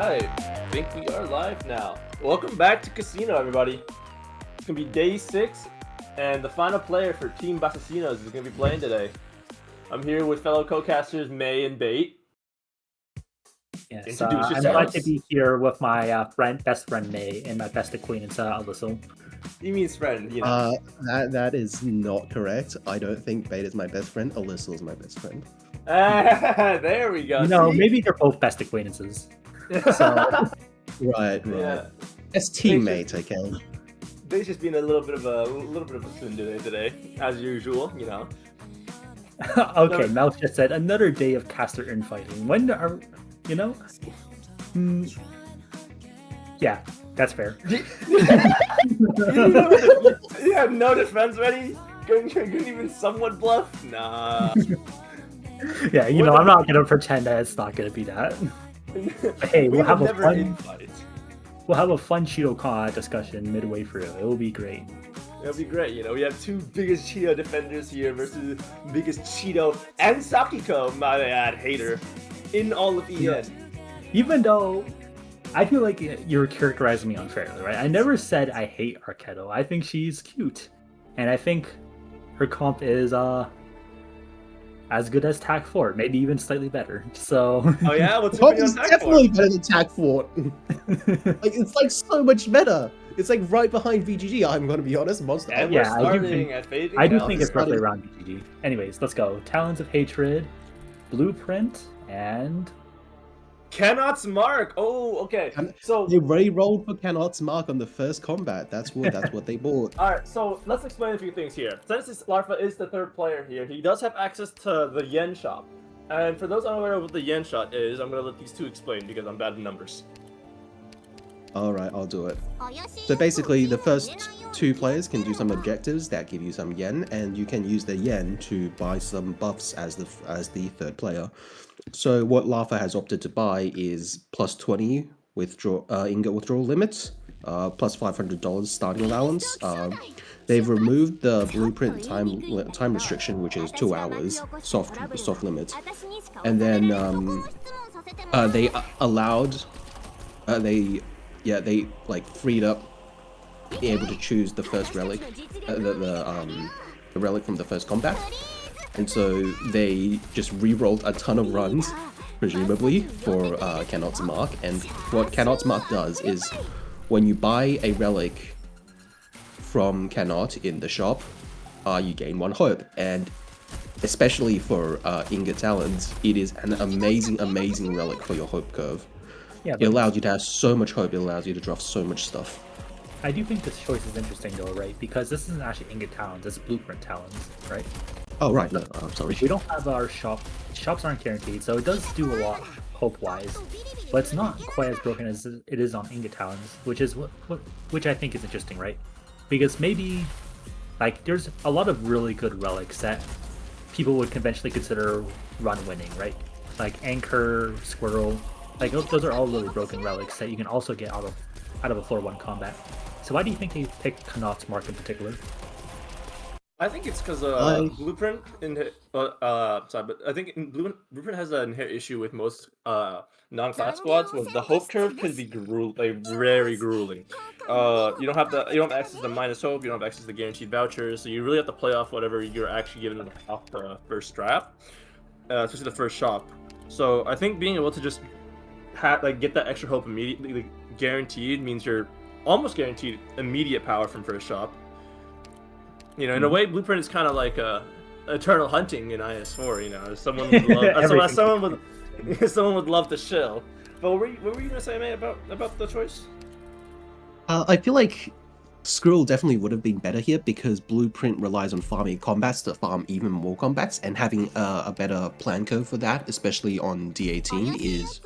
Alright, I think we are live now. Welcome back to Casino, everybody. It's gonna be day 6, and the final player for Team Bassassinos is gonna be playing today. I'm here with fellow co-casters May and Bait. Yes, Introduce I'm glad to yourselves. be here with my best friend May and my best acquaintance Alyssa. You mean friend, you know. That is not correct. I don't think Bait is my best friend. Alyssa is my best friend. There we go. No, See? maybe they're both best acquaintances. So Right. Yeah. As teammate, okay. Bait's just being a little bit of a spoon today, as usual, you know. okay, Mouse just said another day of caster infighting. When are yeah, that's fair. You have no defense ready? Couldn't even somewhat bluff? Nah. Yeah, I'm not gonna pretend that it's not gonna be that. But hey, we'll have a fun Cheeto discussion midway through. It will be great. It'll be great, we have two biggest Cheeto defenders here versus biggest Cheeto and Sakiko, my add hater, in all of EN. Even though I feel like you're characterizing me unfairly, right? I never said I hate Arketo. I think she's cute. And I think her comp is as good as TAC Fort, maybe even slightly better. So Oh yeah? What's Pop your is opinion on definitely better than Tag Fort. It's like so much better. It's like right behind VGG, I'm gonna be honest. Most And Yeah, we're starting at Fading I do Hell. think it's roughly around BGG. Anyways, let's go. Talons of Hatred, Blueprint, and Cannott's Mark! Oh, okay. So They re-rolled for Canot's Mark on the first combat. That's what they bought. Alright, so let's explain a few things here. Since Larfa is the third player here, he does have access to the yen shop. And for those unaware of what the yen shop is, I'm gonna let these two explain because I'm bad at numbers. Alright, I'll do it. So basically, the first two players can do some objectives that give you some yen, and you can use the yen to buy some buffs as the third player. So what Larfa has opted to buy is plus 20 ingot withdrawal limits, plus $500 starting allowance. They've removed the blueprint time restriction, which is 2 hours, soft limit, and then they allowed they freed up being able to choose the first relic, the relic from the first combat. And so they just re-rolled a ton of runs, presumably, for Canot's Mark. And what Canot's Mark does is, when you buy a relic from Canot in the shop, you gain 1 hope. And especially for Ingot Talons, it is an amazing relic for your hope curve. yeah, It allows you to have so much hope, it allows you to draft so much stuff. I do think this choice is interesting though, right? Because this isn't actually Ingot Talons, it's Blueprint Talons, right? Oh, right, no, I'm sorry. We don't have our shops aren't guaranteed, so it does do a lot hope-wise, but it's not quite as broken as it is on Ingot Talons, which is which I think is interesting, right? Because maybe there's a lot of really good relics that people would conventionally consider run-winning, right? Like Anchor, Squirrel, those are all really broken relics that you can also get out of a floor 1 combat. So why do you think they picked Canot's Mark in particular? I think it's because Blueprint but I think Blueprint has an inherent issue with most non-class squads, where the hope curve can be very grueling. You don't have access to minus hope, you don't have access to guaranteed vouchers, so you really have to play off whatever you're actually given off the first draft, especially the first shop. So I think being able to just get that extra hope immediately guaranteed means you're almost guaranteed immediate power from first shop. In a way, Blueprint is kind of like eternal hunting in IS4. Someone would love, someone would love to shill. But what were you gonna say, May, about the choice? I feel like Squirrel definitely would have been better here because Blueprint relies on farming combats to farm even more combats, and having a better plan code for that, especially on D18, is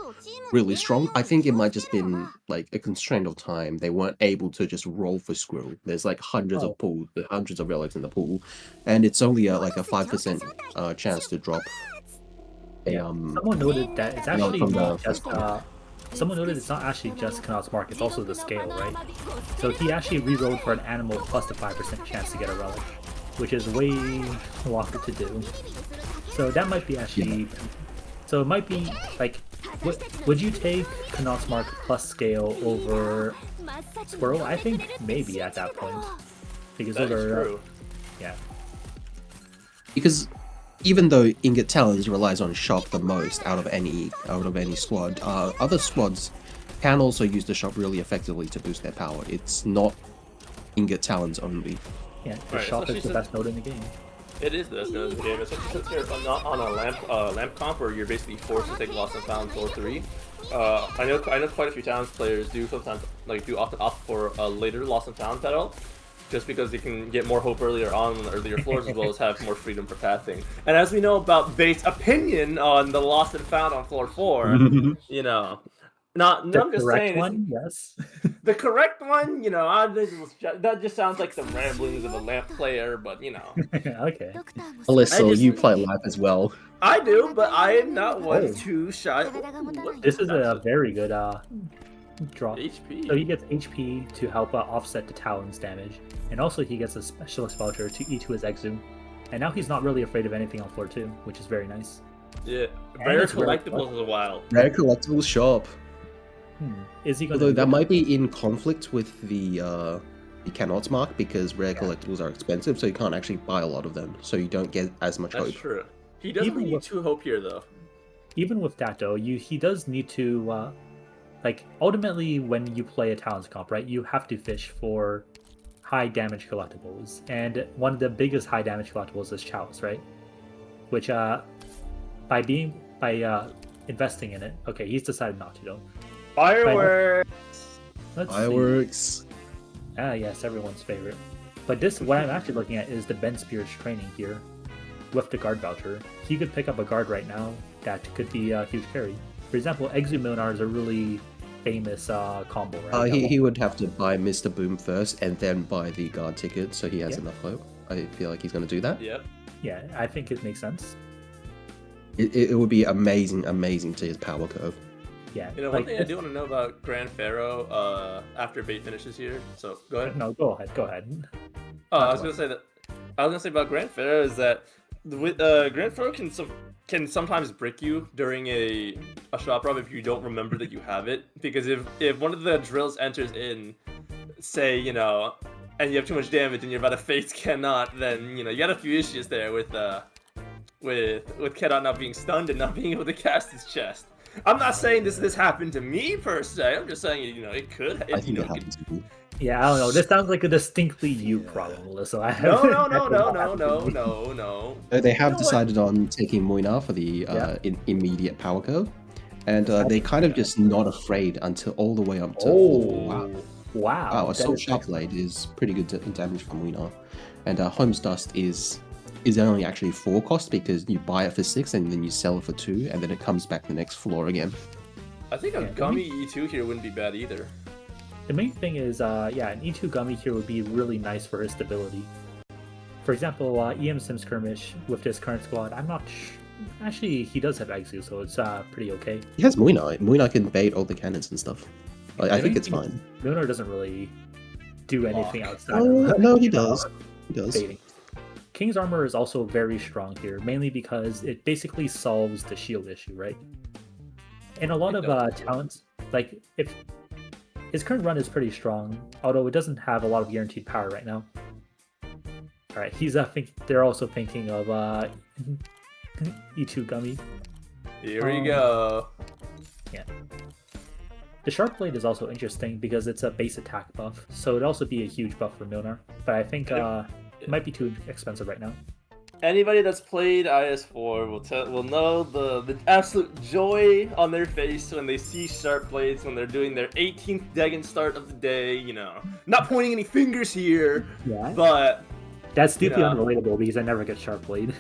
really strong. I think it might just been a constraint of time. They weren't able to just roll for Squirrel. There's hundreds of relics in the pool, and it's only a 5% chance to drop. Someone noted that it's actually not just someone noted it's not actually just Canot's Mark, it's also the scale, right? So he actually re-rolled for an animal plus the 5% chance to get a relic, which is way longer to do. So that might be actually So it might be like Would you take Connaught's Mark plus scale over Squirrel? I think maybe at that point. Because That those is are true. yeah. Because even though Ingot Talons relies on Shop the most out of any squad, other squads can also use the Shop really effectively to boost their power. It's not Ingot Talons only. Yeah, the Right, Shop is the especially best node in the game. It is the best node in the game, especially since you're not on a lamp comp where you're basically forced to take Lost and Found floor 3. I know quite a few Talons players do sometimes often opt for a later Lost and Found pedal, just because they can get more hope earlier on earlier floors as well as have more freedom for pathing. And as we know about Bates' opinion on the Lost and Found on floor 4, you know, I'm just saying one, yes. the correct one, you know, that just sounds like the ramblings of a lamp player, but you know. Okay. Alyssa, you play Lamp as well. I do, but I am not one to shy. This is a very good drop. HP. So he gets HP to help offset the Talon's damage, and also he gets a specialist voucher to eat to his Exum. And now he's not really afraid of anything on floor 2, which is very nice. Yeah, rare collectibles as well. Rare collectibles shop. Is he going Although that might be in conflict with the Cannot's Mark, because rare collectibles are expensive, so you can't actually buy a lot of them, so you don't get as much hope. That's true. He doesn't need 2 hope here, though. Even with that, though, he does need to, ultimately, when you play a Talons comp, right, you have to fish for high damage collectibles, and one of the biggest high damage collectibles is Chalice, right? Which, by investing in it, okay, he's decided not to, though. Fireworks! Fireworks! Ah, yes, everyone's favorite. But what I'm actually looking at is the Ben Spears training here with the guard voucher. He could pick up a guard right now that could be a huge carry. For example, Exu Milnar is a really famous combo, right? He would have to buy Mr. Boom first and then buy the guard ticket, so he has enough hope. I feel like he's going to do that. Yep. Yeah, I think it makes sense. It would be amazing to his power curve. Yeah. You know, one thing I do want to know about Grand Pharaoh after Bait finishes here. So go ahead. No, go ahead. Oh, I was gonna say about Grand Pharaoh is that with Grand Pharaoh can sometimes brick you during a shop rob if you don't remember that you have it. Because if one of the drills enters in, say, you know, and you have too much damage and you're about to face cannot, then you know you got a few issues there with Kedot not being stunned and not being able to cast his chest. I'm not saying this happened to me per se. I'm just saying, you know, it could. I think it happened to me. Yeah, I don't know. This sounds like a distinctly you problem, so I No. They have decided on taking Moinar for the immediate power curve, and they're kind of just not afraid until all the way up to 4. Wow, Assault Sharp Blade is pretty good damage from Moinar, and Home's Dust is only actually 4 cost because you buy it for 6 and then you sell it for 2, and then it comes back the next floor again. I think a Gummy E2 here wouldn't be bad either. The main thing is, an E2 Gummy here would be really nice for his stability. For example, EM Sim Skirmish with his current squad, I'm not actually, he does have Exu, so it's pretty okay. He has Moinar. Moinar can bait all the cannons and stuff. I think it's fine. Lunar doesn't really do anything outside of no, he does. He does. Baiting. King's Armor is also very strong here, mainly because it basically solves the shield issue, right? And a lot of talents, like, if his current run is pretty strong, although it doesn't have a lot of guaranteed power right now. Alright, they're also thinking of E2 Gummy. Here we go. Yeah. The Sharp Blade is also interesting because it's a base attack buff, so it'd also be a huge buff for Milnar, but I think it might be too expensive right now. Anybody that's played IS4 will know the absolute joy on their face when they see Sharp Blades when they're doing their 18th Degen start of the day, you know. Not pointing any fingers here, but... That's deeply unrelatable because I never get Sharp Blade.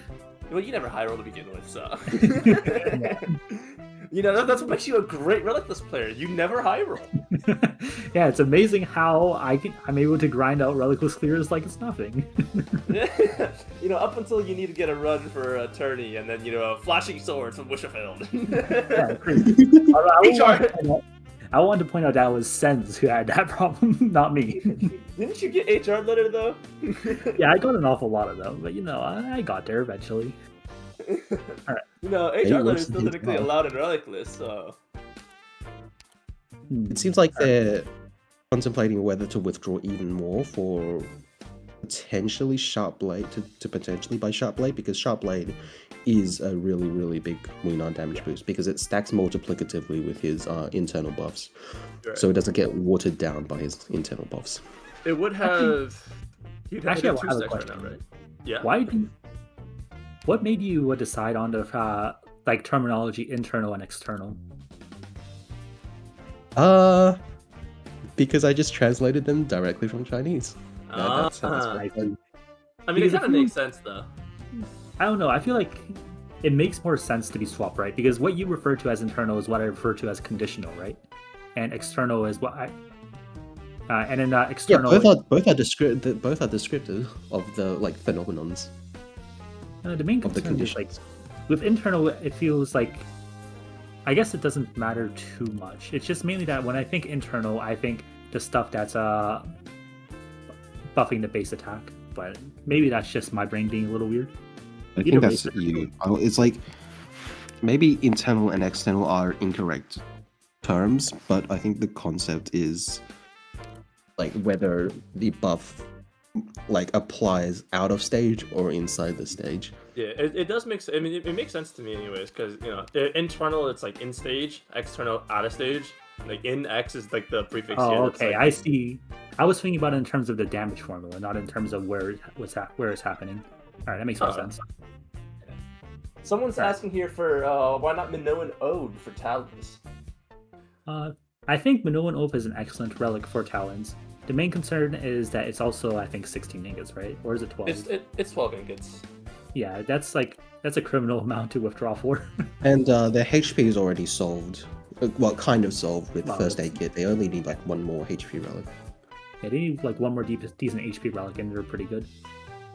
Well, you never high roll to begin with, so... You know, that's what makes you a great Relictless player. You never high roll. Yeah, it's amazing how I'm able to grind out Relictless clears like it's nothing. You know, up until you need to get a run for a tourney, and then, you know, flashing swords from Wisherfield. I wanted to point out that it was Sens who had that problem, not me. Didn't you get HR letter, though? Yeah, I got an awful lot of them, but, you know, I got there eventually. Alright. You know, It HR letter works is still in his technically mouth. allowed in relic list, so. It seems like they're contemplating whether to withdraw even more for potentially Sharp Blade, to potentially buy Sharp Blade, because Sharp Blade is a really, really big Munan damage boost, because it stacks multiplicatively with his internal buffs. Right. So it doesn't get watered down by his internal buffs. It would have. Actually, I two have a stacks right question. now, right? Yeah. What made you decide on the like terminology internal and external? Because I just translated them directly from Chinese. That's I see. I mean, it kind of makes sense, though. I don't know. I feel like it makes more sense to be swapped, right? Because what you refer to as internal is what I refer to as conditional, right? And external is what I. And then external. Yeah, both are descriptive of the like phenomenons. The main concern is like with internal, it feels like. I guess it doesn't matter too much. It's just mainly that when I think internal, I think the stuff that's buffing the base attack. But maybe that's just my brain being a little weird. I think that's you. It's like maybe internal and external are incorrect terms, but I think the concept is like whether the buff like applies out of stage or inside the stage. Yeah, it does make. I mean, it makes sense to me, anyways, because you know, internal it's like in stage, external out of stage. Like in X is like the prefix. Oh, here, okay, like... I see. I was thinking about it in terms of the damage formula, not in terms of where it's happening. All right, that makes more sense. Someone's asking here for why not Minoan Ode for Talons? I think Minoan Oath is an excellent relic for Talons. The main concern is that it's also, I think, 16 ingots, right? Or is it 12? It's 12 ingots. Yeah, that's a criminal amount to withdraw for. And their HP is already solved. Well, kind of solved with first aid kit. They only need like one more HP relic. Yeah, they need like one more decent HP relic, and they're pretty good.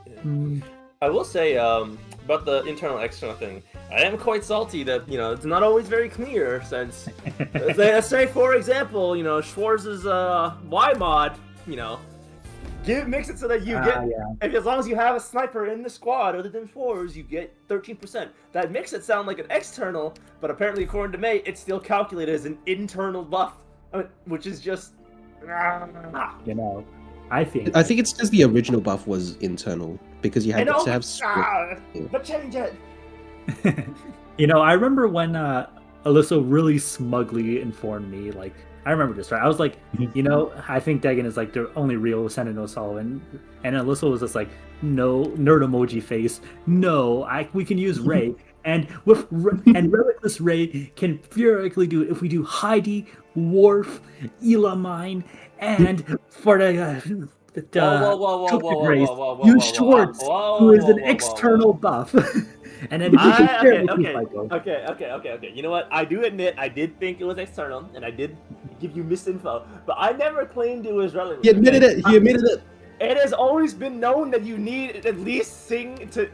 Yeah. I will say about the internal external thing. I am quite salty that it's not always very clear. Since let's say for example, Schwarz's Y mod, makes it so that you get as long as you have a sniper in the squad other than Schwarz, you get 13%. That makes it sound like an external, but apparently according to May, it's still calculated as an internal buff, which is just. I think it's because the original buff was internal because you had to have but change it. I remember when Alyssa really smugly informed me, like, I remember this, right? I was like, I think Dagon is like the only real Sentinel Sol, and Alyssa was just like, no, nerd emoji face, no, we can use Ray, and Relicless Ray can theoretically do it if we do Heidi, Worf, Elamine, and for the use Schwartz, who is an external buff. And then okay. You know what? I do admit I did think it was external, and I did give you misinfo, but I never claimed it was relevant. He admitted it. It has always been known that you need at least Sing to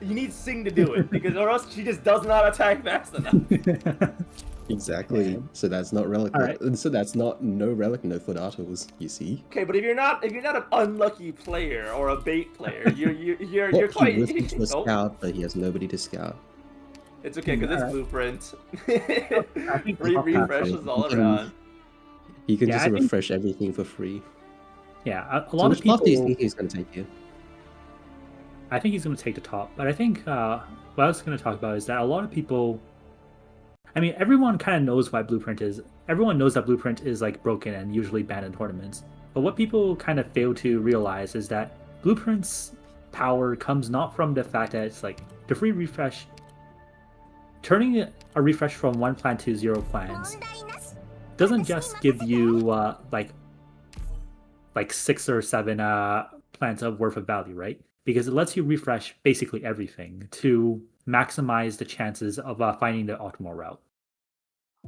do it, because or else she just does not attack fast enough. Exactly. So that's not relic. Right. So that's not no relic, no Fodatos. You see. Okay, but if you're not an unlucky player or a bait player, you're quite. He listens to a scout, but he has nobody to scout. It's okay because it's blueprint. I think refreshes all around. He can just refresh everything for free. Yeah, a lot of people. Which buff do you think he's going to take here? I think he's going to take the top, but I think what I was going to talk about is that a lot of people. I mean, everyone kind of knows why Blueprint is. Everyone knows that Blueprint is like broken and usually banned in tournaments. But what people kind of fail to realize is that Blueprint's power comes not from the fact that it's like the free refresh. Turning a refresh from 1 plan to 0 plans doesn't just give you like 6 or 7 plans of worth of value, right? Because it lets you refresh basically everything to maximize the chances of finding the optimal route.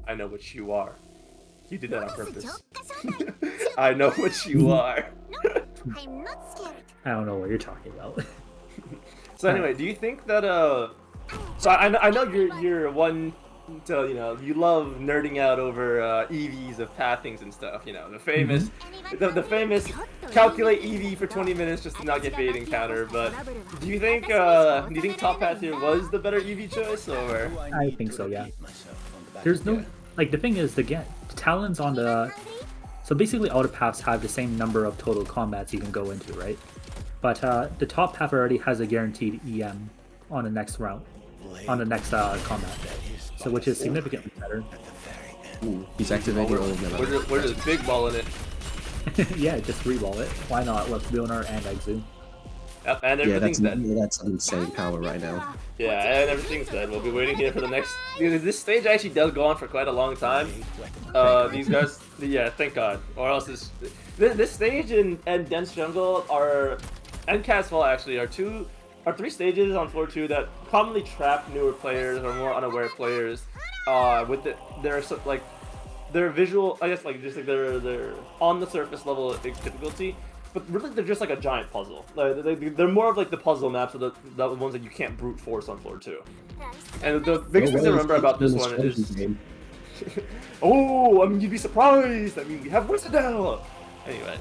I know what you are. You did that on purpose. I know what you are. I'm not scared. I don't know what you're talking about. So anyway, do you think that So I know you're one to you love nerding out over EVs of pathings and stuff. The famous calculate EV for 20 minutes just to not get fade encounter. But do you think top path here was the better EV choice, or? I think so, yeah. There's no like the thing is the talons on the so basically all the paths have the same number of total combats you can go into, right? But the top path already has a guaranteed EM on the next round, on the next combat, so which is significantly better. Ooh, he's activating all of them. We're just big balling it. Yeah, just reball it. Why not? With Leonard and Exu. Yep, and everything's dead. That's insane power right now. Yeah, and everything's dead. We'll be waiting here for the next. This stage actually does go on for quite a long time. These guys, yeah, thank God. Or else this stage and Dense Jungle and Castle actually are three stages on floor 2 that commonly trap newer players or more unaware players. With their visual, I guess, like just like their on the surface level of difficulty. But really, they're just like a giant puzzle. They're more of like the puzzle maps of the ones that you can't brute force on floor 2. And the biggest thing to remember about this one is... oh, I mean, you'd be surprised! I mean, we have Wizardell! Anyway.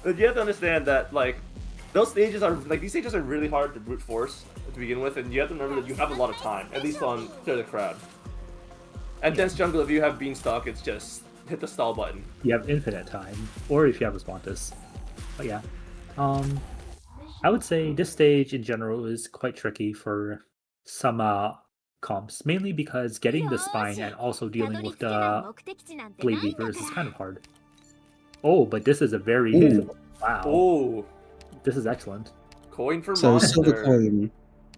But you have to understand that, like, these stages are really hard to brute force to begin with, and you have to remember that you have a lot of time, at least on Clear the Crowd. And Dense Jungle, if you have Beanstalk, it's just hit the stall button. You have infinite time, or if you have Respontus. But yeah, I would say this stage in general is quite tricky for some comps, mainly because getting the spine and also dealing with the Blade Weavers is kind of hard. Oh, but this is a very wow. Oh, this is excellent. Coin for so monster.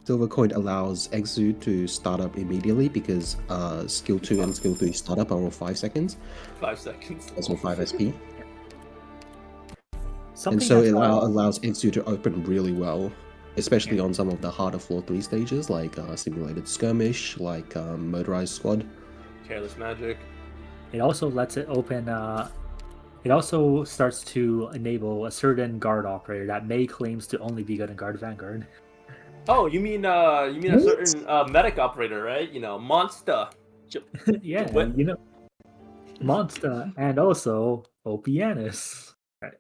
Silver Coin allows Exu to start up immediately because skill 2 and skill 3 startup are all 5 seconds. 5 seconds. That's all 5 SP. Something and so it allows Exu to open really well, especially on some of the harder floor 3 stages like Simulated Skirmish, like Motorized Squad. Careless Magic. It also lets it open. It also starts to enable a certain guard operator that may claims to only be good in Guard Vanguard. Oh, you mean a certain medic operator, right? You know, Monster. Yeah, you know, Monster and also Opianus. Right.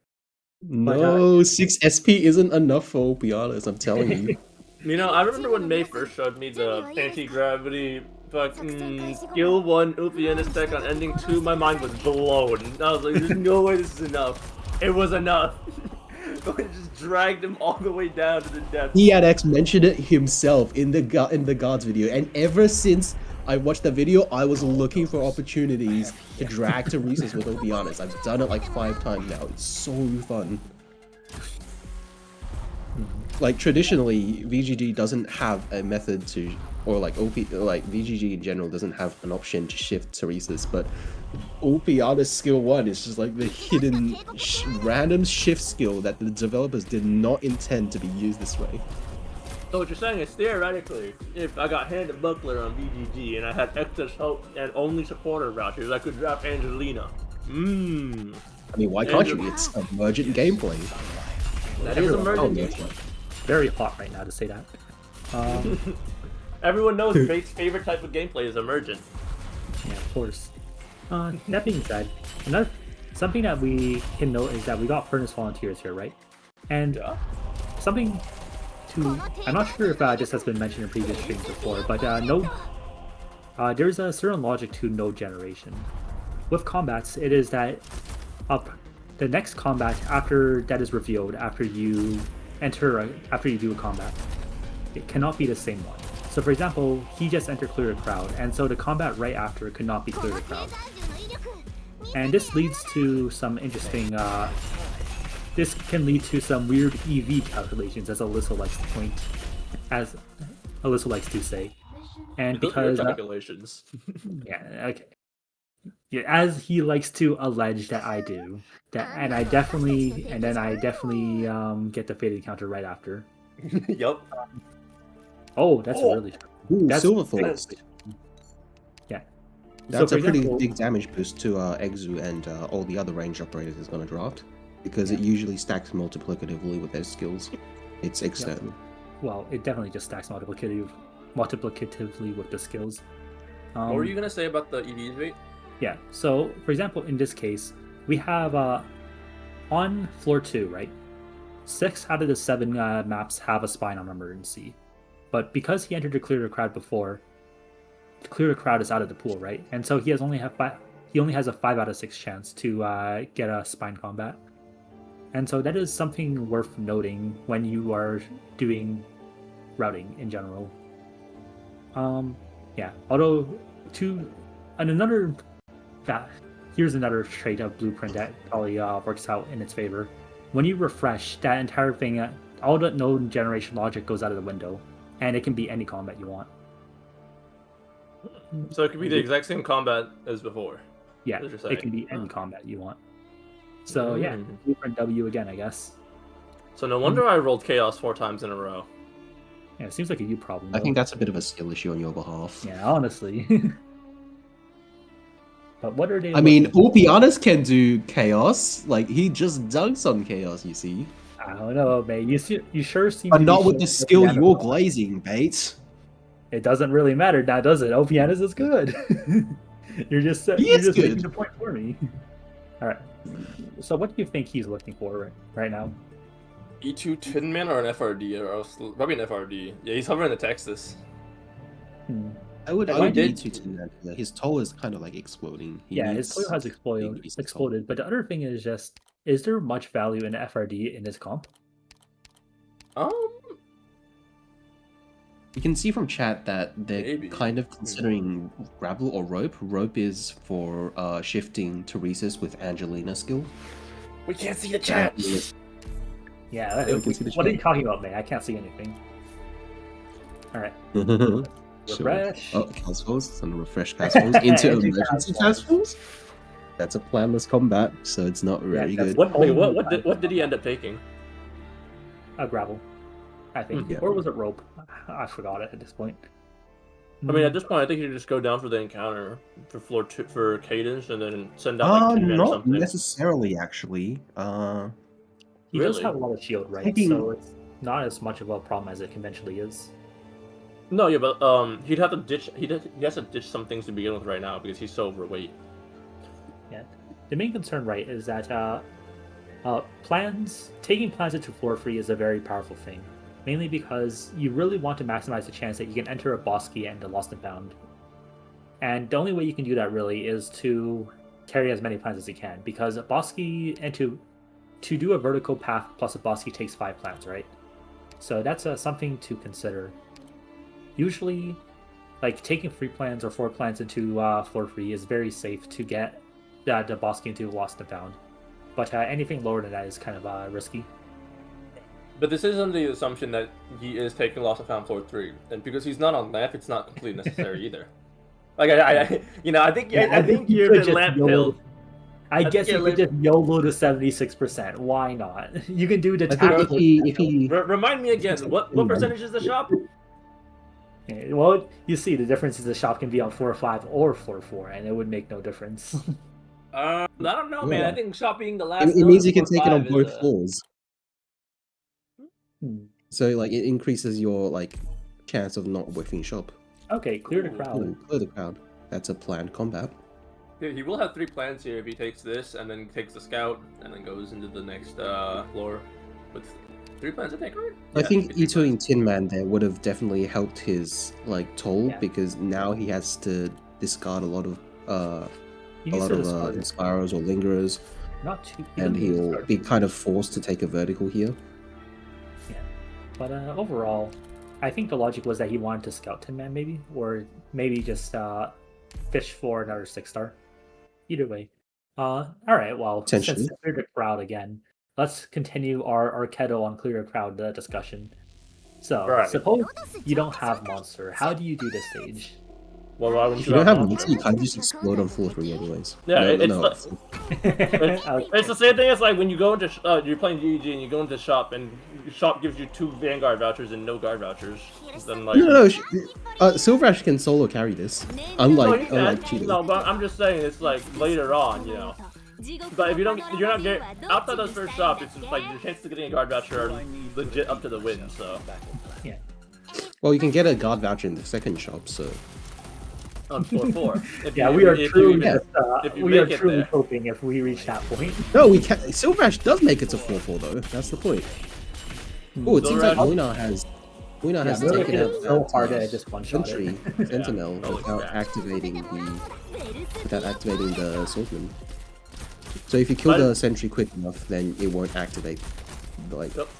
No, 6 SP isn't enough for Opianus, I'm telling you. You know, I remember when May first showed me the anti-gravity fucking skill 1 Opianus tech on ending 2, my mind was blown. I was like, there's no way this is enough. It was enough. It just dragged him all the way down to the depths. EADX mentioned it himself in the guards video, and ever since I watched the video, I was looking for opportunities to drag Teresa's with Opianus. I've done it like 5 times now. It's so fun. Like traditionally, VGG doesn't have a method to, or like VGG in general doesn't have an option to shift Teresa's, but Opianus skill 1 is just like the hidden random shift skill that the developers did not intend to be used this way. So what you're saying is theoretically, if I got handed Buckler on VGG and I had excess hope and only supporter vouchers, I could draft Angelina. I mean, why can't you? It's emergent gameplay. That is emergent. Very hot right now to say that. Everyone knows Bait's favorite type of gameplay is emergent. Yeah, of course. That being said, something that we can note is that we got Furnace Volunteers here, right? And something to... I'm not sure if this has been mentioned in previous streams before, but there's a certain logic to node generation. With combats, it is that the next combat after that is revealed, after you do a combat, it cannot be the same one. So for example, he just entered Clear the Crowd, and so the combat right after could not be Clear the Crowd. And this leads to some interesting, this can lead to some weird EV calculations, as Alyssa likes to say. And because calculations. yeah, okay. Yeah, as he likes to allege that I do, and I definitely get the fade encounter right after. Yup. Oh, that's really Ooh, that's Silver Force. Yeah. That's so a pretty example, big damage boost to Exu and all the other range operators is going to draft, because it usually stacks multiplicatively with their skills. It's external. Yep. Well, it definitely just stacks multiplicatively with the skills. What were you gonna say about the EVs rate? Yeah. So, for example, in this case, we have on floor 2, right? 6 out of the 7 maps have a spine on emergency, but because he entered to clear the crowd before, clear the crowd is out of the pool, right? And so he only has a 5 out of 6 chance to get a spine combat. And so that is something worth noting when you are doing routing in general. Yeah. Although here's another trait of Blueprint that probably works out in its favor. When you refresh, that entire thing, all the node generation logic goes out of the window, and it can be any combat you want. So it could be the exact same combat as before. Yeah, it can be any combat you want. So yeah, Blueprint W again, I guess. So no wonder I rolled Chaos 4 times in a row. Yeah, it seems like a you problem. Though. I think that's a bit of a skill issue on your behalf. Yeah, honestly. But what are they? I mean, Ulpianus can do Chaos. Like, he just dunks on Chaos, you see. I don't know, mate. You sure seem But to not be with the skill you're glazing, Bates. It doesn't really matter now, does it? Opianus is good. you're just making the point for me. All right. So what do you think he's looking for right now? E2 Tin Man or an FRD? Or probably an FRD. Yeah, he's hovering the Texas. I would He did- need to that. His toe is kind of like exploding. His toil has exploded. But the other thing is just, is there much value in FRD in this comp? You can see from chat that they're Maybe. kind of considering grapple or rope. Rope is for shifting Teresa's with Angelina skill. We can't see the chat. Yeah, we can see the what are you chat. talking about, man? I can't see anything. All right. Sure. Refresh. Oh, Casforce and refresh Casforce into Into emergency Casforce. That's a planless combat, so it's not very that's good. What did he end up taking? A gravel, I think. Yeah. Or was it rope? I forgot it at this point. I mean, at this point, I think you just go down for the encounter for floor 2 for Cadence, and then send out like 10 men or Not something. necessarily, actually. He does Really? have a lot of shield, right? Thinking- So it's not as much of a problem as it conventionally is. No, yeah, but he'd have to ditch. He has to ditch some things to begin with right now because he's so overweight. Yeah. The main concern, right, is that taking plans into floor free is a very powerful thing. Mainly because you really want to maximize the chance that you can enter a boss key and a lost and found. And the only way you can do that really is to carry as many plans as you can, because a boss key and to do a vertical path plus a boss key takes 5 plans, right? So that's something to consider. Usually, like taking 3 plans or 4 plans into floor free is very safe to get the boss key into lost and found. But anything lower than that is kind of risky. But this is under the assumption that he is taking Lost and Found floor 3, and because he's not on lamp, it's not completely necessary either. Like I think you've been lamp pilled. I guess you could just YOLO to 76%. Why not? You can do the I think tactical. if he Remind me again, what percentage is the shop? Yeah, well, you see, the difference is the shop can be on floor 5 or floor 4, and it would make no difference. I don't know, man. Yeah. I think shop being the last. it means you can floor take it on 5 both is, floors. Hmm. So like it increases your like chance of not whiffing shop. Okay, clear the crowd. Clear the crowd. That's a planned combat. Yeah, he will have 3 plans here if he takes this and then takes the scout and then goes into the next floor with 3 plans, I think, right? I Yeah, think 3 Ito in Tin Man there would have definitely helped his like toll Yeah. because now he has to discard a lot of He needs to discard it. inspirers or lingerers, Not too. and doesn't need to he'll discard be too kind much. of forced to take a vertical here. But overall, I think the logic was that he wanted to scout Tin Man, maybe, or maybe just fish for another 6-star. Either way. All right. Well, since Potentially. we cleared the crowd again, let's continue our Keto on clear crowd discussion. So, Right. suppose you don't have monster. How do you do this stage? Well, why wouldn't If you don't have have monster? monster, you can't just explode on floor 3 anyways. Yeah, No, it's no. like- It's the same thing as like when you go into you're playing GG and you go into shop and shop gives you 2 Vanguard vouchers and no guard vouchers. Then like No. Silver Ash can solo carry this. No, Unlike you can. Cheeto. No, but I'm just saying it's like later on, you know. But if you're not getting outside those first shop, it's just like your chances of getting a guard voucher are legit up to the win. So Yeah. Well, you can get a guard voucher in the second shop, so on 4-4. Yeah, we are truly there. hoping if we reach that point. No, we can't. Silver Ash does make it to 4-4 though. That's the point. Oh, it seems like Moina has taken hit out it so that, hard that I just one-shot Sentry it. Sentinel Holy without crap. activating the swordsman. So if you kill the sentry quick enough, then it won't activate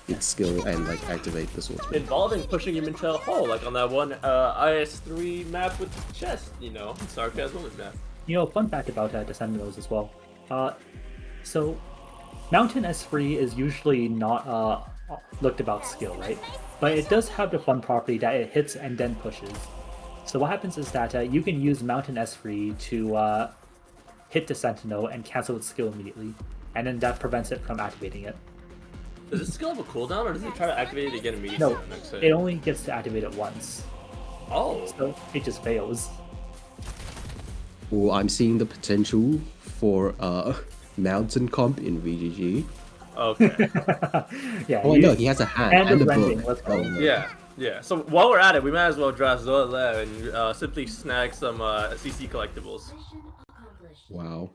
its skill and activate the swordsman. Involving pushing him into a hole, like on that one IS3 map with the chest, sarcasm map. Fun fact about Bassassinos as well. So Mountain S3 is usually not looked about skill, right? But it does have the fun property that it hits and then pushes. So what happens is that you can use Mountain S3 to hit the Sentinel and cancel its skill immediately, and then that prevents it from activating it. Does this skill have a cooldown, or does it try to activate it again immediately? No, it only gets to activate it once. Oh. So it just fails. Oh, I'm seeing the potential for mountain comp in VGG. Okay. Yeah. Oh no, he has a hand and a rending, book. let's go. Yeah. So while we're at it, we might as well draft Zola and simply snag some CC collectibles. Wow.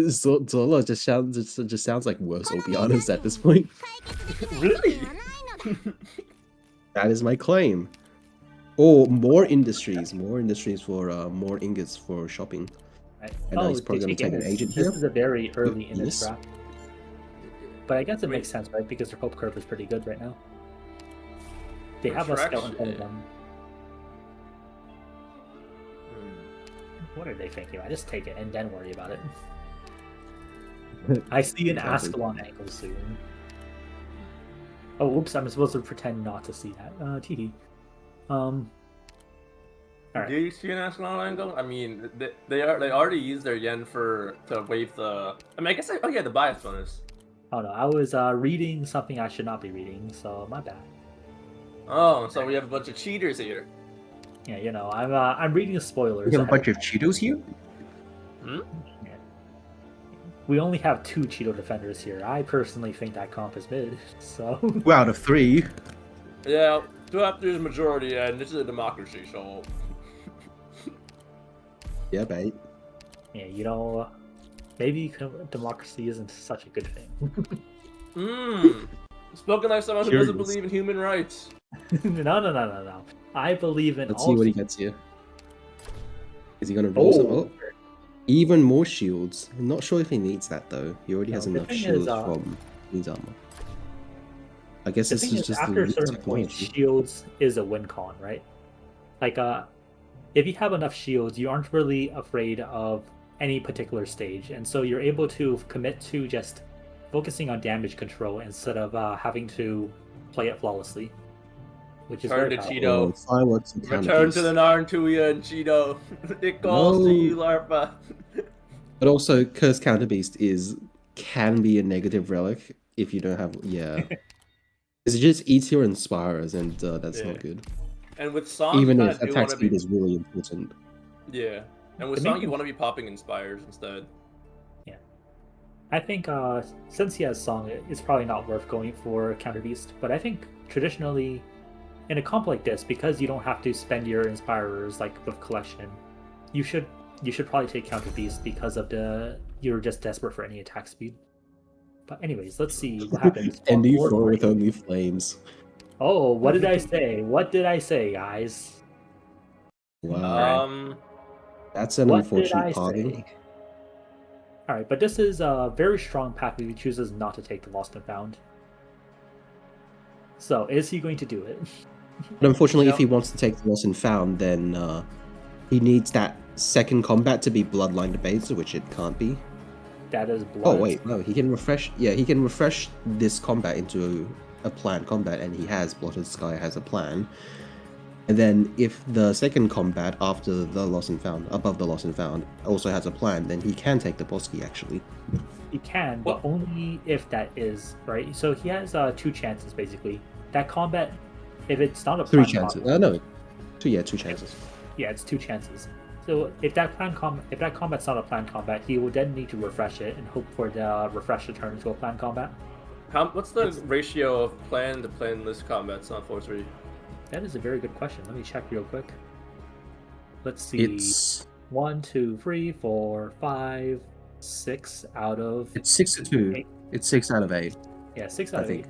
Zola just sounds like worse Obianos at this point. Really? That is my claim. Oh, more industries for more ingots for shopping. Right. And he's probably going to take an agent here. This is a very early in this Yes. draft. But I guess it makes sense, right? Because their hope curve is pretty good right now. They have a skeleton in front of them. What are they thinking? I just take it and then worry about it. I see an Ascalon angle soon. Oh, oops! I'm supposed to pretend not to see that. Tee. All right. Do you see an Ascalon angle? I mean, they already used their yen to waive the. I mean, I guess the bias bonus. Oh no, I was reading something I should not be reading, so my bad. Oh, so we have a bunch of cheaters here. Yeah, I'm reading spoilers. We have a bunch of Cheetos here? Hmm? Yeah. We only have 2 Cheeto defenders here. I personally think that comp is mid, so... 2 out of 3. Yeah, 2 after the majority, and this is a democracy, so... Yeah, mate. Yeah, maybe democracy isn't such a good thing. Spoken like someone who doesn't believe in human rights. No. I believe in Let's all see what he gets here. Is he going to roll some? Oh, even more shields. I'm not sure if he needs that, though. He already has enough shields from his armor. I guess this is just after a certain point, shields is a win con, right? Like, if you have enough shields, you aren't really afraid of any particular stage, and so you're able to commit to just focusing on damage control instead of having to play it flawlessly, which is Turn very to powerful. Cheeto. Fireworks and Return to the Narantuya and Cheeto. It calls to you, Larfa. But also, Curse Counterbeast can be a negative relic if you don't have because it just eats your inspirers, and that's not good. And with Song, even if attack speed is really important. Yeah, and with Song, you want to be popping inspires instead. Yeah, I think since he has Song, it's probably not worth going for Counter Beast. But I think traditionally, in a comp like this, because you don't have to spend your inspirers like with collection, you should probably take Counter Beast because of you're just desperate for any attack speed. But anyways, let's see what happens. ND4 with only flames. Oh, what did I say? What did I say, guys? Wow. That's an unfortunate parting. Alright, but this is a very strong path if he chooses not to take the Lost and Found. So, is he going to do it? But unfortunately, if he wants to take the Lost and Found, then he needs that second combat to be Bloodline based, which it can't be. That is blood. Oh wait, no, he can refresh. Yeah, he can refresh this combat into a planned combat, and he has Blotted Sky has a plan. And then if the second combat after the Lost and Found, above the Lost and Found, also has a plan, then he can take the Bosky actually. He can, but only if that is right. So he has 2 chances basically. That combat, if it's not a 3 planned chances. combat, No, 2 chances. Yeah, it's 2 chances. So if that combat's not a planned combat, he will then need to refresh it and hope for the refresh to turn into a planned combat. What's the ratio of plan to planless combats on 4-3? That is a very good question. Let me check real quick. Let's see. It's 1, 2, 3, 4, 5, 6 out of. it's 6 to 2. 8. It's 6 out of 8. Yeah, 6 I out of think.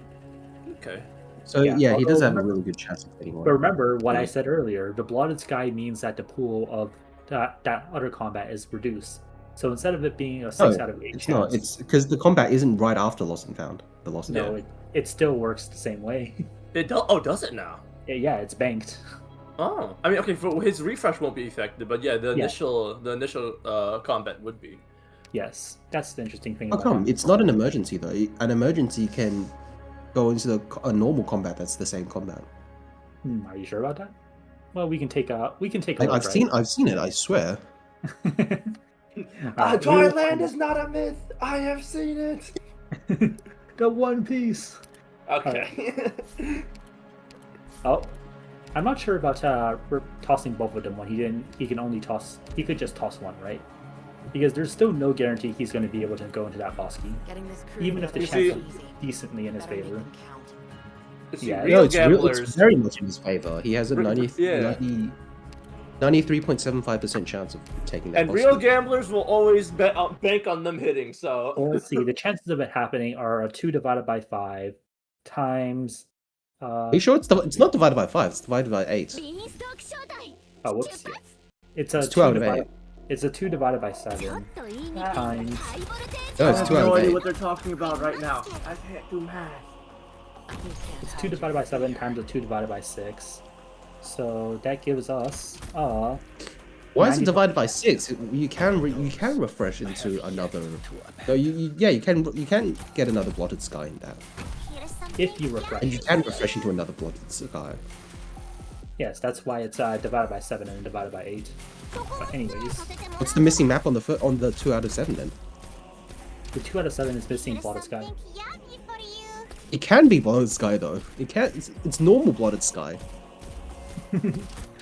8. Okay. So yeah, he does although have a remember- really good chance of getting one. But remember what I Yeah. said earlier. The Blotted Sky means that the pool of that other combat is reduced. So instead of it being a 6 out of 8 It's chance, not. It's because the combat isn't right after Lost and Found. The Lost and no, Found. it still works the same way. It does. Oh, does it now? Yeah, it's banked. Oh, I mean, okay. For his refresh won't be affected, but yeah, the Yeah. initial combat would be. Yes, that's the interesting thing. How about come? that. It's not an emergency though. An emergency can go into a normal combat that's the same combat. Are you sure about that? Well, we can take a look. I've right? seen it. I swear. Alright, Dry land is not a myth. I have seen it. the One Piece. Okay. Oh, I'm not sure about tossing both of them when he can only toss. He could just toss one, right? Because there's still no guarantee he's going to be able to go into that boss key, even if the You chance see- is decently in his favor. See, Yeah. real No, it's gamblers. very much in his favor. He has a Re- 93.75% chance of taking that. And boss real key. gamblers will always bank on them hitting. So. Well, let's see. The chances of it happening are a 2 divided by 5 times. Are you sure it's not divided by 5? It's divided by 8. Oh, whoops. Yeah. It's a It's 2 out of 8. It's a 2 divided by 7 times. No, it's I have 2 out no of idea 8. what they're talking about right now. I can't do math. It's 2 divided by 7 times a 2 divided by 6. So that gives us Why is it 90 divided by 6? You can refresh into another. No, you can get another blotted sky in that, if you refresh. and you can refresh into another blotted sky. Yes, that's why it's divided by 7 and divided by 8. But anyways, What's the missing map on the 2 out of 7 then? the 2 out of 7 is missing Blotted Sky. It can be blotted sky though. It can. It's normal blotted sky.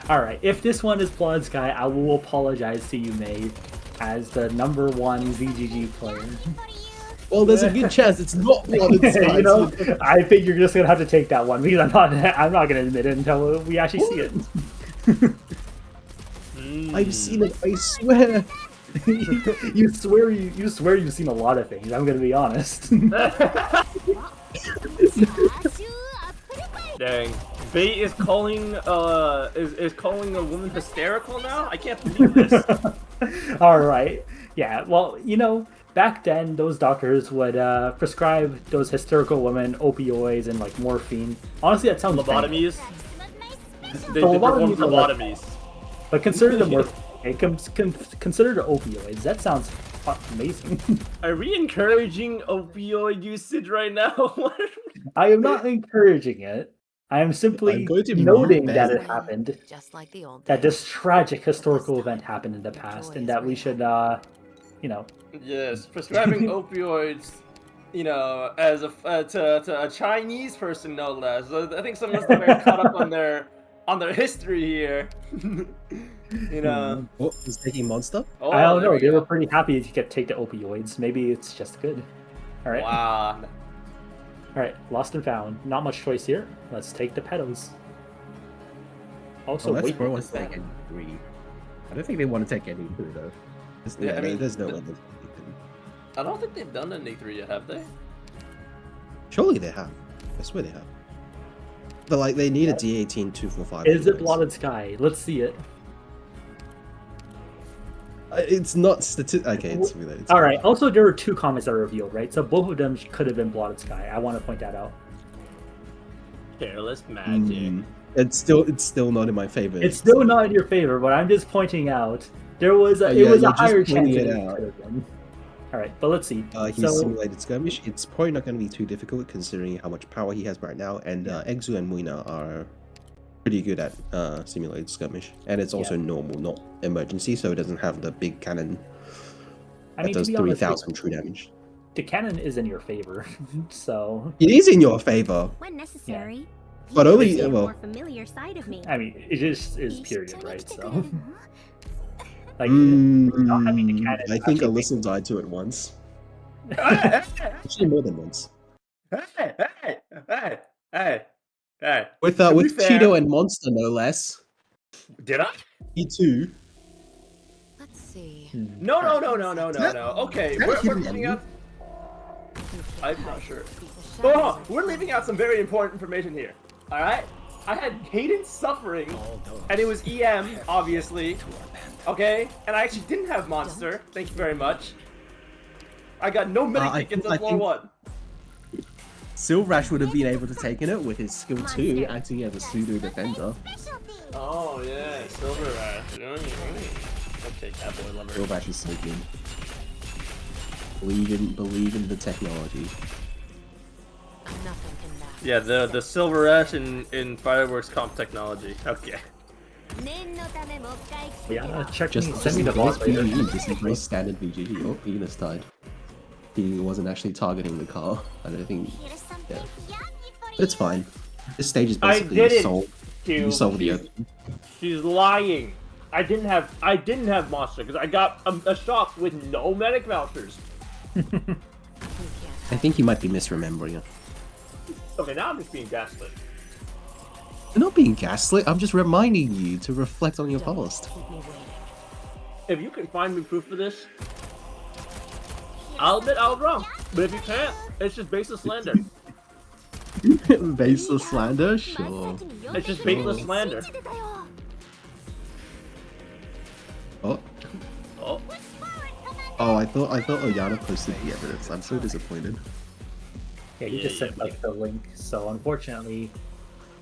Alright, if this one is Blotted Sky, I will apologize to you, Maeve, as the #1 VGG player. Well, there's a good chance it's not blotted sky. You know, I think you're just gonna have to take that one because I'm not gonna admit it until we actually see it. I've seen it. I swear. you swear you've seen a lot of things. I'm gonna be honest. Dang. Bait is calling is calling a woman hysterical now? I can't believe this. All right. Yeah. Well, you know, back then those doctors would prescribe those hysterical women opioids and like morphine. Honestly, that sounds Lobotomies. They So perform lobotomies are like- lobotomies. But consider the morphine. Consider the opioids. That sounds amazing. Are we encouraging opioid usage right now? What? I am not encouraging it. I am simply I'm going to be noting rude, that man. it happened. Just like the old That this tragic historical event happened in the past, and that we should, you know, Yes, prescribing opioids, you know, as to a Chinese person no less. I think someone's very caught up on their history here. You know. What is taking monster? Oh, I don't there know. we They go. were pretty happy to take the opioids. Maybe it's just good. All right. Wow. All right. Lost and found. Not much choice here. Let's take the pedos. Also, Unless wait. Bro wants to take any 3. I don't think they want to take any 2 though. Yeah, I mean, there's no way. I don't think they've done an E3 yet, have they? Surely they have. I swear they have. But like they need a D18 245. Is it Blotted Sky? Let's see it. It's not Okay, it's related. All right. Also, there were 2 comments that were revealed, right? So both of them could have been Blotted Sky. I want to point that out. Careless magic. It's still not in my favor. It's still not in your favor, but I'm just pointing out there was a, Oh, it yeah, was a you're just higher chance pointing that it it out. could have been. All right, but let's see. He's So simulated skirmish. It's probably not going to be too difficult considering how much power he has right now. And Exu and Muina are pretty good at simulated skirmish, and it's also normal, not emergency, so it doesn't have the big cannon I that mean, does to be honest, 3,000 true damage. the cannon is in your favor, so It is in your favor, when necessary. but you only see a well. more familiar side of me. I mean, it just is period, right? So like, Mm, not having the cannon I think actually Alyssa died to it once. Hey, Actually, more than once. hey. With To be with fair- Cheeto and Monster, no less. Did I? Me too. No. Okay, we're leaving out. I'm not sure. Oh, we're leaving out some very important information here. All right, I had Cadence suffering, and it was EM, obviously. Okay, and I actually didn't have Monster. Thank you very much. I got no medic tickets on floor 1. Silverash would have been able to take it with his skill 2, acting as a pseudo defender. Oh yeah, Silverash. Okay, Catboy lover. Silverash is so good. Believe in the technology. Yeah, the Silverash in Fireworks comp technology. Okay. Yeah, check Just me. Send me the nice boss later. PvE, just a very standard VG. Oh, Enos died. He wasn't actually targeting the car. I don't think. Yeah. But it's fine. This stage is basically solved. You solved the opening. She's lying. I didn't have Monster because I got a shop with no medic vouchers. I think you might be misremembering it. Okay, now I'm just being gaslit. You're not being gaslit. I'm just reminding you to reflect on your past. If you can find me proof for this, I'll admit I was wrong. But if you can't, it's just baseless slander. Baseless slander? Sure. It's just baseless slander. Oh. Oh. Oh, I thought Oyana posted the evidence. I'm so disappointed. Yeah, you just sent like the link. So unfortunately,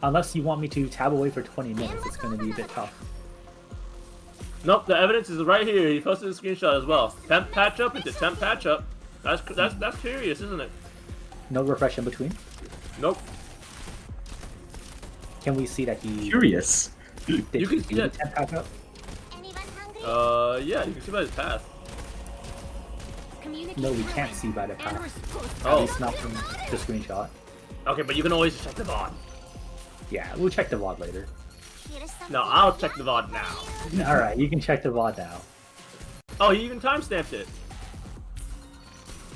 unless you want me to tab away for 20 minutes, it's going to be a bit tough. Nope, the evidence is right here. He posted a screenshot as well. Temp patch up into temp patch up. That's curious, isn't it? No refresh in between. Nope. Can we see that he? Curious. Did You can he see do the that. temp patch up? Yeah, you can see by his path. No, we can't see by the path. At Oh. least not from the screenshot. Okay, but you can always check the VOD. Yeah, we'll check the VOD later. No, I'll check the VOD now. Alright, you can check the VOD now. Oh, he even timestamped it.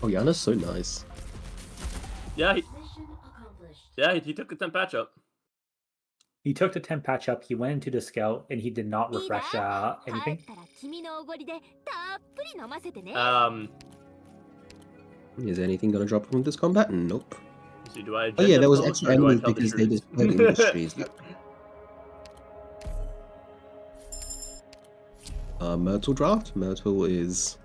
Oyana's so nice. Yeah, he took the temp patch up. He took the temp patch up, he went into the scout, and he did not refresh anything. Is anything gonna drop from this combat? Nope. See, do I Oh yeah, there was agenda extra post, or do I enemies tell the because they truth? displayed industries. Myrtle draft. Myrtle is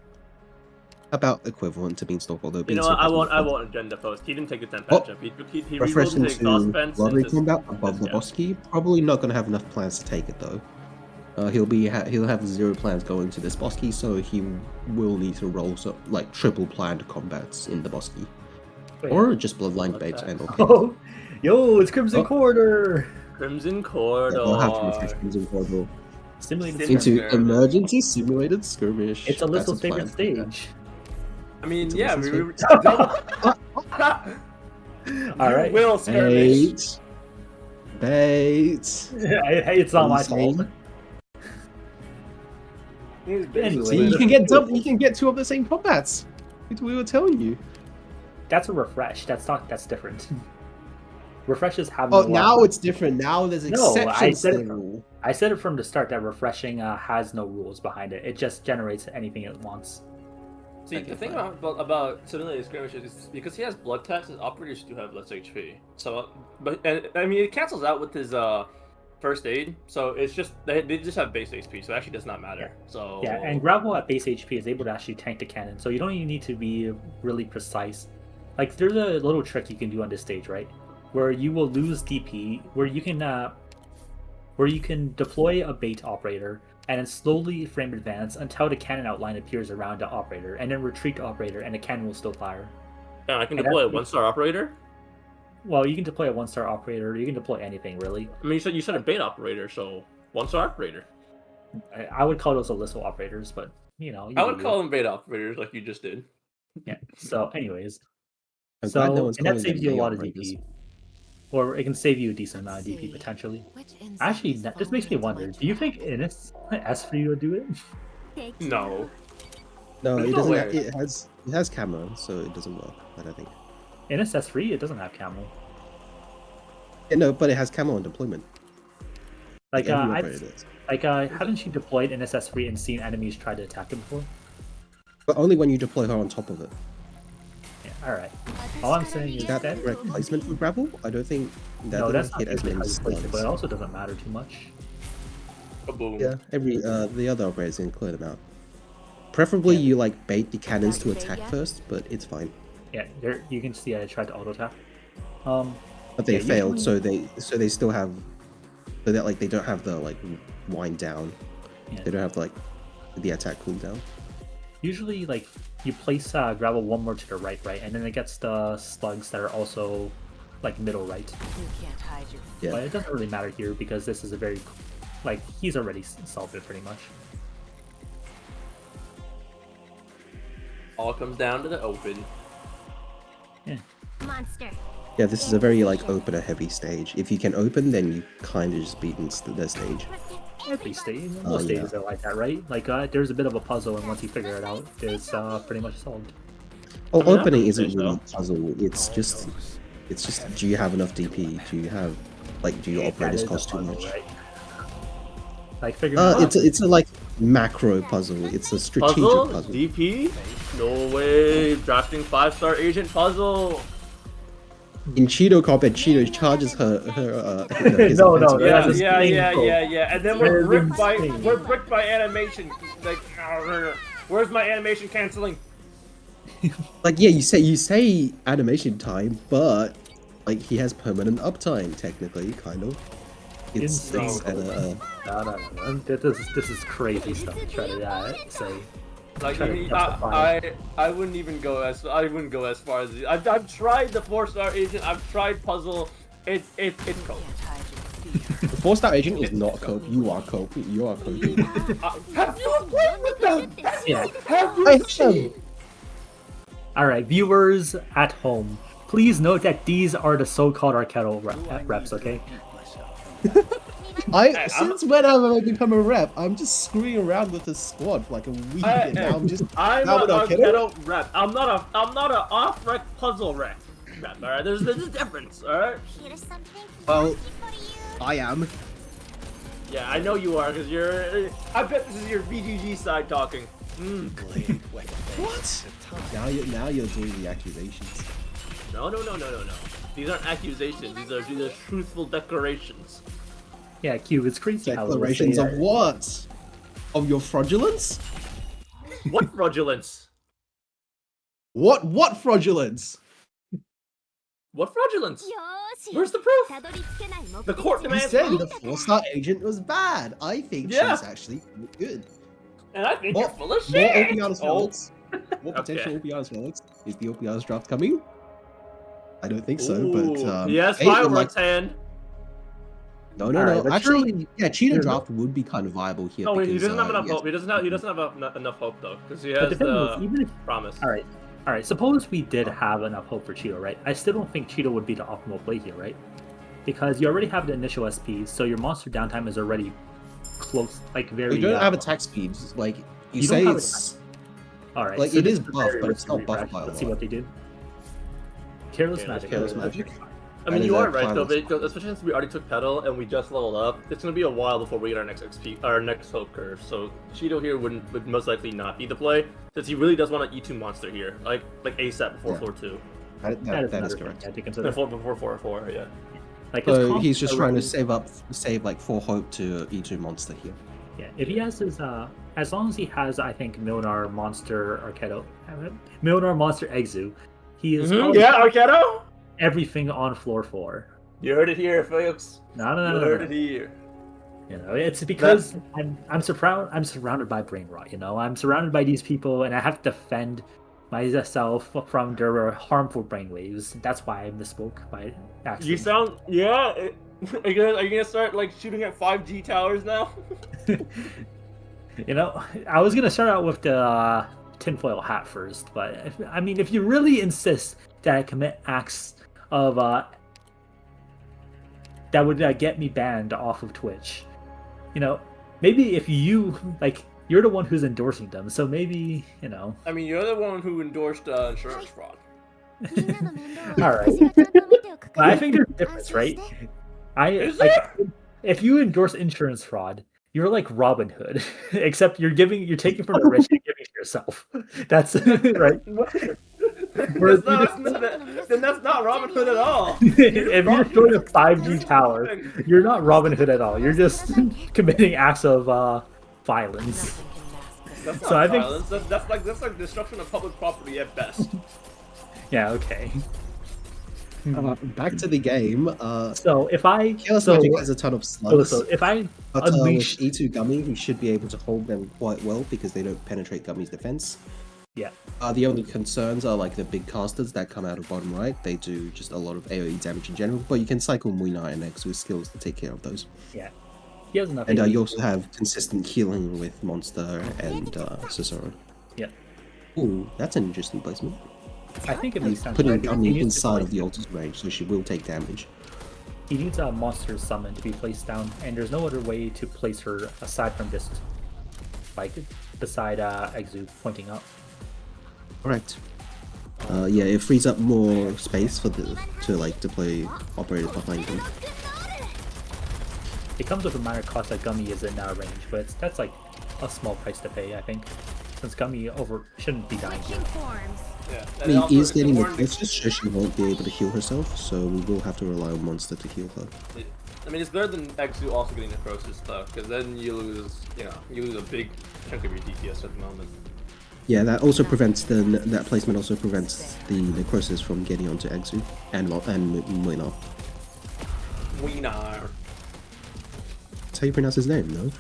about equivalent to Beanstalk, although You know Beanstalk what? I has won't agenda post. He didn't take the temp Oh. patch up. He refresh rerolled his exhaust into fence. lottery into- combat above the yeah. Bosky. Probably not gonna have enough plans to take it though. He'll have 0 plans going to this Bosky, so he will need to roll like triple planned combats in the Bosky, or just bloodline bait and or Oh, yo, it's Crimson Oh. Corridor! Crimson Corridor. they'll have to refresh Crimson Corridor Simulated Into- skirmish. into emergency simulated skirmish. It's Alyssa's That's a favorite plan. stage. I mean, It's yeah, Alyssa's Alright. Will skirmish. Bait. Hey, it's not my Insane. fault. Anyway. See, you can get double. You can get 2 of the same combats. We were telling you. That's a refresh. That's different. Refreshes have Oh, no now it's different. Now there's No, exceptions said to it- the rule. I said it from the start that refreshing has no rules behind it. It just generates anything it wants. See, Okay, the thing fine. about simulated skirmishes is because he has blood taxes, operators do have less HP. So, and I mean, it cancels out with his first aid. So it's just they just have base HP, so it actually does not matter. So Yeah, and Gravel at base HP is able to actually tank the cannon, so you don't even need to be really precise. Like, there's a little trick you can do on this stage, right? Where you will lose DP, where you can deploy a bait operator and then slowly frame advance until the cannon outline appears around the operator, and then retreat the operator, and the cannon will still fire. yeah, I can and deploy a that's- 1-star operator. Well, you can deploy a 1-star operator, you can deploy anything, really. I mean, you said a bait operator, so 1-star operator. I would call those Alyssa operators, but, you know. I would call them bait operators, like you just did. Yeah, so anyways. I'm glad no So, one's and that calling saves them you a bait lot of operators. DP. Or it can save you a decent amount of DP, potentially. Actually, this makes me wonder, do you think Innis S for you to do it? No. No, There's it no doesn't. way. It has camo, so it doesn't work. I don't think. Innis S3, it doesn't have camo. Yeah, no, but it has camo on deployment. Like, every operator does. haven't you deployed Innis S3 and seen enemies try to attack it before? But only when you deploy her on top of it. Yeah, all right. All I'm saying is Is that that the correct placement for grapple? I don't think that no, that's doesn't not hit as usually many how you place it, but it stuns. also doesn't matter too much. Kaboom. Yeah, the other operators can clear them out. Preferably you like bait the cannons to attack first, but it's fine. Yeah, there you can see I tried to auto tap. But they yeah, failed, usually- so they still have, so that like they don't have the like wind down. Yeah. They don't have like the attack cooldown. Usually, like you place gravel one more to the right, and then it gets the slugs that are also like middle right. You can't hide your Yeah. But it doesn't really matter here because this is a very, like he's already solved it pretty much. All comes down to the open. Yeah. monster. Yeah, this is a very like opener heavy stage. If you can open, then you kind of just beaten the stage. Every stage, Oh, most yeah. stages are like that, right? Like there's a bit of a puzzle, and once you figure it out, it's pretty much solved. Well, I mean, opening I isn't think really so. a puzzle. It's just, do you have enough DP? Do you have, like, do your That operators is a cost too puzzle, much? right? Like figuring out. It's a like macro puzzle. It's a strategic Puzzle? puzzle. DP? No way. Drafting 5-star agent puzzle. In Cheeto combat, Cheeto charges his No, offensive Yeah, that's yeah, insane, yeah, bro. yeah, yeah. And then That we're is bricked by insane. animation. Like, where's my animation canceling? Like, yeah, you say animation time, but like he has permanent uptime technically, kind of. It's Insane. no. This is crazy stuff to try to say. Like, Try to justify I wouldn't even go as far as I've tried the 4-star agent. I've tried puzzle. It's cope. The 4-star agent is not cope. You are cope. You are cope. Have you played with them? Yeah. Have you I seen? have. All right, viewers at home, please note that these are the so-called Arcado reps, okay? Since when have I become a rep? I'm just screwing around with the squad for like a week, and now I'm just. I'm now an with Arcado? Arcado rep. I'm not an off-rec puzzle rep. All right, there's a difference. All right. Here's something Well, for you. I am. Yeah, I know you are, because you're. I bet this is your VGG side talking. What? Now you're doing the accusations. No. These aren't accusations. These are truthful declarations. Yeah, Q, it's crazy how they Declarations say of that. what? Of your fraudulence? What fraudulence? What fraudulence? What fraudulence? よーし Where's the proof? たどり着けない目 The 的 court 地 You demands said proof, the 4-star agent was bad. I think Yeah. she's actually good. and I think More, you're full of more shit. Opiatus relics. More Okay. potential Opiatus relics. Is the Opiatus draft coming? I don't think so, Ooh, but yes, hey, like- fireworks hand. No. Alright, but Actually, surely- yeah, cheetah there's draft would be kind of viable here. No, he because, doesn't have enough yes. hope. He doesn't have enough hope though, because he But has the thing the is, even if promise. all right, suppose we did have enough hope for Cheeto, right? I still don't think Cheeto would be the optimal play here, right? Because you already have the initial SP, so your monster downtime is already close, like very. You don't have attack speed. Like you You don't say, have it's All right, like, so it this is a buffed, very but it's risky not buffed refresh. by a Let's see lot. what they did. Careless magic. Careless magic. I mean, That you is are a right though, planless- because especially since we already took pedal and we just leveled up, it's gonna be a while before we get our next XP, our next hope curve. So Cheeto here would most likely not be the play, since he really does want an E2 monster here, like ASAP before Yeah. floor 2, That is that is another correct. thing to consider. before 4, yeah. Like his So comp he's just trying to already- save like 4 hope to E2 monster here. Yeah, if he has his, as long as he has, I think, Milnar Monster Arcado, Milnar Monster Exu, he is probably Yeah, Arcado. everything on floor 4. You heard it here, folks. No. You heard it here. You know, it's because I'm surrounded by brain rot. You know, I'm surrounded by these people, and I have to defend myself from their harmful brainwaves. That's why I misspoke by accident. You sound Are you gonna start like shooting at 5G towers now? You know, I was gonna start out with the tinfoil hat first, but if you really insist that I commit acts of that would get me banned off of Twitch, you know, maybe if you're the one who's endorsing them, so maybe I mean, you're the one who endorsed insurance fraud. みんなの面倒は All right. 私がちゃんと見ておくから I think there's a difference, 安心 right? して Is there? If you endorse insurance fraud, you're like Robin Hood, except you're taking from the rich and giving to yourself. That's right. Whereas then that's not Robin Hood at all. if you're destroying a 5G tower, you're not Robin Hood at all. You're just committing acts of violence. That's not So I think- violence. That's like destruction of public property at best. Yeah. Okay. Back to the game. So if I Chaos so, Magic has a ton of slugs, so if I but with unleash E2 Gummy, we should be able to hold them quite well because they don't penetrate Gummy's defense. yeah. The only concerns are like the big casters that come out of bottom right. They do just a lot of AoE damage in general, but you can cycle Muina and X with skills to take care of those. Yeah. He has enough. And AoE. you also have consistent healing with Monster and Cicero. Yeah. Ooh, that's an interesting placement. I think it And makes sense. putting right? Because Gummy he needs to inside place- of the altar's range, so she will take damage. He needs a monster summon to be placed down, and there's no other way to place her aside from just like beside Exu pointing up. Correct. Yeah, it frees up more space for to play operators behind him. It comes with a minor cost that Gummy is in range, but that's like a small price to pay, I think, since Gummy shouldn't be dying here. Yeah. I mean, he is getting the glitches, so she won't be able to heal herself, so we will have to rely on Monster to heal her. I mean, it's better than Exu also getting necrosis though, because then you lose a big chunk of your DPS at the moment. Yeah, that also prevents that placement also prevents the necrosis from getting onto Exu and Muina. Wienar. That's how you pronounce his name, no?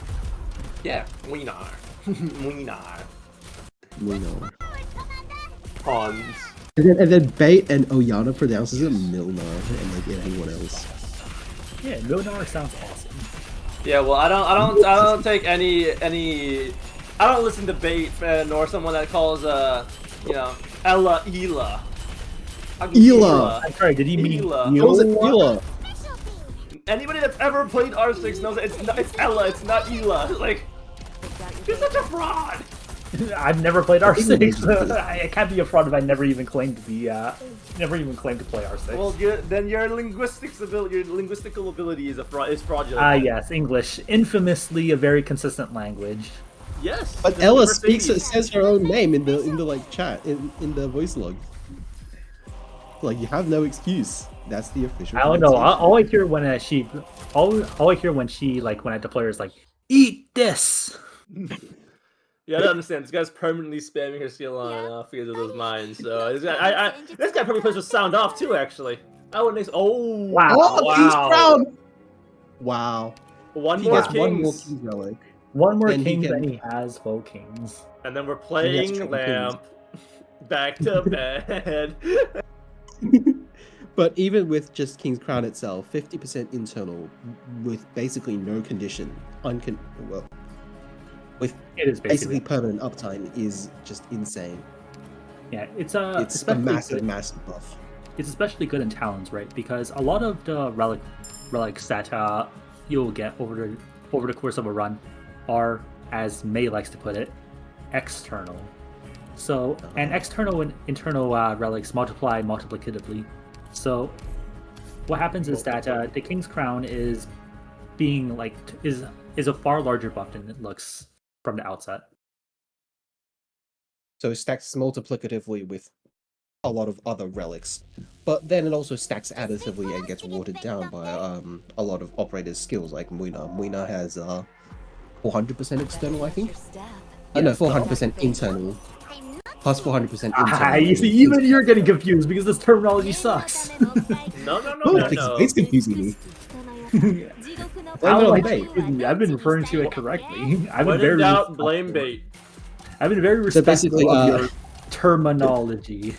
Yeah, Wienar. Wienar. Muina. Hans. And then Bait and Oyana pronounces it Milnar, and like everyone else. Yeah, Milnar sounds awesome. Yeah, well, I don't take any. I don't listen to Bait nor someone that calls Ella Ela. Ela. I'm sorry, did he mean Ela. Calls it Ela. Anybody that's ever played R6 knows that it's Ella, it's not Ela. Like, you're such a fraud. I've never played R6. I can't be a fraud if I never even claimed to be never even claimed to play R6. Well, then your linguistical ability is fraudulent. Yes, English, infamously a very consistent language. Yes. But just Ella never speaks say- says her own name in the like chat in the voice log. Like you have no excuse. That's the official. I don't know. pronunciation. All I hear when all I hear when I deploy her is like, "Eat this." Yeah, I don't understand. This guy's permanently spamming her skill on Fears of Those Minds. So this guy probably plays with sound off too. Actually, I wouldn't. Oh Wow. Oh, King's Crown! Wow. One He more gets one more kings, King's Relic. One more Then he king can- than he has full kings. and then we're Yes, playing triple Lamp. Back to bed. But even with just King's Crown itself, 50% internal with basically no condition, with It is basically basically permanent uptime is just insane. yeah. It's It's a especially massive, good. massive buff. It's especially good in Talons, right? Because a lot of the relics that you'll get over the course of a run are, as May likes to put it, external. So, and external and internal relics multiply multiplicatively. So, what happens is that the King's Crown is being like is a far larger buff than it looks from the outset. So it stacks multiplicatively with a lot of other relics, but then it also stacks additively and gets watered down by a lot of operators' skills, like Muina. Muina has 400% external, I think. No, 400% internal. Plus 400% internal. You see, even you're getting confused because this terminology sucks. No. It's confusing me. Blame it How on am I Bait. confusing you? I've been referring to it correctly. I've When been very in doubt, respectful. blame Bait. I've been very So respectful basically, of your terminology.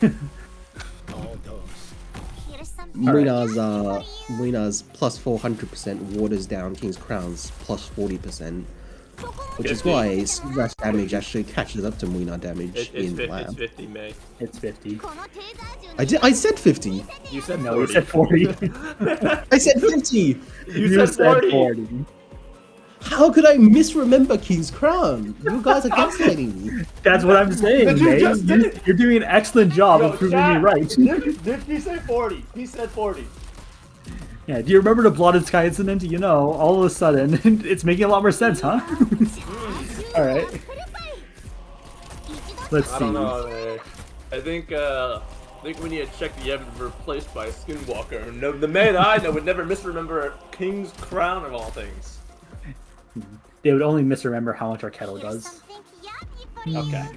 Muina's plus 400% waters down King's Crown's plus 40%, which is 50. why splash damage actually catches up to Muina damage It's in 50, Lab. it's 50, May. It's 50. I said 50. You said 40. No, you said 40. I said 50. You said 40. How could I misremember King's Crown? You guys are gaslighting me. That's what I'm saying, But you May. just did it. You're doing an excellent job Yo, of proving me chat, right. Did he say 40? He said 40. Yeah, do you remember the Blotted Sky incident? You know, all of a sudden, it's making a lot more sense, huh? Alright. Let's see. I don't know. I think we need to check the evidence replaced by Skinwalker. No, the man I know would never misremember King's Crown of all things. They would only misremember how much our kettle does. Okay.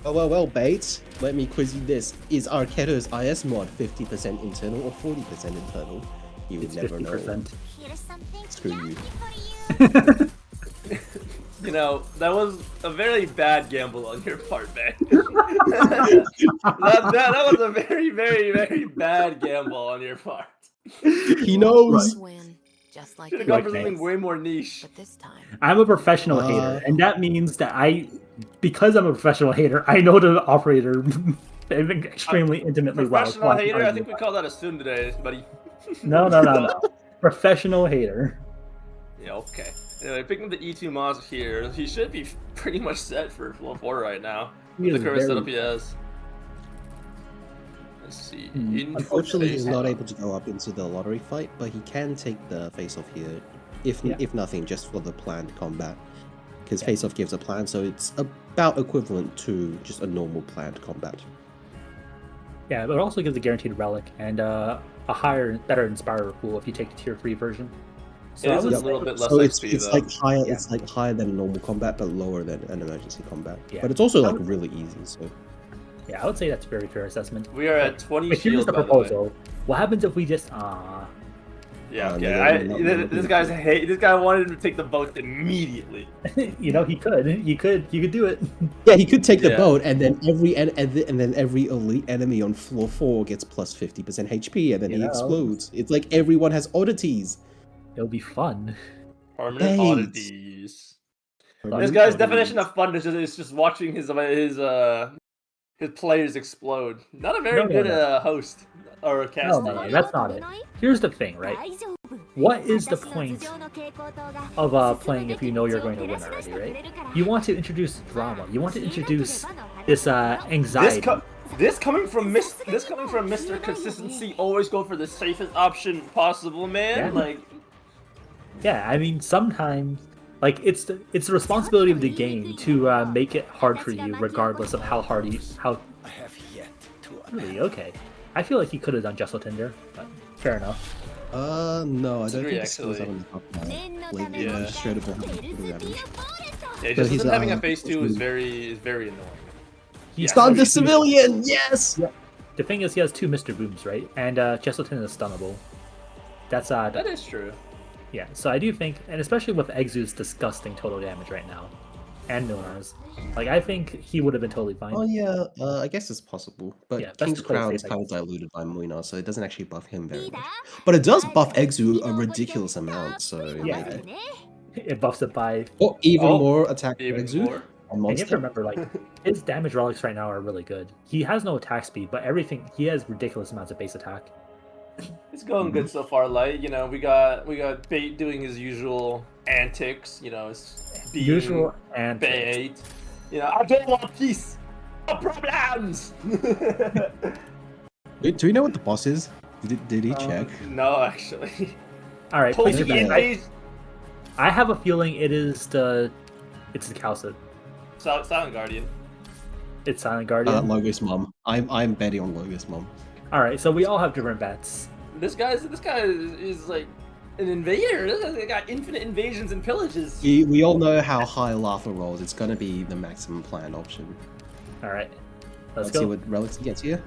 Well, Bates, let me quiz you this. Is Arketo's IS mod 50% internal or 40% internal? You would It's never 50%. know. Screw you. You know, that was a very bad gamble on your part, man. that was a very, very, very bad gamble on your part. He knows. Just like Should have gone for something way more niche. But this time, I'm a professional hater, and that means that because I'm a professional hater, I know the operator extremely intimately well. Professional hater? I think we call that a soon today, buddy. No. Professional hater. Yeah, okay. Anyway, picking up the E2 mods here, he should be pretty much set for level 4 right now. He With is the current very- setup he has. Let's see. Unfortunately, he's not able to go up into the lottery fight, but he can take the face-off here, if nothing, just for the planned combat. Because face-off gives a plan, so it's about equivalent to just a normal planned combat. Yeah, but it also gives a guaranteed relic and a better inspirer pool if you take the tier 3 version. So It is I would a say- little bit less So XP it's though. like higher. Yeah. It's like higher than normal combat, but lower than an emergency combat. Yeah. But it's also I like would- really easy. So Yeah, I would say that's a very fair assessment. We are at 20 But here's shield, the by the way. proposal. What happens if we just Yeah, no, okay. no, no, no, This no. guy's hate. This guy wanted to take the boat immediately. you know, you could do it. yeah, he could take the Yeah. boat, and then every elite enemy on floor 4 gets plus 50% HP, and then he Yeah. explodes. It's like everyone has oddities. It'll be fun. Permanent Hey. oddities. Fun This guy's oddities. definition of fun is just watching his players explode. Not a very No, good no. Host or a cast. No, that's not it. Here's the thing, right? What is the point of playing if you know you're going to win already, right? You want to introduce drama. You want to introduce this anxiety. This coming from Mr. Consistency, always go for the safest option possible, man. Yeah. Like, Yeah, I mean, sometimes, like, it's the responsibility of the game to make it hard for you, regardless of how hard how. Really, okay. I feel like he could have done Just Tinder, but fair enough. No, I don't Disagree, think the skills actually. on the top like Yeah. straight up damage. yeah, But he's, just having a phase 2 he's- is very annoying. He's Stun the he's- civilian! Yes! The thing is, he has 2 Mr. Booms, right? And Jesselton is stunnable. That's That is true. yeah. So I do think, and especially with Exu's disgusting total damage right now, and Milnar's, like I think he would have been totally fine. Oh yeah, I guess it's possible. But Yeah, best King's to play Crown safe, is I kind of guess. diluted by Moinar, so it doesn't actually buff him very much. But it does buff Exu a ridiculous amount, so Yeah. maybe. It buffs it by. Or even Oh, more attack for Even Exu. more. A And you have to monster. remember, like his damage relics right now are really good. He has no attack speed, but everything he has ridiculous amounts of base attack. It's going good so far, Light. You know, we got Bait doing his usual antics. You know, it's being Usual and Bait. You know, I don't want peace. No problems. Do we know what the boss is? Did he check? No, actually. All right, place your Holy bet. invasion. I have a feeling it's the Calcid. Silent Guardian. It's Silent Guardian. Logos Mom. I'm betting on Logos Mom. All right, so we all have different bets. This guy is like an invader. This guy got infinite invasions and pillages. We all know how high Larfa rolls. It's gonna be the maximum planned option. All right, Let's go. see what relics he gets here.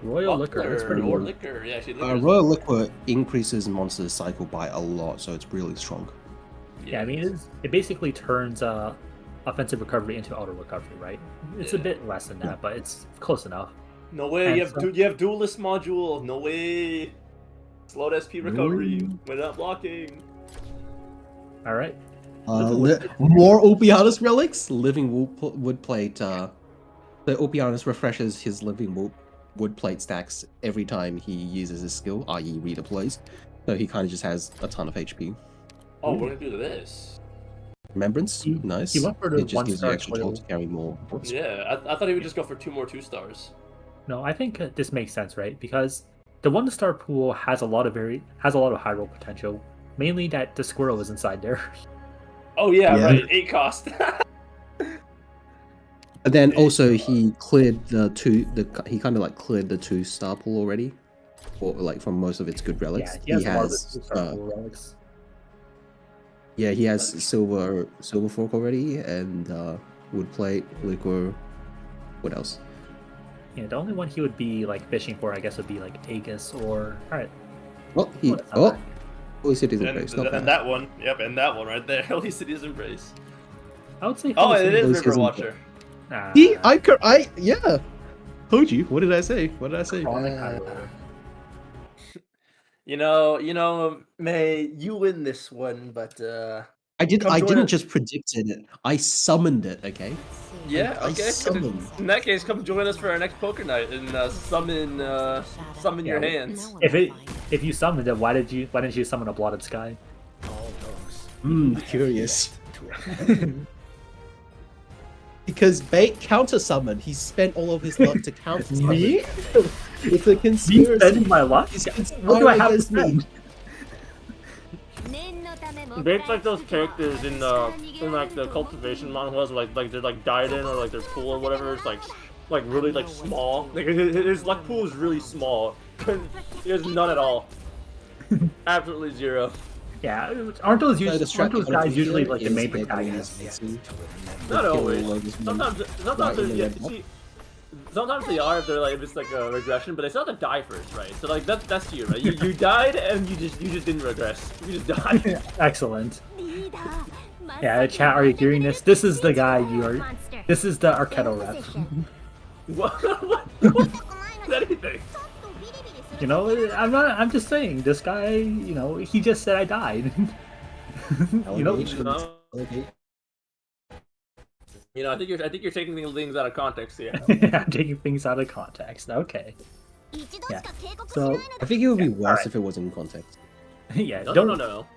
Royal Liquor. That's pretty or good. liquor. Yeah, actually, liquor. Royal Liquor increases monster's cycle by a lot, so it's really strong. Yeah, I mean, it basically turns offensive recovery into auto recovery, right? It's a Yeah. bit less than that, but it's close enough. No way. And You have so- you have duelist module. No way. Slowed SP recovery without blocking. All right. More Opianus relics. Living wood plate. The Opianus refreshes his living wood plate stacks every time he uses his skill, i.e. redeploys. So he kind of just has a ton of HP. Oh, we're gonna do this. Remembrance, He- nice. he went for the it just gives you one-star extra toil. toll to carry more. Yeah, I thought he would just go for 2 more 2-stars. No, I think this makes sense, right? Because the 1-star pool has a lot of high roll potential. Mainly that the squirrel is inside there. Oh yeah, Yeah. right. 8 cost. And then also he cleared he kind of like cleared the 2-star pool already, or like from most of its good relics. Yeah, he has a lot of the two-star pool relics. Yeah, he has silver fork already, and wood plate, liquor. What else? Yeah, the only one he would be like fishing for, I guess, would be like Aegis or. All right. Well, Holy City's Embrace. And that one, yep, and that one right there, Holy City's Embrace. I would say. Oh, Holy it City is River Watcher. Yeah. Told you. What did I say? You know, May, you win this one, but I didn't just predict it. I summoned it. Okay. Yeah. I Okay. summoned. In that case, come join us for our next poker night and summon your hands. If you summoned it, why didn't you summon a blotted sky? Curious. Because Bait counter summoned. He spent all of his luck to counter summon. Me? It's a conspiracy. Me spending my luck? What do I have to spend? Bait's like those characters in like the cultivation manhwas, like they're like died in, or like their pool or whatever. It's like really like small. Like his luck pool is really small. He has none at all. Absolutely zero. Yeah, aren't those guys usually like the main protagonists? Not always. Sometimes they are if they're like, if it's like a regression, but they still have to die first, right? So like that's you, right? You died and you just didn't regress. You just died. Excellent. Yeah, chat, are you hearing this? This is the guy you are. This is the Arketo rep. What? Is that anything? You know, I'm just saying. This guy, you know, he just said I died. You know. You know, I think you're taking things out of context here. I'm taking things out of context. Okay. Yeah. So I think it would be worse if it wasn't in context. Yeah. No.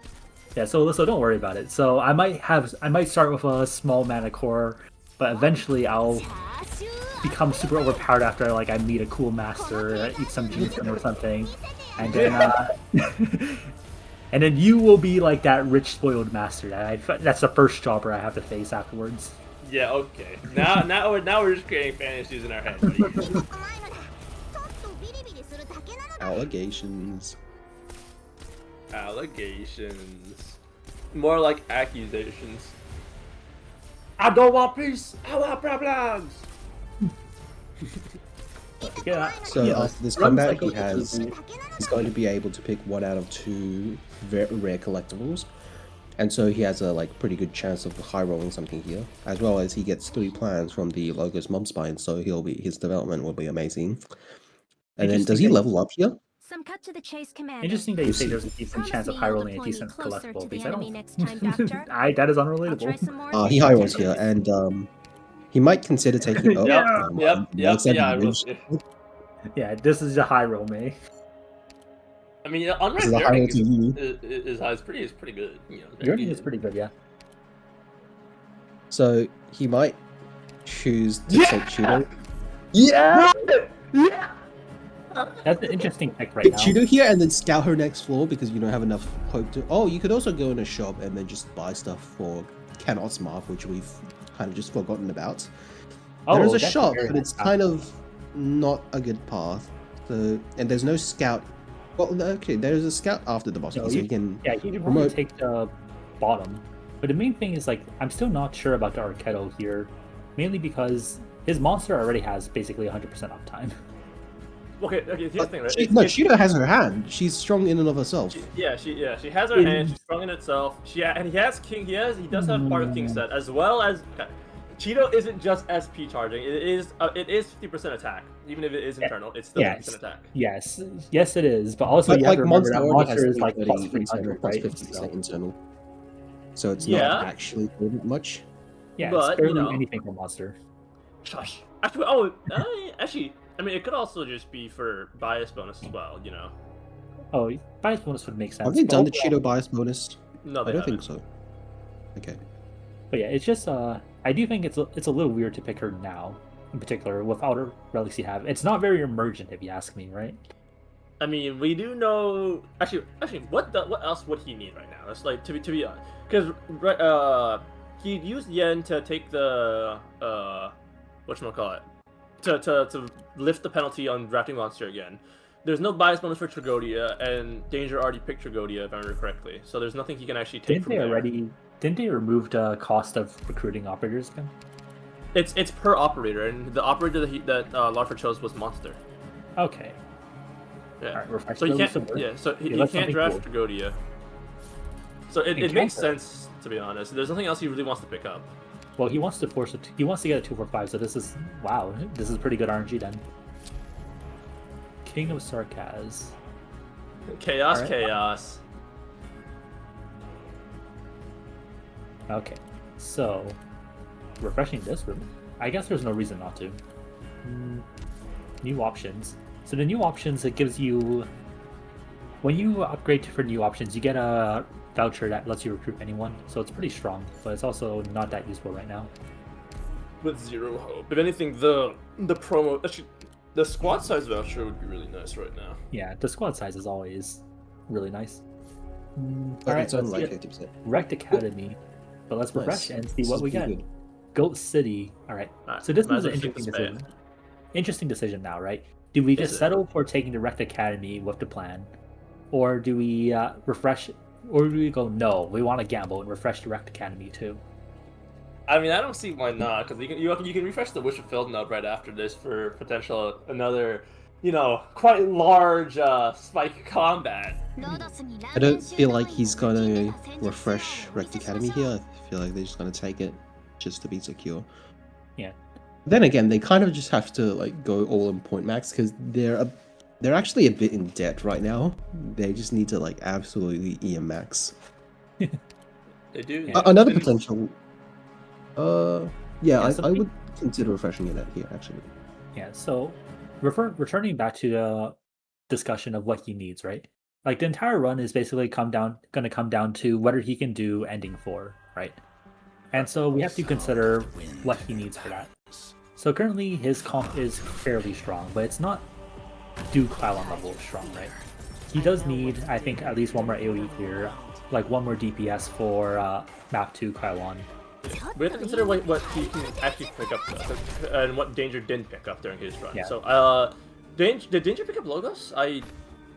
Yeah. So don't worry about it. So I might start with a small mana core, but eventually I'll become super overpowered after like I meet a cool master, eat some ginseng or something, and then and then you will be like that rich spoiled master that's the first jobber I have to face afterwards. Yeah, okay. Now we're just creating fantasies in our head. Allegations. More like accusations. I don't want peace. I want problems. So after this combat, he's going to be able to pick 1 out of 2 very rare collectibles. And so he has a like pretty good chance of high rolling something here, as well as he gets 3 plans from the Logos Mob Spine, so his development will be amazing. And then does he level up here? Some cut to the chase, Commander. Interesting that you say there's a decent chance of high rolling a decent collectible, because that is unrelatable. He high rolls here, and he might consider taking up. Yeah, this is a high roll, May. I mean, unranked is pretty good. You know, Journey is pretty good, yeah. So he might choose to take Cheeto. Yeah! That's an interesting pick right now. Cheeto here and then scout her next floor because you don't have enough hope to. Oh, you could also go in a shop and then just buy stuff for Canot's Mark, which we've kind of just forgotten about. There's a shop, but it's kind of not a good path. So, and there's no scout. Well, okay, there's a scout after the boss, so you can. Yeah, you can probably take the bottom. But the main thing is, like, I'm still not sure about the Arketo here, mainly because his monster already has basically 100% uptime. Okay, here's the thing, right? Cheeto has her hand. She's strong in and of herself. She has her hand. She's strong in itself. He does have part of King set, as well as Cheeto isn't just SP charging. It is 50% attack, even if it is internal. It's still 50% attack. Yes, it is. But also, you have to remember that monster is like plus 300, right? 50% internal. So it's not actually much. Yeah, but, it's barely anything for monster. Shush. Actually, I mean, it could also just be for bias bonus as well, you know. Oh, bias bonus would make sense. Have they done the Cheeto bias bonus? No, I don't think so. Okay. But yeah, it's just I do think it's a little weird to pick her now, in particular, without her relics you have. It's not very emergent, if you ask me, right? I mean, we do know. Actually, what else would he need right now? That's like to be honest, because he used Yen to take the whatchamacallit, to lift the penalty on drafting monster again. There's no bias bonus for Tragodia, and Danger already picked Tragodia, if I remember correctly. So there's nothing he can actually take from there. Didn't they remove the cost of recruiting operators again? It's per operator, and the operator that Larfa chose was monster. Okay. Yeah. All right, so he can't. Yeah. So he can't draft Tragodia. So it makes sense, to be honest. There's nothing else he really wants to pick up. Well, he wants to force it. He wants to get a 2/4/5. So this is wow. This is pretty good RNG then. King of Sarkaz. Chaos, chaos. Okay, so refreshing this room. I guess there's no reason not to. New options. So the new options, it gives you, when you upgrade for new options, you get a voucher that lets you recruit anyone. So it's pretty strong, but it's also not that useful right now. With zero hope. If anything, the promo, actually, the squad size voucher would be really nice right now. Yeah, the squad size is always really nice. All right, Alright, so let's like get 50%. Wrecked Academy. But let's refresh and see what we get. Good. Goat City. Alright, so this is an interesting decision. Interesting decision now, right? Do we just settle for taking the Wrecked Academy with the plan? Or do we refresh, or do we go, no, we want to gamble and refresh the Wrecked Academy too? I mean, I don't see why not, because you can refresh the Wish of Feldenab right after this for potential another, quite large spike combat. I don't feel like he's gonna refresh Wrecked Academy here. I feel like they're just gonna take it just to be secure. Yeah. Then again, they kind of just have to like go all in point max because they're actually a bit in debt right now. They just need to like absolutely EM max. They do. Yeah. Another potential. Yeah, I would consider refreshing it here actually. Yeah. So, returning back to the discussion of what he needs, right? Like the entire run is basically going to come down to whether he can do ending 4, right? And so we have to consider what he needs for that. So currently his comp is fairly strong, but it's not do Kylon level strong, right? He does need, I think, at least one more AoE clear, like one more DPS for map 2 Kylon. We have to consider what he can actually pick up and what Danger didn't pick up during his run. Yeah. So, did Danger pick up Logos? I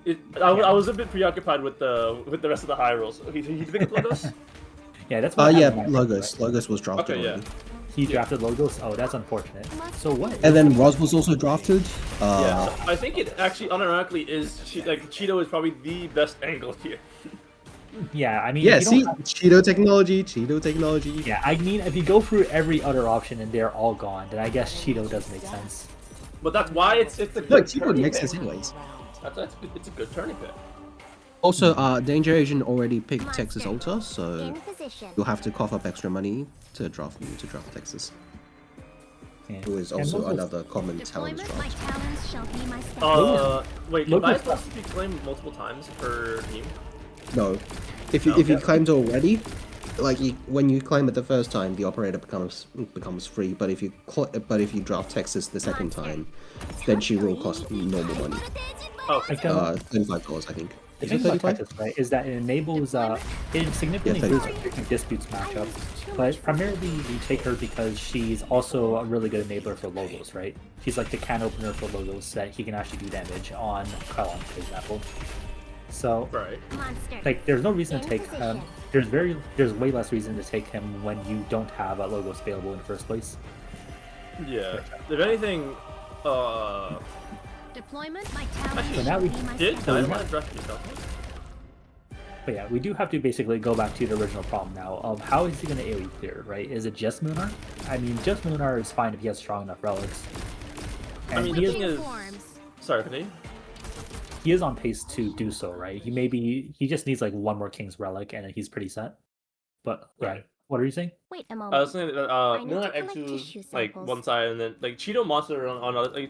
was a bit preoccupied with the rest of the high rolls. He pick up Logos? Yeah, that's what Yeah, happened, Logos. right? Logos was drafted. Okay, yeah. already. He drafted Logos? Oh, that's unfortunate. So what? And then Roz was also drafted. Yeah, so I think it actually unironically is Cheeto is probably the best angle here. Yeah, I mean... Yeah, you don't see? have- Cheeto technology. Yeah, I mean, if you go through every other option and they're all gone, then I guess Cheeto does make sense. But that's why it's a good Look, Cheeto turning makes pick. sense anyways. It's a good turning pick. Also, Danger Agent already picked Texas Alta, so you'll have to cough up extra money to draft Texas. Yeah. Who is And also Logos- another common talent Deployment, my draft. talents shall be my staff. Wait, can Look bias at- bonus be claimed multiple times per team? No, if you claimed already, like when you claim it the first time, the operator becomes free. But if you draft Texas the second time, then she will cost normal money. Okay. $35, I think. The Is thing it about 35? Texas, right, is that it enables, it significantly Yeah, improves our disputes matchup, but primarily we take her because she's also a really good enabler for Logos, right? She's like the can opener for Logos that he can actually do damage on Kylon, for example. So, Right. like, there's no reason to take him. There's way less reason to take him when you don't have a Logos available in the first place. Yeah. If anything, Deployment, my talents So now we shall be my did staff. Dynamite draft yourself? But yeah, we do have to basically go back to the original problem now of how is he going to AoE clear, right? Is it just Moonar? I mean, just Moonar is fine if he has strong enough relics. And I mean, he the is, thing is, Forms. sorry, continue. he is on pace to do so, right? He just needs like one more King's Relic and he's pretty set. But yeah, Right. what are you saying? Wait a I moment. was saying that I need to Moonar collect X2 tissue like samples. one side, and then like Cheeto Monster on other. Like,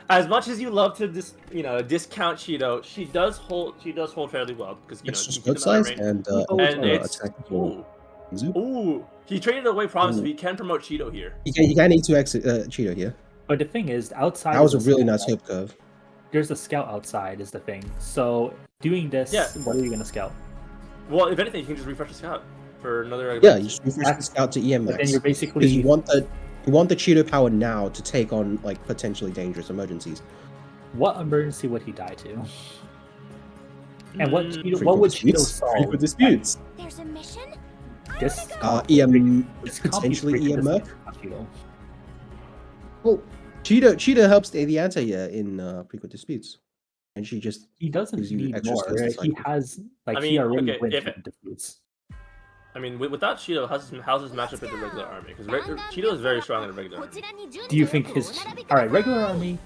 as much as you love to discount Cheeto, she does hold fairly well because It's you just can good keep them out of size range. and And it's attack for Zoo. ooh, he traded away promise if Ooh. he can promote Cheeto here. You can need to exit Cheeto here. But the thing is, outside That was a of the really scout, nice hope curve. there's a scout outside is the thing. So doing this, Yeah. what are you going to scout? Well, if anything, you can just refresh the scout for another. Yeah, you just refresh the scout to EM But max. then you're Because basically you want You want the Cheeto power now to take on like potentially dangerous emergencies. What emergency would he die to? And what Frequent would disputes. Cheeto solve? Frequent disputes. There's a mission? This potentially EM Merc. Well, Cheetah helps the anti-air in frequent disputes, and she just he doesn't gives you need extra more. space to He cycle. has like I he mean, already okay, wins if frequent disputes. I mean, without Cheeto, how's his matchup with the regular army? Because Cheeto is very strong in the regular army. Do you think his regular army?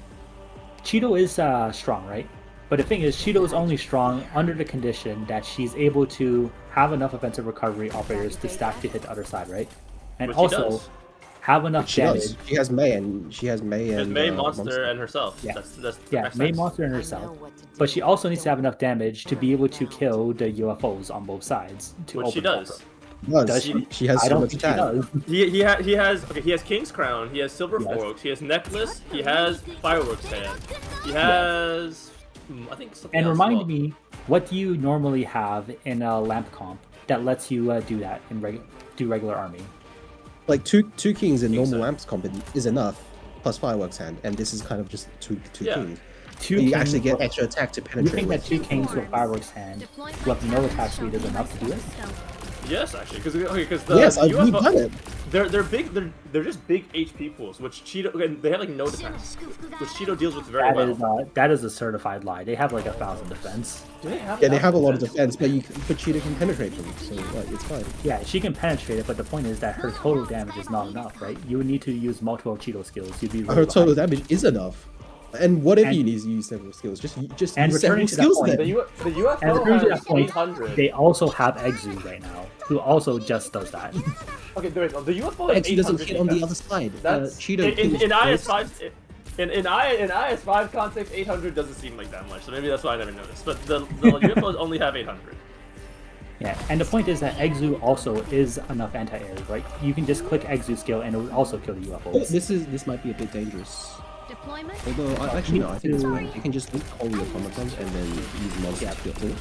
Cheeto is strong, right? But the thing is, Cheeto is only strong under the condition that she's able to have enough offensive recovery operators to stack to hit the other side, right? And Which also have enough She damage. does. She has May and May, Monster, and herself. Yeah. That's Yeah, May, Monster, and herself. But she also needs to have enough damage to be able to kill the UFOs on both sides. Which she does. Does she? She has I so don't much think she attack. does. He has King's Crown, he has Silver Yes. Forks, he has Necklace, he has Fireworks Hand, he has I think something And else as remind well. me, what do you normally have in a lamp comp that lets you do that in regular army? Like two kings in Think normal so. lamps comp is enough, plus fireworks hand, and this is kind of just two Yeah. kings. Two You kings actually get with- extra attack to You penetrate. think that with. two kings with fireworks hand with no attack speed is enough to do it? Yes, actually, because Yes, the we've done it. they're big. They're just big HP pools, which Cheeto and they have like no defense, which Cheeto deals with very well. That is a certified lie. They have like 1,000 defense. Do they have? Yeah, they have a lot of defense, but Cheetah can penetrate them, so like it's fine. Yeah, she can penetrate it, but the point is that her total damage is not enough, right? You would need to use multiple Cheeto skills. You'd be really Her total behind. damage is enough. And what if And- you need to use several skills? Just and use several returning to that skills point, then. The UFO And returning to that has point, 800. they also have Exu right now, who also just does that. Okay, wait, no, the UFO has Actually doesn't 800 hit on the defense. other side. That's Cheetah in kills IS5. In IS5 context, 800 doesn't seem like that much, so maybe that's why I never noticed. But the UFOs only have 800. Yeah, and the point is that Exu also is enough anti-air, right? You can just click Exu skill and it will also kill the UFOs. This might be a bit dangerous. Deployment? Although actually no, I think it's fine. You can just link all your automatons and then use monsters to kill it.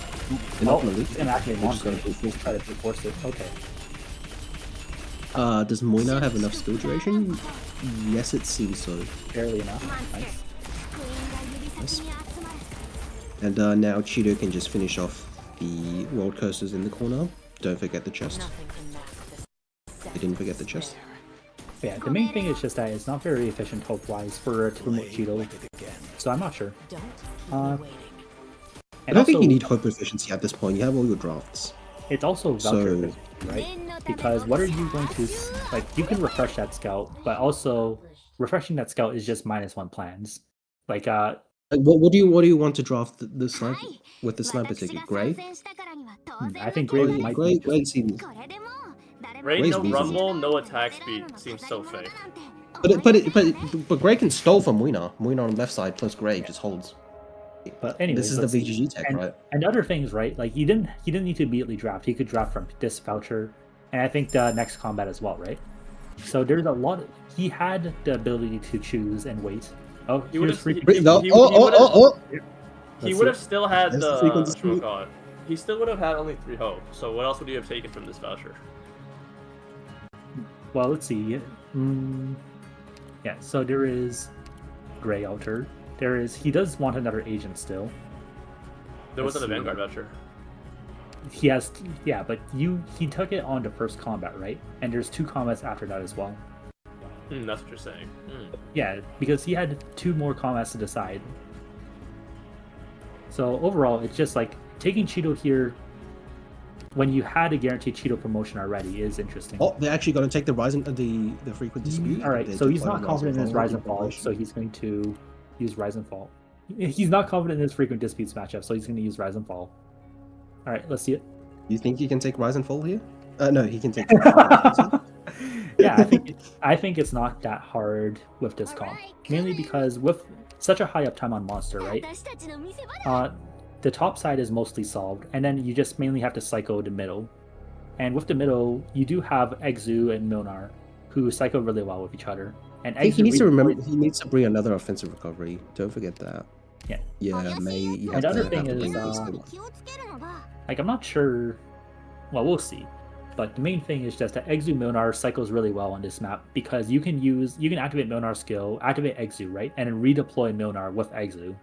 They're not gonna leak. It's gonna actually They're just monster. gonna brute force Try to force it. Okay. Does Moina have enough skill duration? Yes, it seems so. Barely enough. Nice. And now Cheeto can just finish off the world curses in the corner. Don't forget the chest. I didn't forget the chest. Yeah, the main thing is just that it's not very efficient hope-wise for to promote Cheeto, so I'm not sure. I And don't think also, you need hope efficiency at this point. You have all your drafts. it's also So- voucher efficiency, right? Because what are you going to like? You can refresh that scout, but also refreshing that scout is just -1 plans. Like What do you want to draft the sniper with the sniper ticket? Gray? I think Gray might Gray, be. Gray seems. Raid, Ray's no reasonable. rumble, no attack speed seems so fake. But Gray can stall from Moina. Moina on the left side plus Gray just holds. But anyways, this is the let's see. VGG tech, and, right? and other things, right? Like he didn't need to immediately draft. He could draft from this voucher, and I think the next combat as well, right? So there's a lot. He had the ability to choose and wait. Oh, He here's would've- free. he- No, he oh, would've- oh, oh, He would have still had That's the the frequent what do you dispute. call it? He still would have had only 3 hope. So what else would you have taken from this voucher? Well, let's see. Yeah, so there is Gray Altar. There is. He does want another agent still. There wasn't a Let's see. Vanguard voucher. He has. Yeah, but he took it on the first combat, right? And there's 2 combats after that as well. That's what you're saying. Yeah, because he had 2 more combats to decide. So overall, it's just like taking Cheeto here when you had a guaranteed Cheeto promotion already is interesting. Oh, they're actually going to take the rise and the frequent dispute. All right, They so he's deploy not confident in his Rise and Fall, so he's going to use Rise and Fall. He's not confident in his frequent disputes matchup, so he's going to use Rise and Fall. All right, let's see it. You think he can take rise and fall here? No, he can take. Yeah, I think it's not that hard with this comp, mainly because with such a high uptime on monster, right? The top side is mostly solved, and then you just mainly have to psycho the middle. And with the middle, you do have Exu and Milnar, who psycho really well with each other. And I think he Exu needs to remember. redeploys- He needs to bring another offensive recovery. Don't forget that. Yeah. Yeah, May. You have Another to thing have to is, bring this in. like, I'm not sure. Well, we'll see. But the main thing is just that Exu Milnar cycles really well on this map because you can activate Milnar skill, activate Exu, right, and then redeploy Milnar with Exu.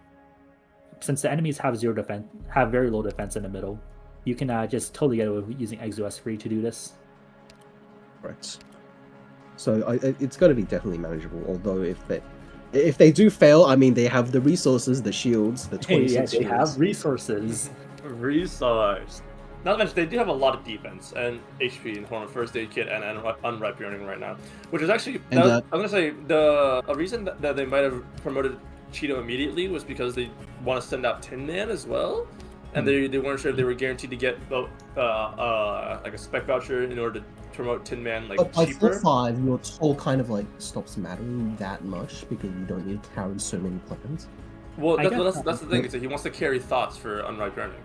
Since the enemies have very low defense in the middle, you can just totally get away with using Exu as free to do this. Right. So it's going to be definitely manageable. Although if they do fail, I mean they have the resources, the shields, the 26 they shields. have resources. Resource. Not to mention, they do have a lot of defense and HP in the form of First Aid Kit and Unripe Yearning right now. Which is actually, I'm going to say, a reason that they might have promoted Cheeto immediately was because they want to send out Tin Man as well. And they weren't sure if they were guaranteed to get like a spec voucher in order to promote Tin Man cheaper. By 4-5, your toll kind of like stops mattering that much because you don't need to carry so many plans. Well, that's the thing, is that he wants to carry thoughts for Unripe Yearning.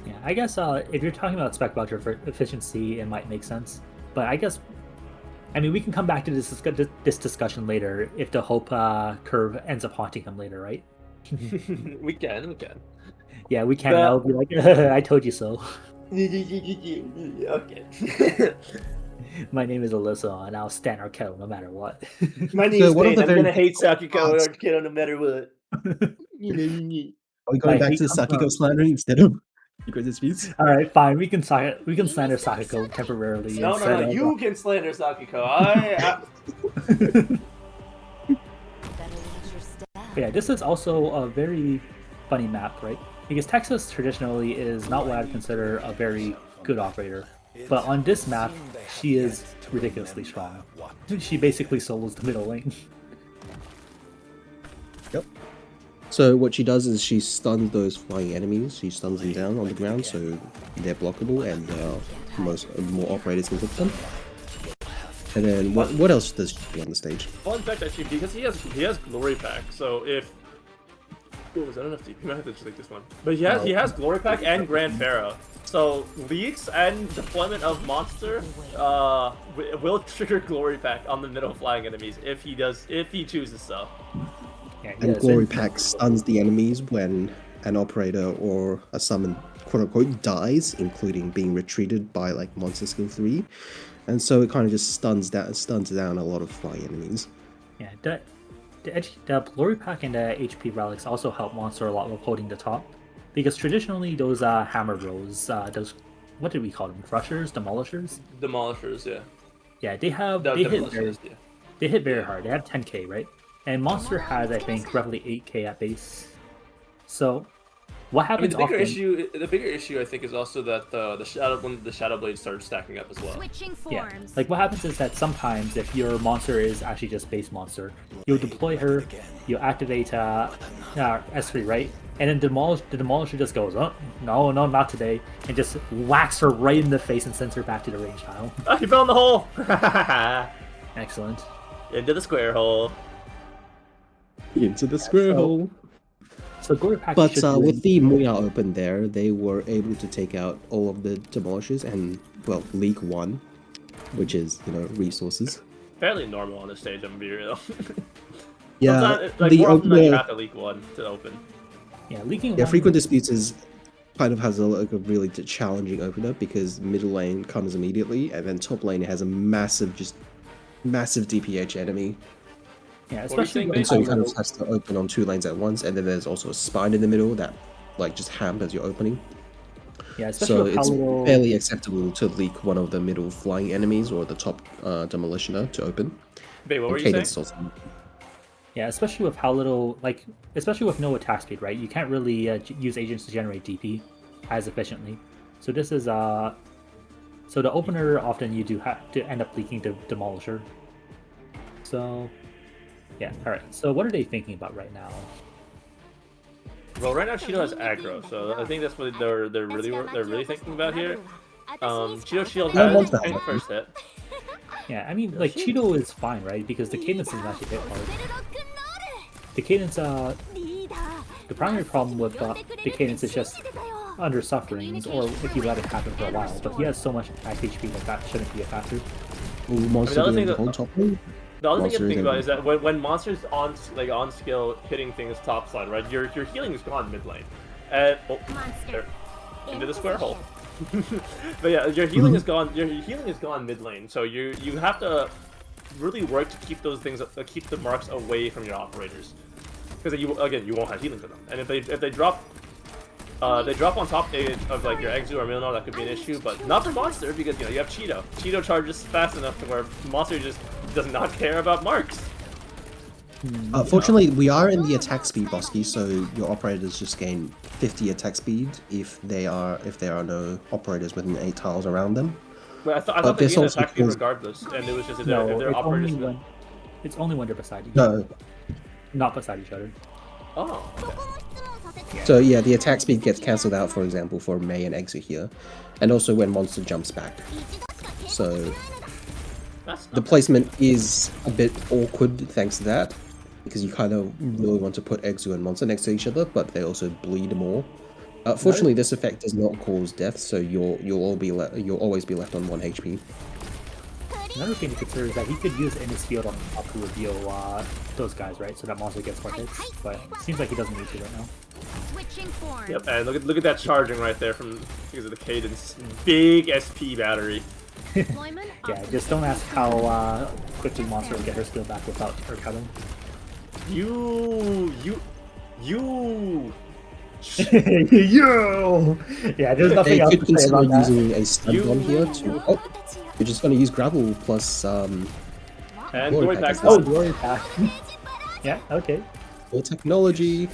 Yeah, I guess if you're talking about spec voucher for efficiency, it might make sense. But I mean, we can come back to this discussion later if the hope curve ends up haunting him later, right? We can. Yeah, we can. I'll be like, I told you so. Okay. My name is Alyssa, and I'll stand our kettle no matter what. My name is Dane. I'm gonna hate Sakiko or Kiddo no matter what. Are we going back to the Sakiko slandering instead of Yuko disputes? All right, fine. We can slander Sakiko temporarily. No. You can slander Sakiko. Yeah, this is also a very funny map, right? Because Texas traditionally is not what I'd consider a very good operator. But on this map, she is ridiculously strong. She basically solos the middle lane. Yep. So what she does is she stuns those flying enemies. She stuns them down on the ground, so they're blockable, and more operators can hit them. And then what else does she do on the stage? Fun fact, actually, because he has Glory Pack, so if... Oh, was that enough deep? You might have to just take this one. But he has Glory Pack and Grand Pharaoh. So leaks and deployment of Monster will trigger Glory Pack on the middle flying enemies if he chooses so. Yeah, and Glory Pack stuns the enemies when an operator or a summon quote-unquote dies, including being retreated by like Monster Skill 3. And so it kind of just stuns down a lot of flying enemies. Yeah, the Glory Pack and the HP Relics also help Monster a lot with holding the top. Because traditionally those hammer bros, those, what did we call them? Crushers? Demolishers? Demolishers, yeah. Yeah, they hit very hard. They have 10k, right? And Monster has, I think, roughly 8k at base. So, what happens? The bigger issue, I think, is also that when the Shadow Blades start stacking up as well. Yeah, like what happens is that sometimes if your monster is actually just base monster, you'll deploy her, you activate S3, right? And then the Demolisher just goes, oh, no, not today, and just whacks her right in the face and sends her back to the range tile. Oh, he fell in the hole! Excellent. Into the square hole. Into the square hole. So Glory Pack but with the Moya open there, they were able to take out all of the Demolishers and, well, leak one, which is, resources. Fairly normal on this stage, I'm gonna be real. Yeah, more often than you have to leak one to open. Yeah, leaking. Yeah, Frequent Disputes is kind of has a really challenging opener because middle lane comes immediately, and then top lane has a massive DPH enemy. Yeah, especially and so you kind of has to open on 2 lanes at once, and then there's also a spine in the middle that just hampers your opening. Yeah, especially so it's fairly acceptable to leak one of the middle flying enemies or the top demolitioner to open. Wait, what were you saying? Yeah, especially with how little, especially with no attack speed, right? You can't really use agents to generate DP as efficiently. So this is so the opener often you do have to end up leaking the Demolisher. So yeah, all right. So what are they thinking about right now? Well, right now Cheeto has aggro, so I think that's what they're really thinking about here. Cheeto shield has first hit. Yeah, I mean, Cheeto is fine, right? Because the cadence is actually hit hard. The cadence, the primary problem with the cadence is just under sufferings, or if you let it happen for a while. But he has so much max HP that shouldn't be a factor. The other thing to think about is that when monsters on skill hitting things topside, right? Your healing is gone mid lane, and into the square hole. But yeah, your healing is gone. Your healing is gone mid lane, so you have to really work to keep those things, keep the marks away from your operators, because you won't have healing for them. And if they drop on top of like your Exu or Milno, that could be an issue, but not for Monster because you have Cheeto. Cheeto charges fast enough to where Monster just does not care about marks. Fortunately, we are in the attack speed Bosky, so your operators just gain 50 attack speed if there are no operators within 8 tiles around them. But I thought they gained attack speed regardless, and it was just if they're operators. It's only when they're beside each other. No, not beside each other. Oh. Okay. So yeah, the attack speed gets cancelled out, for example, for Mei and Exit here, and also when Monster jumps back. So the placement is a bit awkward thanks to that, because you kind of really want to put Exu and Monster next to each other, but they also bleed more. Fortunately, this effect does not cause death, so you'll always be left on 1 HP. Another thing to consider is that he could use in his field on top to reveal those guys, right? So that Monster gets more hits, but it seems like he doesn't need to right now. Yep, and look at that charging right there because of the cadence. Big SP battery. Yeah, just don't ask how quickly Monster will get her skill back without her cutting. You! Yeah, there's nothing else to say about that. Using a stun gun here to... Oh, you're just going to use Gravel plus and Glory Pack. Oh, Glory Pack. Yeah, okay. More technology.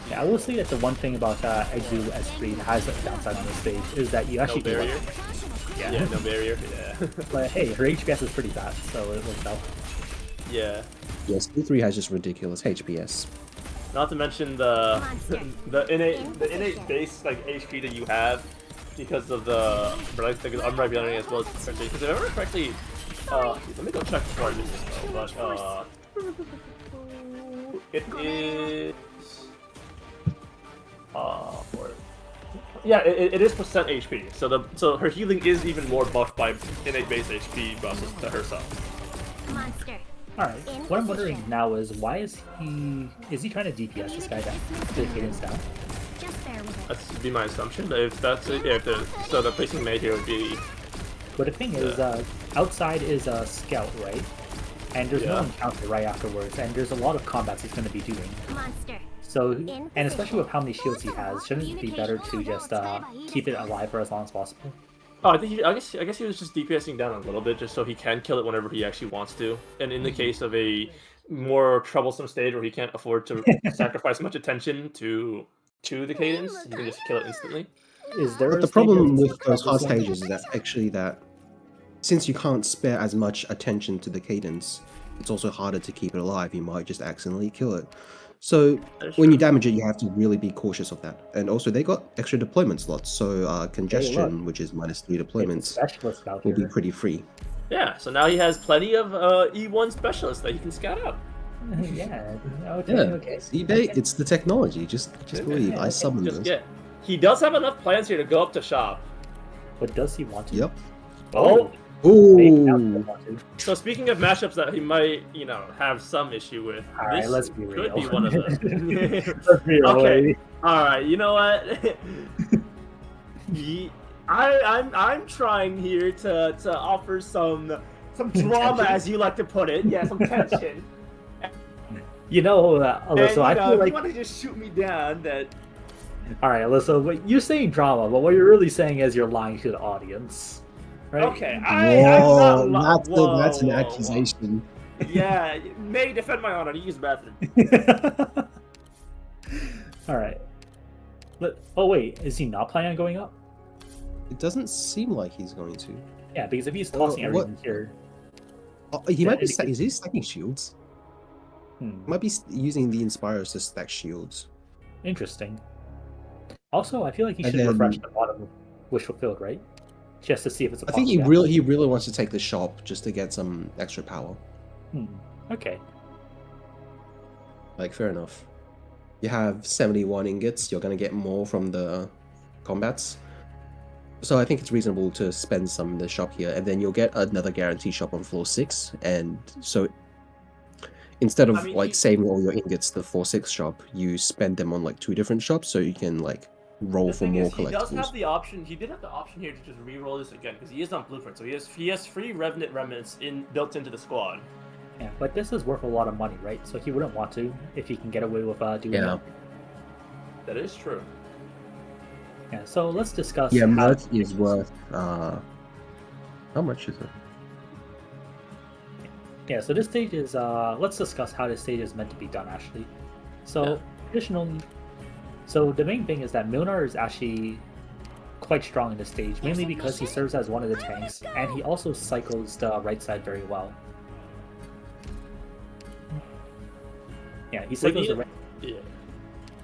Yeah, I will say that the one thing about Exu S3 that has a downside on this stage is that you actually no barrier. Yeah, no barrier. Yeah. But hey, her HPS is pretty fast, so it works out. Yeah. Yes, E3 has just ridiculous HPS. Not to mention the innate base like HP that you have because of the unripe gunning as well as because if I remember correctly, let me go check before I do this though, but it is yeah, it is percent HP. So her healing is even more buffed by innate base HP buffs to herself. Monster. Alright, what I'm wondering now is why is he trying to DPS this guy down? To the cadence down? That would be my assumption. If that's it, so the placing made here would be. But the thing is, outside is a scout, right? And there's no encounter right afterwards, and there's a lot of combats he's going to be doing. Monster. So, and especially with how many shields he has, shouldn't it be better to just keep it alive for as long as possible? Oh, I guess he was just DPSing down a little bit just so he can kill it whenever he actually wants to. And in the case of a more troublesome stage where he can't afford to sacrifice much attention to the cadence, you can just kill it instantly. But the problem with those hard stages is that actually since you can't spare as much attention to the cadence, it's also harder to keep it alive. You might just accidentally kill it. So when you damage it, you have to really be cautious of that. And also, they got extra deployment slots, so congestion, which is -3 deployments, will be pretty free. Yeah, so now he has plenty of E1 specialists that he can scout out. Yeah. Okay. See, it's the technology. Just believe. I summoned this. Yeah. He does have enough plans here to go up to shop. But does he want to? Yep. Oh. Ooh. So speaking of matchups that he might, have some issue with, this let's be real. Could be one of them. Let's be real. Okay. All right. You know what? I'm trying here to offer some drama, as you like to put it. Yeah, some tension. Alyssa, I feel like you want to just shoot me down. That. All right, Alyssa. You're saying drama, but what you're really saying is you're lying to the audience. Right? Okay, that's an accusation. Yeah, may defend my honor. Use the bathroom. All right. Oh wait, is he not planning on going up? It doesn't seem like he's going to. Yeah, because if he's tossing everything here, he might be. Is he stacking shields? He might be using the Inspires to stack shields. Interesting. Also, I feel like he should refresh the bottom wish fulfilled, right? Just to see if it's a I think he really wants to take the shop just to get some extra power. Okay. Like, fair enough. You have 71 ingots, you're going to get more from the combats. So I think it's reasonable to spend some in the shop here, and then you'll get another guarantee shop on floor 6, and so instead of saving all your ingots to the floor 6 shop, you spend them on 2 different shops, so you can roll The for thing more is, he does have collectibles. the option. He did have the option here to just re-roll this again because he is on Blueprint, so he has free Revenant remnants built into the squad. Yeah, but this is worth a lot of money, right? So he wouldn't want to if he can get away with doing Yeah. that. That is true. Yeah, so let's discuss. Yeah, how merch is worth. How much is it? Yeah, so this stage is. Let's discuss how this stage is meant to be done, actually. So traditionally, so the main thing is that Milnar is actually quite strong in this stage, mainly because he serves as one of the tanks, and he also cycles the right side very well. Yeah, he cycles the right.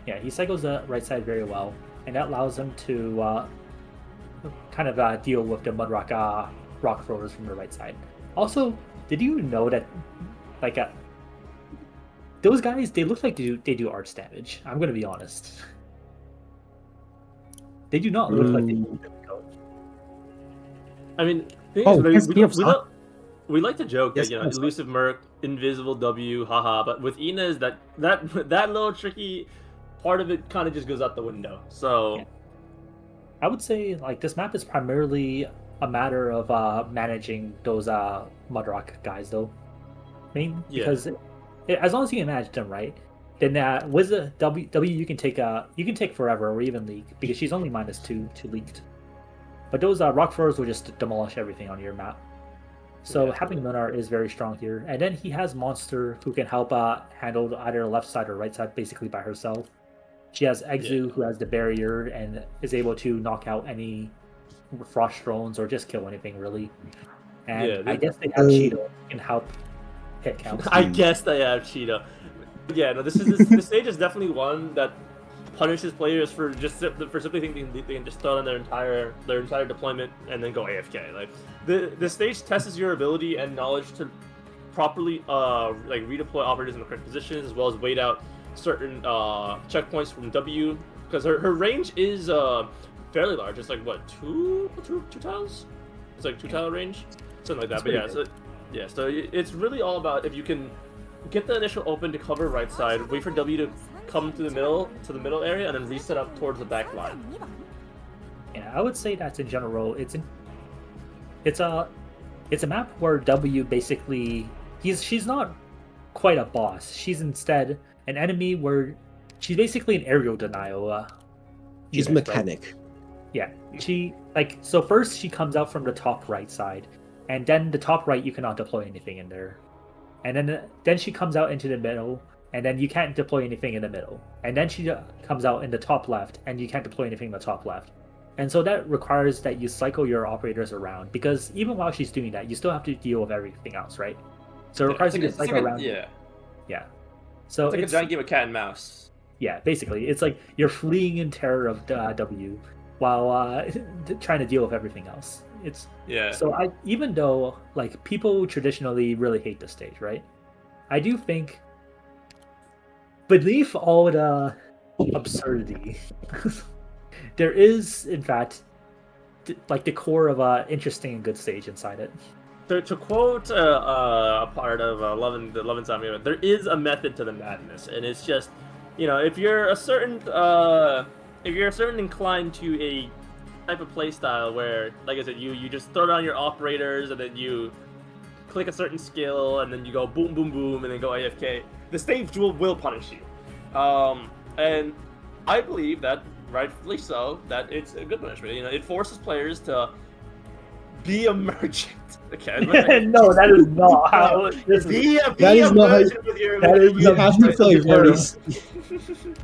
Yeah, he cycles the right side very well, and that allows him to kind of deal with the Mudrock rock throwers from the right side. Also, did you know that, like, those guys, they look like they do arts damage. I'm gonna be honest. They do not look like they do code. I mean, we like to joke that elusive Merc, invisible W, haha. But with Inez, that little tricky part of it kind of just goes out the window. So, yeah. I would say like this map is primarily a matter of managing those Mudrock guys, though. Because as long as you can manage them right, then with the W you can take forever or even leak because she's only -2 to leaked. But those rock throwers will just demolish everything on your map. So having Milnar is very strong here, and then he has Monster who can help handle either the left side or right side basically by herself. She has Exu who has the barrier and is able to knock out any frost drones or just kill anything really. And I guess they have Cheeto who can help hit counts. I guess they have Cheeto. Yeah, no, this stage is definitely one that punishes players for simply thinking they can just throw in their entire deployment and then go AFK. Like the stage tests your ability and knowledge to properly like redeploy operators in the correct positions as well as wait out certain checkpoints from W because her range is fairly large. It's like what two tiles? It's like 2-tile range, something like that. But so it's really all about if you can get the initial open to cover right side, wait for W to come to the middle area, and then reset up towards the back line. Yeah, I would say that's in general. It's a map where W basically she's not quite a boss. She's instead an enemy where she's basically an aerial denial. She's mechanic. Right? Yeah, so first she comes out from the top right side, and then the top right you cannot deploy anything in there. And then she comes out into the middle, and then you can't deploy anything in the middle. And then she comes out in the top left, and you can't deploy anything in the top left. And so that requires that you cycle your operators around, because even while she's doing that, you still have to deal with everything else, right? So it requires you to cycle around. Yeah. So it's like a giant game of cat and mouse. Yeah, basically. It's like you're fleeing in terror of W while trying to deal with everything else. So even though like people traditionally really hate this stage, right? I do think beneath all the absurdity, there is in fact like the core of a interesting and good stage inside it. To quote a part of the Love and Zombie, there is a method to the madness, and it's just if you're a certain inclined to a type of playstyle where, like I said, you just throw down your operators and then you click a certain skill and then you go boom boom boom and then go AFK. The stage will punish you, and I believe that rightfully so that it's a good punishment. It forces players to be a merchant. Okay. No, that is not how. Be a merchant with your. You have to play very.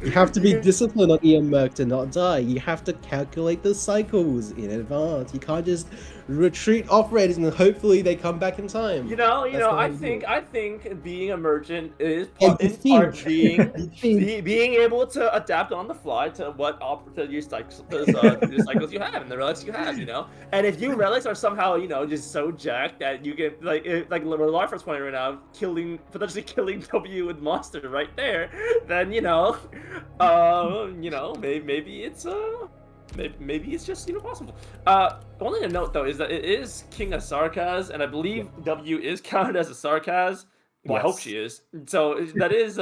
You have to be disciplined on EM Merc to not die. You have to calculate the cycles in advance. You can't just retreat operators and hopefully they come back in time. I think being a merchant is part being able to adapt on the fly to your cycles you have and the relics you have. And if your relics are somehow just so jacked that you get like Larfa's point right now, potentially killing W with Monster right there, then maybe it's just possible. Only a note though is that it is King of Sarkaz, and I believe W is counted as a Sarkaz. Well, yes. I hope she is. So that is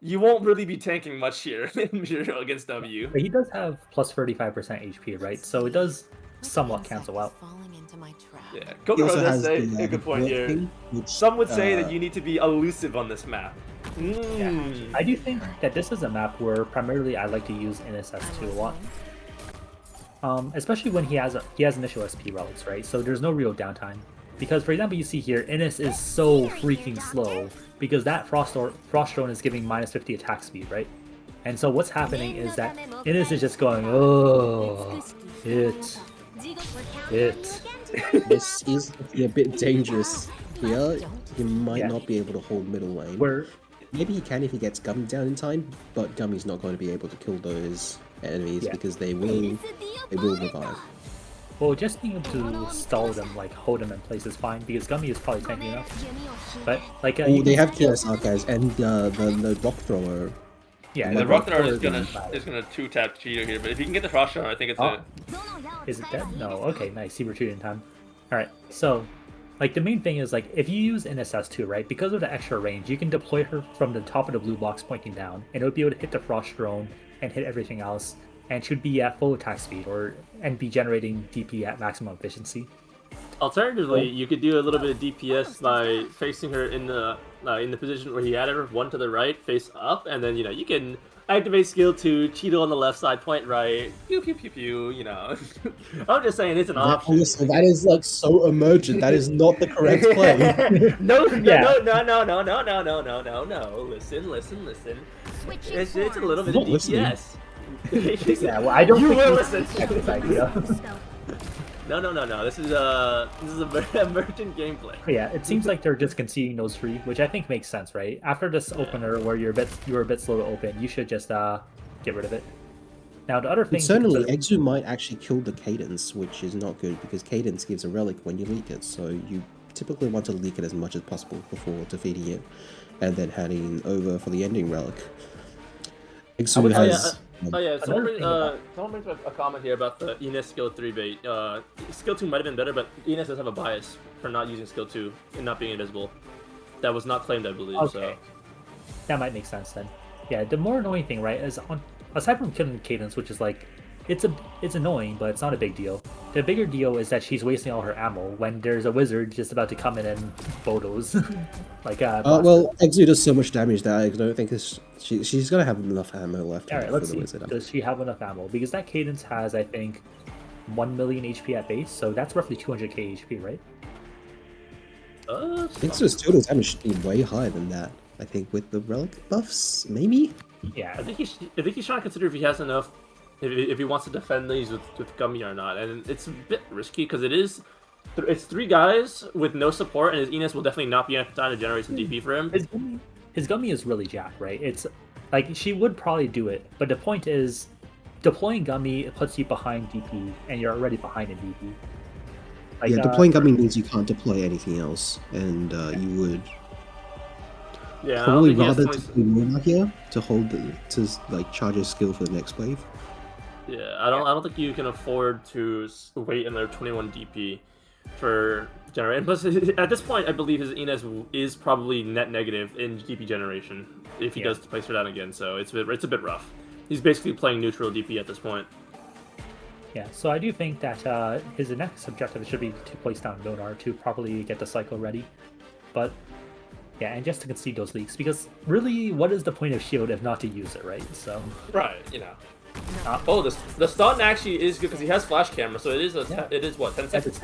you won't really be tanking much here in Miro against W. But he does have plus 35% HP, right? So it does somewhat cancel out. Yeah, He also Kokoro does has say the a good point walk here. thing, which, Some would say that you need to be elusive on this map. I do think that this is a map where primarily I like to use NSS2 a lot. Especially when he has initial SP relics, right? So there's no real downtime. Because, for example, you see here, Innis is so freaking slow because that Frost Drone is giving minus 50 attack speed, right? And so what's happening is that Innis is just going, oh, it. this is a bit dangerous here. He might not be able to hold middle lane. Maybe he can if he gets Gummy down in time, but Gummy's not going to be able to kill those enemies because they will revive. Well, just being able to stall them, like hold them in place is fine because Gummy is probably tanky enough. But like, they have Kirasakas and the rock thrower. Yeah, the rock thrower is gonna 2-tap Cheeto here, but if you can get the frost shot, I think it's a. Is it dead? No. Okay, nice. He retreated in time. All right, so. Like, the main thing is, like, if you use NSS2, right, because of the extra range, you can deploy her from the top of the blue box pointing down, and it would be able to hit the Frost Drone and hit everything else, and should be at full attack speed, and be generating DP at maximum efficiency. Alternatively, you could do a little bit of DPS by facing her in the position where he had her, one to the right, face up, and then, you can activate skill 2, Cheeto on the left side, point right, pew pew pew pew, I'm just saying it's an option. Listen, that is like so emergent. That is not the correct play. No. Listen. It's a little bit of DPS. Yeah, well, I don't think will listen. This idea. No. This is a emergent gameplay. Yeah, it seems like they're just conceding those three, which I think makes sense, right? After this opener where you were a bit slow to open, you should just get rid of it. Now the other thing, certainly, Exu might actually kill the Cadence, which is not good because Cadence gives a relic when you leak it. So you typically want to leak it as much as possible before defeating it, and then handing over for the ending relic. Exu has. Someone brings up a comment here about the Enes skill 3 bait. Skill 2 might have been better, but Enes does have a bias for not using skill 2 and not being invisible. That was not claimed, I believe. Okay. So that might make sense then. Yeah, the more annoying thing, right, is aside from killing Cadence, which is like, it's annoying, but it's not a big deal. The bigger deal is that she's wasting all her ammo when there's a wizard just about to come in and bulldoze. Like, well, Exu does so much damage that I don't think she's gonna have enough ammo left. All right, let's see. Wizard. Does she have enough ammo? Because that Cadence has, I think, 1 million HP at base, so that's roughly 200k HP, right? Exu's total damage should be way higher than that. I think with the relic buffs, maybe. Yeah. I think he's trying to consider if he has enough. If he wants to defend these with Gummy or not, and it's a bit risky because it's 3 guys with no support, and his Enes will definitely not be enough time to generate some DP for him. His Gummy is really jacked, right? It's like she would probably do it, but the point is, deploying Gummy puts you behind DP, and you're already behind in DP. Like, yeah, deploying Gummy means you can't deploy anything else, and you would probably rather deploy Luna here to hold to charge his skill for the next wave. Yeah, I don't think you can afford to wait another 21 DP for generate. And plus, at this point, I believe his Enes is probably net negative in DP generation if he does place her down again. So it's a bit rough. He's basically playing neutral DP at this point. Yeah, so I do think that his next objective should be to place down Donar to properly get the cycle ready. But yeah, and just to concede those leaks, because really, what is the point of shield if not to use it, right? So right, the stun actually is good because he has flash camera, so it is it is what 10 seconds.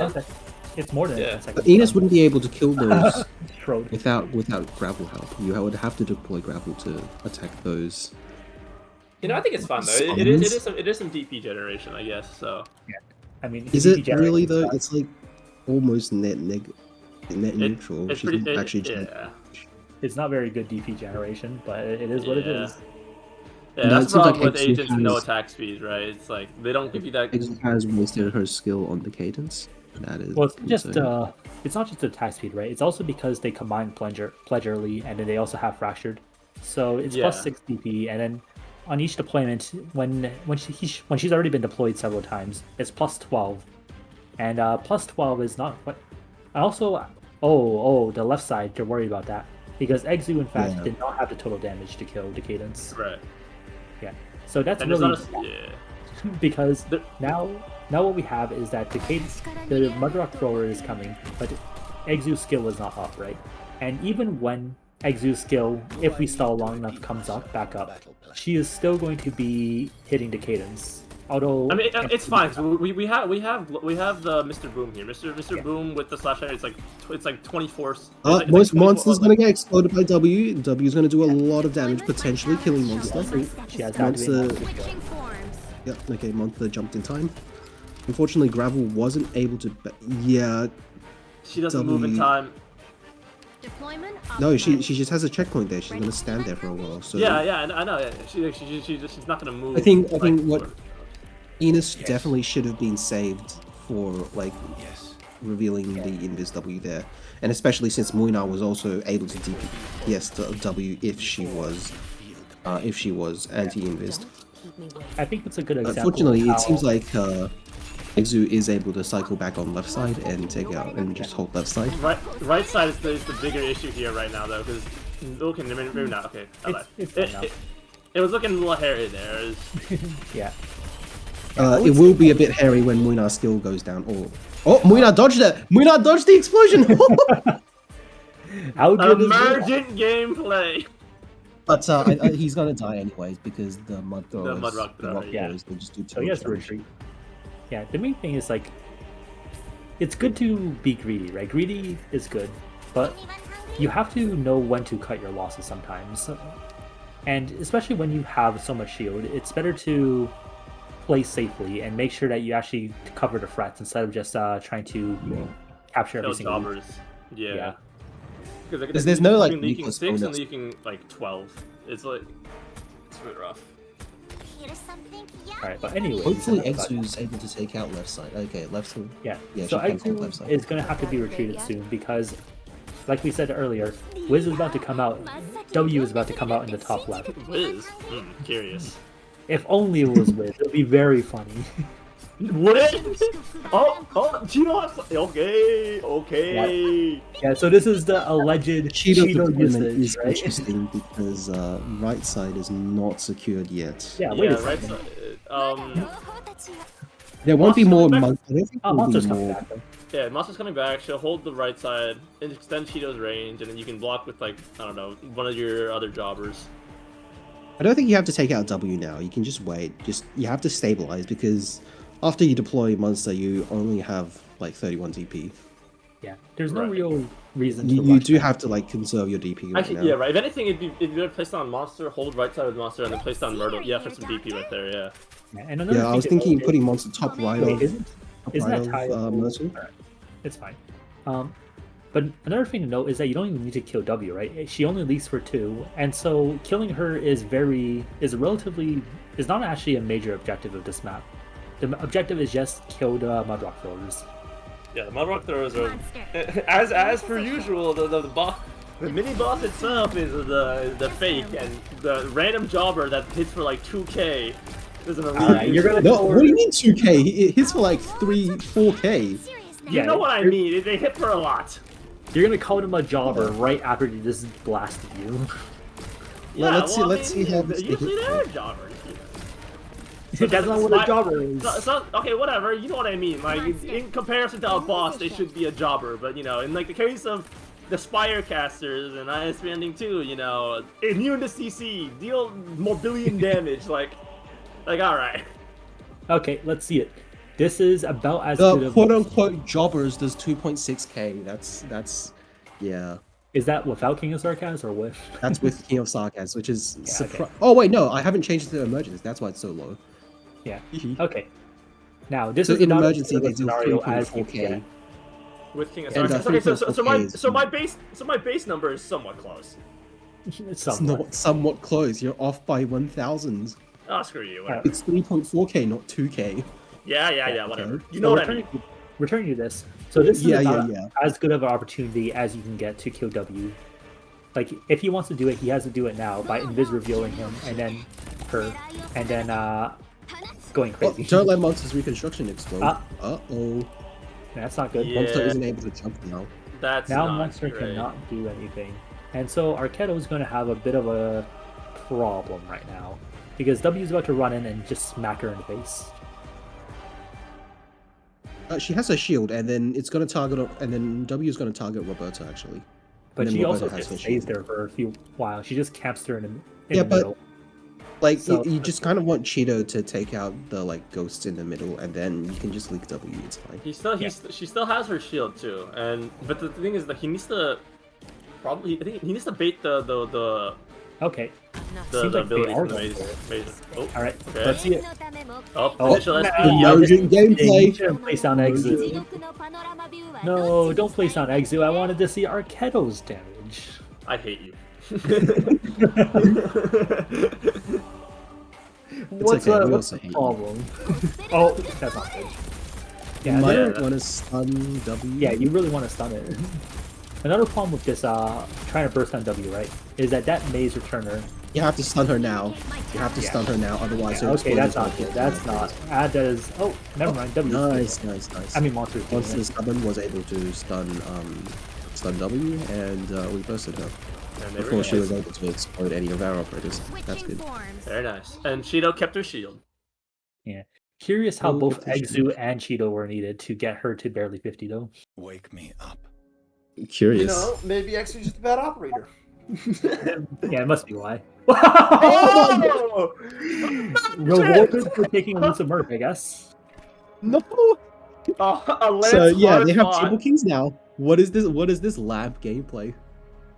It's more than 10 seconds. But Enes wouldn't be able to kill those without gravel help. You would have to deploy gravel to attack those. I think it's fun though. It is some DP generation, I guess. So yeah, I mean, is it really though? It's like almost net neutral. It's not very good DP generation, but it is what it is. Yeah, that's the problem with agents with no attack speed, right? It's like they don't give you that. Exu has wasted her skill on the Cadence. That is. Well, it's not just attack speed, right? It's also because they combine Pleasurely, and then they also have Fractured, so it's plus 6 DP, and then on each deployment, when she's already been deployed several times, it's plus 12, and plus 12 is not what. Also, the left side, you're worried about that. because Exu in fact Yeah. did not have the total damage to kill Decadence. Right. Yeah, so that's And there's really not a, yeah. because now what we have is that the Mudrock Thrower is coming, but Exu's skill is not up, right? And even when Exu's skill, if we stall long enough, comes back up, she is still going to be hitting Decadence. Although I mean, it's fine. Cause we have the Mr. Boom here. Mr. Boom with the slash head. It's like 24. It's Most 24, monsters gonna get exploded by W. W's gonna do a lot of damage, potentially killing monster. she has Monster. Switching forms. Yep. Okay. Monster jumped in time. Unfortunately, Gravel wasn't able to. Yeah. She doesn't move in time. Deployment. No, she just has a checkpoint there. She's gonna stand there for a while. So Yeah, I know. Yeah. She's not gonna move. I think like, what Enos definitely should have been saved for like revealing the Invis W there, and especially since Moina was also able to DPS the W if she was anti-Invis. I think it's a good example. Unfortunately, of how, it seems like Exu is able to cycle back on left side and take out and just hold left side. Right side is the bigger issue here right now though, because okay, maybe not. Okay, it's fine now. It was looking a little hairy there. Yeah. It will be a bit hairy when Muina's skill goes down. Oh, Muina dodged it! Muina dodged the explosion! How good is Emergent gameplay. But he's gonna die anyways because the mud throwers, Mud rock the rock thrower, yeah. throwers, they just do too So he much has to damage. retreat. Yeah, the main thing is like, it's good to be greedy, right? Greedy is good, but you have to know when to cut your losses sometimes. And especially when you have so much shield, it's better to play safely and make sure that you actually cover the threats instead of just trying to capture every No single jobbers. Yeah. Because there's no, like, leaking weakness 6 and bonus. leaking like 12. It's like it's a bit rough. Alright, but anyway. Hopefully Exu's able to take out left side. Okay, left side. Yeah, Yeah, so she can take left Exu side. is going to have to be retreated soon because, like we said earlier, Wiz is about to come out, W is about to come out in the top left. Wiz. Curious. If only it was Wiz, it would be very funny. Would it? Oh, Cheeto has... Okay. Yeah, so this is the alleged Cheeto Cheeto deployment usage, is right? interesting because right side is not secured yet. Yeah, wait Yeah, a right second. side. There won't be Monster's more. coming back. I don't think Oh, there'll be Monster's coming more. back though. Yeah, Monster's coming back. She'll hold the right side and extend Cheeto's range, and then you can block with like I don't know one of your other jobbers. I don't think you have to take out W now. You can just wait. You have to stabilize because after you deploy monster, you only have like 31 DP. Yeah, there's no Right. real reason to You rush do that. have to like conserve your DP right Actually, now. yeah, right. If anything, it'd be better placed on Monster, hold right side with Monster, and then place down Myrtle. Yeah, for some DP right there. Yeah. Yeah, and another Yeah, I thing was to thinking note putting monster top right Wait, of isn't that right tie of Myrtle. It's fine. But another thing to note is that you don't even need to kill W, right? She only leaks for 2, and so killing her is not actually a major objective of this map. The objective is just kill the Mudrock Throwers. Yeah, the Mudrock throwers are as per usual. The mini boss itself is the fake, and the random jobber that hits for like 2K is an elite. Alright, you're gonna No, what do you mean 2K? It hits for like 4K. You know what I mean? They hit for a lot. You're gonna call them a jobber right after they just blasted you. Well, Yeah, let's see how this usually hit they're for. jobbers. That's not what a jobber is. Okay, whatever. You know what I mean. Like in comparison to a boss, they should be a jobber. But you know, in like the case of the Spire casters and IS Banding 2, you know, immune to CC, deal more billion damage. like all right. Okay, let's see it. This is about as The good of... quote-unquote jobbers does 2.6k. That's yeah. Is that without King of Sarkaz or with? That's with King of Sarkaz, which is okay. Oh wait, no, I haven't changed it to emergency. That's why it's so low. Yeah. Okay. Now this So is in about emergency, as good they of a do scenario as you can 3.4k. get. With King of And, Sarkaz. Okay, so 3.4K my base number is somewhat close. It's Somewhat. not somewhat close. You're off by 1,000. Oh, screw you. Whatever. It's 3.4k, not 2k. Yeah. Whatever. okay. You know what I mean. Returning to this. So this is Yeah, about yeah. as good of an opportunity as you can get to kill W. Like, if he wants to do it, he has to do it now by invis revealing him, and then her, and then going Oh, crazy. don't let Monster's Reconstruction explode. Ah. Uh-oh. That's not good. Yeah. Monster isn't able to jump now. That's Now not Monster great. cannot do anything. And so Arketo is going to have a bit of a problem right now. Because W is about to run in and just smack her in the face. She has a shield, and then it's going to target, and then W is going to target Roberta actually. But And she then also Roberta has just her stays shield. there for a few while. She just camps there in the Yeah, but middle. like So- you just kind of want Cheeto to take out the like ghosts in the middle, and then you can just leak W. It's fine. She still has her shield too, but the thing is that he needs to I think he needs to bait the Okay. the Seems like they ability are from the going maze. for it. maze. Oh, Alright, okay. let's see it. Oh, Oh, initial SP. yeah, this- Emergent gameplay. You shouldn't place down Exu. No, don't place down Exu. I wanted to see Arketo's damage. I hate you. What's okay, we what's also the hate you. problem? Oh, that's not good. You Yeah, might there- want to stun W. yeah, you really want to stun it. Another problem with this trying to burst on W, right, is that maze returner. You have to stun her now. You have to Yeah. stun her now, otherwise. Yeah, her okay, that's explosion not good. will That's kill not. her. Add that as. Oh, never mind. W. Nice. I mean, monsters. do Once it. the stubborn was able to stun W, and we bursted her And there we before go. she was able to explode any of our operators. That's good. Very nice. And Cheeto kept her shield. Yeah. Curious how Oh, both get the Exu and Cheeto were needed to get her to barely 50 though. Wake me up. Curious. maybe X is just a bad operator. Yeah, it must be why. Oh! Rewarded for taking Elusive Merc, I guess. No. A Lance So yeah, they have Marathon. triple kings now. What is this? What is this lab gameplay?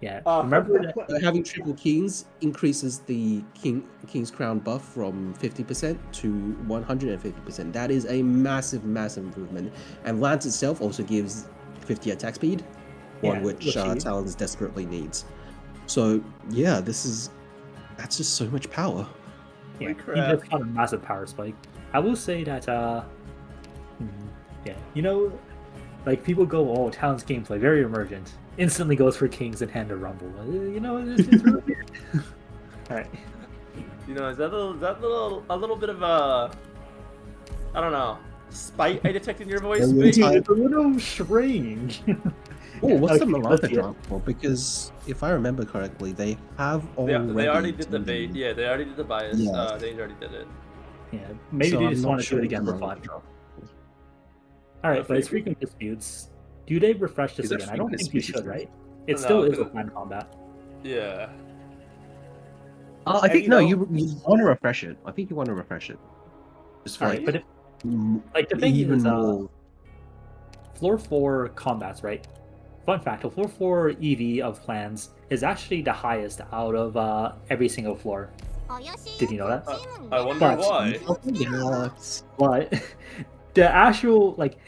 Yeah. Oh. Remember that? Having triple kings increases the king's crown buff from 50% to 150%. That is a massive improvement. And Lance itself also gives 50 attack speed, one Yeah, which which he- Talons desperately needs. So yeah, that's just so much power. Yeah, Holy he crap. just got a massive power spike. I will say that, yeah, you know, like people go, oh, Talon's gameplay, very emergent. Instantly goes for Kings and Hand to Rumble. You know, it's really weird. Alright. You know, is that a little bit of a, I don't know, spite I detect in your voice? Yeah, Big? It's a little strange. Oh, what's the Okay, let's Larfa see it. drop for? Because if I remember correctly, they have They already. already did the done bait. them. Yeah, they already did the bias. Yeah. They already did it. Yeah, maybe So they I'm just not want to sure do it again for what fun. the- Alright, but it's frequent- frequent disputes. Do they refresh this Is it again? I don't frequent think you disputes? should, right? It No, still is a because- planned combat. Yeah. I And think you no. know- You want to refresh it. I think you want to refresh it. Just for, Alright, like, but if, like the thing even is, more. floor 4 combats, right? Fun fact, the floor 4 EV of clans is actually the highest out of every single floor. Did you know that? I wonder But- why. Yeah. But the actual, like,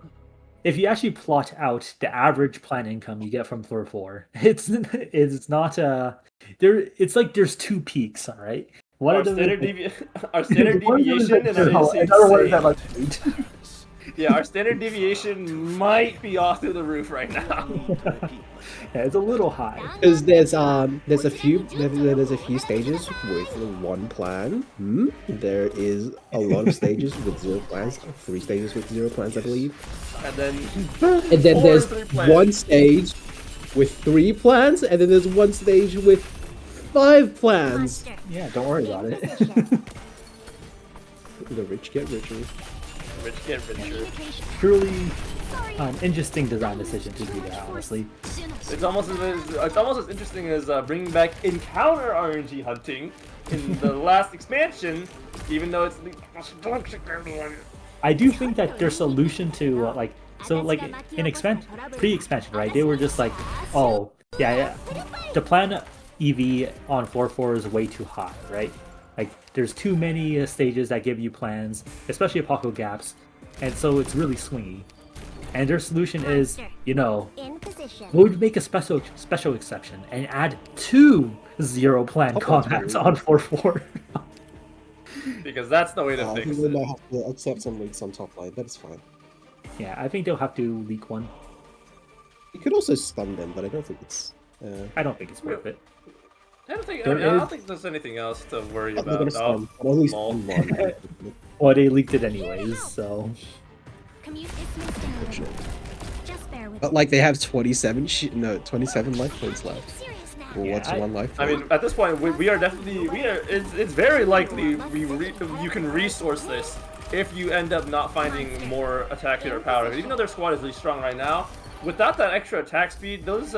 if you actually plot out the average plan income you get from floor 4, it's not there. It's like there's two peaks, all right. One Our of them standard, is, our standard one of them is deviation at and our 0, another one is at insane. like 8. Yeah, our standard deviation might be off through the roof right now. Yeah, it's a little high. Because there's a few stages with one plan. There is a lot of stages with 0 plans. 3 stages with 0 plans, I believe. And then And then 4 there's 3 plans. one stage with 3 plans, and then there's one stage with 5 plans. Yeah, don't worry about it. The rich get richer. Rich get richer. Truly an interesting design decision to do that, honestly. It's almost as interesting as bringing back encounter RNG hunting in the last expansion, even though it's I do think that their solution to in pre-expansion, right? They were just like, oh yeah, the plan EV on 4.4 is way too high, right? Like there's too many stages that give you plans, especially Apoco gaps, and so it's really swingy. And their solution is, you know, we would make a special exception and add 2 0 plan combats on 4.4. because that's the way to I fix think they it. might have to accept some leaks on top line, but it's fine. Yeah, I think they'll have to leak one. You could also stun them, but I don't think it's. I don't think it's worth it. I don't think There I don't is- think there's anything else to worry I'm not about. gonna stun, but at least lol. stun one. Well, they leaked it anyways, so But like they have 27 life points left. What's one life? I mean, at this point, we are definitely It's very likely you can resource this if you end up not finding more attack speed or power. Even though their squad is really strong right now, without that extra attack speed, those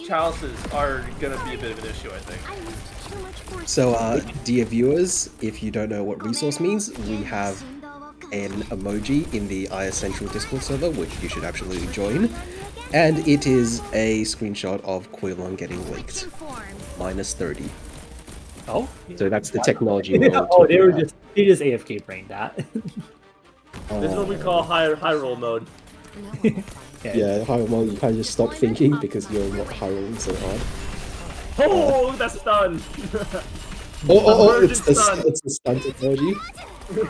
chalices are gonna be a bit of an issue, I think. So, dear viewers, if you don't know what resource means, we have an emoji in the IS Central Discord server, which you should absolutely join. And it is a screenshot of Quilon getting leaked. -30. Oh? So that's the technology. Oh, they just AFK brained that. This is what we call high roll mode. Yeah, high roll, you kind of just stop thinking because you're not high rolling so hard. Oh, that's stun! It's the stun technology.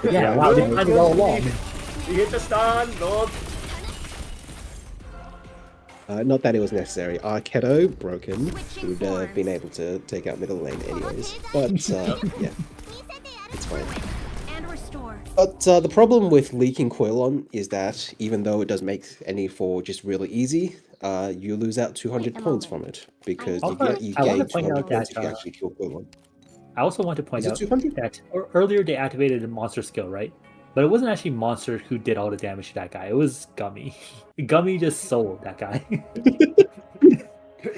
Yeah, wow, they planned it all along. You hit the stun, gold. Not that it was necessary. Arkedo, broken, would have been able to take out middle lane anyways. But, yeah, it's fine. But the problem with leaking Quilon is that even though it does make NE4 just really easy, you lose out 200 points from it because you gain 200 points if you actually kill Quilon. I also want to point out that earlier they activated a monster skill, right? But it wasn't actually Monster who did all the damage to that guy. It was Gummy. Gummy just sold that guy.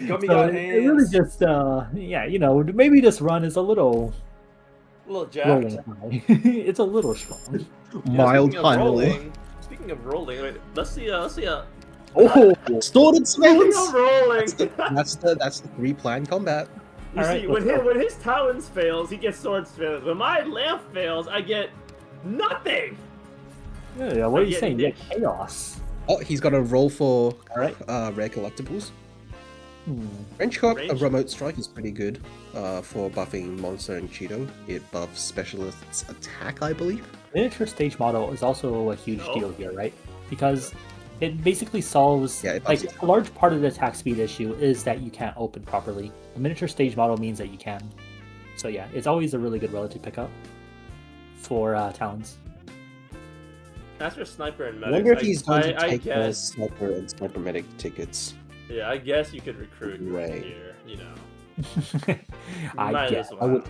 Gummy got hands. It really just, yeah, you know, maybe this run is a little jacked. It's a little strong. Mild high rolling. Speaking of rolling, wait, let's see Oh, distorted Speaking swings. of rolling. That's the pre-planned combat. You see, when his talons fails, he gets sword fails. When my lamp fails, I get nothing. Yeah, what are you saying? You get chaos. Oh, he's got a roll for rare collectibles. Range Corp, a remote strike is pretty good for buffing Monster and Cheeto. It buffs specialist's attack, I believe. Miniature stage model is also a huge deal here, right? Because it basically solves, like, a large part of the attack speed issue is that you can't open properly. A miniature stage model means that you can. So yeah, it's always a really good relative pickup for Talons. As for Sniper and Medics, I wonder if he's going to take the Sniper and Sniper Medic tickets. Yeah, I guess you could recruit here, you know. I guess. I would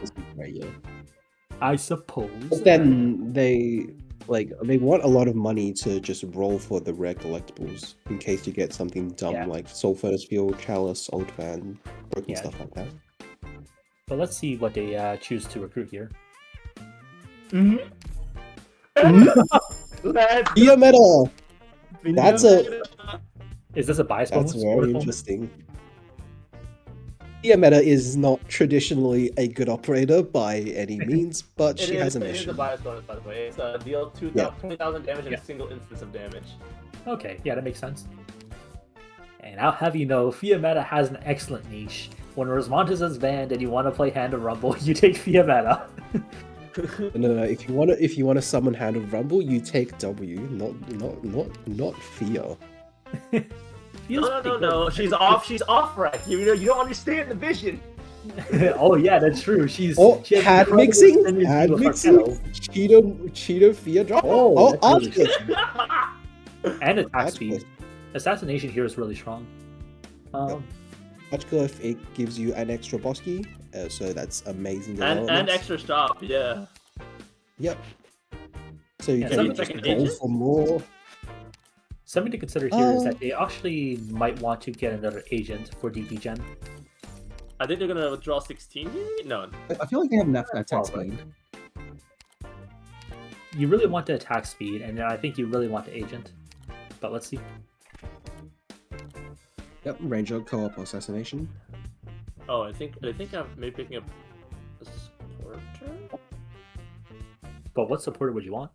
I suppose. But then they want a lot of money to just roll for the rare collectibles in case you get something dumb like Soul Furnace Field, Chalice, Old Fan, broken stuff like that. But let's see what they choose to recruit here. Via Meta! Is this a bias bonus? That's very interesting. Via Meta is not traditionally a good operator by any means, but she has a mission. It is a bias bonus, by the way. It's deal 20,000 damage in a single instance of damage. Okay, yeah, that makes sense. And I'll have you know, Via Meta has an excellent niche. When Rosmontes is banned and you want to play Hand of Rumble, you take Via Meta. No. If you want to summon Hand of Rumble, you take W, not Fear. No. She's off right. You don't understand the vision. Oh yeah, that's true. She had mixing. Cheeto Fear drop. And attack speed. Assassination here is really strong. Archglyph, it gives you an extra boss key, so that's amazing. And extra stop, yeah. Yep. So you can just go for more. Something to consider here is that they actually might want to get another agent for DP Gen. I think they're gonna withdraw 16 here? No. I feel like they have enough attack speed. You really want the attack speed, and I think you really want the agent. But let's see. Yep, Ranger co-op assassination. Oh, I think I'm maybe picking up a supporter. But what supporter would you want?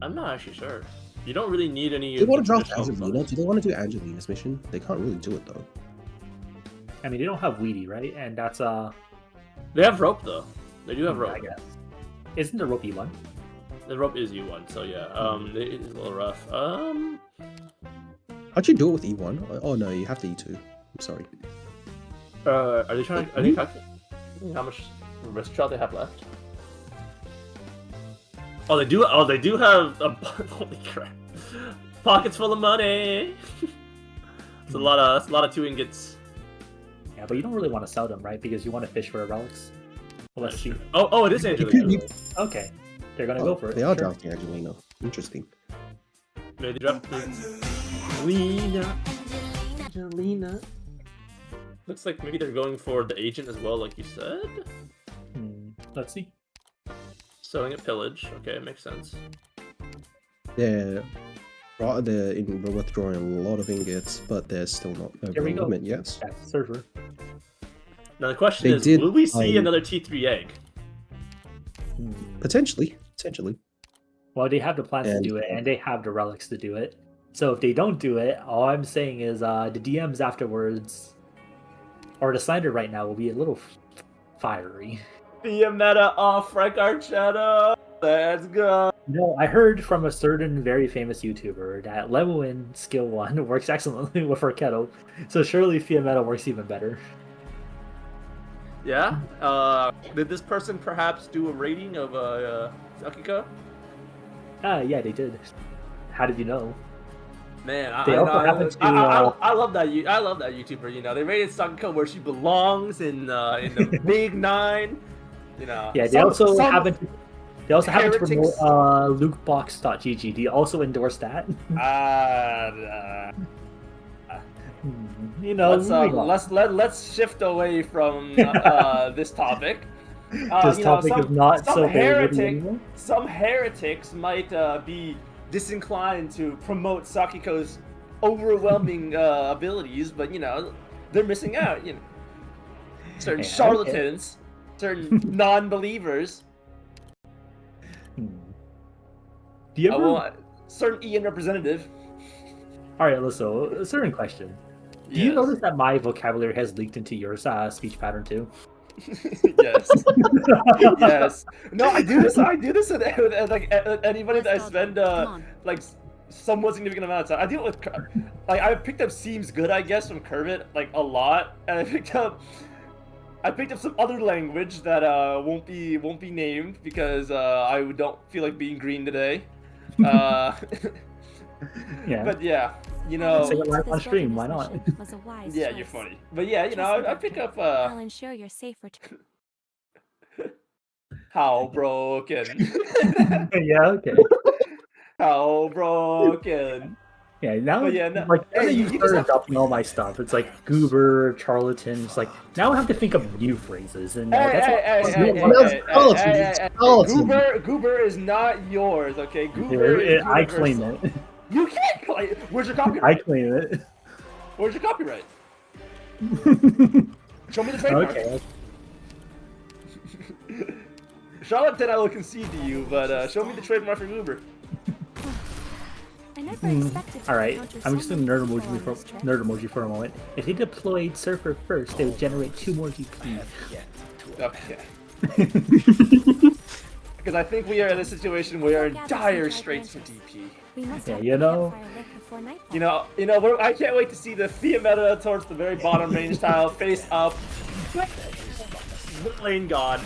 I'm not actually sure. You don't really need any. Do they want to drop Angelina? Do they want to do Angelina's mission? They can't really do it though. I mean, they don't have Weedy, right? And that's They have rope though. They do have rope. I guess. Isn't the rope E1? The rope is E1, so yeah. It's a little rough. How'd you do it with E1? Oh no, you have to E2. I'm sorry. Are they trying? Are they calculating how much risk shot they have left? Oh, they do. Oh, they do have a. Holy crap! Pockets full of money. It's a lot of 2 ingots. Yeah, but you don't really want to sell them, right? Because you want to fish for relics. Well, let's see. Oh, it is Angelina. Okay, they're gonna go for it. They are sure. drafting Angelino. Interesting. Maybe they dropped Angelina. Looks like maybe they're going for the agent as well, like you said. Let's see. Selling a pillage. Okay, makes sense. They're withdrawing a lot of ingots, but they're still not over the limit yet. That's the server. Now the question They is, did, will we see another T3 egg? Potentially. Well, they have the plans to do it, and they have the relics to do it. So if they don't do it, all I'm saying is the DMs afterwards, or the slander right now, will be a little fiery. Be a meta off Frank Archetta. Let's go. No, I heard from a certain very famous YouTuber that level in skill 1 works excellently with her kettle, so surely Fiametta works even better. Yeah? Did this person perhaps do a rating of Sakiko? Yeah, they did. How did you know? Man, They also happened to, I love that. I love that YouTuber. You know, they rated Sakiko where she belongs in the big 9. You know. Yeah, they also happen to promote lukebox.gg. Do you also endorse that? You know, let's shift away from this topic. This topic is not so very. Some heretics might be disinclined to promote Sakiko's overwhelming abilities, but you know they're missing out. You know, certain charlatans, certain non-believers. Do you ever... want certain Ian representative. All right, listen. A certain question. Do you notice that my vocabulary has leaked into your speech pattern too? Yes. Yes. No, I do this with like anybody that I spend like somewhat significant amount of time. I deal with like I picked up seems good, I guess, from Kermit like a lot, and I picked up some other language that won't be named because I don't feel like being green today. Yeah. But yeah, you know. Say it live on stream. Why not? Yeah, you're funny. But yeah, you know, I pick up. I'll ensure your safe return. How broken. Yeah. Okay. How broken. Yeah. Now, but yeah, no, like hey, you started adopting all my stuff. It's like goober, charlatan. It's like now I have to think of new phrases, and Goober is not yours. Okay, Goober is I claim it. You can't claim it. Where's your copyright? I claim it. Where's your copyright? Show me the trademark. Okay. Charlatan, I will concede to you, but show me the trademark for Goober. I never expected to Alright, encounter I'm just so gonna many nerd people on this trip. emoji for a moment. If they deployed Surfer first, they would generate 2 more GP. Okay. Because I think we are in a situation where we are in dire straits for DP. We must Yeah, have you know. campfire lit before nightfall. You know, I can't wait to see the Fiametta towards the very bottom range tile, face up. Lane god.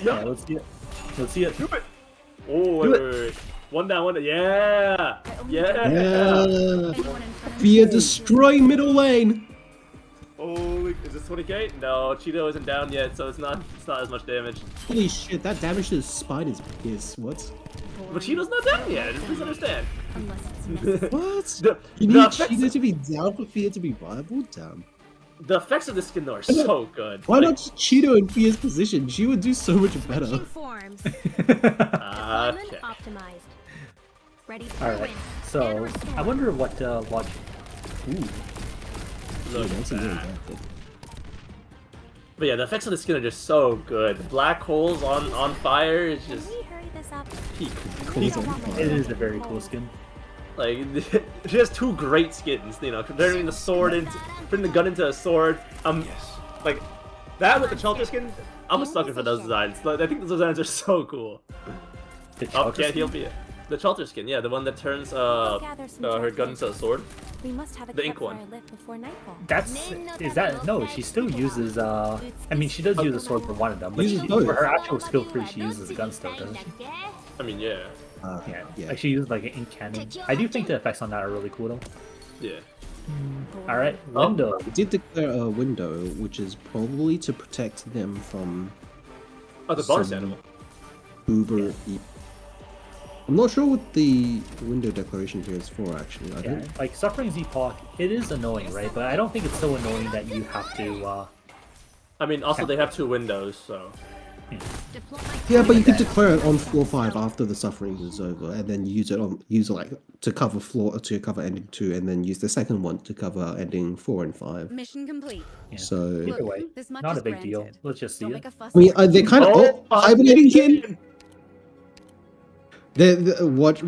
Yeah, let's see it. Let's see it. Do it. Oh, wait. One down. Yeah. Via destroy middle lane. Oh, is this 20k? No, Cheeto isn't down yet, so it's not as much damage. Holy shit, that damage to his spine is what? But Cheeto's not down yet. Please understand. Unless it's missed. What? You need Cheeto to be down for Fia to be viable? Damn. The effects of this skin though are so good. Why not just Cheeto in Fia's position? She would do so much better. Switching forms. Okay. Optimized. Ready for Alright, win. so I wonder what logic. Ooh. Look at That's a really that. bad thing. But yeah, the effects of the skin are just so good. Black holes on fire is Can just we hurry this up? peak. I don't want my It is a life very to cool fall. skin. Like she has 2 great skins. You know, turning the sword into putting the gun into a sword. Like that with the Chalter skin. I'm a sucker for those designs. Like, I think those designs are so cool. The Oh, Chalker can't skin? heal Fia. The Chalter skin, yeah, the one that turns her gun into a sword. We must have a The ink campfire one. lit before nightfall. Is that no? She still uses. I mean, she does use a sword for one of them, but Uses she, both. for her actual skill 3, she uses a gun still, doesn't she? I mean, yeah, Yeah, yeah. like she uses like an ink cannon. I do think the effects on that are really cool though. yeah. All right, Oh. window. It did declare a window, which is probably to protect them from Oh, the bonus some animal. Uber. I'm not sure what the window declaration here is for, actually. I Yeah, don't. like Suffering's Epoch, it is annoying, right? But I don't think it's so annoying that you have to. I mean, also they have 2 windows, so. Yeah, but you could declare it on floor 5 after the suffering is over, and then use it like to cover ending 2, and then use the second one to cover ending 4 and 5. Mission complete. Yeah. So Either way, This much not is a big deal. granted. Let's just see Don't it. make a fuss. I mean, over it. they kind of hibernating kin. What?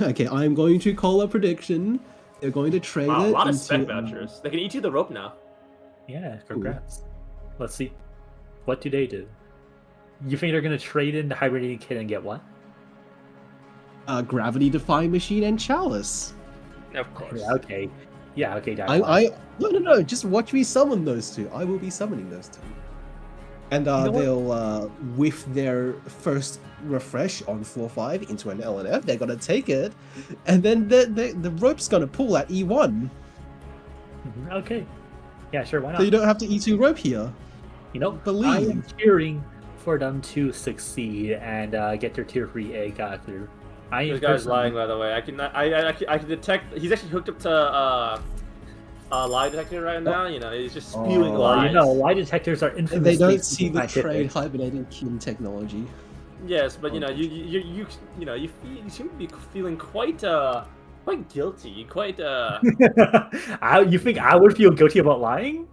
Okay, I'm going to call a prediction. They're going to trade Wow, a it lot of into, spec vouchers. They can eat you the rope now. Yeah, congrats. Let's see. What do they do? You think they're gonna trade in the hibernating kid and get what? gravity-defying machine and chalice. Of course. Yeah, okay. Yeah, okay, that's No. Just watch me summon those 2. I will be summoning those 2. And know what? they'll, with their first refresh on floor 5 into an LNF, they're gonna take it, and then the rope's gonna pull at E1. Okay. Yeah, sure, why not? So you don't have to E2 rope here. You know, believe. I am cheering for them to succeed and get their tier 3 egg through. I am This guy's personally- lying, by the way. I can detect. He's actually hooked up to lie detector right now. You know, he's just spewing Well, lies. you know, lie detectors are And infamously they don't see the scientific. trade hibernating kin technology. Yes, but you know, you seem to be feeling quite guilty, quite You think I would feel guilty about lying?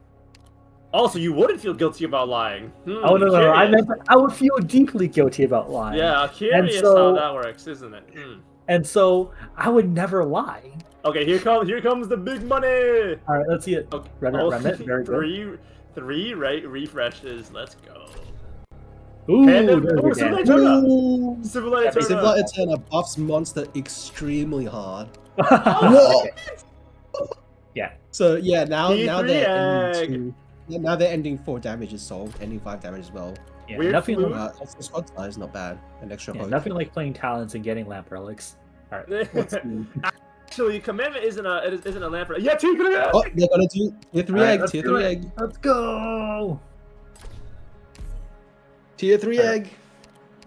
Also, you wouldn't feel guilty about lying. Oh no, curious. I meant I would feel deeply guilty about lying. Yeah, curious so- how that works, isn't it? And so I would never lie. Okay, here comes the big money. All right, let's see it. Okay. Remit, very good. Three refreshes. Let's go. Ooh, And then- there's oh, your so damage. they- Ooh. Civil Yeah, Eterna. Civil Eterna buffs monster extremely hard. Okay. Yeah. So yeah, now T3 they're egg. ending 2. Now they're ending 4 damage is solved, ending 5 damage as well. Yeah, Weird nothing fluke. like, Extra squad size, not bad. An extra hope. nothing like playing talents and getting lamp relics. All right, let's see. Actually, commandment isn't a lamp. Yeah, T3 egg. Oh, they're gonna do tier 3 Alright, egg, let's tier do 3 it. egg, Let's go. tier 3 Alright. egg.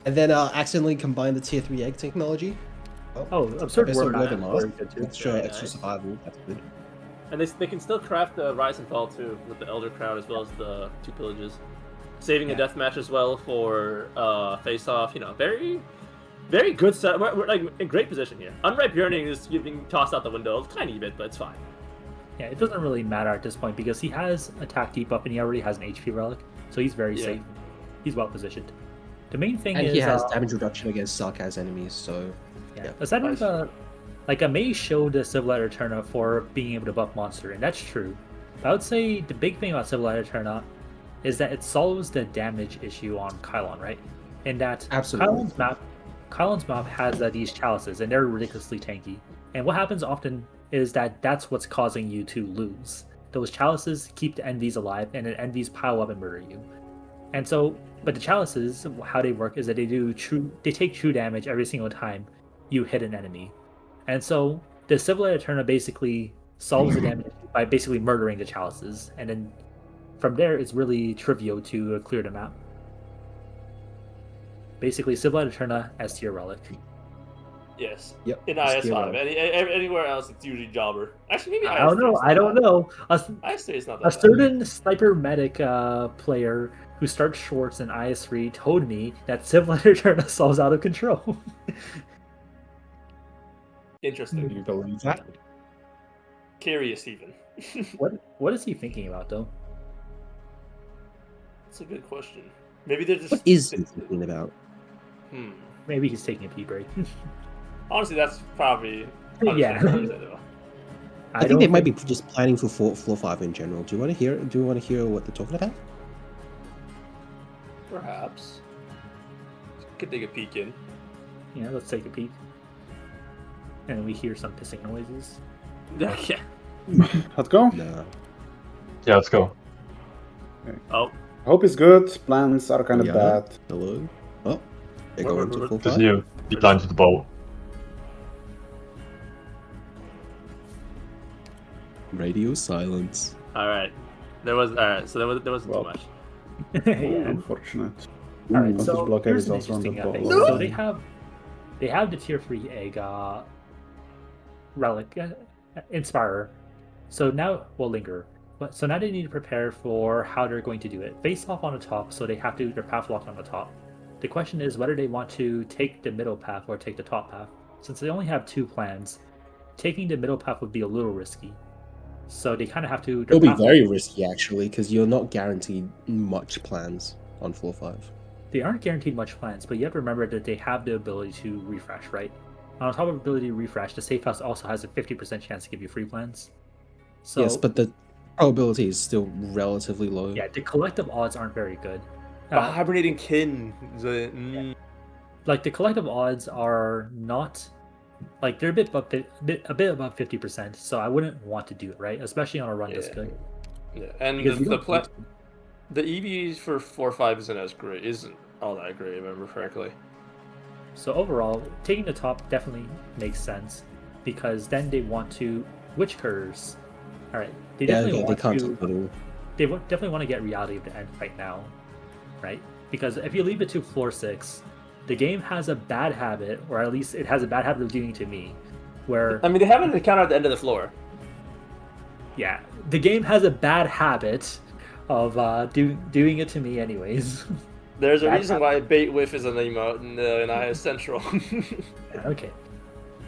And then accidentally combine the tier 3 egg technology. Oh, absurd Okay, so word. we're the Very last. good too. Extra Very extra nice. survival, that's good. And they can still craft the Rise and Fall too with the Elder Crowd as well as the 2 pillages. Saving a death match as well for face off. You know, very good set. We're like in great position here. Unripe Yearning is being tossed out the window a tiny bit, but it's fine. Yeah, it doesn't really matter at this point because he has attack debuff and he already has an HP relic, so he's very Yeah. safe. He's well positioned. The main thing And is he has damage reduction against Sarkaz enemies, so yeah. Aside from the, like, I may show the Civil Eterna for being able to buff monster, and that's true. But I would say the big thing about Civil Eterna is that it solves the damage issue on Kylon, right? In that Absolutely. Kylon's map has these chalices, and they're ridiculously tanky. And what happens often is that that's what's causing you to lose. Those chalices keep the envies alive, and then envies pile up and murder you. And so, but the chalices, how they work is that they take true damage every single time you hit an enemy. And so the Civil Eterna basically solves the damage by basically murdering the chalices, and then from there it's really trivial to clear the map. Basically, Civil Eterna S tier relic. Yes. yep. In it's tier IS5. one. Anywhere else, it's usually Jobber. Actually, maybe I don't know. I don't know. IS3 is not that A certain sniper medic player who starts shorts in IS3 told me that Civil Eterna solves out of control. bad. Interesting. You believe that? Curious, even. What is he thinking about though? That's a good question. Maybe they're just. What is he thinking about? Maybe he's taking a pee break. Honestly, that's probably. Yeah. understandable. I think they might be just planning for floor 5 in general. Do you want to hear what they're talking about? Perhaps. Could take a peek in. Yeah, let's take a peek. And we hear some pissing noises. Yeah. Let's go. No. Yeah, let's go. Oh. Hope is good. Plans are kind of Yeah. bad. Hello? Oh, they're going to floor Just 5? you decline to the bow. Radio silence. All right. There was wasn't too Well. much. yeah. Unfortunate. All right, But so this blockade here's is an also on the interesting thing. ball. So they have the tier 3 egg relic Inspirer. So now Linger. But so now they need to prepare for how they're going to do it. Face off on the top, so they have to do their path lock on the top. The question is whether they want to take the middle path or take the top path. Since they only have 2 plans, taking the middle path would be a little risky. So they kind of have to. It'll be very risky actually, because you're not guaranteed much plans on floor 5. They aren't guaranteed much plans, but you have to remember that they have the ability to refresh, right? On top of ability to refresh, the safe house also has a 50% chance to give you free plans. So, Yes, but the probability is still relatively low. yeah, the collective odds aren't very good. Hibernating kin. Like the collective odds are not like they're a bit above 50%. So I wouldn't want to do it, right? Especially on a run this good. Yeah, and Because you don't need to. the EVs for 4-5 isn't all that great, if I remember correctly. So overall, taking the top definitely makes sense because then they want to witch curse. All right, they definitely want to. They definitely want to get reality of the end right now, right? Because if you leave it to floor 6, the game has a bad habit, or at least it has a bad habit of doing it to me, where I mean, they have an encounter at the end of the floor. yeah, the game has a bad habit of doing it to me anyways. There's a reason why bait whiff is an emote in IS Central. Okay.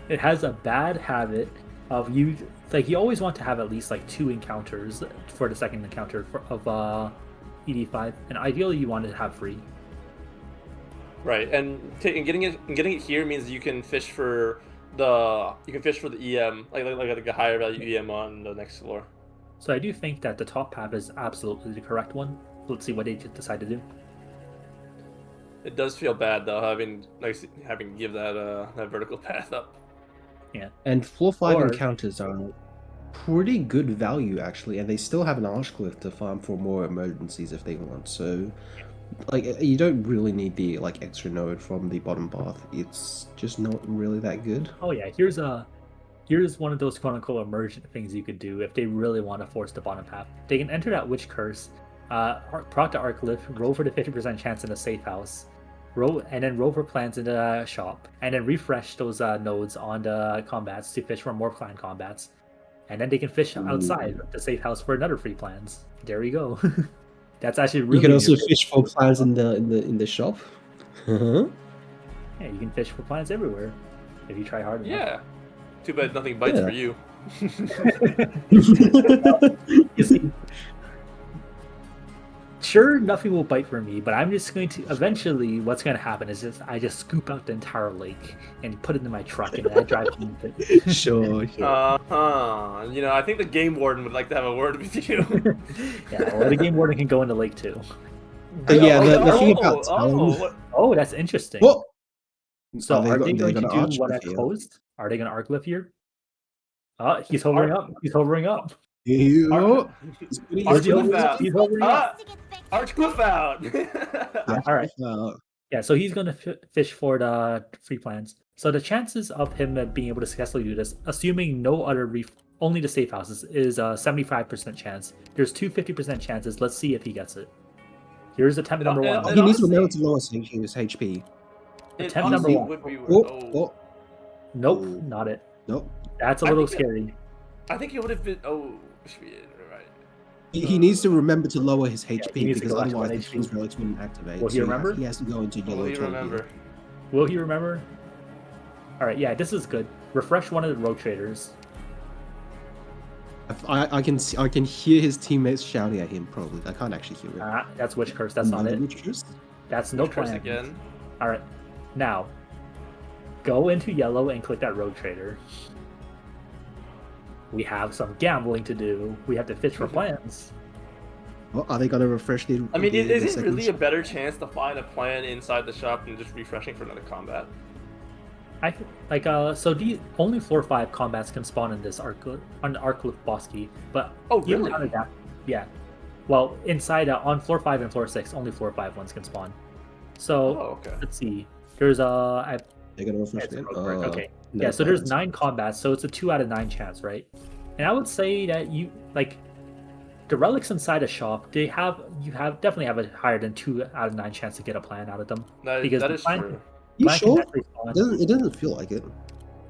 It has a bad habit of you always want to have at least like 2 encounters for the second encounter of ED5, and ideally you want to have 3. Right, and getting it here means you can fish for the EM, like a higher value EM on the next floor. So I do think that the top path is absolutely the correct one. Let's see what they decide to do. It does feel bad though, having to give that vertical path up. Yeah. And floor 5 encounters are pretty good value actually, and they still have an Archcliff to farm for more emergencies if they want. So, like, you don't really need the extra node from the bottom path. It's just not really that good. Oh yeah, here's one of those quote-unquote emergent things you could do if they really want to force the bottom path. They can enter that Witch Curse, proc the Archcliff, roll for the 50% chance in the safe house, and then roll for plans in the shop, and then refresh those nodes on the combats to fish for more clan combats, and then they can fish outside the safe house for another free plans. There you go. That's actually really. You can also fish for plans in the shop. Yeah, you can fish for plans everywhere if you try hard enough. Yeah. Too bad nothing bites for you. You see, sure, nothing will bite for me, but I'm just going to eventually. What's going to happen is I just scoop out the entire lake and put it in my truck, and then I drive home with it. Sure. I think the game warden would like to have a word with you. Yeah, well, the game warden can go in the lake too. But yeah, the thing about Oh, that's interesting. What? So are they going to do what I proposed? Are they going to Archcliff here? He's hovering up. He's hovering up. He's hovering up. Archcliff out. All right. Yeah, so he's going to fish for the free plans. So the chances of him being able to successfully do this, assuming no other only the safe houses, is a 75% chance. There's 50% chances. Let's see if he gets it. Here's attempt number 1. He needs to remember to lower his HP. Attempt number 1. Would be Nope, not it. Nope. That's a little scary. I think it would have been. Oh, shit, right. He needs to remember to lower his HP because go otherwise the HP. fuse relics wouldn't activate. Will he remember? He has to go into yellow. Will he remember? Will he remember? All right, yeah, this is good. Refresh one of the road traders. I can hear his teammates shouting at him. Probably I can't actually hear it. That's Witch Curse. That's not it. Witch Curse? That's no plan. Again. All right, now go into yellow and click that road trader. We have some gambling to do. We have to fish for plans. Well, are they gonna refresh the? I mean, is it really a better chance to find a plan inside the shop than just refreshing for another combat? So only 4-5 combats can spawn in this Archcliff boss key, but really? Even out of that, yeah. Well, inside on floor 5 and floor 6, only floor 5 ones can spawn. So let's see. There's They're gonna refresh it. Okay. Yeah. So there's 9 combats, so it's a 2 out of 9 chance, right? And I would say that the relics inside a shop, you definitely have a higher than 2 out of 9 chance to get a plan out of them. That Because the is plan, true. You plan can sure? naturally spawn. It doesn't feel like it.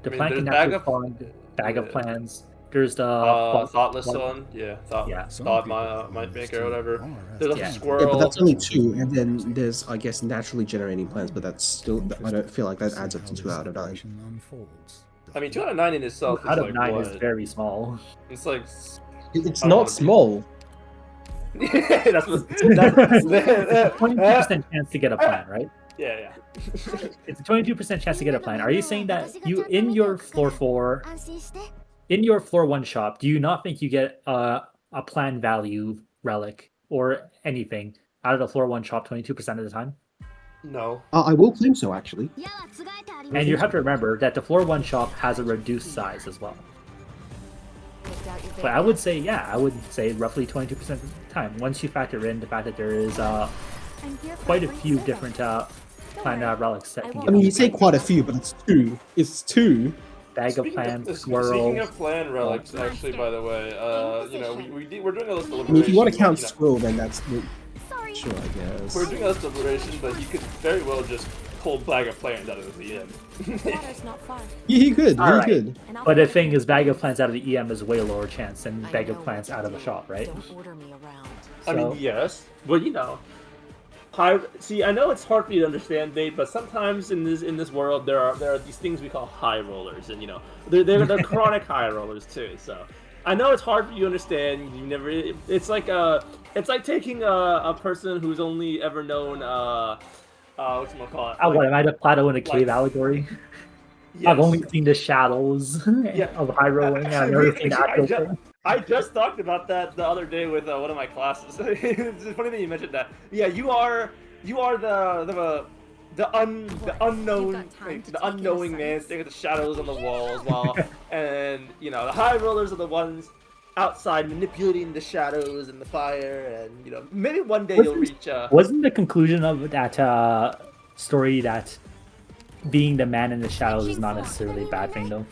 The I mean, plan there's can bag naturally of- spawn bag of yeah. plans. There's the Thoughtless one- one, yeah, Yeah. thought might maker or whatever. There's also Yeah. squirrel. Yeah, but that's only 2, and then there's, I guess, naturally generating plans, but that's still, I don't feel like that adds up to 2 out of 9. I mean, 2 out of 9 in itself 2 is out of like 9 what? is very small. It's like It's I don't not wanna be- small. that's what. It's a 22% chance to get a plan, right? Yeah. It's a 22% chance to get a plan. Are you saying that you in your floor 4, in your floor 1 shop, do you not think you get a plan value relic or anything out of the floor 1 shop 22% of the time? No. I will claim so, actually. And you have to remember that the floor 1 shop has a reduced size as well. But I would say, roughly 22% of the time. Once you factor in the fact that there is quite a few different plan relics that can I give mean, you you say quite a few, but it's 2. It's 2. bag of plans, Speaking squirrel. of plan relics, actually, by the way, we're doing a list of I mean, if you want to count you know, Squirrel, then that's... Sure, I guess. we're doing a list of liberation, but you could very well just pull bag of plans out of the end. Water's not far. Yeah, he could, he Alright. could. And I'll But the be thing is, bag of plans out of the EM is way lower chance than bag of plans out of a shop, right? Don't order me around. I mean, yes, but see, I know it's hard for you to understand, Dave, but sometimes in this world there are these things we call high rollers, and they're chronic high rollers too. So I know it's hard for you to understand. You never. It's like taking a person who's only ever known what's it call it? What am I the plateau in a cave allegory? Yes. I've only seen the shadows of high rolling. And I've never seen actual thing. I just talked about that the other day with one of my classes. It's funny that you mentioned that. Yeah, you are the unknowing man staring at the shadows on the walls, while and the high rollers are the ones outside manipulating the shadows and the fire, and maybe one day you'll reach. Wasn't the conclusion of that story that being the man in the shadows is not necessarily a bad thing, though?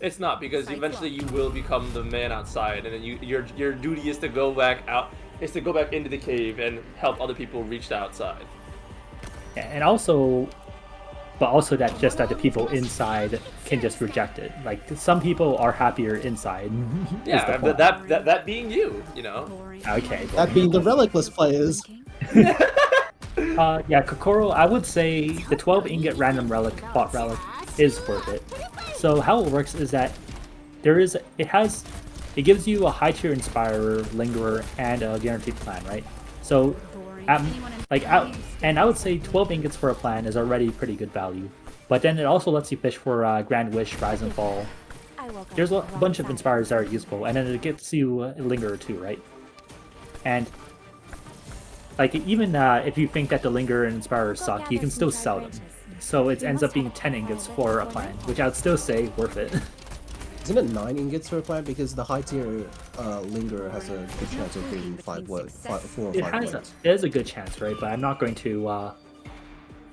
It's not, because eventually you will become the man outside, and then your duty is to go back out, is to go back into the cave and help other people reach the outside. And also that the people inside can just reject it. Like, some people are happier inside. Yeah, that being you, Okay. That being the relicless players. Kokoro, I would say the 12 ingot random relic, bot relic, is worth it. So how it works is that it gives you a high tier inspirer, lingerer, and a guaranteed plan, right? So I would say 12 ingots for a plan is already pretty good value. But then it also lets you fish for Grand Wish, Rise and Fall. There's a bunch of inspirers that are useful, and then it gets you a lingerer too, right? And even if you think that the lingerer and inspirer suck, you can still sell them. So it ends up being 10 ingots for a plan, which I would still say worth it. Isn't it 9 ingots for a plan? Because the high tier lingerer has a good chance of being 4 or 5 words. It has a good chance, right? But I'm not going to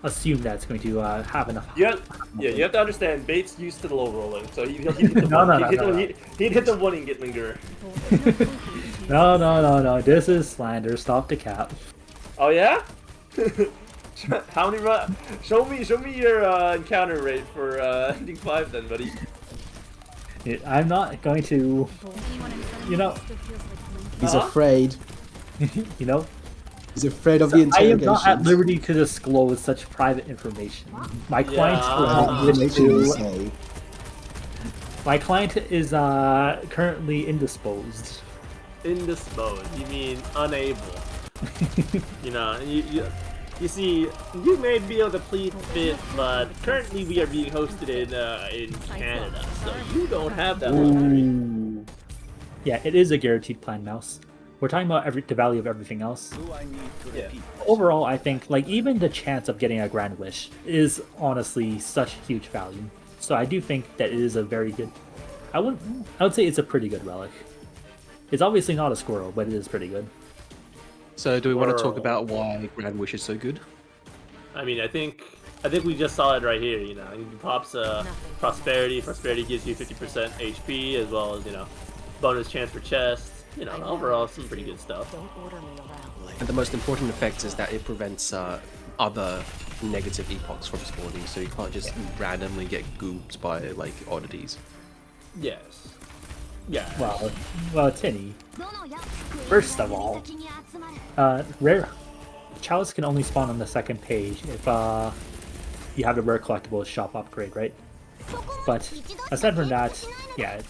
assume that it's going to have enough. You have to understand, Bates used to the low rolling, so he'd hit the he'd hit the 1 ingot lingerer. No. This is slander. Stop the cap. Oh yeah? How many show me your encounter rate for ending 5 then, buddy. I'm not going to. He's afraid. He's afraid of the I am interrogation. not at liberty to disclose such private information. My client My client is currently indisposed. Indisposed? You mean unable? You see, you may be able to plead fifth, but currently we are being hosted in Canada, so you don't have that luxury. Yeah, it is a guaranteed plan, Mouse. We're talking about the value of everything else. Yeah. Overall, I think even the chance of getting a Grand Wish is honestly such huge value. So I do think that it is a very good. I would say it's a pretty good relic. It's obviously not a squirrel, but it is pretty good. So do we want to talk about why Grand Wish is so good? I mean, I think we just saw it right here. It pops prosperity. Prosperity gives you 50% HP, as well as bonus chance for chests. You know, overall some pretty good stuff. Don't order me around. And the most important effect is that it prevents other negative epochs from spawning, so you can't just randomly get gooped by like oddities. Yes. Yeah. Well, Tinny. First of all, rare chalice can only spawn on the second page if you have the rare collectibles shop upgrade, right? But aside from that, yeah,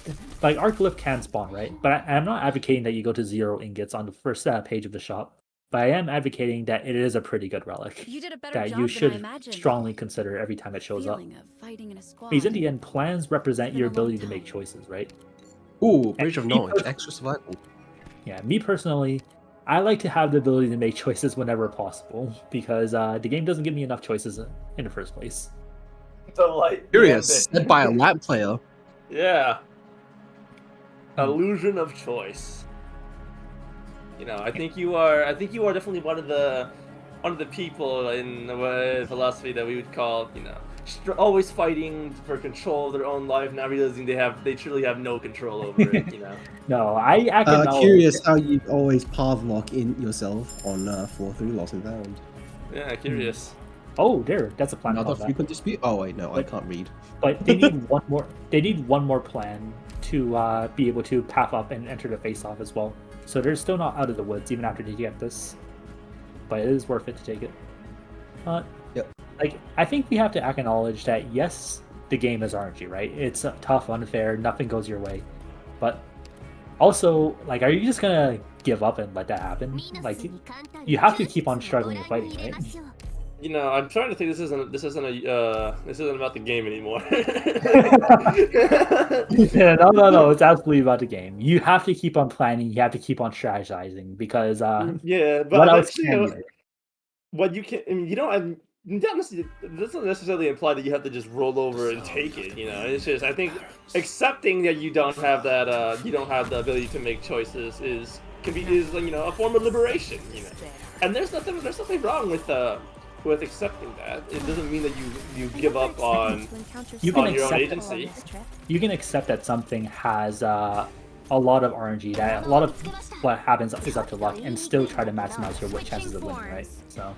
like Arcglyph can spawn, right? But I'm not advocating that you go to 0 ingots on the first page of the shop. But I am advocating that it is a pretty good relic You did a better that job you than I should imagined. strongly consider every time it shows up. Feeling of fighting in a squad. Because in the end, plans represent Been your a long ability to time. make choices, right? Ooh, Bridge of And Knowledge, extra survival. Yeah, me personally, I like to have the ability to make choices whenever possible because the game doesn't give me enough choices in the first place. Curious, said by a lap player. Yeah. Illusion of choice. You know, I think you are definitely one of the people in the philosophy that we would call, you know, always fighting for control of their own life, not realizing they truly have no control over it. You know. No, I acknowledge. Curious how you always pathlock in yourself on floor 3 lost and found. Yeah, curious. Oh, that's a plan. Another called that. frequent dispute. Oh wait, no, I can't read. But they need one more. They need one more plan to be able to path up and enter the face-off as well. So they're still not out of the woods even after they get this. But it is worth it to take it. Yep. Like, I think we have to acknowledge that yes, the game is RNG, right? It's tough, unfair, nothing goes your way. But also, like, are you just gonna give up and let that happen? Like, you have to keep on struggling and fighting, right? You know, I'm trying to think. This isn't about the game anymore. Yeah, no. It's absolutely about the game. You have to keep on planning. You have to keep on strategizing because yeah, but what else actually, can you do? what you can, I mean, you don't. It doesn't necessarily imply that you have to just roll over and take it. You know, it's just I think accepting that you don't have that you don't have the ability to make choices is you know, a form of liberation. You know, and there's nothing wrong with accepting that. It doesn't mean that you give up on your own agency. You can accept that something has a lot of RNG, that a lot of what happens is up to luck, and still try to maximize your chances of winning, right? So.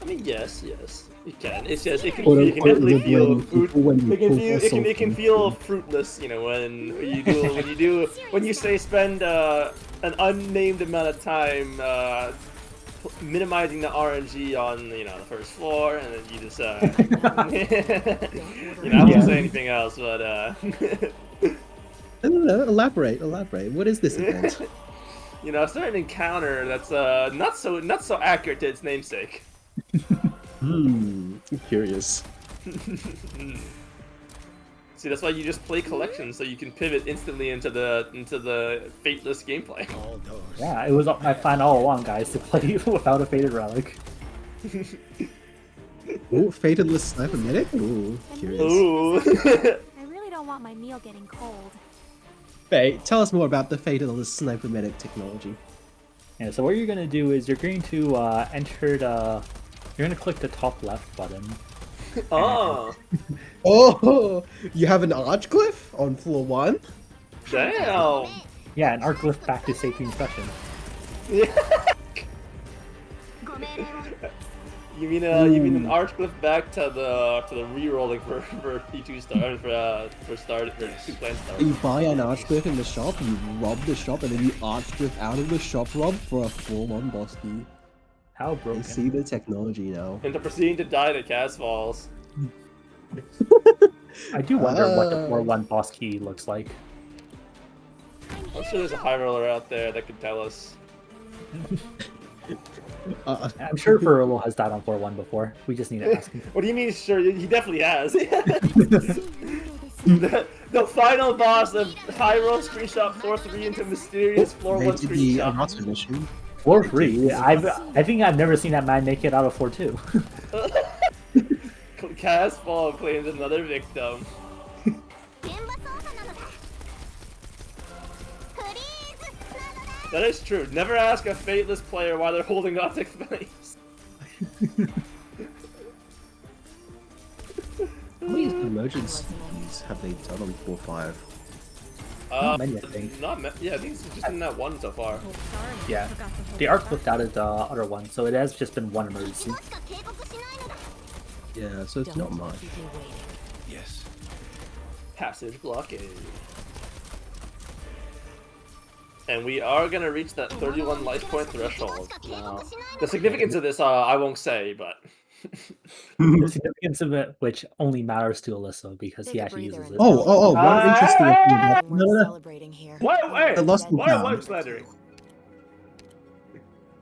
I mean, yes, you can. It's just it can definitely feel it can feel fruitless, you know, when you say spend an unnamed amount of time minimizing the RNG on, you know, the first floor, and then you just you know, I won't say anything else, but I don't know. Elaborate. What is this event? You know, a certain encounter that's not so accurate to its namesake. I'm curious. See, that's why you just play collections, so you can pivot instantly into the fateless gameplay. Yeah, it was my plan all along, guys, to play without a fated relic. Ooh, fated-less sniper medic? Ooh, curious. Ooh. I really don't want my meal getting cold. Hey, tell us more about the fatal-less sniper medic technology. Yeah, so what you're gonna do is you're going to you're gonna click the top left button. Oh. Oh, you have an Archglyph on floor 1? Damn. Yeah, an Arcglyph back to safety inspection. You mean an Archglyph back to the re-rolling for P2 star for 2 plan stars. You buy an Archglyph in the shop, you rob the shop, and then you Archglyph out of the shop rob for a full 1 boss key. How broken. I see the technology now. And to proceeding to die to cast falls. I do wonder what the 4-1 boss key looks like. I'm sure there's a high roller out there that could tell us. I'm sure Ferrolo has died on 4-1 before. We just need to ask him. What do you mean, sure? He definitely has. the final boss of high roll screenshot 4-3 into mysterious floor 1 screenshot. Mission. 4-3? I think I've never seen that man make it out of 4-2. Casfall claims another victim. That is true. Never ask a fateless player why they're holding Optic Flames. How many emergencies have they done on 4-5? Not many, I think. Yeah, I think it's just in that one so far. Yeah. The arc without the other one, so it has just been one emergency. Yeah, so it's not much. Yes. Passage blockade. And we are gonna reach that 31 life point threshold. Now, the significance of this, I won't say, but The significance of it, which only matters to Alyssa because he actually uses it. Oh, one interesting thing about Celebrating here. Why The Lost and Found. web slandering?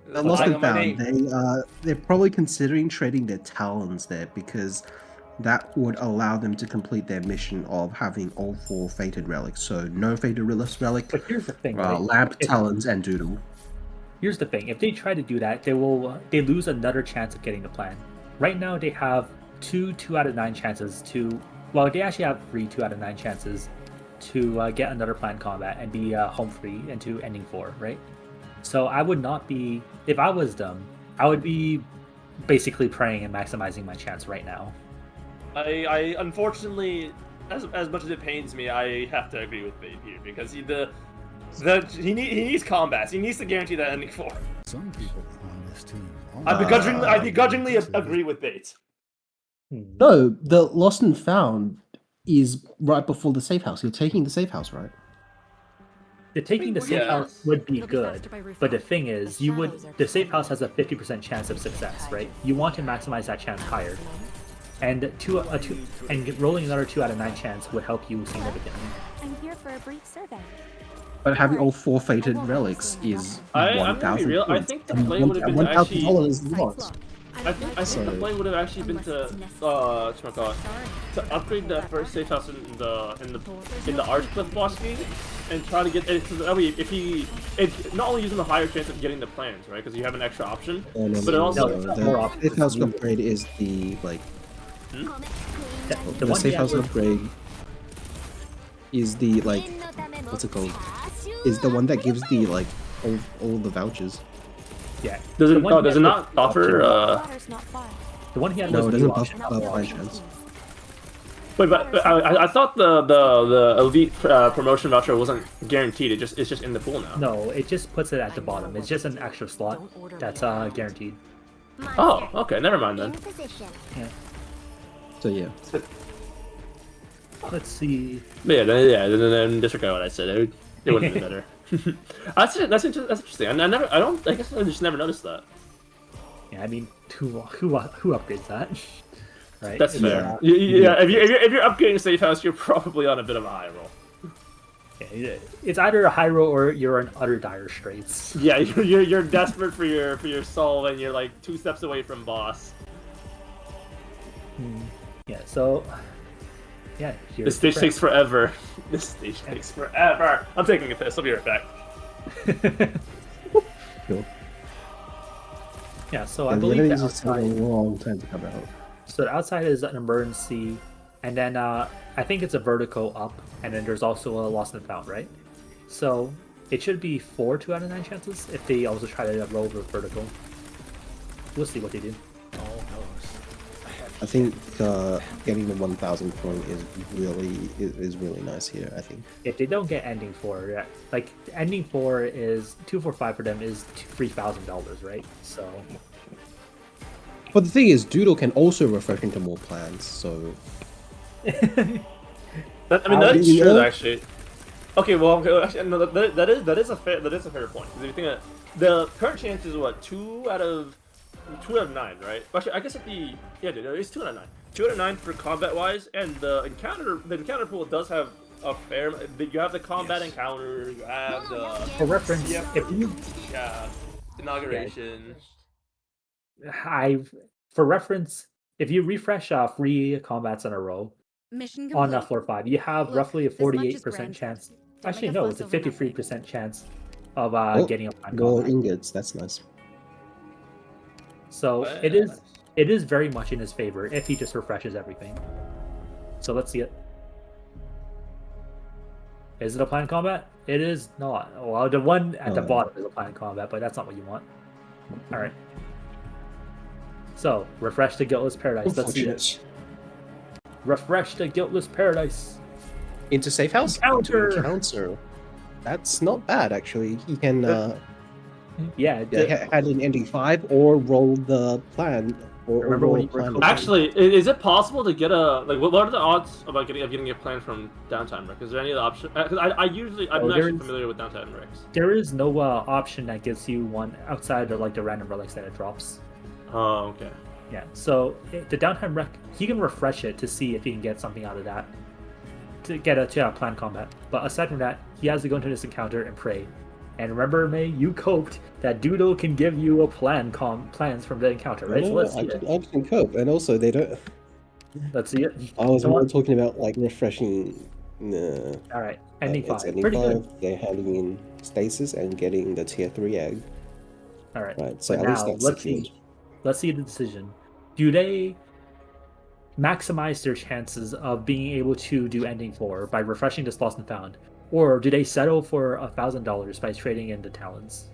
The Lost Lying and on my Found, they're probably considering trading their talons there because that would allow them to complete their mission of having all 4 fated relics. So no fated relic, But here's the thing, right? lamp, talons, and doodle. Here's the thing: if they try to do that, they lose another chance of getting the plan. Right now, they have 2 out of 9 chances to. Well, they actually have 3 2 out of 9 chances to get another planned combat and be home free into ending 4, right? So I would not be, if I was them, I would be basically praying and maximizing my chance right now. I unfortunately, as much as it pains me, I have to agree with Babe here because he needs combats. He needs to guarantee that ending 4. Some people on this team. I begrudgingly agree with Bates. No, the Lost and Found is right before the safe house. You're taking the safe house, right? Taking the safe house would be good, but the thing is, the safe house has a 50% chance of success, right? You want to maximize that chance higher, and rolling another 2 out of 9 chance would help you significantly. I'm here for a brief survey. But having all 4 fated relics is I'm gonna be real. I think the play would have been to actually. I think the play would have actually been to to upgrade the first safe house in the Archcliff boss game and try to get it. That way, it's not only using the higher chance of getting the plans, right? Because you have an extra option, but it also the safe house upgrade is the the safe house upgrade is the what's it called? Is the one that gives the all the vouchers. Yeah. Does it not offer? The one he had No, it was doesn't new buff option. blind chance. Wait, but I thought the elite promotion voucher wasn't guaranteed. It's just in the pool now. No, it just puts it at the bottom. It's just an extra slot that's guaranteed. Oh, okay, never mind then. Yeah. So yeah. Let's see. Then disregard what I said. It would have been better. That's interesting. I guess I just never noticed that. Yeah, I mean, who upgrades that? Right? That's fair. If you're upgrading safe house, you're probably on a bit of a high roll. Yeah, it's either a high roll or you're in utter dire straits. Yeah, you're desperate for your soul, and you're like 2 steps away from boss. Yeah. So. Yeah. This stage takes forever. This stage takes forever. I'm taking a piss. I'll be right back. Cool. Yeah. So I believe the outside. A long time to come out. So the outside is an emergency, and then I think it's a vertical up, and then there's also a lost and found, right? So it should be 4 2 out of 9 chances if they also try to roll with vertical. We'll see what they do. I think getting the 1,000 point is really nice here. I think if they don't get ending 4, like ending 4 is 245 for them is $3,000, right? So. But the thing is, Doodle can also refresh into more plans. So. That's true actually. Okay, well, actually, no, that is a fair point. Because if you think that the current chance is what 2 out of 9, right? Actually, I guess it's 2 out of 9. 2 out of 9 for combat wise, and the encounter pool does have a fair. You have the combat encounter. You have the for reference. If you inauguration. For reference, if you refresh 3 combats in a row on floor 5, you have roughly a 48% chance. Actually, no, it's a 53% chance of getting a plan more combat. ingots. That's nice. So it is very much in his favor if he just refreshes everything. So let's see it. Is it a planned combat? It is not. Well, the one at the bottom is a planned combat, but that's not what you want. All right. So refresh the guiltless paradise. Let's see it. Refresh the guiltless paradise. Into safe house? Encounter! Encounter. That's not bad, actually. He can Yeah, add in ending 5 or roll the plan. Or Remember roll when a you were plan. coaching? Actually, is it possible to get a like? What are the odds about getting a plan from Downtime Rec? Is there any other option? Because I'm not actually familiar with Downtime Recs. There is no option that gives you one outside of like the random relics that it drops. Oh, okay. Yeah, so the Downtime Rec, he can refresh it to see if he can get something out of that to get a plan combat. But aside from that, he has to go into this encounter and pray. And remember, May, you coped that Doodle can give you a plans from the encounter, right? No, So let's see I can cope, and also they don't. Let's see it. I was more talking about like refreshing. Nah. All right, ending It's 5. ending Pretty 5. good. They're handing in stasis and getting the tier 3 egg. All right. Right, so But at least now, that's let's secured. see. Let's see the decision. Do they maximize their chances of being able to do ending 4 by refreshing this lost and found? Or do they settle for $1,000 by trading in the talents?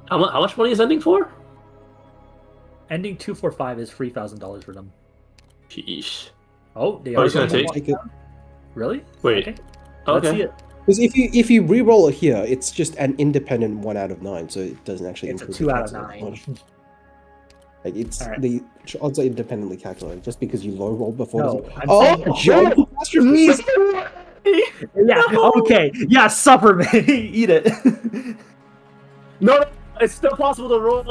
How much money is ending for? Ending 245 is $3,000 for them. Sheesh. Oh, they Oh, are it's gonna going take- Take it. Really? Wait. Okay. Let's Okay. see it. Because if you re-roll it here, it's just an independent 1 out of 9, so it doesn't actually It's a improve 2 the out of chances 9. much. Like it's Alright. the odds are independently calculated. Just because you low roll before. No, doesn't... I'm Oh, saying- John! Catastrophes! Yeah. No! Okay. Yeah. Supper, man. Eat it. No, it's still possible to roll.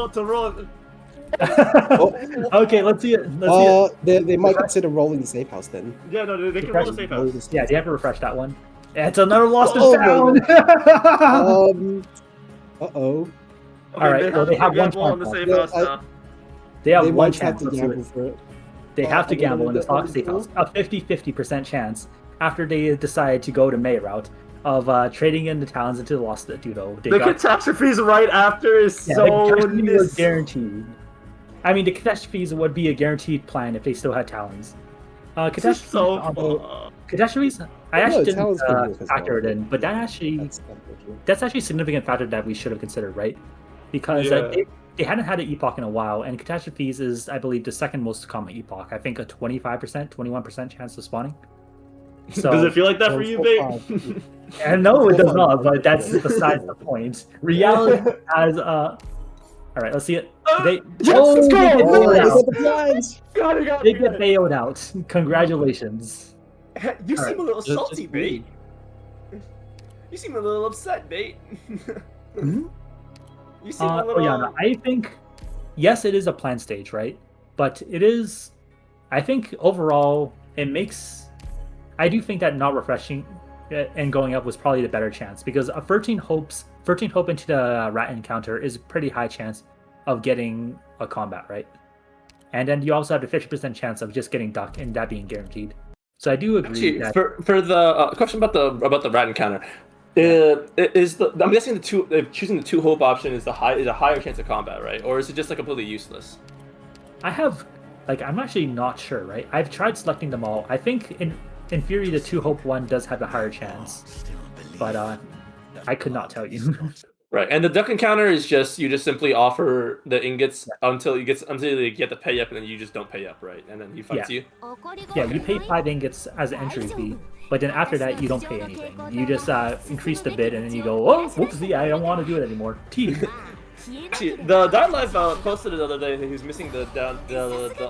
Okay. Let's see it. Let's see it. They might consider rolling the safe house then. Yeah, no, they can roll the safe house. Yeah. Do you have to refresh that one? It's another lost Oh, and found. Uh-oh. All right, well, they have one on the chance safe left. house now. They have They one might have chance. to Let's do gamble it. for it. They have to I'm gamble gonna in the do that safe house. one. A 50-50% chance after they decide to go to May route of trading in the talents into the lost Dudo. The catastrophes right after is Yeah, so the catastrophe was guaranteed. I mean, the catastrophes would be a guaranteed plan if they still had talents. Catastrophes, so catastrophes. I actually didn't talents can work as factor well. it in, but that's unfortunate. actually a significant factor that we should have considered, right? Because Yeah. they hadn't had an epoch in a while, and catastrophes is, I believe, the second most common epoch. I think a 25%, 21% chance of spawning. So, does it feel like that for you, babe? and no, it does not, but that's besides the point. Reality has all right, let's see it. They Yes, let's go! they get Oh, bailed they out. got the plans! Got it, They get bailed out. Congratulations. You All seem a little Just salty, wait. mate. You seem a little upset, mate. Hmm? You seem a little. Oriana, I think, yes, it is a plan stage, right? But it is, I think overall, it makes, I do think that not refreshing and going up was probably the better chance because a 13 hope into the rat encounter is a pretty high chance of getting a combat, right? And then you also have the 50% chance of just getting ducked and that being guaranteed. So I do agree Actually, that for the question about the rat encounter, I'm guessing choosing the 2 hope option is a higher chance of combat, right? Or is it just like completely useless? I have, like, I'm actually not sure, right? I've tried selecting them all. I think in theory the 2 hope one does have a higher chance, but I could not tell you. Right, and the duck encounter is you just simply offer the ingots until you get the pay up, and then you just don't pay up, right? And then he fights you. Yeah, you pay 5 ingots as an entry fee, but then after that you don't pay anything. You just increase the bid, and then you go, oh, whoopsie, I don't want to do it anymore. T. Actually, the Dark Life posted it the other day that he was missing the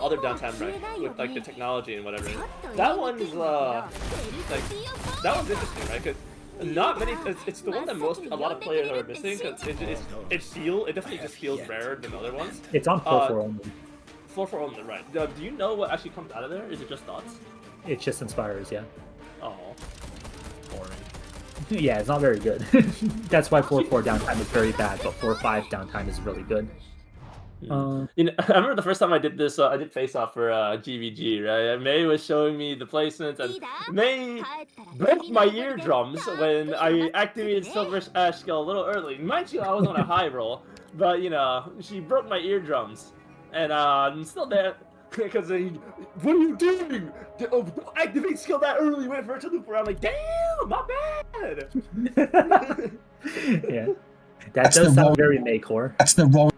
other downtown rank with like the technology and whatever. That one's that one's interesting, right? 'Cause not many. It's the one that a lot of players are missing because it definitely just feels rarer than other ones. It's on 4-4 only. 4-4 only, right? Do you know what actually comes out of there? Is it just thoughts? It just inspires, yeah. Oh, boring. Yeah, it's not very good. That's why 4-4 downtime is very bad, but 4-5 downtime is really good. You know, I remember the first time I did this. I did face off for GVG, right? May was showing me the placements, and May broke my eardrums when I activated Silver Ash skill a little early. Mind you, I was on a high roll, but you know, she broke my eardrums, and I'm still there because what are you doing? Don't activate skill that early. Wait for it to loop around. Like, damn, my bad. Yeah, that does sound very Maycore. That's the wrong.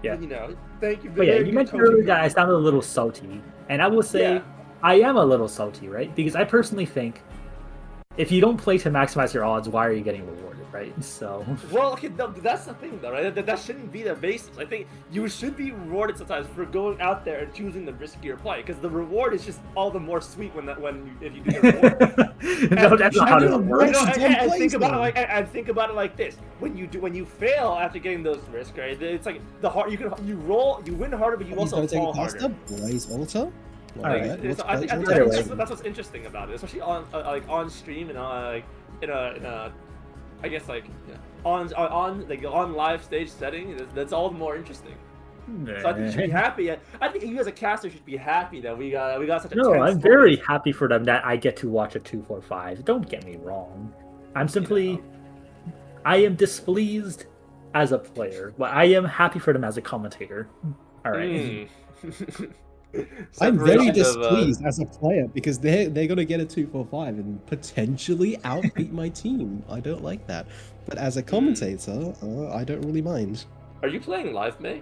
Yeah. You know, thank you. But yeah, you mentioned earlier that I sounded a little salty, and I will say, I am a little salty, right? Because I personally think if you don't play to maximize your odds, why are you getting rewarded, right? So. Well, okay, no, that's the thing, though, right? That shouldn't be the basis. I think you should be rewarded sometimes for going out there and choosing the riskier play, because the reward is just all the more sweet if you do the reward. No, that's not how it works. And think about it like this: when you fail after getting those risks, right? It's like you win harder, but you also fall harder. Blaze Altar? Alright. I think that's what's interesting about it, especially on on stream and I guess on live stage setting. That's all the more interesting. So I think you should be happy. I think you as a caster should be happy that we got such a. No, I'm very happy for them that I get to watch a 2-4-5. Don't get me wrong. I'm simply, I am displeased as a player, but I am happy for them as a commentator. All right. I'm very displeased as a player because they're gonna get a 2-4-5 and potentially outbeat my team. I don't like that. But as a commentator, I don't really mind. Are you playing live, May?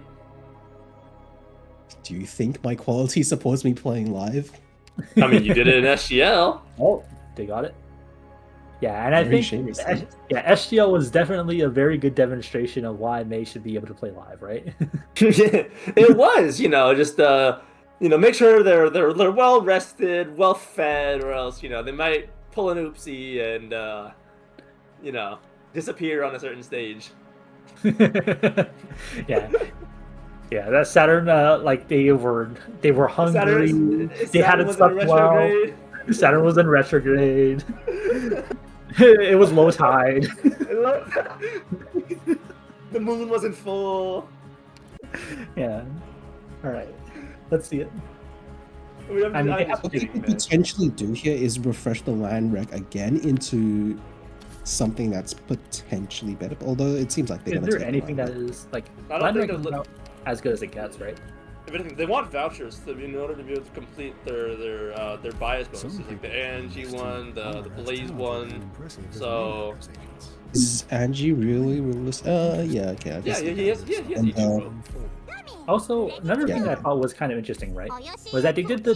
Do you think my quality supports me playing live? I mean, you did it in SGL. Oh, they got it. Yeah, and I think SGL was definitely a very good demonstration of why May should be able to play live, right? It was, just make sure they're well rested, well fed, or else they might pull an oopsie and disappear on a certain stage. Yeah, that Saturn, they were hungry. They hadn't slept well. Saturn was in retrograde. It was low tide. The moon wasn't full. Yeah. All right. Let's see it. What they could potentially do here is refresh the land rec again into something that's potentially better. Although it seems like they're going to take. Is there anything that is land rec is not as good as it gets, right? If anything, they want vouchers in order to be able to complete their bias bonuses, like the Angie one, the Blaze one. So is Angie really realistic? Yeah, okay. Yeah. Also, another thing that I thought was kind of interesting, right, was that they did the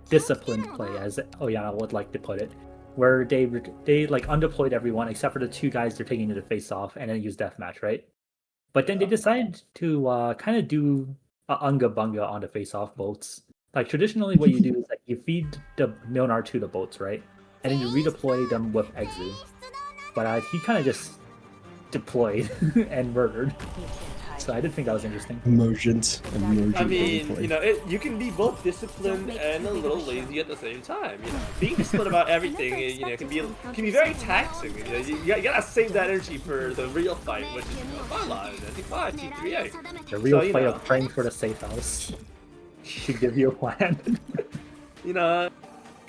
disciplined play, as Oyana would like to put it, where they undeployed everyone except for the two guys they're taking to the face-off and then use deathmatch, right? But then they decided to kind of do a unga bunga on the face-off boats. Like traditionally, what you do is you feed the Milnar to the boats, right, and then you redeploy them with Exu. But he kind of just deployed and murdered. So I did think that was interesting. Emergent. I mean, you can be both disciplined and a little lazy at the same time. Being disciplined about everything, can be very taxing. You gotta save that energy for the real fight, which is T5, T3A. The real fight of praying for the safe house. Should give you a plan.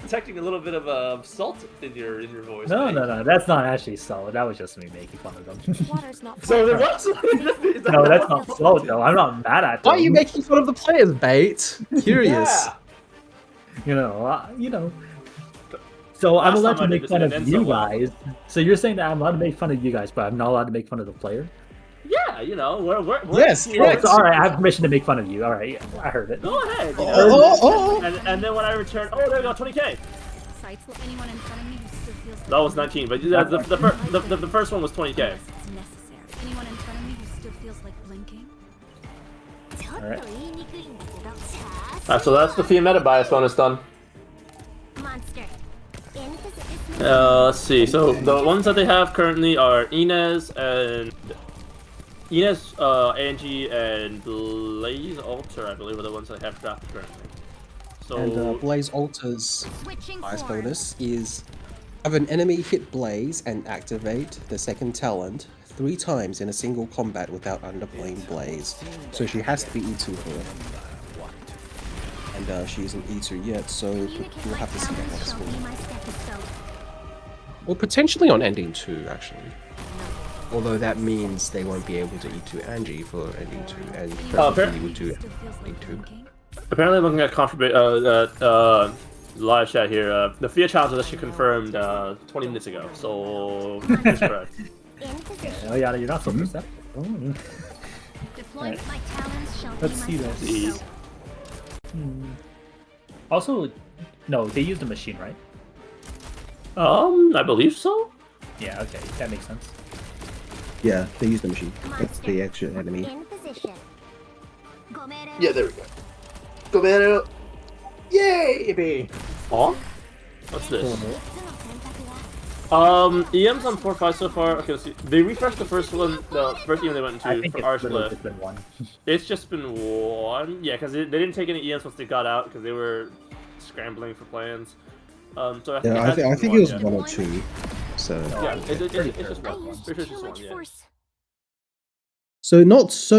Detecting a little bit of salt in your voice. No, that's not actually salt. That was just me making fun of them. Water's not So there was. No, that's not salt though. I'm not mad at them. Why are you making fun of the players, Bait? Curious. Yeah. So I'm allowed to make fun of you guys. So you're saying that I'm allowed to make fun of you guys, but I'm not allowed to make fun of the player? Yeah, we're yes, correct. All right, I have permission to make fun of you. All right, I heard it. Go ahead. And then when I return, there we go, 20k. That was 19, but the first one was 20k. All right. So that's the Fia meta bias bonus done. Let's see. So the ones that they have currently are Inez, Angie, and Blaze Altar, I believe, are the ones that I have drafted currently. So and Blaze Altar's bias bonus is have an enemy hit Blaze and activate the second talent 3 times in a single combat without underplaying Blaze. So she has to be E2 for it. And she isn't E2 yet, so we'll have to see what that's for. Well, potentially on ending 2, actually. Although that means they won't be able to E2 Angie for ending 2, and probably would do E2. Apparently, looking at live chat here, the Fia challenge was actually confirmed 20 minutes ago, so that's correct. Oh yeah, you're not so perceptive. Right. Let's see this. Also, no, they used a machine, right? I believe so. Yeah, okay, that makes sense. Yeah, they use the machine. That's the extra enemy. In position. Yeah, there we go. Commando. Yay, baby. Oh, what's this? EM's on 4-5 so far. Okay, let's see. They refreshed the first one, the first EM they went I into think for it's Arch literally Lift. just been one. It's just been one. Yeah, because they didn't take any EMs once they got out because they were scrambling for plans. So I think, Yeah, I think it was one or two. So Yeah, it's just one. I It's used just too one, much yeah. force.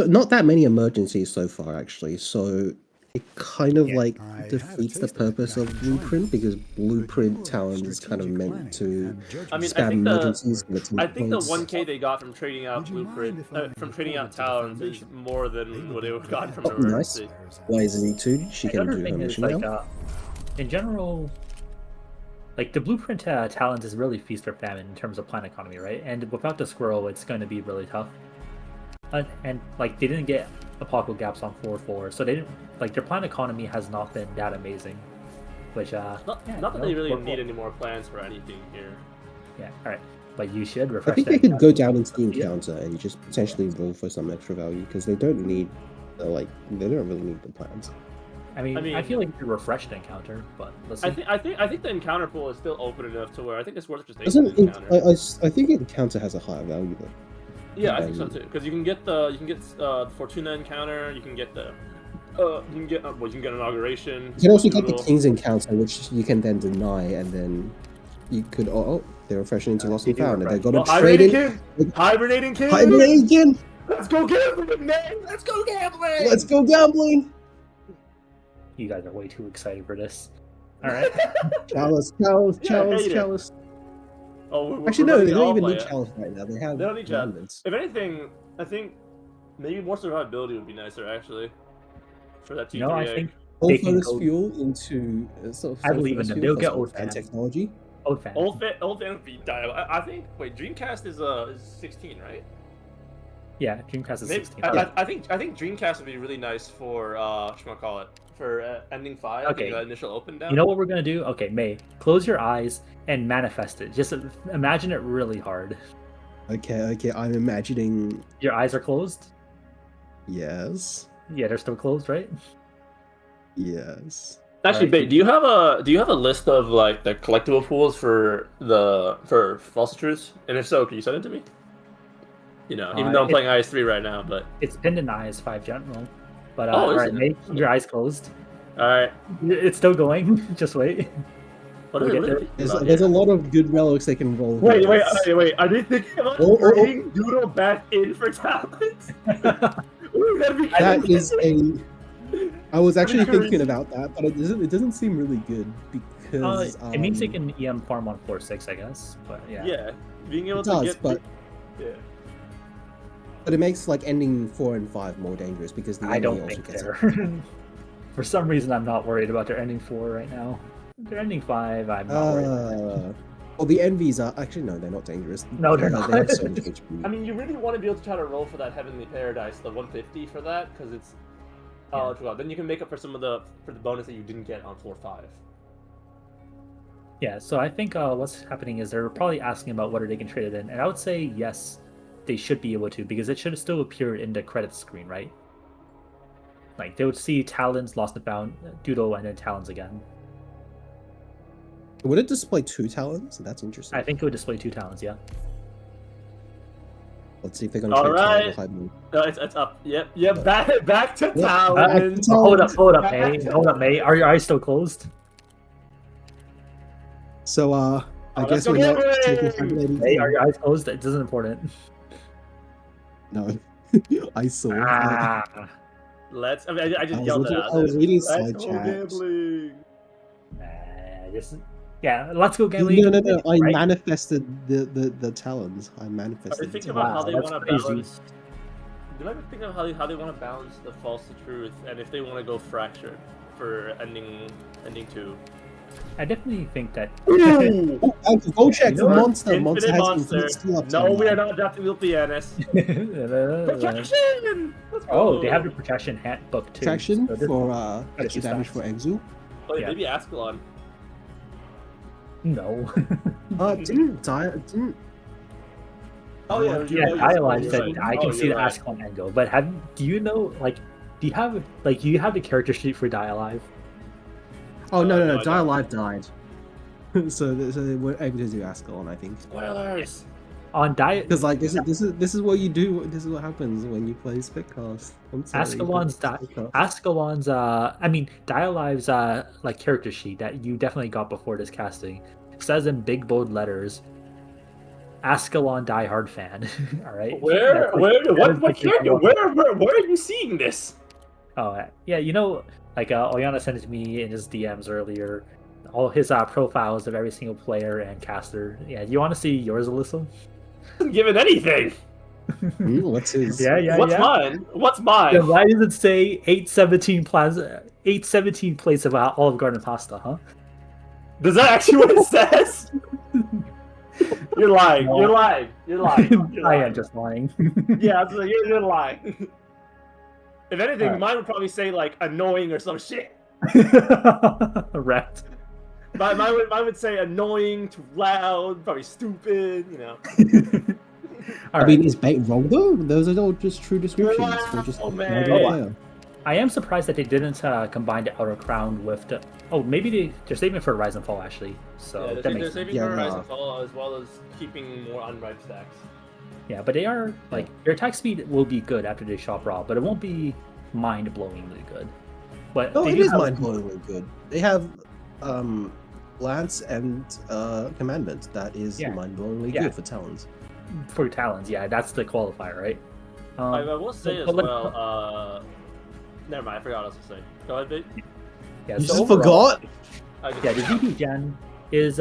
not that many emergencies so far actually. So it kind of Yeah, like I have a defeats the taste of that purpose kind of of Blueprint enjoyment. because Blueprint Good talent is kind of strategic meant planning to and judgment I mean, spam emergencies for the team I think the points. 1K they got from trading out Would you mind Blueprint, if I from trading out reported to the Talons is Foundation? more They than would what they be would have gotten from Oh, an nice. emergency. Why is it too? She can Another do her thing is mission like, now. in general, like the Blueprint talent is really feast or famine in terms of plant economy, right? And without the squirrel, it's going to be really tough. And like they didn't get apocalypse gaps on 4-4, so they didn't like their plant economy has not been that amazing. Which Not yeah, that no, they really we're- need any more plans for anything here. Yeah, all right, but you should I refresh. think they that could go encounter. down into the Yeah. encounter and just potentially roll for some extra value because they don't need, they don't really need the plans. I mean, I I feel mean- like you refresh the encounter, but let's see. I think the encounter pool is still open enough to where I think it's worth just taking Doesn't the it, encounter. I think encounter has a higher value though. Yeah, I think so too. Because you can get the Fortuna encounter. You can get the you can get inauguration. You can also get the Doodle. King's encounter, which you can then deny, and then you could they're refreshing into Lost and they do Found, and they're refresh. going to trade hibernating in. kid, hibernating kid. Hibernating! Let's go gambling, man. Let's go gambling. Let's go gambling! You guys are way too excited for this. All right. Chalice. Yeah, I hate it. Oh, Actually, no, letting they it don't all even play need it. Chalice right now. They have They don't need Chalice. Diamonds. If anything, I think maybe more survivability would be nicer actually. For that T3 No, I egg. think All they can furnace go- fuel into I believe in them. They'll get old fan fan. technology. old fan. Old fan would be dynamite. I think. Wait, Dreamcast is 16, right? Yeah, Dreamcast is Maybe, 16. I think Dreamcast would be really nice for call it for ending 5. Okay. The initial open down. You know what we're gonna do? Okay, May, close your eyes and manifest it. Just imagine it really hard. Okay, I'm imagining. Your eyes are closed. Yes. Yeah, they're still closed, right? Yes. Actually, Alright. babe, do you have a list of like the collectible pools for False Truths? And if so, can you send it to me? You know, even though I'm playing IS3 right now, but It's pinned in IS5 general. But Oh, is alright, it? May, your eyes closed. all right. It's still going. Just wait. What We'll are get they there. There's a lot of good relics they can roll. Wait. with. Are they thinking about Oh, oh, oh. bringing Doodle back in for talents? Ooh, that'd be That crazy. is a. I was actually Pretty thinking crazy. about that, but it doesn't seem really good because It means they can EM farm on 4-6, I guess. But yeah. Yeah, being able It to does, get. but Yeah. it makes like ending 4 and 5 more dangerous because the I enemy don't also think gets they're. it. For some reason, I'm not worried about their ending 4 right now. Their ending 5, I'm not worried. Well, the envies are actually no, they're not dangerous. No, they're They not. have so much HP. I mean, you really want to be able to try to roll for that Heavenly Paradise, the 150 for that, because it's. Yeah. Well, then you can make up for some of the bonus that you didn't get on 4-5. Yeah, so I think what's happening is they're probably asking about what are they can trade it in, and I would say yes, they should be able to because it should still appear in the credits screen, right? Like they would see Talons, Lost and Found, Doodle, and then Talons again. Would it display 2 talons? That's interesting. I think it would display 2 Talons, yeah. Let's see if they're going to All trade right. Talon behind me. It's up. Yep. Back to Yeah, Talons. Hold up, Back to May. Are your eyes still closed? So, I let's guess go we're not gambling! taking hibernating. May, are your eyes closed? It isn't important. No. I saw. Ah, Let's. I mean, I just I yelled was it looking- out. I was reading Let's side go chat. gambling. yeah, let's go No, gambling. no. I right? manifested the talons. I manifested. Are they thinking the about how Wow, they that's want to crazy. balance? They might be thinking of how they want to balance the false to truth, and if they want to go fractured for ending 2. I definitely think that. Ooh! Oh, go check You for know what? Monster. Monster Infinite has Monster. infinite skill up. No, we are not drafting Lupianus. Protection! Let's Oh, go. they have the protection hat book too. Protection so this- for That's extra just damage fast. for Exu. Oh, yeah, Yeah. maybe Ascalon. No. Didn't Oh yeah, Yeah, you're Dialive right. said I can Oh, see you're the right. Ascalon angle, but do you know do you have the character sheet for Dialive? Oh no, No, I Die don't. Alive died. so they were able to do Ascalon, I think. Spoilers. On Because like this is what you do. This is what happens when you play Spitcast. I'm sorry. Ascalon's I mean Dialive's like character sheet that you definitely got before this casting says in big bold letters Ascalon diehard fan. All right. What character? Where are you seeing this? Oh yeah, Oyana sent it to me in his DMs earlier. All his profiles of every single player and caster. Yeah, you want to see yours, Alyssa? Hasn't given anything. What's his? Yeah. What's mine? Then why does it say 817 plates of Olive Garden pasta, huh? Does that actually what it says? You're lying. No. You're lying. You're lying. You're I lying. am just lying. Yeah, so you're lying. If anything, Alright. mine would probably say like annoying or some shit. Wrecked. Mine would say annoying, too loud, probably stupid. I mean, is bait wrong though? Those are all just true descriptions. They're just Oh, man. regular player. I am surprised that they didn't combine the Outer Crown with the. Oh, maybe they're saving it for Rise and Fall actually. So Yeah, that they're makes saving Yeah, for Rise no. and Fall as well as keeping more unripe stacks. Yeah, but they are like their attack speed will be good after they shop raw, but it won't be mind-blowingly good. But No, they it do is have- mind-blowingly good. They have Lance and Commandment. That is Yeah. mind-blowingly Yeah. good for Talons. for Talons. Yeah, that's the qualifier, right? I will say as but let- well. Never mind, I forgot what I was gonna say. Go ahead, Bate. Yeah, You so just overall- forgot? I just Yeah, the VP gen is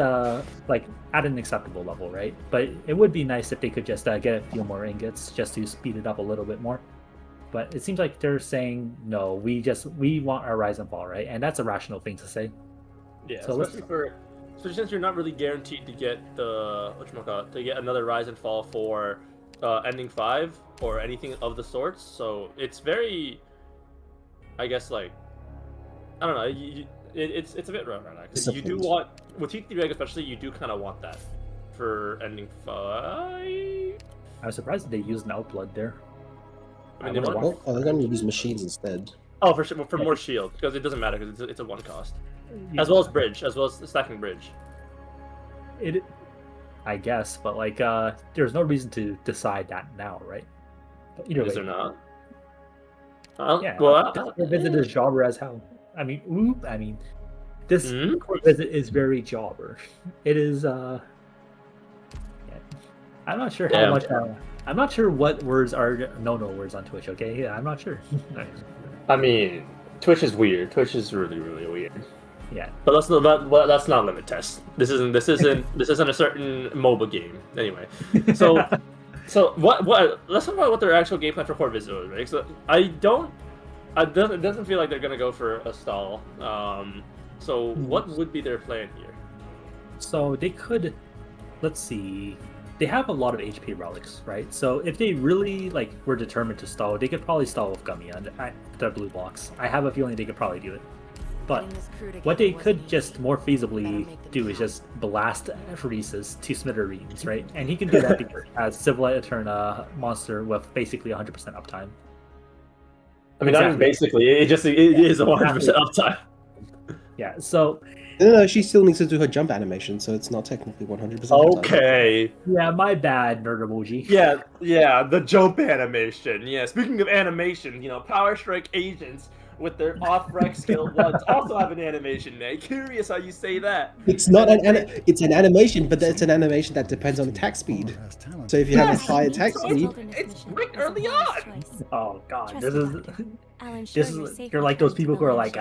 like at an acceptable level, right? But it would be nice if they could just get a few more ingots just to speed it up a little bit more. But it seems like they're saying no. We want our Rise and Fall, right? And that's a rational thing to say. Yeah, So especially since you're not really guaranteed to get to get another Rise and Fall for ending 5 or anything of the sorts. So it's very, I guess, like I don't know. It's a bit rough right now because you do want with T3 Reg especially you do kind of want that for ending 5. I was surprised that they used an Outblood there. I mean, they want, Well, they're going to use machines instead. oh for more shield because it doesn't matter because it's a 1 cost as well as bridge as well as stacking bridge. I guess, but like, there's no reason to decide that now, right? But either Is way, there not? yeah. Well, This visit is jobber as hell. I mean, this visit is very jobber. It is. Yeah. I'm not sure how Damn. much. I'm not sure what words are no words on Twitch. Okay, yeah, I'm not sure. I mean, Twitch is weird. Twitch is really weird. Yeah. But that's not limit test. This isn't a certain MOBA game. Anyway, so what let's talk about what their actual game plan for Core Visit was, right? So it doesn't feel like they're gonna go for a stall. So what would be their plan here? So they could, let's see, they have a lot of HP relics, right? So if they really were determined to stall, they could probably stall with Gummy on the blue box. I have a feeling they could probably do it. But what they could just more feasibly do is just blast Pheresis to smithereens, right? And he can do that because as Civilite turn monster with basically 100% uptime. I mean, not even basically. It is a 100% uptime. Yeah. So. No, she still needs to do her jump animation, so it's not technically 100%. Okay. Yeah, my bad, nerd emoji. Yeah, the jump animation. Yeah, speaking of animation, Power Strike agents with their off-rec skill ones also have an animation, man. Curious how you say that. It's not it's an animation, but it's an animation that depends on attack speed. So if you have a high attack speed, It's right early on. Oh god, This is you're like those people who are like,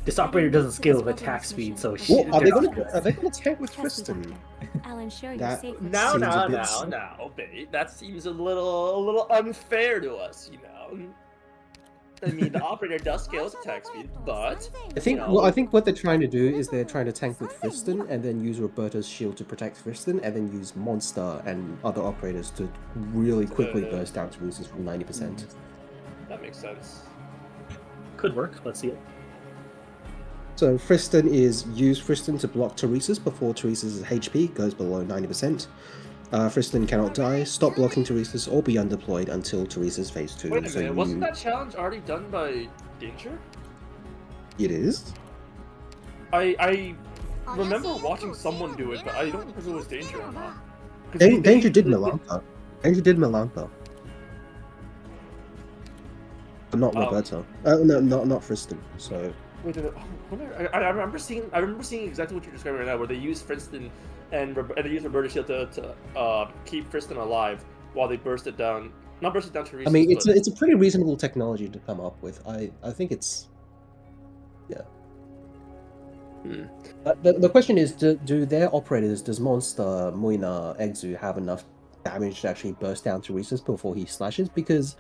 this operator doesn't scale with attack speed, so well, are they gonna tank with Tristan? That- Now, Seems a bit- Bate, that seems a little unfair to us, I mean, the operator does scale with attack speed, but I think what they're trying to do is they're trying to tank with Tristan and then use Roberta's shield to protect Tristan, and then use Monster and other operators to really quickly burst down to losers from 90%. that makes sense. could work. Let's see it. So Friston is use Friston to block Teresa's before Teresa's HP goes below 90%. Friston cannot die, stop blocking Teresa's, or be undeployed until Teresa's phase 2. Wait a so minute, wasn't that challenge already done by Danger? It is? I remember watching someone do it, but I don't remember if it was Danger or not. Danger did Melantha. Danger did Melantha. But not Roberto. No, not Friston. So. Wait, I remember seeing exactly what you're describing right now, where they use Friston and they use Roberto's shield to keep Friston alive while they burst it down. Not burst it down to. I mean, it's a pretty reasonable technology to come up with. I think it's. Yeah. The question is, do their operators, does Monster, Moina, Exu have enough damage to actually burst down Teresa's before he slashes? Because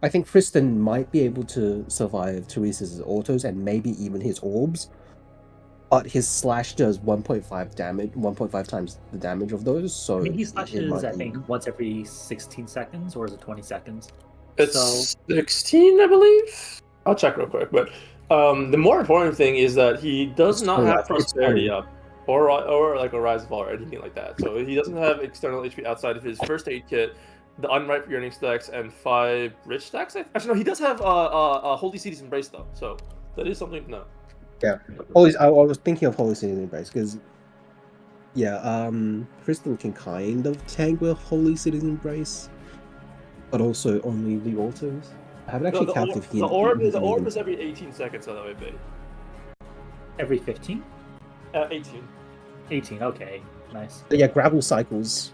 I think Friston might be able to survive Teresa's autos and maybe even his orbs, but his slash does 1.5 damage, 1.5 times the damage of those. So I mean, he slashes, I think, once every 16 seconds, or is it 20 seconds? It's 16, I believe. I'll check real quick, but the more important thing is that he does not have prosperity up, or like a rise fall or anything like that. So he doesn't have external HP outside of his first aid kit, the unripe yearning stacks, and 5 rich stacks. Actually, no, he does have a Holy City's Embrace though, so that is something to know. Yeah, I was thinking of Holy City's Embrace because, yeah, Friston can kind of tank with Holy City's Embrace, but also only the autos. I haven't actually counted if the orb is every 18 seconds, so that would be. Every 15? 18. 18, okay. Nice. Yeah, gravel cycles.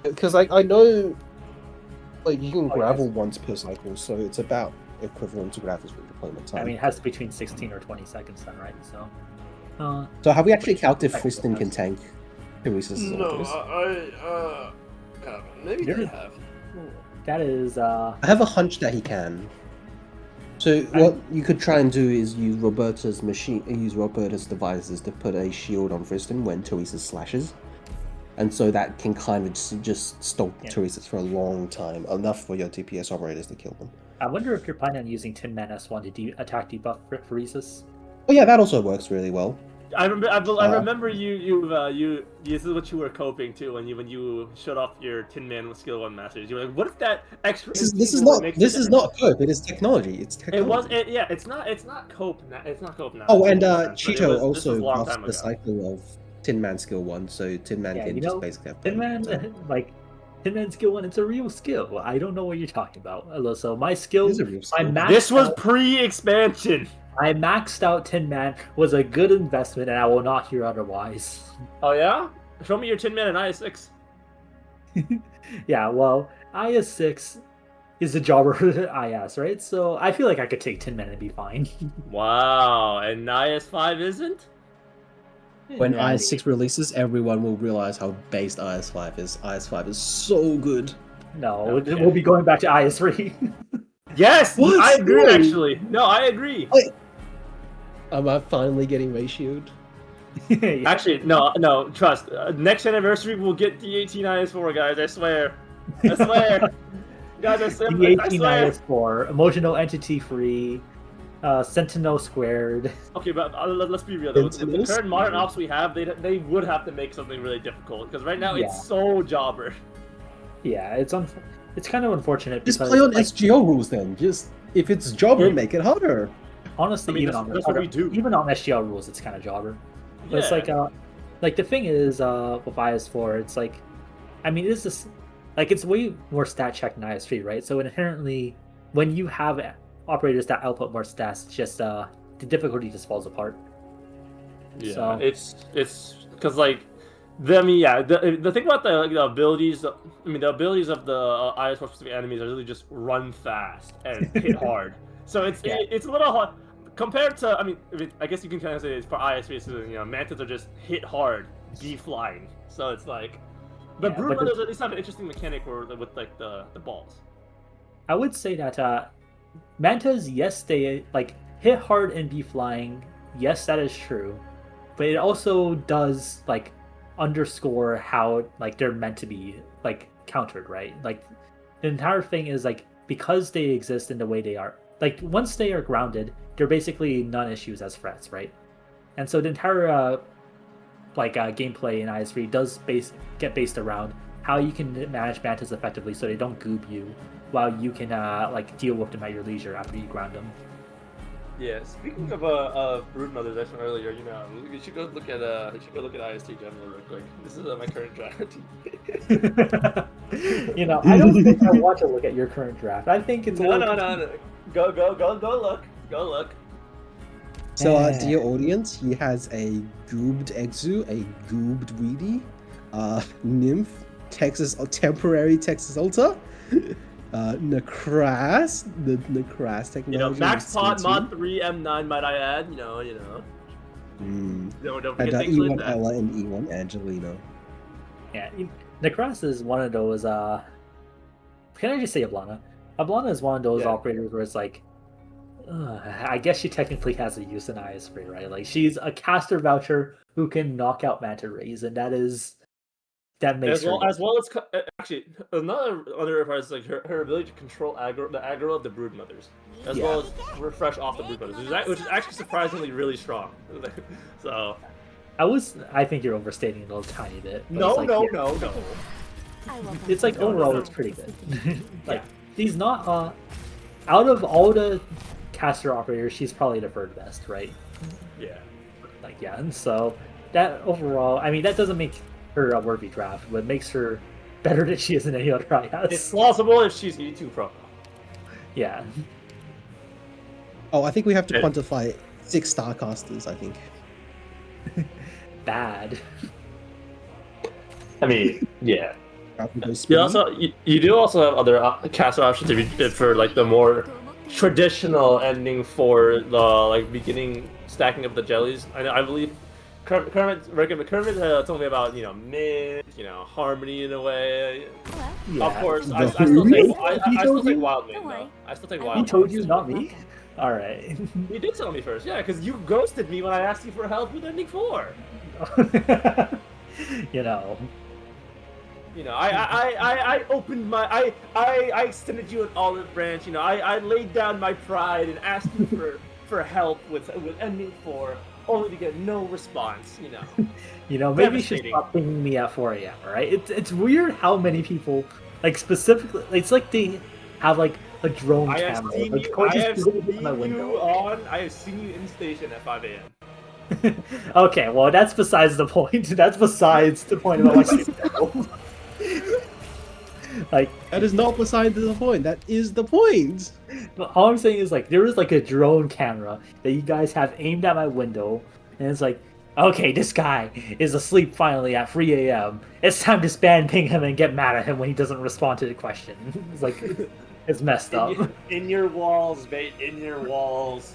Because I know, like, you can gravel once per cycle, so it's about equivalent to gravel's redeployment time. I mean, it has to be between 16 or 20 seconds then, right? So. So have we actually counted if Friston can tank Teresa's autos? No, maybe they have. That is. I have a hunch that he can. So what you could try and do is use Roberta's devices to put a shield on Friston when Teresa slashes, and so that can kind of just stop Teresa's for a long time, enough for your DPS operators to kill them. I wonder if you're planning on using Tin Man S1 to attack debuff Pheresis. Oh yeah, that also works really well. I remember you. This is what you were coping to when you shut off your Tin Man with skill 1 masters. You were like, "What if that extra?" This is not cope. It is technology. It's technology. It's not cope. It's not cope now. Oh, and Cheeto also buffs the cycle of Tin Man skill 1, so Tin Man can just basically have Tin Man Tin Man skill 1. It's a real skill. I don't know what you're talking about. So my skill, this was pre-expansion. I maxed out Tin Man, was a good investment, and I will not hear otherwise. Oh yeah? Show me your Tin Man and IS-6. Yeah, well, IS-6 is a jobber IS, right? So I feel like I could take Tin Man and be fine. Wow, and IS-5 isn't? When IS-6 releases, everyone will realize how based IS-5 is. IS-5 is so good. No, we'll be going back to IS-3. Yes! What? I agree, actually. No, I agree. Wait. Am I finally getting ratioed? Yeah. Actually, no, trust. Next anniversary, we'll get the 18 IS-4, guys. I swear. I swear. Guys, I swear. The 18 IS-4, emotional entity free, Sentinel squared. Okay, but let's be real though. With the current modern ops we have, they would have to make something really difficult because right now it's so jobber. Yeah, it's kind of unfortunate. Just play on SGO rules then. Just if it's jobber, make it harder. Honestly, even on SGL rules, it's kind of jobber. But it's like the thing is with IS-4, it's like, I mean, it's just like it's way more stat check than IS-3, right? So inherently, when you have operators that output more stats, it's just the difficulty just falls apart. Yeah, so, it's because like. The thing about the abilities, the abilities of the IS-4 specific enemies are really just run fast and hit hard. So it's a little hard compared to. I guess you can kind of say it's for IS-3. Mantas are just hit hard, be flying. So it's like, but Brood Brothers at least have an interesting mechanic with like the balls. I would say that Mantas, yes, they like hit hard and be flying. Yes, that is true, but it also does like underscore how like they're meant to be like countered, right? Like the entire thing is like because they exist in the way they are, like once they are grounded, they're basically non-issues as threats, right? And so the entire gameplay in IS3 does get based around how you can manage mantis effectively so they don't goob you, while you can deal with them at your leisure after you ground them. Yeah, speaking of brood mothers, I mentioned earlier, you should go look at IST general real quick. This is my current draft. I don't think I want to look at your current draft. I think it's no. Go look. So, dear audience, he has a goobed Exu, a goobed Weedy, Nymph, temporary Texas Alta, Necras, the Necras technology. Max Pot Mod 3 M9, might I add, Don't forget things E1 like that. Ella and E1 Angelina. Yeah, Necras is one of those, can I just say Ablana? Ablana is one of those operators where it's like, I guess she technically has a use in IS3, right? Like, she's a caster voucher who can knock out manta rays, and that makes as well as actually another part is like her ability to control the aggro of the brood mothers, as well as refresh off the brood mothers, which is actually surprisingly really strong. So, I think you're overstating it a little tiny bit. No. It's like overall, it's pretty good. She's not out of all the caster operators, she's probably the third best, right? Yeah. And so that overall, I mean, that doesn't make her a worthy draft, but makes her better than she is in any other IS. It's plausible if she's E2 Pro. Yeah. Oh, I think we have to quantify 6 Starcasters, I think. Bad. I mean, yeah. You you do also have other caster options for like the more traditional ending for the beginning stacking of the jellies. I believe Kermit told me about Mint, Harmony in a way. Yeah. Of course, I still take Wild Mint though. I still take Wild Mint. He told you, not me. All right. You did tell me first, yeah, because you ghosted me when I asked you for help with ending 4. I opened my I extended you an olive branch. I laid down my pride and asked you for help with ending 4, only to get no response. Maybe you should stop pinging me at 4 a.m. Right? It's weird how many people specifically. It's like they have a drone camera. I have seen you in station at 5 a.m. Okay, well that's besides the point. That's besides the point about that is not beside the point. That is the point. All I'm saying is there is a drone camera that you guys have aimed at my window, and it's okay, this guy is asleep finally at 3 a.m. It's time to spam ping him and get mad at him when he doesn't respond to the question. It's it's messed up. In your walls, mate. In your walls.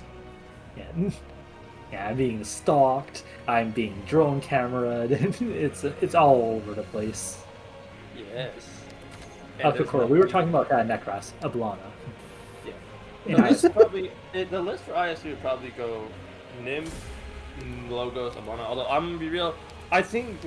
Yeah, I'm being stalked. I'm being drone camera'd. It's all over the place. Yes. Kokoro, we were talking about that Necras, Ablana. Yeah. The list for ISU would probably go Nymph, Logos, Ablana. Although I'm gonna be real, I think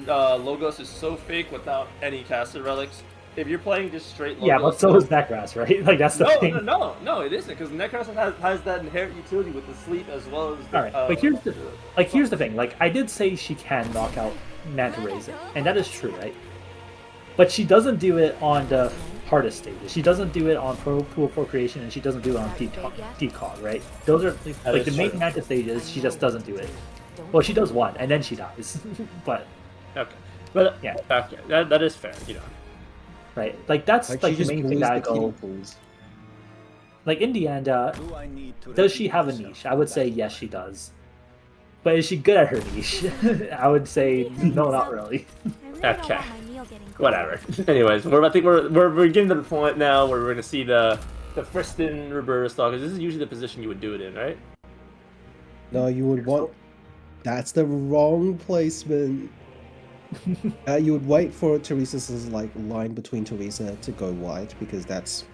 Logos is so fake without any caster relics. If you're playing just straight Logos... Yeah, but so is Necras, right? That's the thing. No, it isn't, because Necras has that inherent utility with the sleep as well as the... Alright, but here's the thing. I did say she can knock out Manta Rays, and that is true, right? But she doesn't do it on the hardest stages. She doesn't do it on Pool Procreation, and she doesn't do it on Decog, right? Those are the main Manta stages, she just doesn't do it. Well, she does one, and then she dies. But... Okay. But, yeah, that is fair, Right, that's the main thing that I go. In the end, does she have a niche? I would say yes, she does. But is she good at her niche? I would say no, not really. Okay, whatever. Anyways, I think we're getting to the point now where we're gonna see the Friston Roberta style, because this is usually the position you would do it in, right? No, you would want. That's the wrong placement. You would wait for Teresa's line between Teresa to go wide, because that's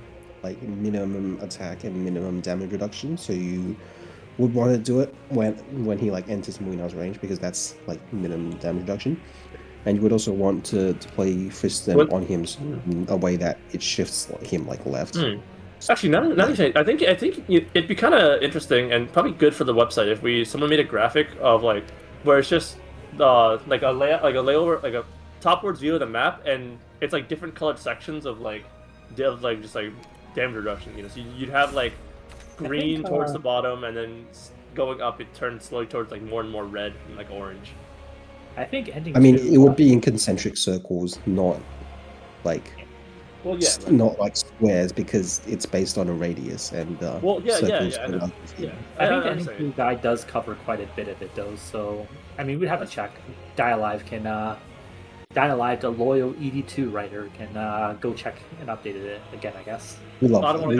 minimum attack and minimum damage reduction. So you would want to do it when he enters Muina's range, because that's minimum damage reduction. And you would also want to play Friston on him in a way that it shifts him left. Actually, now you say it, I think it'd be kind of interesting and probably good for the website if someone made a graphic of like where it's just like a layover, like a topwards view of the map, and it's like different colored sections of like just like damage reduction. You know, so you'd have like green towards the bottom, and then going up it turns slowly towards like more and more red and like orange. I think ending. I mean, it would be in concentric circles, not like. Well, yeah. Not like squares because it's based on a radius and well, yeah. I think the ending 2 guide does cover quite a bit of it though. So I mean, we have to check. Dialive, the loyal ED2 writer, can go check and update it again. I guess. We love. I don't want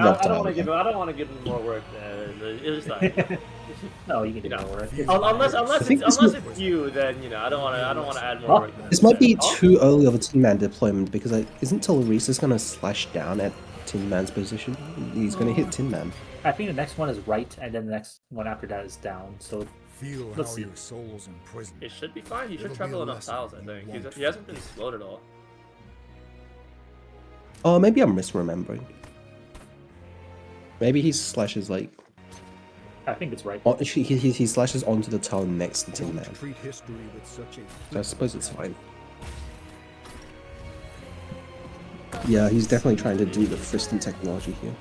to give him more work. It's not. No, you can do more work. Unless it's you, then I don't want to add more work. This might be too early of a Tin Man deployment because isn't Teleresis going to slash down at Tin Man's position? He's going to hit Tin Man. I think the next one is right, and then the next one after that is down. So let's see. Your soul's in prison. It should be fine. He should travel enough tiles. I think he hasn't been slowed at all. Oh, maybe I'm misremembering. Maybe he slashes like. I think it's right. He slashes onto the tile next to Tin Man. So I suppose it's fine. Yeah, he's definitely trying to do the Friston technology here.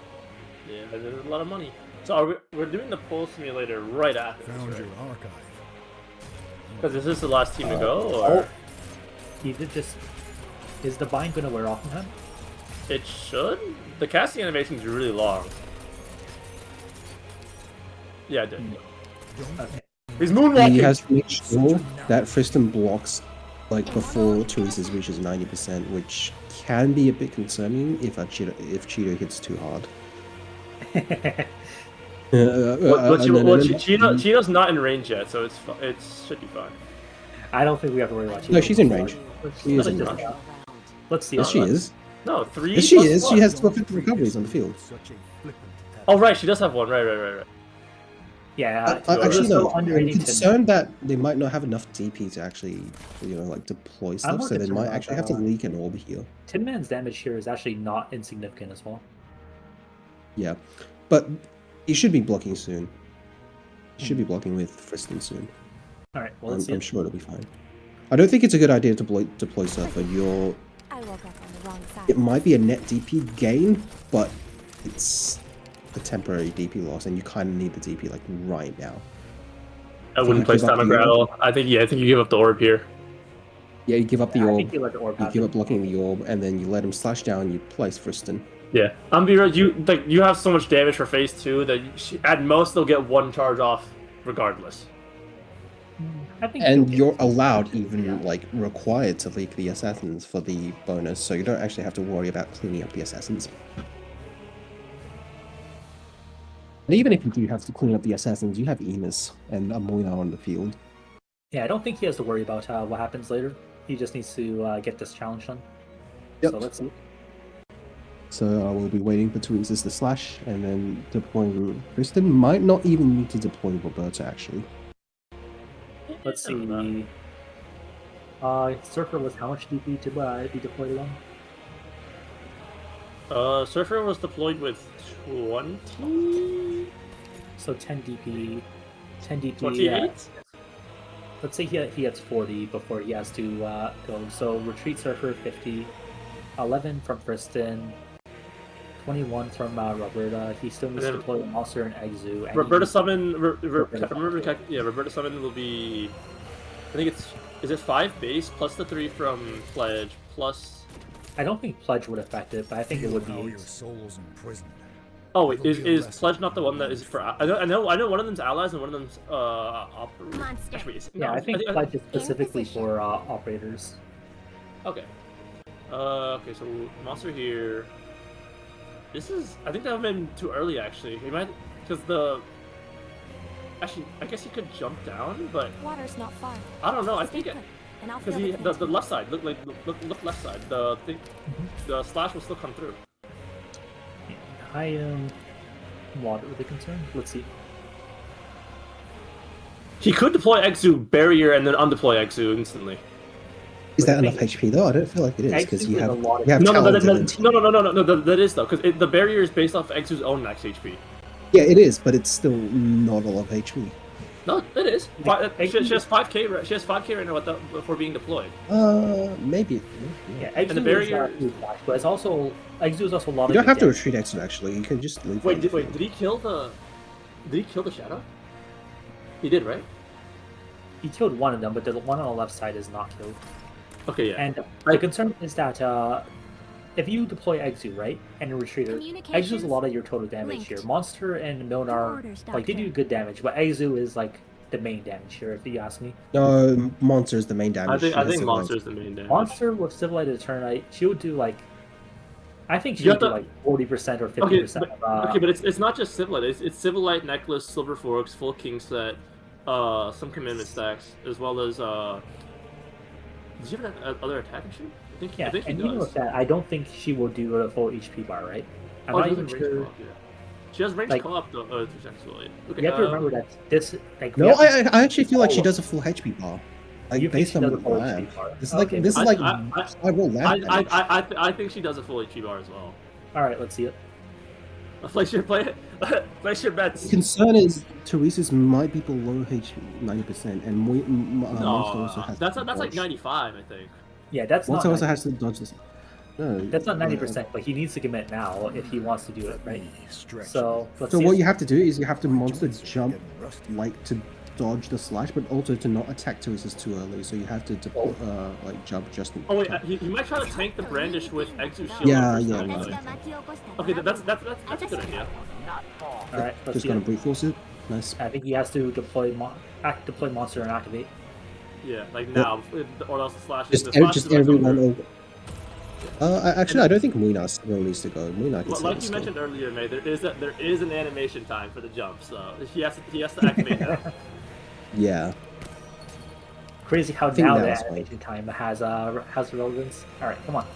Yeah, there's a lot of money. So we're doing the pole simulator right after this, right? Because is this the last team to go, or? He did just. Is the bind going to wear off on him? It should. The casting animation is really long. Yeah, it did. Okay. He's moonwalking! He has to make sure that Friston blocks like before Teresa's reaches 90%, which can be a bit concerning if Cheeto hits too hard. Cheeto's not in range yet, so it should be fine. I don't think we have to worry about Cheeto. No, she's in range. She is in range. Let's see. Yes, she is. No, 3. Yes, she is. She has 250 recoveries on the field. Oh, right, she does have one. Right. Yeah. Actually, no. I'm concerned that they might not have enough DP to actually, like deploy stuff, so they might actually have to leak an orb here. Tin Man's damage here is actually not insignificant as well. Yeah, but he should be blocking soon. He should be blocking with Friston soon. All right, well, let's see. I'm sure it'll be fine. I don't think it's a good idea to deploy Surfer. I woke up on the wrong side. It might be a net DP gain, but it's a temporary DP loss, and you kind of need the DP like right now. I wouldn't play Stamina Rattle. I think you give up the orb here. Yeah, you give up the orb. I think you let the orb you give up blocking the orb, and then you let him slash down. You place Friston. Yeah, I'm be real. You have so much damage for phase 2 that at most they'll get one charge off, regardless. And you're allowed, even like required, to leak the assassins for the bonus, so you don't actually have to worry about cleaning up the assassins. And even if you do have to clean up the assassins, you have Enos and Amoina on the field. Yeah, I don't think he has to worry about what happens later. He just needs to get this challenge done. Yep. So let's see. So we'll be waiting for Teresa's to slash, and then deploying Friston. Might not even need to deploy Roberta, actually. Let's see. Surfer was how much DP to be deployed along? Surfer was deployed with 20. So 10 DP. 10 DP. 28. Let's say he has 40 before he has to go. So retreat Surfer 50, 11 from Friston, 21 from Roberta. He still needs to deploy Monster and Exu. And Roberta summon. Roberta summon will be. I think is it 5 base plus the 3 from Pledge plus. I don't think Pledge would affect it, but I think it would be. Oh wait, is Pledge not the one that is for? I know one of them's allies and one of them's Yeah, I think Pledge is specifically for operators. Okay. Okay, so monster here. This is. I think that would have been too early actually. He might because the. Actually, I guess he could jump down, but. Water's not far. I don't know. I think because the left side look left side. The thing, the slash will still come through. I water the concern. Let's see. He could deploy Exu barrier and then undeploy Exu instantly. Is but that the enough thing HP though? I don't feel like it is because Exu you is have a lot of- No, talents and that is though, because the barrier is based off of Exu's own max HP. yeah, it is, but it's still not a lot of HP. No, it is. She has 5k. She has 5k right now before being deployed. Maybe. Yeah, Exu the barrier- is huge flash, but it's also Exu is also a lot You of. don't have to damage. retreat Exu actually. You can just leave. Wait, did he kill the? Did he kill the shadow? He did, right? He killed one of them, but the one on the left side is not killed. Okay, yeah. And the concern is that if you deploy Exu, right, and you retreat her, Exu is a lot of your total damage here. Monster and Milnar, like, they do good damage, but Exu is, like, the main damage here, if you ask me. No, Monster is the main damage. I think Monster is the main damage. Monster with Civilized Eternite, she would do, like, I think she would do, like, 40% or 50%. Okay, but it's not just Civilite. It's Civilite, Necklace, Silver Forks, Full King Set, some Commandment stacks, as well as, does she have other attacking shoot? I think Yeah, she and does. even with that, I don't think she will do a full HP bar, right? I'm not even sure. She has range like- co-op though. Actually. Okay, You have to remember that this, like, we No, have to- I actually feel like she does a full HP bar. Like You think based she on does a what full I have. HP bar? This is like Okay. this is like I roll lamp damage. I think she does a full HP bar as well. All right, let's see it. Place your place your bets. The concern is Teresa's might be below HP 90%, and Monster also has. that's to like dodge. 95, I think. Yeah, that's Monster not also 90, has to dodge this. No, that's not 90%, but he needs to commit now if he wants to do it, right? Stretch. So let's So see. what you have to do is you have to Monster jump, like to dodge the slash, but also to not attack Teresa's too early. So you have to like jump just. In Oh wait, time. he might try to tank the brandish with Exu shield. Yeah, first yeah, time, yeah. actually. Okay, that's a good idea. All right, let's Just see gonna it. brute force it. Nice. I think he has to deploy monster and activate. Yeah, like now, or else the slash. Just, the slash is like everyone over. over. Actually, I don't think Muina still needs to go. Muina can Well, like you still mentioned earlier, May, there is an animation time for the jump, so he has to activate now. Yeah. Crazy how think now that the was fine. animation time has relevance. All right, come on.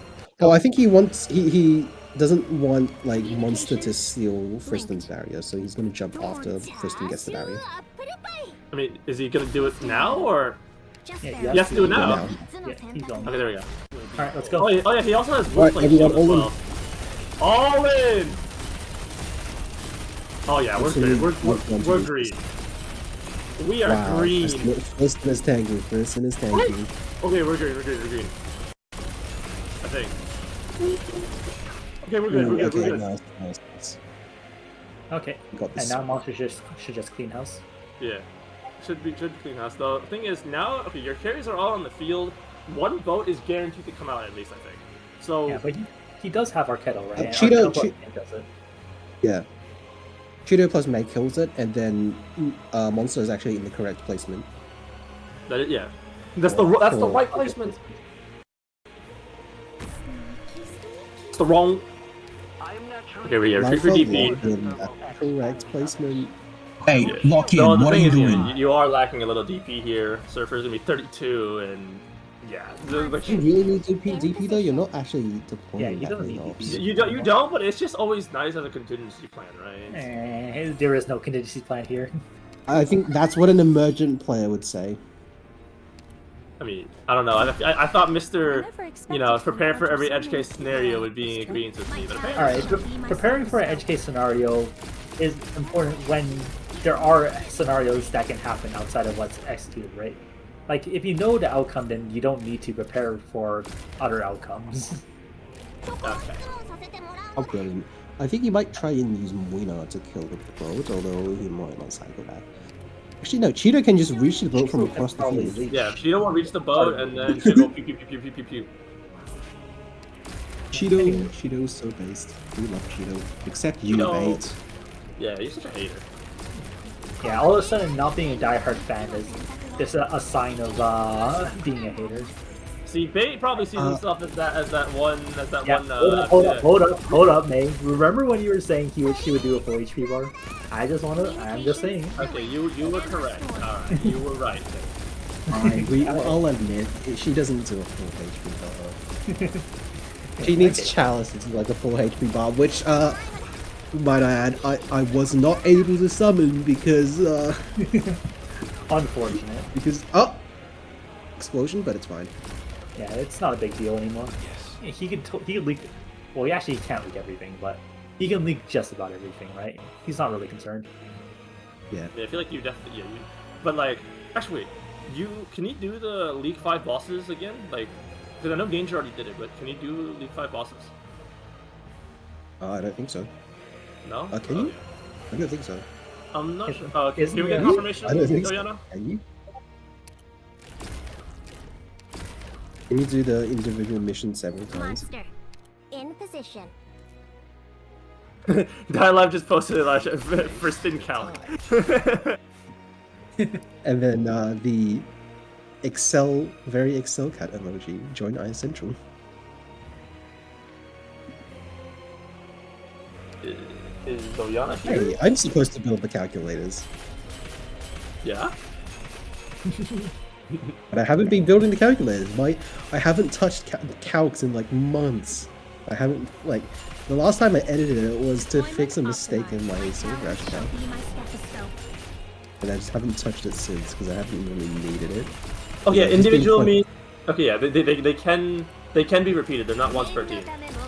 Oh, I think he doesn't want like Monster to steal Fristen's barrier, so he's gonna jump after Fristen gets the barrier. I mean, is he gonna do it now or? Yeah, He has to do it now. now. Yeah, he's going. Okay, there we go. All right, let's Oh go. yeah, he also has Alright, wolf everyone, shield as all in. well. All in. Oh yeah, we're Absolutely. good. We're green. We are Wow, green. Fristen is tanking. Fristen is tanking. Okay, we're green. I think. Okay, we're good. We're Okay, good. nice. Okay, Got and this. now monster should just clean house. Yeah. Should be clean house. The thing is now, okay, your carries are all on the field. One boat is guaranteed to come out at least, I think. So Yeah, but he does have Arketo, right? And Cheeto- Arketo does it. Yeah. Cheeto plus May kills it, and then Monster is actually in the correct placement. yeah, that's the Cool. right placement. It's the wrong. Okay, we Larfa for DP. in the correct placement. Hey, lock in. No, the What are thing you is, doing? you are lacking a little DP here. Surfer's gonna be 32, and yeah, You really need DP though. You're not actually deploying. Yeah, you that don't many need ops. DP. you don't, but it's just always nice as a contingency plan, right? There is no contingency plan here. I think that's what an emergent player would say. I mean, I don't know. I thought Mr. Prepare for every edge case scenario would be in agreement with me, but apparently. Alright, preparing for an edge case scenario is important when there are scenarios that can happen outside of what's executed, right? Like, if you know the outcome, then you don't need to prepare for other outcomes. Okay. How brilliant. I think he might try and use Muina to kill the boat, although he might not cycle back. Actually, no, Cheeto can just reach the boat from across the Probably field. leave. Yeah, if she don't want to reach the boat, and then she'll go pew pew pew pew pew pew pew. Cheeto's so based. We love Cheeto. Except you, Cheeto. mate. Yeah, you're such a hater. Yeah, all of a sudden not being a diehard fan is a sign of being a hater. See, Bait probably sees himself as that one. Yeah, hold up, May. Remember when you were saying she would do a full HP bar? I'm just saying. Okay, you were correct. Alright, you were right. I'll admit, she doesn't do a full HP bar. She needs Chalice to do like a full HP bar, which, might I add, I was not able to summon because, Unfortunate. oh! Explosion, but it's fine. Yeah, it's not a big deal anymore. He could leak. Well, he actually can't leak everything, but he can leak just about everything, right? He's not really concerned. Yeah. I feel like you definitely but like actually, can you do the League 5 bosses again? Like, because I know Danger already did it, but can you do League 5 bosses? I don't think so. No? Can you? I don't think so. I'm not sure. Can Isn't we get there- confirmation? I don't think so. Oyana? Can you? Can you do the individual mission several times? Monster. In position. Dialive just posted it for spin count. And then the very Excel cat emoji. Join IS Central. Is Oyana here? Hey, I'm supposed to build the calculators, Yeah? but I haven't been building the calculators. I haven't touched calcs in like months. I haven't the last time I edited it was to fix a mistake in my server account, and I just haven't touched it since because I haven't really needed it. Okay, Yeah, just individual being means. Okay, yeah, they can be repeated. They're not once per team.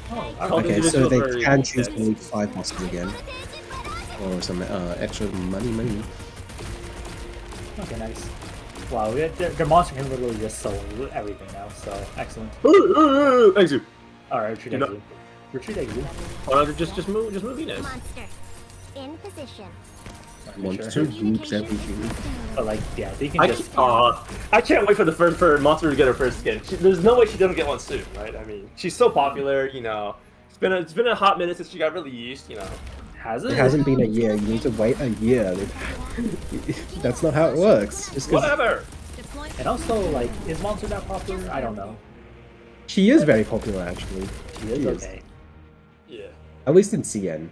Oh, Okay, so they individual can are- choose to make 5 bosses again, or some extra money. okay, nice. Wow, their monster can literally just solo everything now, so excellent. Exit. Alright, retreat You know- exit. Retreat exit. Or just move Venus. Monster. In position. Monster groups everything. But like, yeah, they can just. I can't wait for Monster to get her first skin. There's no way she doesn't get one soon, right? I mean, she's so popular, you know. It's been a hot minute since she got released, you know. Has it? It hasn't been a year. You need to wait a year. That's not how it works. Just 'cause Whatever. And also, like, is Monster that popular? I don't know. she is very popular, actually. She is She is. okay. Yeah. At least in CN.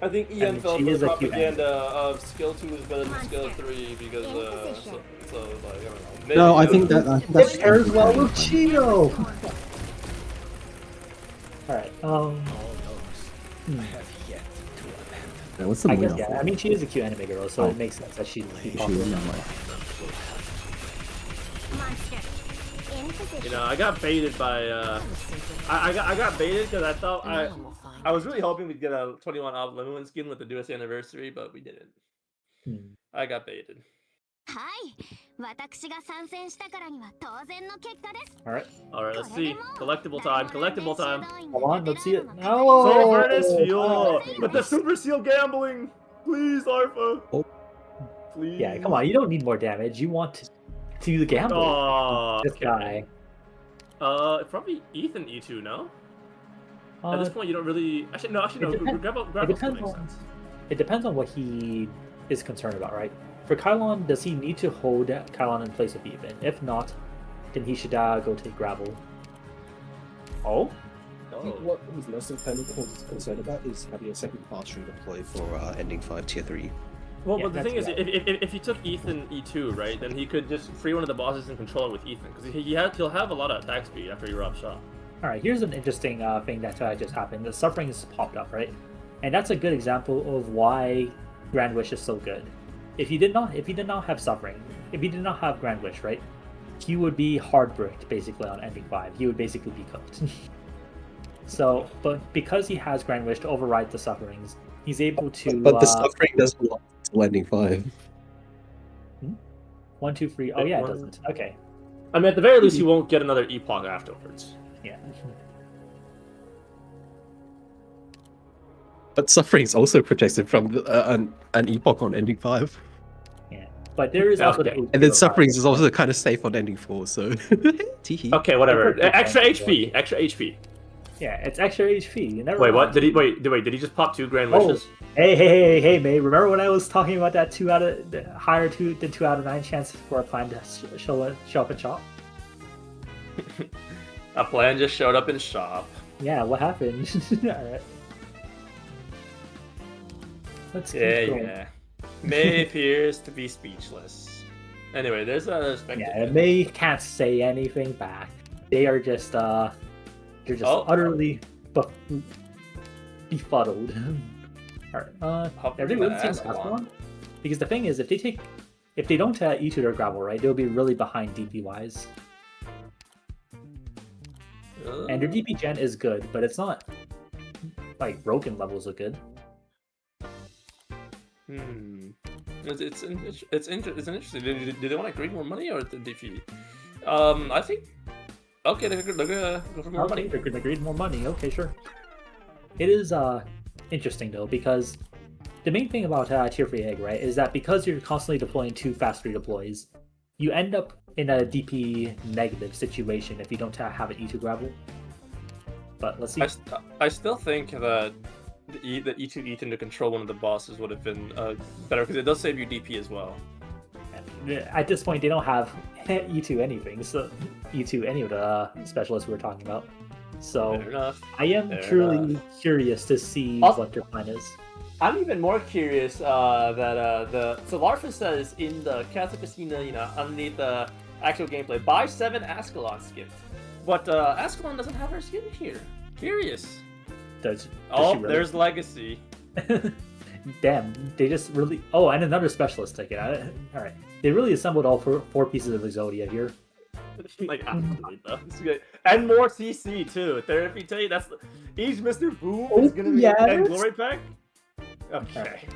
I think I Ian mean, fell she for is the a cute propaganda of skill 2 is better than skill 3 because so like I don't know. No, I think that's It pairs well with Cheeto. Alright, Yeah, what's the I winner guess, yeah. for? I mean, she is a cute anime girl, so Oh. it makes sense that she'd be She popular. is Monster. In position. You know, I got baited by I got baited because I thought I was really hoping we'd get a 21 off Lemon skin with the newest anniversary, but we didn't. Hmm. I got baited. はい私が参戦したからには当然の結果です Alright, Alright, let's see. Collectible time, collectible time. come on, let's see it. Soul No! Furnace Fuel! With the Super Seal gambling! Please, Larfa! Oh. Please. Yeah, come on, you don't need more damage. You want to do the gamble. Oh, This guy. Probably Ethan E2, no? At this Uh, point, you don't really. Actually, no. Grab up it makes depends on- sense. It depends on what he is concerned about, right? For Kylon, does he need to hold Kylon in place of Ethan? If not, then he should go take Gravel. Oh? What he's most concerned about is having a second class string deploy for ending 5 tier 3. Well, Yeah, but the thing is, that's if you took Ethan E2, right, then he could just free one of the bosses and control it with Ethan, because he'll have a lot of attack speed after you rob shot. Alright, here's an interesting thing that just happened. The Sufferings popped up, right? And that's a good example of why Grand Wish is so good. If he did not have Suffering, if he did not have Grand Wish, right, he would be hard bricked basically on ending 5. He would basically be cooked. So, but because he has Grand Wish to override the Sufferings, he's able to. But the suffering doesn't last till ending 5. 1, 2, 3. Oh yeah, it doesn't. Okay. I mean, at the very least, you won't get another Epoch afterwards. Yeah. But suffering is also protected from an epoch on ending 5. Yeah. But there is also the Okay. And then sufferings is also kind of safe on ending 4, so. Teehee. Okay, whatever. Okay. Extra HP. Extra HP. Yeah, it's extra HP. You never Wait, what? mind. Did he just pop 2 Grand Oh. Wishes? Hey, mate! Remember when I was talking about that higher 2 than 2 out of 9 chance for a plan to show up and shop? A plan just showed up in shop. Yeah, what happened? Alright. Let's keep Yeah, going. yeah. May appears to be speechless. Anyway, there's a spectator. Yeah, and they can't say anything back. They are just utterly befuddled. Alright, are they really taking Ascalon? Because the thing is, if they don't E2 their Gravel, right, they'll be really behind DP wise. And your DP gen is good, but it's not like broken levels look good. It's interesting. Do they want to grade more money or the defeat? I think. Okay, they're gonna go for more money. They're gonna grade more money. Okay, sure. It is interesting though, because the main thing about tier 3 egg, right, is that because you're constantly deploying 2 fast redeploys, you end up in a DP negative situation if you don't have an E2 gravel. But let's see. I still think that the E2 Ethan to control one of the bosses would have been better, because it does save you DP as well. At this point, they don't have E2 anything, so E2 any of the specialists we were talking about. So I am truly curious to see what their plan is. I'm even more curious that so Larfa says in the Kazdel Kasino, underneath the actual gameplay, buy 7 Ascalon skins. But Ascalon doesn't have her skin here. Curious. Does oh, really? There's Legacy. Damn, they just really... Oh, and another specialist ticket. Alright. They really assembled all 4 pieces of Exodia here. Like, absolutely, though. And more CC, too. Therapy Tate, that's... Each Mr. Boom is gonna be a glory pack? Okay.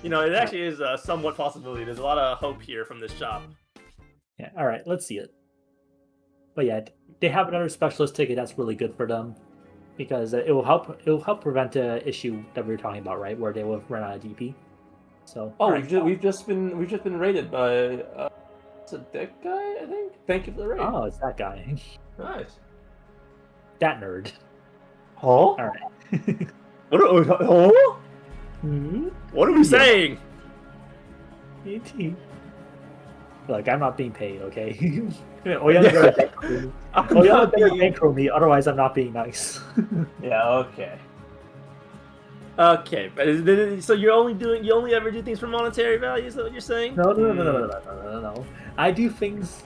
It actually is a somewhat possibility. There's a lot of hope here from this shop. Yeah, alright, let's see it. But yeah, they have another specialist ticket that's really good for them, because it will help prevent the issue that we were talking about, right, where they will run out of DP. So we've just been raided by it's a dick guy, I think. Thank you for the raid. Oh, it's that guy. Nice. That nerd. Huh? All right. What are we saying? Look, I'm not being paid, okay? Oyana better bankroll me, otherwise I'm not being nice. Yeah, okay. Okay, but so you only ever do things for monetary value, is that what you're saying? No. I do things,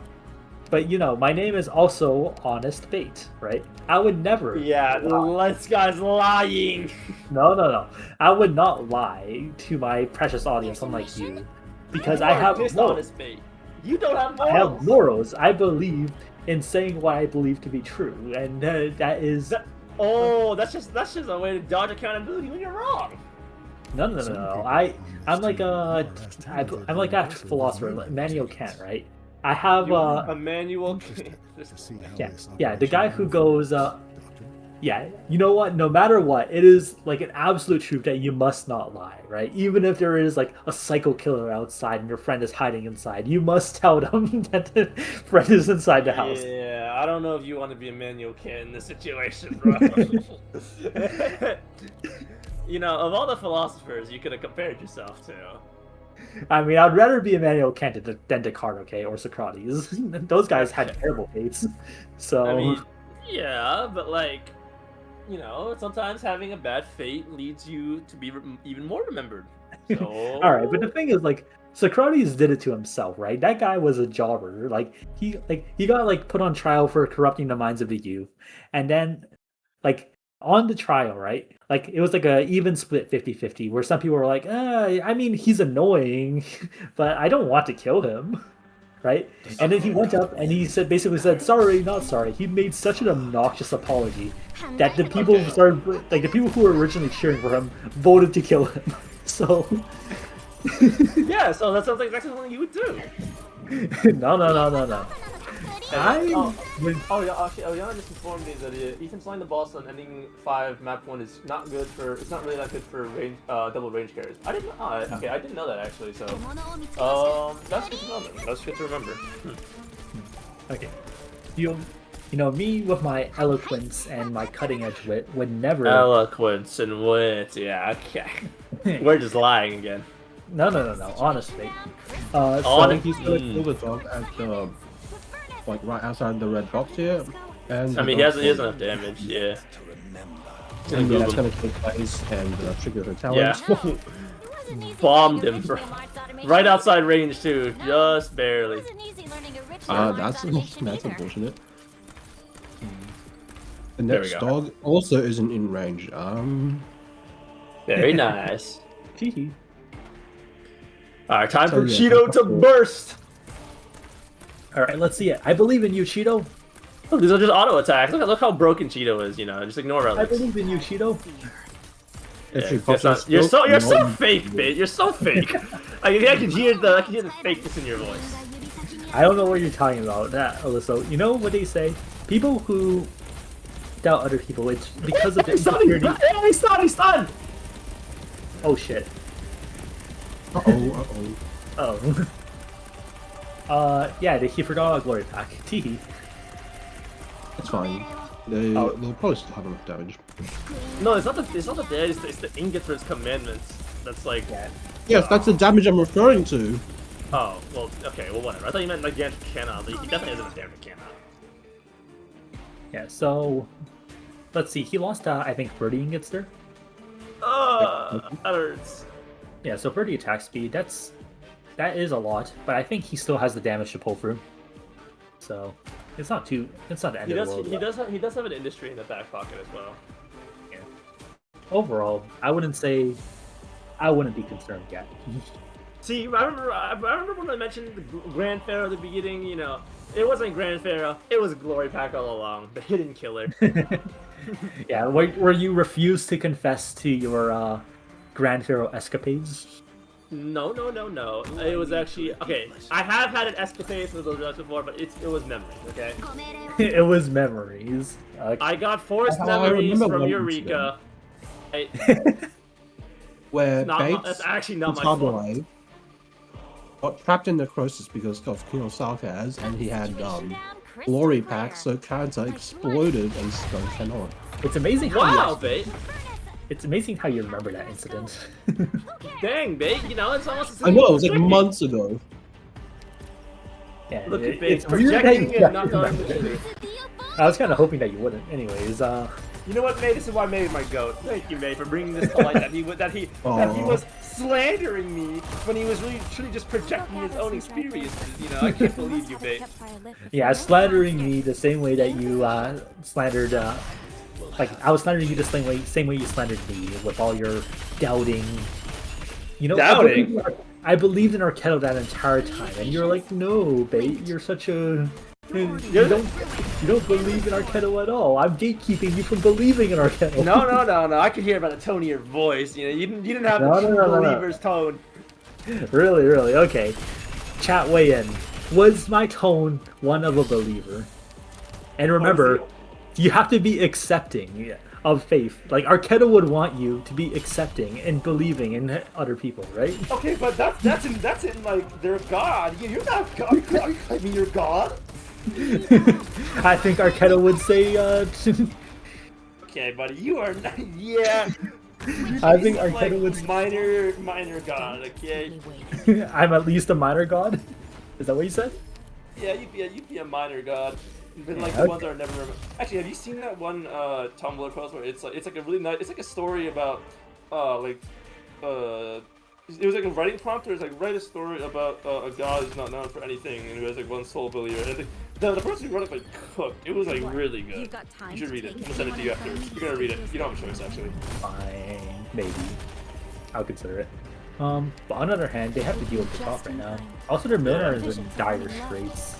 but my name is also Honest Bait, right? I would never. Yeah, this guy's lying. No. I would not lie to my precious audience, unlike you, because I have Honest Bait. You don't have morals. I have morals. I believe in saying what I believe to be true, and that is. That's just a way to dodge accountability when you're wrong. No. I'm like I'm like that philosopher, Immanuel Kant, right? I have Immanuel Kant. Yeah, the guy who goes yeah, you know what? No matter what, it is like an absolute truth that you must not lie, right? Even if there is like a psycho killer outside and your friend is hiding inside, you must tell them that the friend is inside the house. Yeah, I don't know if you want to be Immanuel Kant in this situation, bro. Of all the philosophers you could have compared yourself to. I mean, I'd rather be Immanuel Kant than Descartes, okay, or Socrates. Those guys had terrible fates. So. I mean, yeah, but like. Sometimes having a bad fate leads you to be even more remembered. So... All right, but the thing is, like, Socrates did it to himself, right? That guy was a jobber. He got put on trial for corrupting the minds of the youth, and then, on the trial, right? It was like a even split 50-50, where some people were like, I mean, he's annoying, but I don't want to kill him. Right? And then he went up and he basically said, sorry, not sorry. He made such an obnoxious apology that the people the people who were originally cheering for him voted to kill him. So yeah, so that sounds like exactly what you would do. No. Yana just informed me that Ethan flying the boss on ending 5 map 1 is not good for. It's not really that good for range, double range carries. I didn't. Okay, I didn't know that actually. So, that's good to know. That's good to remember. Okay, me with my eloquence and my cutting edge wit would never. Eloquence and wit, yeah. Okay, we're just lying again. No. Honestly, so he's gonna kill the dog at the. Right outside the red box here, and I mean he has enough damage, yeah. And that's gonna take place and trigger the talent. Yeah. Bombed him, bro. Right outside range too, just barely. That's unfortunate. The next dog also isn't in range. Very nice. Alright, time for yeah, Cheeto to burst! Alright, let's see it. I believe in you, Cheeto. Look, these are just auto attacks. Look how broken Cheeto is. You know, just ignore I relics. believe in you, Cheeto. You're so fake, mate. You're so fake. I can hear the fakeness in your voice. I don't know what you're talking about, that Alyssa. You know what they say? People who doubt other people, it's because of the insecurity. He's stunned! Oh shit. Uh-oh. Yeah, he forgot about Glory Pack. Teehee. It's fine. They'll probably still have enough damage. No, it's not the dead. It's the ingot for his commandments. That's like. Yes, that's the damage I'm referring to. Oh well, okay, well whatever. I thought you meant like damage cannot. He definitely isn't a damage cannot. Yeah. So, let's see. He lost, I think, 30 ingots there. That hurts. Yeah. So 30 attack speed. That is a lot, but I think he still has the damage to pull through. So it's not the end of the world. He does have an industry in the back pocket as well. Yeah. Overall, I wouldn't be concerned yet. See, I remember when I mentioned the Grand Pharaoh at the beginning. You know, it wasn't Grand Pharaoh. It was Glory Pack all along, the hidden killer. Yeah, where you refused to confess to your Grand Pharaoh escapades. No. It was actually okay. I have had an escapade with those guys before, but it was memories. Okay. It was memories. I got forced I memories remember from one Eureka. Where That's actually not my fault. Got trapped in necrosis because of Kunosaka's, and he had Glory Pack, so character exploded and stunned Kenon. It's amazing how It's amazing how you remember that incident. Dang, babe. You know, it's almost. I know, it was like months ago. Yeah, Look at it's Babe projecting and not knowing the truth. I was kind of hoping that you wouldn't. Anyways, You know what, May? This is why May is my goat. Thank you, May, for bringing this to light. That he was slandering me when he was really truly just projecting his own experiences. You know, I can't believe you, May. yeah, slandering me the same way that you slandered. Like I was slandering you the same way you slandered me with all your doubting. You know, doubting. I believed in Arketo that entire time, and you're like, no, Bait, you're such a. You don't believe in Arketo at all. I'm gatekeeping you from believing in Arketo. No. I could hear by the tone of your voice. You know, you didn't have the true believer's tone. Really? Okay. Chat, weigh in. Was my tone one of a believer? And remember, you have to be accepting of faith. Like Arketo would want you to be accepting and believing in other people, right? Okay, but that's in like their god. You're not God. I mean, you're God. I think Arketo would say, Okay, buddy, you are not. Yeah. I think Arketo would say minor god. Okay. I'm at least a minor god. Is that what you said? Yeah, you'd be a minor god. Been like Yeah, the ones that are never remembered. Actually, have you seen that one Tumblr post where it's like a really nice, it's like a story about it was like a writing prompt where it's like write a story about a god who's not known for anything and who has like one sole believer. And I think the person who wrote it like cooked. It was like really good. You should read it. I'm gonna send it to you after. You're gonna read it. You don't have a choice actually. Fine, maybe. I'll consider it. But on the other hand, they have to deal with the top right now. Also, their millionaire is in dire straits.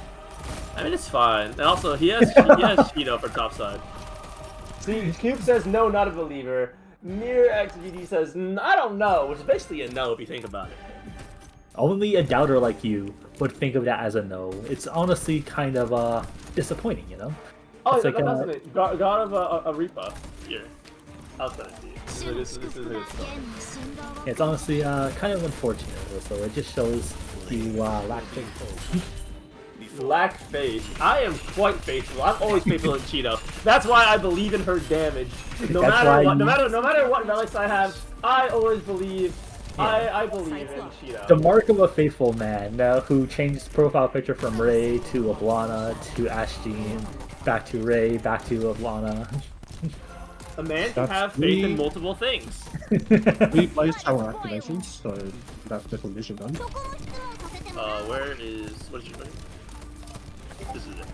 I mean, it's fine. And also, he has Cheeto for topside. See, Cube says no, not a believer. Mirror XVD says I don't know, which is basically a no if you think about it. Only a doubter like you would think of that as a no. It's honestly kind of disappointing, you know? Oh, it's like, God of Arepa here. I'll send it to you. This is a good story. Yeah, it's honestly kind of unfortunate, so it just shows you lack faith. Lack faith. I am quite faithful. I'm always faithful in Cheeto. That's why I believe in her damage. No matter what relics I have, I always believe. Yeah. I believe in Cheeto. The mark of a faithful man who changed his profile picture from Ray to Ablana to Ashteen, back to Ray, back to Ablana. A man can have faith in multiple things. We place tower activations, so that's the condition done. What is your name? This is it.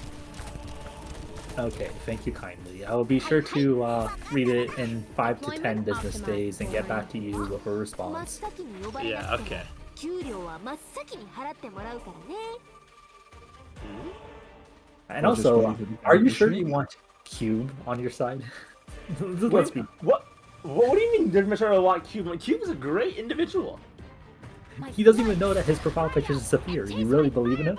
Okay, thank you kindly. I will be sure to read it in 5 to 10 business days and get back to you with a response. Yeah, okay. And Or just also, waiting for the are you sure issue? you want Cube on your side? Wait, Let's be. what do you mean there's much I want Cube? Like, Cube is a great individual. He doesn't even know that his profile picture is Saphir. You really believe in him?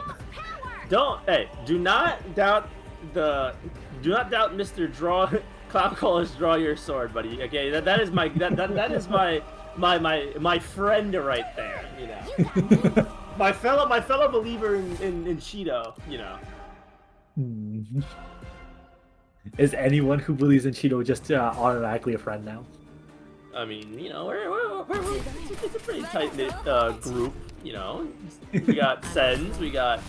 Do not doubt Mr. Draw Cloud Caller's draw your sword, buddy. Okay, that is my that is my friend right there. You know, my fellow believer in Cheeto. You know. Is anyone who believes in Cheeto just automatically a friend now? I mean, you know, it's a pretty tight knit group. You know, we got Sens, we got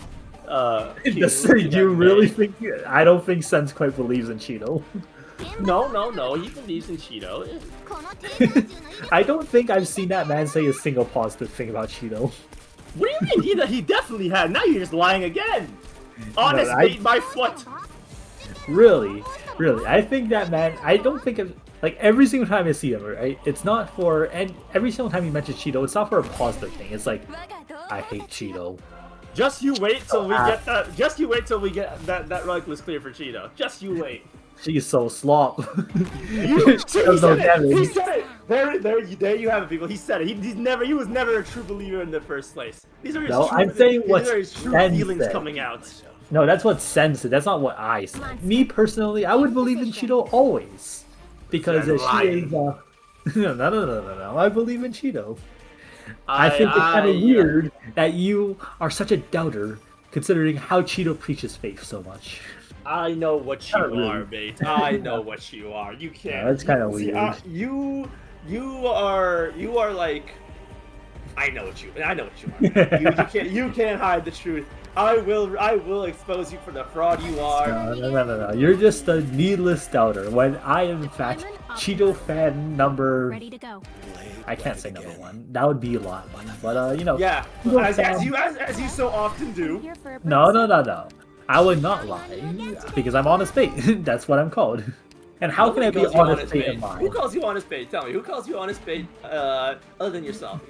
Q, we got You really May. think? I don't think Sense quite believes in Cheeto. No, he believes in Cheeto. I don't think I've seen that man say a single positive thing about Cheeto. What do you mean? He definitely had. Now you're just lying again. Honest No, made my foot. Really? I think that man. I don't think of like every single time I see him. Right? It's not for and every single time he mentions Cheeto, it's not for a positive thing. It's like I hate Cheeto. Just you wait till we get that. Just you wait till we get that relic was clear for Cheeto. Just you wait. She's so slop. He said Does no it. damage. He said it. There you have it, people. He said it. He was never a true believer in the first place. These are his No, true, I'm saying what these are his true Sen feelings said. coming out. No, that's what Sen said. That's not what I said. Me personally, I would believe in Cheeto always because You're she lying. is. No. I believe in Cheeto. I think it's kind of weird that you are such a doubter, considering how Cheeto preaches faith so much. I know what you Not really. are, mate. I know what you are. You can't. Yeah, that's kinda see, weird. You are like. I know what you are. You can't hide the truth. I will expose you for the fraud you are. No. You're just a needless doubter. When I am in fact Cheeto fan number. Ready to go. I can't say number one. That would be a lot, but you know. Yeah, Cheeto as you so often do. Here for a brief No. I would not lie because I'm honest bait. That's what I'm called. And how can I be Nobody calls you honest bait in Who mine? calls you honest bait? Tell me, who calls you honest bait other than yourself?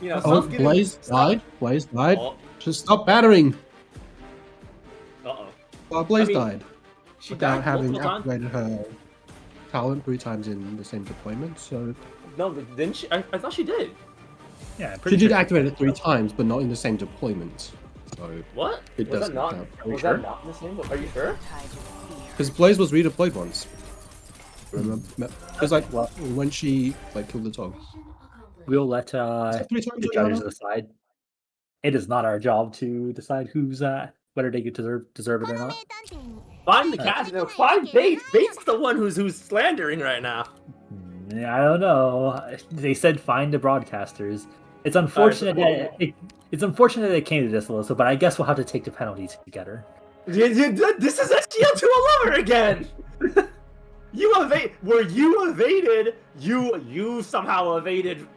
You know, Oh, self-giving- Blaze died. Blaze died. Oh, Just stop battering. uh-oh. Well, Blaze I mean, died She without died having multiple times. activated her talent 3 times in the same deployment. So No, but didn't she? I thought she did. Yeah, I'm she pretty did sure. activate it 3 times, but not in the same deployment. So What? It was that doesn't not? count. Are we Was sure? that not the same? Are you sure? because Blaze was redeployed once. Remember? Because like when she killed the dog. We'll let 3 times, the judges Juliana? decide. It is not our job to decide who's whether they deserve it or not. Find the cast. No, find Bates. Bates is the one who's slandering right now. I don't know. They said find the broadcasters. It's unfortunate it's unfortunate that it came to this, Alyssa, but I guess we'll have to take the penalty together. This is SGL to a lover again. You evade. Were you evaded? You somehow evaded.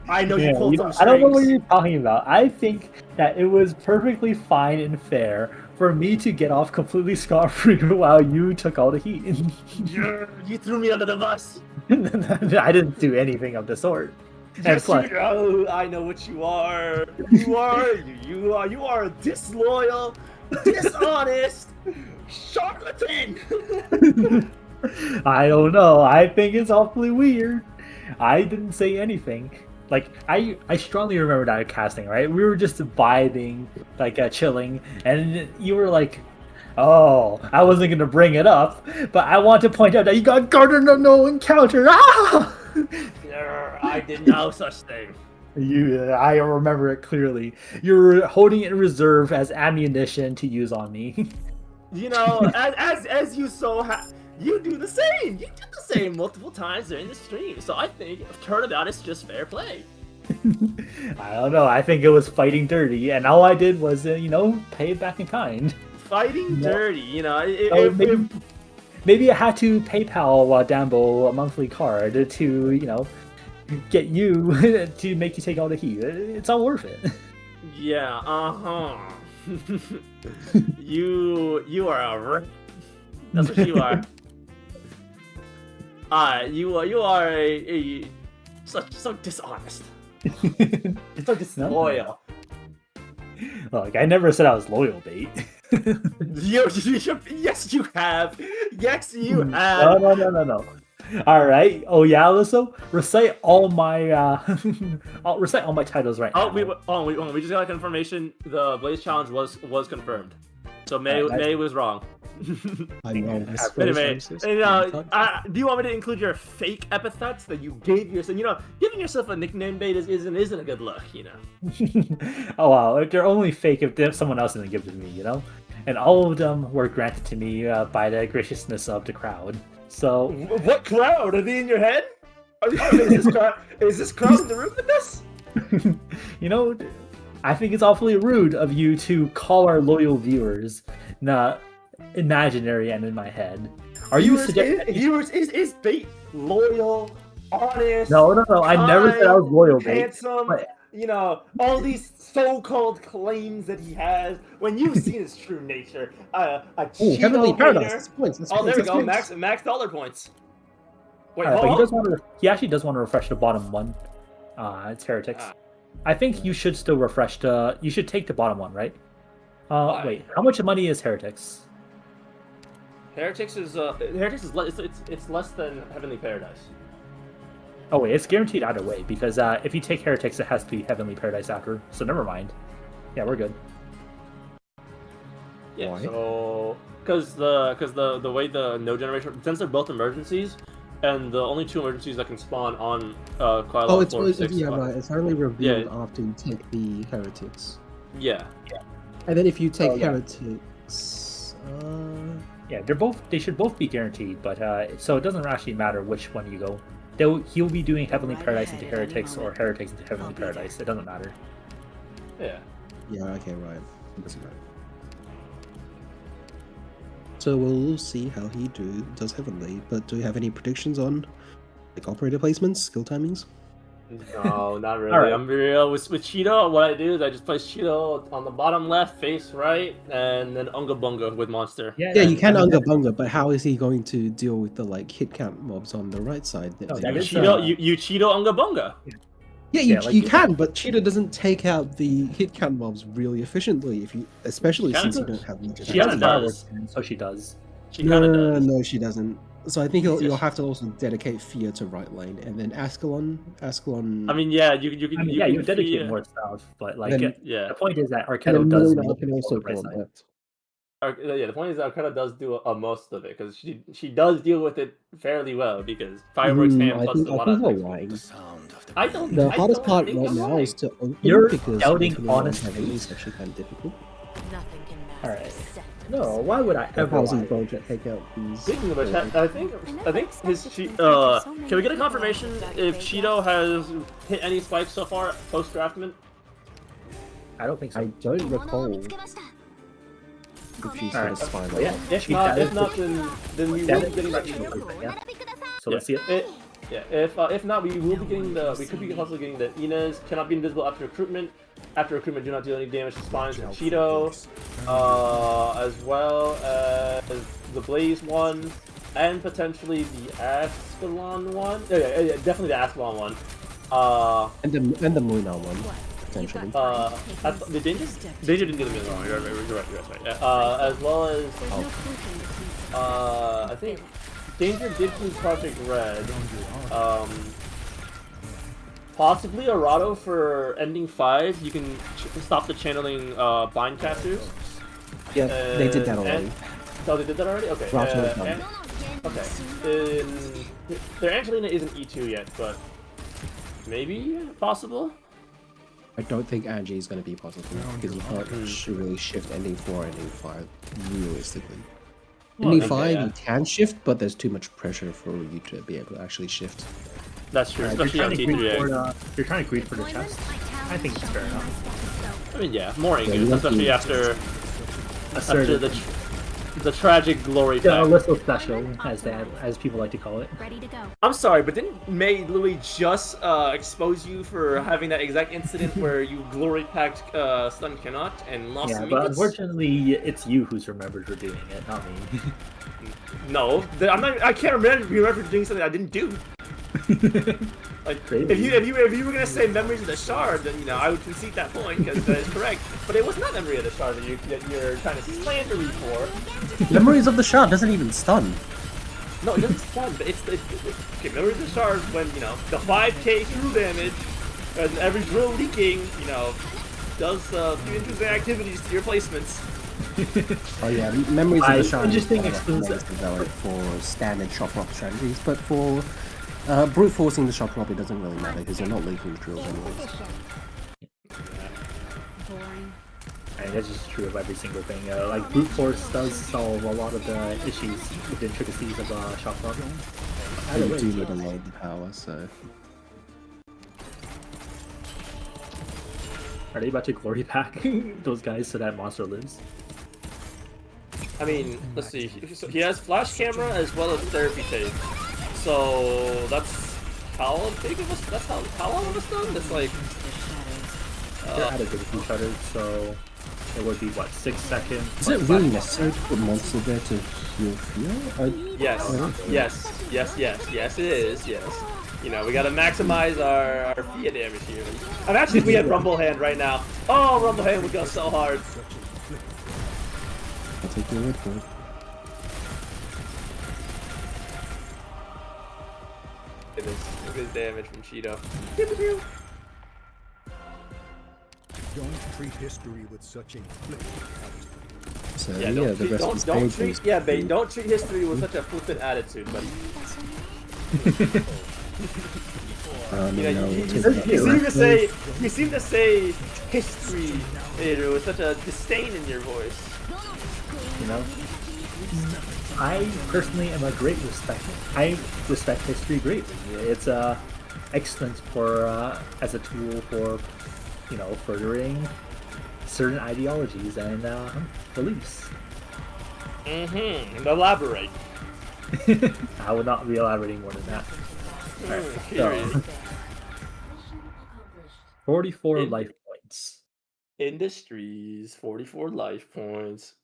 I know you pulled some strings. I don't know what you're talking about. I think that it was perfectly fine and fair for me to get off completely scot-free while you took all the heat. You threw me under the bus. I didn't do anything of the sort. And Yes, plus, I know what you are. You are a disloyal, dishonest charlatan. I don't know. I think it's awfully weird. I didn't say anything. Like I strongly remember that casting, right? We were just vibing, chilling, and you were like, "Oh, I wasn't gonna bring it up, but I want to point out that you got guarded on no encounter." Ah! I did no such thing. I remember it clearly. You were holding it in reserve as ammunition to use on me. You know, as you you do the same. You did the same multiple times during the stream. So I think turnabout is just fair play. I don't know. I think it was fighting dirty, and all I did was, pay it back in kind. Fighting dirty, you know. Maybe I had to PayPal Dambo a monthly card to, get you to make you take all the heat. It's all worth it. Yeah. You are a. That's what you are. You are a so dishonest. So disloyal. Look, I never said I was loyal, bait. Yes, you have. Yes, you No, have. no. All right. Oh yeah, Alysso, recite all my I'll recite all my titles right now. We just got a confirmation. The Blaze challenge was confirmed. So May was wrong. I know. Anyway, do you want me to include your fake epithets that you gave yourself? You know, giving yourself a nickname bait isn't a good look. You know. Oh wow, like, they're only fake if someone else didn't give them to me, you know. And all of them were granted to me by the graciousness of the crowd. So What crowd? Are they in your head? Is this crowd in the room with this? you know, I think it's awfully rude of you to call our loyal viewers not imaginary and in my head. Are you suggesting viewers is bait loyal, honest? No. I never said I was loyal, bait. Handsome. But, you know, all these so-called claims that he has. When you've seen his true nature, Heavenly Cheeto Paradise. hater. That's points. That's Oh, points, there we go. that's points. Max dollar points. Wait, but hold on. he actually does want to refresh the bottom one. It's heretics. I think you should still refresh the. You should take the bottom one, right? Why? Wait, how much money is heretics? Heretics is it's less than Heavenly Paradise. Oh wait, it's guaranteed either way because if you take heretics, it has to be Heavenly Paradise after. So never mind. Yeah, we're good. Yeah. Why? So because the way the no generation, since they're both emergencies, and the only two emergencies that can spawn on Quaila Oh, it's 4 to 6. yeah, right. It's only revealed Yeah. after you take the heretics, Yeah. and then if you take Oh, yeah. heretics, Yeah, they should both be guaranteed, but so it doesn't actually matter which one you go. He'll be doing Heavenly Paradise into Heretics or Heretics into Heavenly Paradise. It doesn't matter. Yeah. yeah, okay, right. Doesn't matter. So we'll see how he does heavenly. But do you have any predictions on like operator placements, skill timings? No, not really. Alright. I'm real with Cheeto. What I do is I just place Cheeto on the bottom left, face right, and then Unga Bunga with Monster. Yeah, you can Unga Bunga, but how is he going to deal with the like hit count mobs on the right side? Oh, that is, You Cheeto Unga Bunga. Yeah, Yeah, like you you- can, but Cheetah doesn't take out the hit count mobs really efficiently. Especially She since you kinda don't have Legion. She has a kinda fireworks does. cannon, so she does. She No, kind of no, does. no, she doesn't. So I think you'll have to also dedicate Fear to right lane, and then Ascalon. I mean, yeah, you can. Yeah, you dedicate Fear- more stuff, but like Then- Yeah. the point is that and Arketo then does Moon, I make can it also on the right pull side. that. Yeah, the point is that Arcana does do most of it because she does deal with it fairly well because fireworks hand I plus think the I one think attack. you're lying. The sound of the I don't. The I hardest don't part think right I'm now lying. is to open You're because doubting opening one honesty. heavily is actually kind of difficult. Nothing can mask Alright. acceptance. No, why would I ever How's he lie? going to take out these? Speaking of which, I think his can we get a confirmation if Cheeto has hit any spikes so far post draftment? I don't think so. I don't 獲物を recall 見つけました。 if she's Alright. had a spine. Yeah, If she not, does. then we That will is be getting that. true. お並びください。So let's see it. If not, we will be getting we could be possibly getting the Inez cannot be invisible after recruitment. After recruitment, do not deal any damage to spines and Cheeto, as well as the Blaze one, and potentially the Ascalon one. Yeah, definitely the Ascalon one. And the Luna one, potentially. The Danger didn't get the middle one. You're right. Yeah. As well as I think Danger did choose Project Red. Possibly Arado for ending 5. You can stop the channeling bind casters. Yeah, they did that already. Oh, they did that already? Okay. Rato was done. and- okay. Their Angelina isn't E2 yet, but maybe possible. I don't think Angie is going to be possible because you can't really shift ending 4 ending 5 realistically. Ending okay, 5 yeah. you can shift, but there's too much pressure for you to be able to actually shift. That's true, You're especially on trying, to greed T3. for you're trying to greed for the chest. I think it's fair enough. I mean, yeah, more you Ingus, have especially to- after Assertive. the tragic glory The pack. Alysso special, as people like to call it. Ready to go. I'm sorry, but didn't May literally just expose you for having that exact incident where you glory packed Stun Cannot and lost Yeah, some but units? unfortunately, it's you who's remembered for doing it, not me. No, I can't remember for doing something I didn't do. Like, if you were gonna say Memories of the Shard, then I would concede that point because that is correct. But it was not Memory of the Shard that you're trying to slander me for. Memories of the Shard doesn't even stun. No, it doesn't stun, but it's okay. Memories of the Shard when the 5k true damage and every drill leaking, does a few interesting activities to your placements. Oh yeah, Memories of the Shard is interesting developed for standard shock rock strategies, but for brute forcing the shock rock, it doesn't really matter because you're not leaking drills anyways. And that's just true of every single thing. Like brute force does solve a lot of the issues with the intricacies of shock rock. And you do need a lot of the power, so. Are they about to glory pack those guys so that monster lives? I mean, let's see. So he has flash camera as well as therapy tape. So that's how big of a how long of a stun? That's like They're additive with each other, so it would be what 6 seconds. Is it really necessary to put monster there to heal fear? Yes, it is. Yes. We gotta maximize our Fia damage here. I'm actually we had Rumble Hand right now. Oh, Rumble Hand would go so hard. I'll take your word for it. Look at this damage from Cheeto. Don't treat history with such a flippant attitude. So Yeah, the rest of the don't treat history with such a flippant attitude, buddy. You seem to say history with such a disdain in your voice. I personally am a great respect. I respect history greatly. It's excellent for as a tool for furthering certain ideologies and beliefs. Elaborate. I will not be elaborating more than that. Alright, so 44 life points. Industries, 44 life points.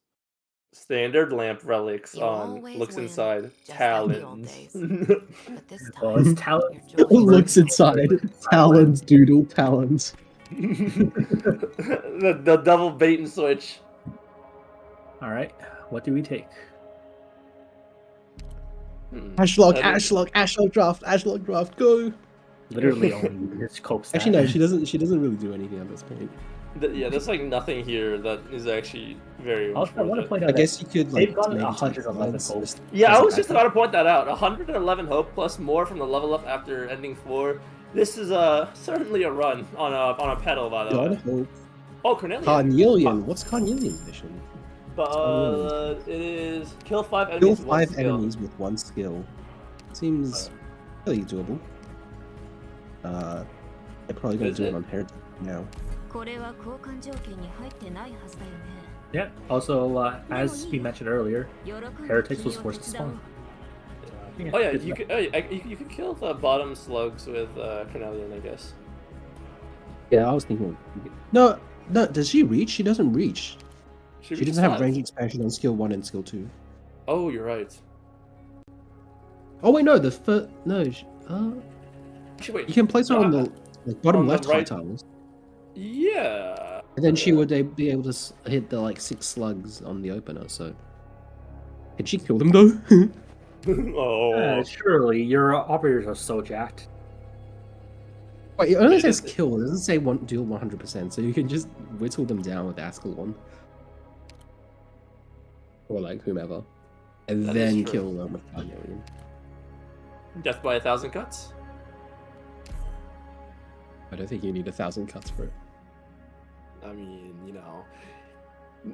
Standard lamp relics on looks inside talons. Well, it's talons. looks inside talons, doodle talons. the double bait and switch. All right, what do we take? Ashlog draft, go! Literally only his cope stat. Actually, no, she doesn't really do anything at this point. Yeah, there's like nothing here that is actually very. I want to point out. I guess you could they've like gotten maybe 111 hope. Yeah, I was just about to point that out. 111 hope plus more from the level up after ending 4. This is certainly a run on a pedal, by the way. Hope. Oh, Cornelian. Carnelian. What's Carnelian's mission? But it is kill 5 enemies. Kill 5 enemies with 1 skill. Seems really doable. They're probably gonna do it on Heretic now. Yeah. Also, as we mentioned earlier, Heretics was forced to spawn. Oh yeah, you could kill the bottom slugs with Cornelian, I guess. Yeah, I was thinking. No. Does she reach? She doesn't reach. She doesn't have range expansion on skill 1 and skill 2. Oh, you're right. Oh wait, no. The first Wait, you can place her on the bottom on the left right tiles. Yeah. And then she would be able to hit the 6 slugs on the opener. So, can she kill them though? Oh. Surely your operators are so jacked. Wait, it only says kill. It doesn't say deal 100%. So you can just whittle them down with Ascalon. Or whomever. And That then is true. kill them with Carnelian. Death by 1,000 cuts. I don't think you need 1,000 cuts for it. I mean,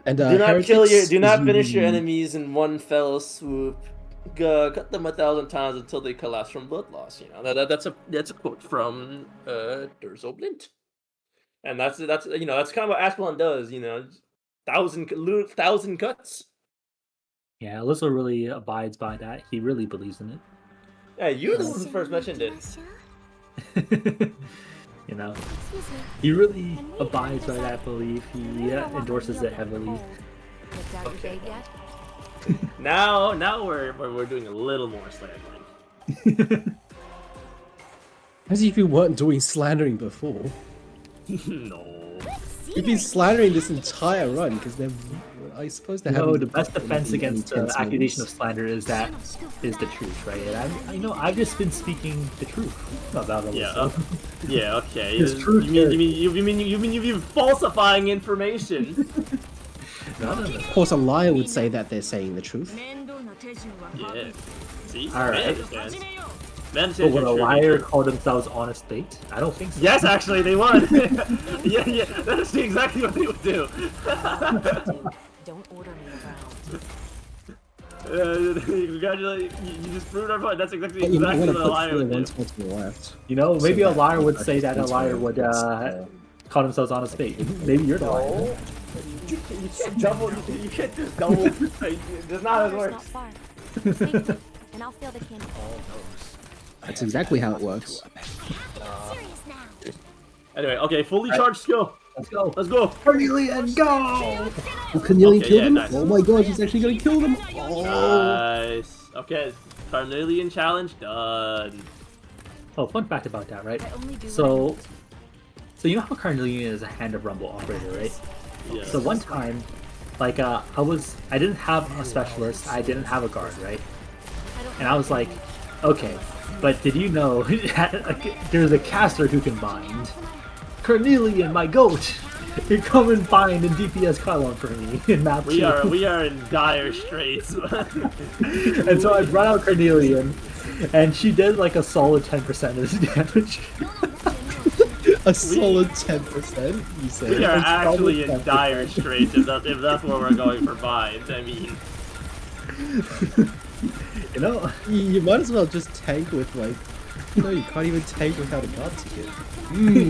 And do not finish your enemies. enemies in one fell swoop. Cut them 1,000 times until they collapse from blood loss. That's a quote from Durzo Blint, and that's kind of what Ascalon does. 1,000 cuts. Yeah, Alyssa really abides by that. He really believes in Yeah, you're the one who first mentioned it. it. He really abides by that belief. He endorses it heavily. Okay. Now we're doing a little more slandering. As if you weren't doing slandering before. No. You've been slandering this entire run because they're. I suppose they haven't. The best defense against the accusation of slander is the truth, right? And I've just been speaking the truth about it. Yeah. Okay. It's true. You mean you've been falsifying information? Of course, a liar would say that they're saying the truth. Yeah. See. All right. But would a liar call themselves honest bait? I don't think so. Yes, actually, they would. yeah, that's exactly what they would do. Don't order me around. Congratulations, you just proved our point. That's exactly But you might want what to a liar put would do. one to the left. Maybe So a liar would that- say that a liar would call themselves honest bait. Maybe you're the liar. You can't double. You can't double. That's not how it Order's works. not far. Stay put, and I'll fill the candy. That's exactly how it works. Serious now. Anyway, okay, fully charged skill. Let's go. Let's go. Cornelian, go! Will Cornelian Okay, kill yeah, them? nice. Oh my god, he's actually gonna kill them! Oh. Nice. Okay, Carnelian challenge done. Oh, fun fact about that, right? I only do So you know how Carnelian is a hand of rumble operator, right? Yeah. So one time, like I didn't have a specialist, I didn't have a guard, right? And I was like, okay, but did you know there's a caster who can bind? Cornelian, my goat! You come and bind and DPS Kylon for me in map 2. We are in dire straits. And so I brought out Cornelian, and she did like a solid 10% of his damage. A solid 10%, you say? We are It's actually probably in dire straits if that's where we're going for binds. I mean, You might as well just tank with like... No, you can't even tank without a guard ticket.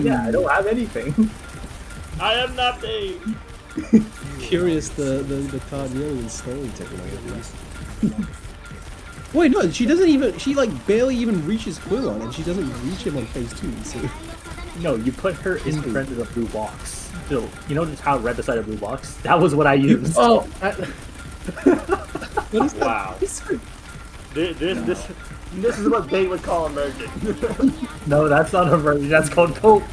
Yeah, I don't have anything. I am nothing. Curious the Carnelian stalling technology. Wait, no, she doesn't even... She like barely even reaches Quillon, and she doesn't reach him on phase 2, so... No, you put her in front of the blue box. Still, you know the tile right beside the blue box? That was what I used. Oh! What is that? Wow. This is what Bait would call emergent. No, that's not a version. That's called cope.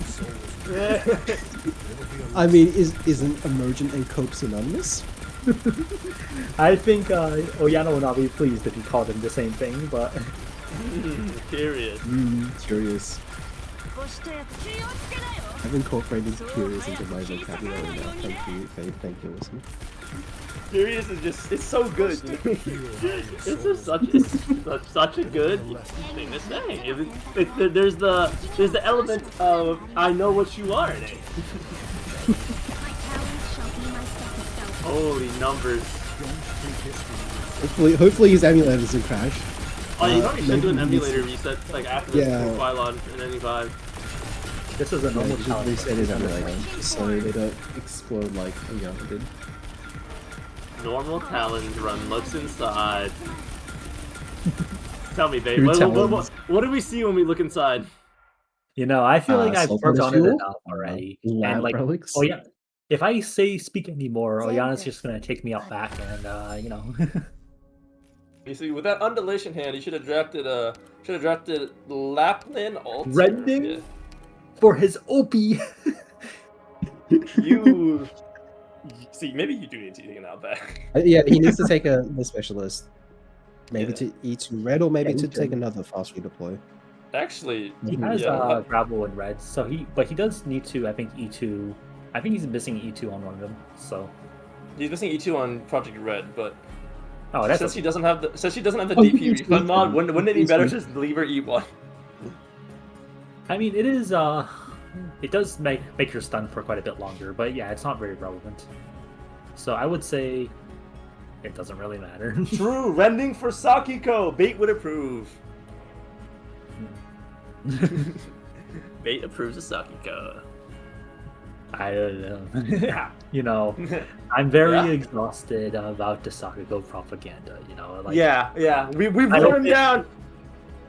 I mean, isn't emergent and cope synonymous? I think Oyana would not be pleased if you called him the same thing, but... Curious. Curious. I've incorporated curious into my vocabulary now. Thank you, listen. Curious is just—it's so good. It's just such a good thing to say. There's the element of I know what you are in it. Holy numbers! Hopefully his amulet doesn't crash. Oh, you probably should do an maybe emulator reset like after Yeah. the Pylon in any 5. This is a normal They challenge. reset his amulet so they don't explode like Oyana did. Normal Talons run looks inside. Tell me, babe. True What do we see when we look inside? I feel like I've sulfur worked on it fuel? enough already. Lab And like, relics? oh yeah, if I speak anymore, Oyana's just gonna take me out back, and You see, with that undulation hand, you should have drafted Lapland Altar. Rending? Yeah. for his OP. You see, maybe you do need to take it out back. Yeah, he needs to take the specialist. Maybe Yeah. to E2 red or maybe Yeah, to he take can. another fast redeploy. Actually, He has yeah, gravel and red, so he does need to. I think E2. I think he's missing E2 on one of them. So he's missing E2 on Project Red, but oh, that's since she doesn't have the Oh, DP he's refund mod, weak. wouldn't it be He's better weak. to just leave her E1? I mean, it is. It does make her stun for quite a bit longer, but yeah, it's not very relevant. So I would say it doesn't really matter. True, rending for Sakiko. Bait would approve. Bait approves of Sakiko. I don't know. I'm very Yeah? exhausted about the Sakako propaganda. Like Yeah, we've I worn don't him think- down.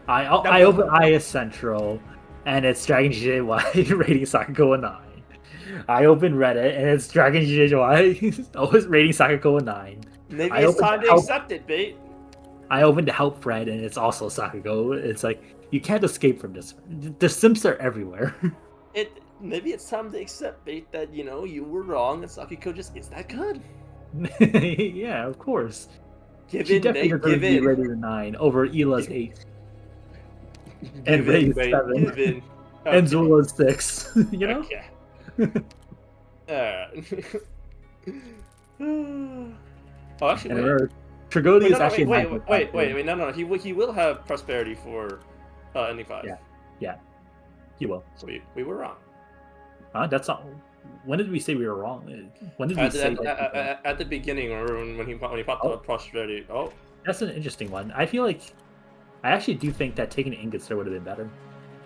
I open IS Central, and it's Dragon GJY rating Sakako a 9. I open Reddit, and it's Dragon GJY always rating Sakako a 9. Maybe I it's opened time to help- accept it, Bait. I opened to help Fred, and it's also Sakako. It's like, You can't escape from this. The simps are everywhere. Maybe it's time to accept, Bait, that you were wrong and Sakiko just is that good. Yeah, of course. Give She in, definitely Bait, deserves give to be in. rated a 9 over Ela's 8 and Give in, Ray's Bait, 7 give in. and Okay. Zula's 6. You know? Okay. Oh, actually, And wait. remember, Trigodi Wait, is no, actually wait, 9.5. wait, no, he will have prosperity for ending 5. Yeah, he will. So we were wrong. That's not. When did we say we were wrong? When did we say that? At the beginning, or when he popped up prosperity. Oh, that's an interesting one. I actually do think that taking ingots there would have been better.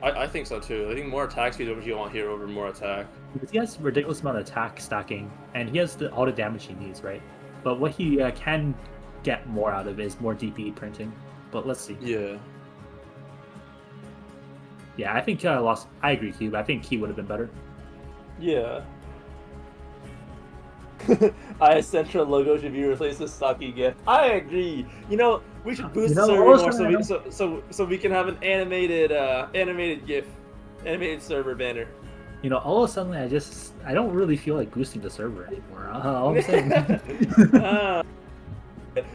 I think so too. I think more attack speed over you want here over more attack. Because he has ridiculous amount of attack stacking, and he has all the damage he needs, right? But what he can get more out of is more DP printing. But let's see. Yeah. Yeah, I think I lost. I agree, Cube. I think Key would have been better. Yeah. I Central logo should be replaced with Saki gift. I agree. We should boost the server more so we can have an animated GIF, animated server banner. All of a sudden I don't really feel like boosting the server anymore. All I'm saying.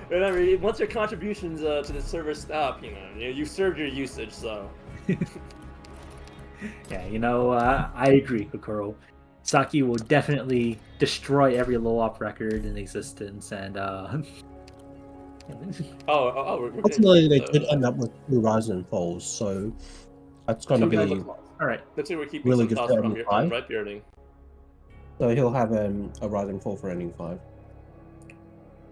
Remember, once your contributions to the server stop, you've served your usage. So. Yeah, I agree, Kokoro. Saki will definitely destroy every low op record in existence, and ultimately they could end up with 2 Rise and Falls, so that's going to be all right. Let's say we're keeping really some good thoughts for from ending your on 5. right bearding. So he'll have a Rise and Fall for ending 5.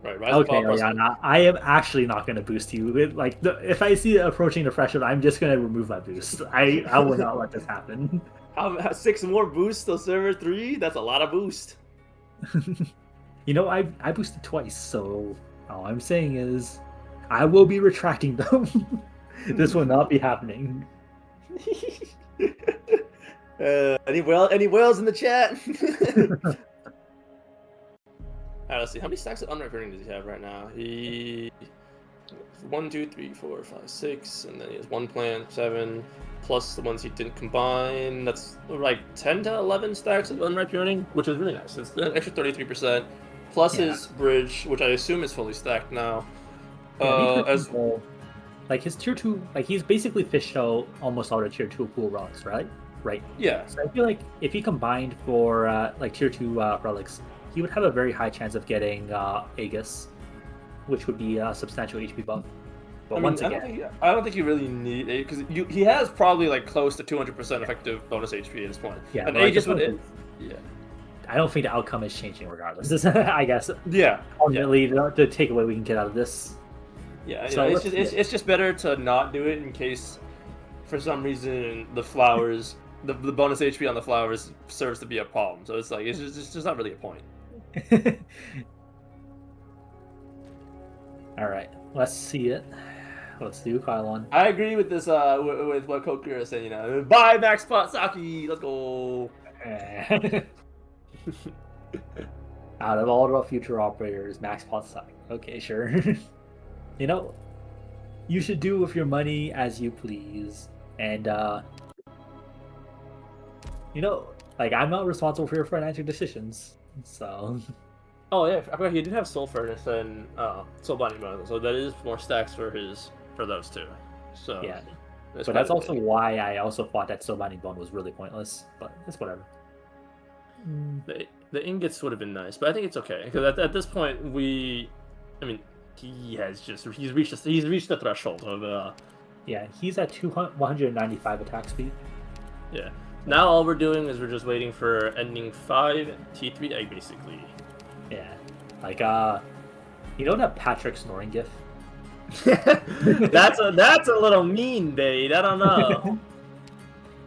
Right, Rise Okay, and Fall. Oriana, I am actually not going to boost you. If I see it approaching the threshold, I'm just going to remove my boost. I will not let this happen. How 6 more boosts till server 3? That's a lot of boost. I boosted twice, so all I'm saying is I will be retracting them. This will not be happening. Any whales in the chat? Alright, let's see. How many stacks of unreturning does he have right now? He 1, 2, 3, 4, 5, 6, and then he has 1 plant, 7, plus the ones he didn't combine. That's like 10 to 11 stacks of unripe yearning, which is really nice. It's an extra 33%, plus his bridge, which I assume is fully stacked now. His tier 2, he's basically fished out almost all the tier 2 pool relics, right? Right. Yeah. So I feel like if he combined for tier 2 relics, he would have a very high chance of getting Aegis, which would be a substantial HP buff. But I don't think you really need it because he has probably close to 200% effective bonus HP at this point. Yeah, and Aegis would. I don't think the outcome is changing regardless. I guess. Yeah. Ultimately, the takeaway we can get out of this. Yeah. So it's just better to not do it in case, for some reason, the flowers, the bonus HP on the flowers serves to be a problem. So it's just not really a point. All right, let's see it. Let's do Kylon. I agree with this. With what Kokura is saying. Buy Max Pot Saki. Let's go. Out of all the future operators, Max Pot Saki. Okay, sure. You should do with your money as you please, and I'm not responsible for your financial decisions. So. Oh yeah, I forgot he did have Soul Furnace and Soul Binding Bundle, so that is more stacks for those two. So yeah, but that's also why I also thought that Soul Binding Bone was really pointless. But it's whatever. The ingots would have been nice, but I think it's okay because at this point he's reached the threshold of yeah, he's at 195 attack speed. Yeah. Now all we're doing is we're just waiting for ending 5 T3A basically. Yeah, that Patrick snoring gif? that's a little mean, babe. I don't know.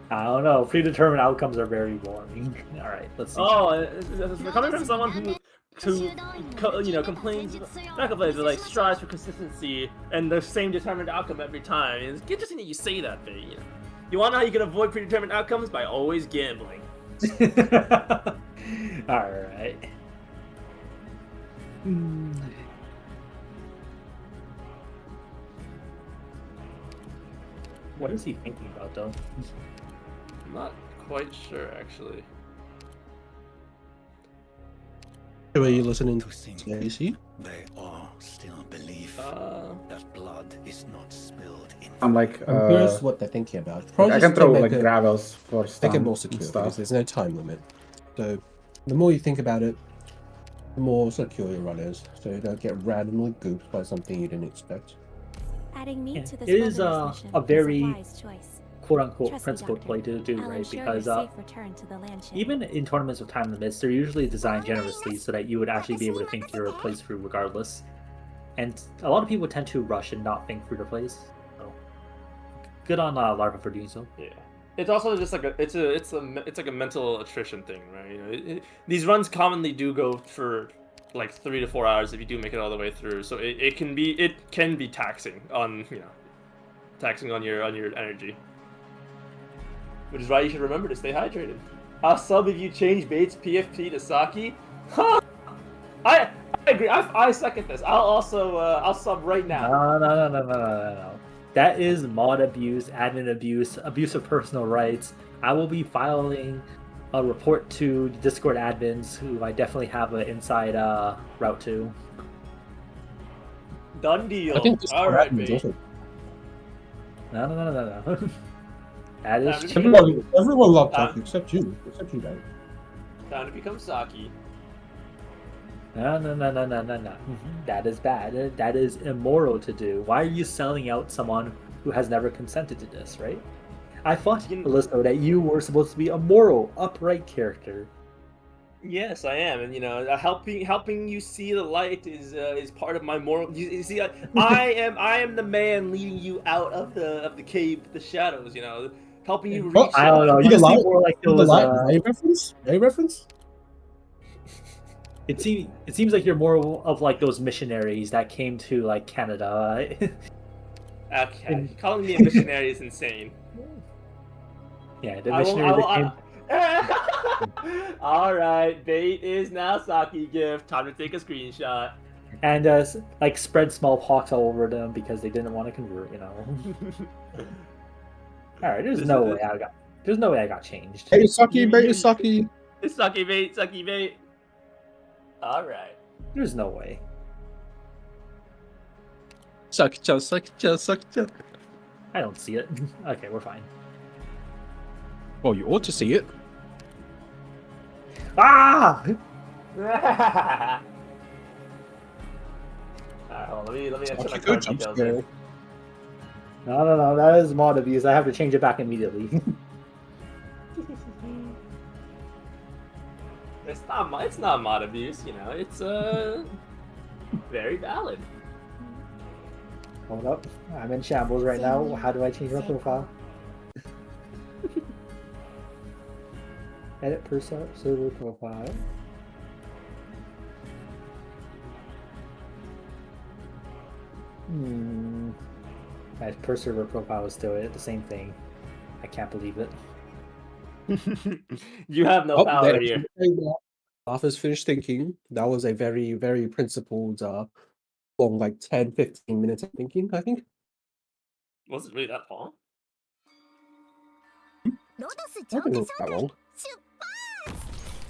I don't know. Predetermined outcomes are very boring. All right, let's see. Oh, it's coming from someone who complains, not complains, but strives for consistency and the same determined outcome every time. It's interesting that you say that, babe. You want to know how you can avoid predetermined outcomes? By always gambling. All right. What is he thinking about, though? I'm not quite sure, actually. Who are you listening To think to, AC? they all still believe that blood is not spilled in. I'm like, I'm curious what they're thinking about. I Probably can just to throw make like it, gravels for make it stun more and secure because stuff. there's no time limit. So the more you think about it, the more secure your run is. So you don't get randomly gooped by something you didn't expect. Adding me Yeah, to this it is wilderness mission a was very wise choice. quote-unquote Trust me, principled Doctor. play to do, I'll right? ensure Because your safe return to the land ship. even in tournaments with time limits, they're usually designed generously so that you would actually be able to think your plays through regardless. And a lot of people tend to rush and not think through their plays. So good on Larfa for doing so. Yeah. It's also just like it's like a mental attrition thing, right? You know, these runs commonly do go for like 3 to 4 hours if you do make it all the way through. So it can be taxing on your energy. Which is why you should remember to stay hydrated. I'll sub if you change Bates PFP to Saki. Huh? I agree. I second this. I'll sub right now. No. That is mod abuse, admin abuse, abuse of personal rights. I will be filing a report to Discord admins who I definitely have an inside route to. Done deal. I think this All right, happens mate. also. No. That is Time to cheating. Everyone loves Saki except you. Except you, Dave. Time to become Saki. No. That is bad. That is immoral to do. Why are you selling out someone who has never consented to this, right? I thought, Alyssa, that you were supposed to be a moral, upright character. Yes, I am, and helping you see the light is part of my moral. You see, I am the man leading you out of the cave, the shadows. Helping you reach. I don't know. You seem more like those. Ray reference? It seems like you're more of like those missionaries that came to like Canada. Okay, calling me a missionary is insane. Yeah, the missionary that came. All right, bait is now Saki gift. Time to take a screenshot. And like spread smallpox all over them because they didn't want to convert. All right, there's no way I got changed. Hey, Saki, bait is Saki. It's Saki bait. All right. There's no way. Saki-chan. I don't see it. Okay, we're fine. Well, you ought to see it. Ah! Alright, hold on, let me check my card details here. No. That is mod abuse. I have to change it back immediately. It's not mod abuse, it's very valid. Hold up. I'm in shambles right now. How do I change my profile? Edit per server profile. My per server profile is still the same thing. I can't believe it. You have no power here. Arthur's finished thinking. That was a very, very principled, long, like 10, 15 minutes of thinking, I think. Was it really that long? I think it was that long.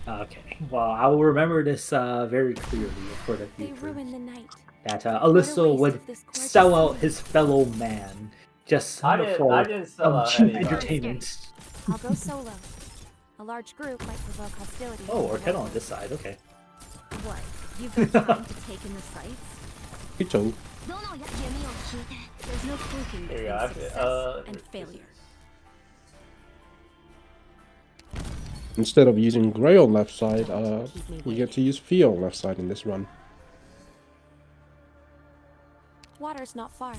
Okay, well, I will remember this very clearly for the They future. ruined the night. That Alyssa would sell out his fellow man just I for didn't sell out cheap anybody. entertainment. I'll go solo. A large group might provoke hostility. Oh, or Ken on this side, okay. What? You've got time to take in the sights? Icho. There's no thinking Here between you go. success and failure. Instead of using Grey on left side, you get to use Fee on left side in this run. Water's not far.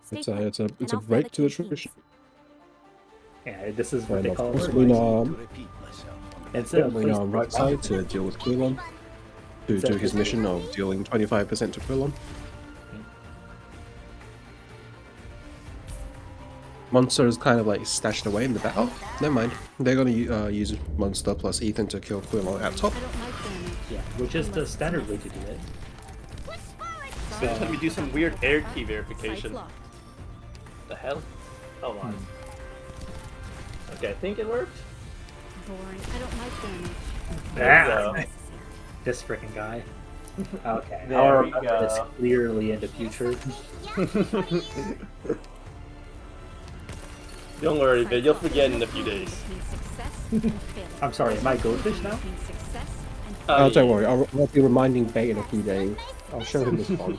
Stay It's put, a and it's a I'll fill break the to the canteens. tradition. Yeah, this is what And they of call course, it. Luna It's a on right side to deal with Quilon. To do his mission of dealing 25% to Quilon. Monster is kind of like stashed away in the back. Oh, never mind. They're gonna use Monster plus Ethan to kill Quilon at top. I don't like them. Yeah, which is the standard way to do it. So let me do some weird air key Sights verification. locked. The hell? Hold on. Okay, I think it worked. Boring. I don't like damage. There we go. This freaking guy. Okay, There our we weapon is go. clearly in the future. Don't worry, but you'll forget in a few days. I'm sorry, am I goldfish now? Oh, don't worry. I'll be reminding Bait in a few days. I'll show him this one.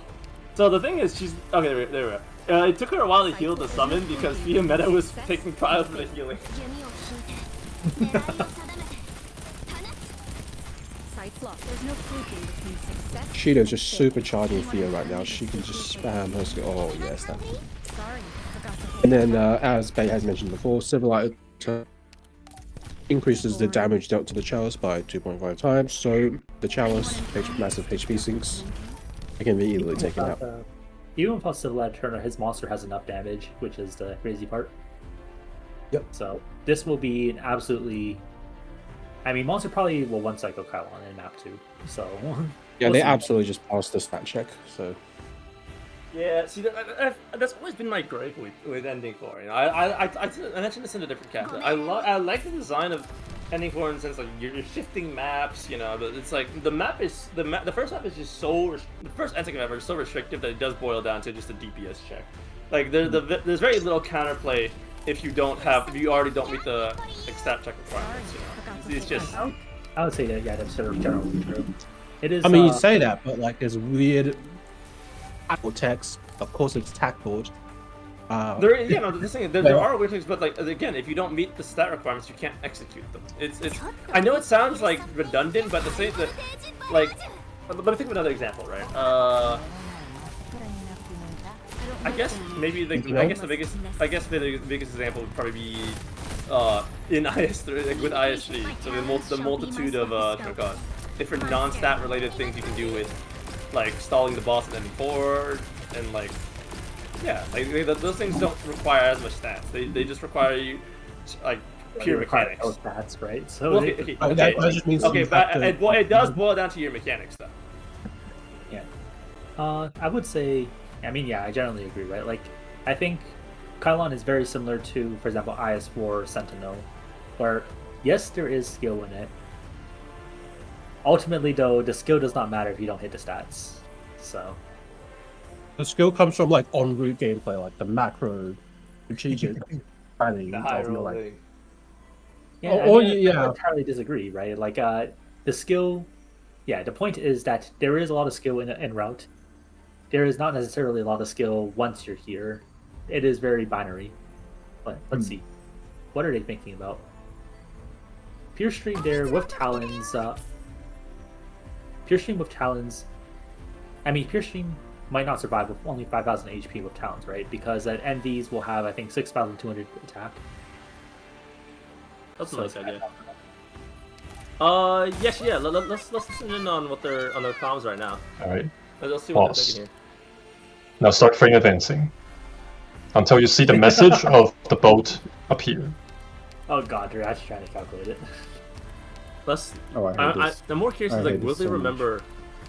So the thing is, she's okay. There we go. It took her a while to heal the summon because Fiametta was taking trial for the healing. Shido's just supercharging Fia right now. She can just spam her skill. Oh yes, that. And then, as Bait has mentioned before, Civilite increases the damage dealt to the chalice by 2.5 times. So the chalice, massive HP sinks, it can be easily taken out. Even without Civilite Turner, his monster has enough damage, which is the crazy part. Yep. So this will be an absolutely. I mean, monster probably will one cycle Kylon in map 2. So. Yeah, they absolutely just passed the stat check. So. Yeah, see, that's always been my gripe with Ending 4. You know, I mentioned this in a different cast. I like the design of Ending 4 in the sense like you're shifting maps, you know, but it's like the first map is just so the first Ending map is so restrictive that it does boil down to just a DPS check. Like there's very little counterplay if you already don't meet the stat check requirements. You know, it's just. I would say that that's sort of generally true. It is. I mean, you say that, but like there's weird. Apple text, of course, it's tackled. There are weird things, but like again, if you don't meet the stat requirements, you can't execute them. It's. I know it sounds like redundant, but the same that, like, but I think of another example, right? I guess maybe the biggest example would probably be in IS3, like with IS3. So the multitude of different non-stat related things you can do with. Like stalling the boss in Ending 4, and like, yeah, like those things don't require as much stats. They just require you, like, pure mechanics. No stats, right? So well, that just means but it does boil down to your mechanics, though. Yeah, I would say, I mean, yeah, I generally agree, right? Like, I think Kylon is very similar to, for example, IS4 Sentinel, where yes, there is skill in it. Ultimately, though, the skill does not matter if you don't hit the stats. So the skill comes from like en route gameplay, like the macro strategic planning. The high rolling. Yeah, I entirely disagree, right? Like the skill. Yeah, the point is that there is a lot of skill in route. There is not necessarily a lot of skill once you're here. It is very binary. But let's see. What are they thinking about? Pure Stream there with Talons. Pure Stream with Talons. I mean, Pure Stream might not survive with only 5,000 HP with Talons, right? Because at NVs will have, I think, 6,200 attack. That's a nice idea. Yeah. Let's listen in on what their comms right now. All right. Let's see what they're thinking here. Now start frame advancing until you see the message of the boat appear. Oh god, they're actually trying to calculate it. I'm more curious is like, will they remember?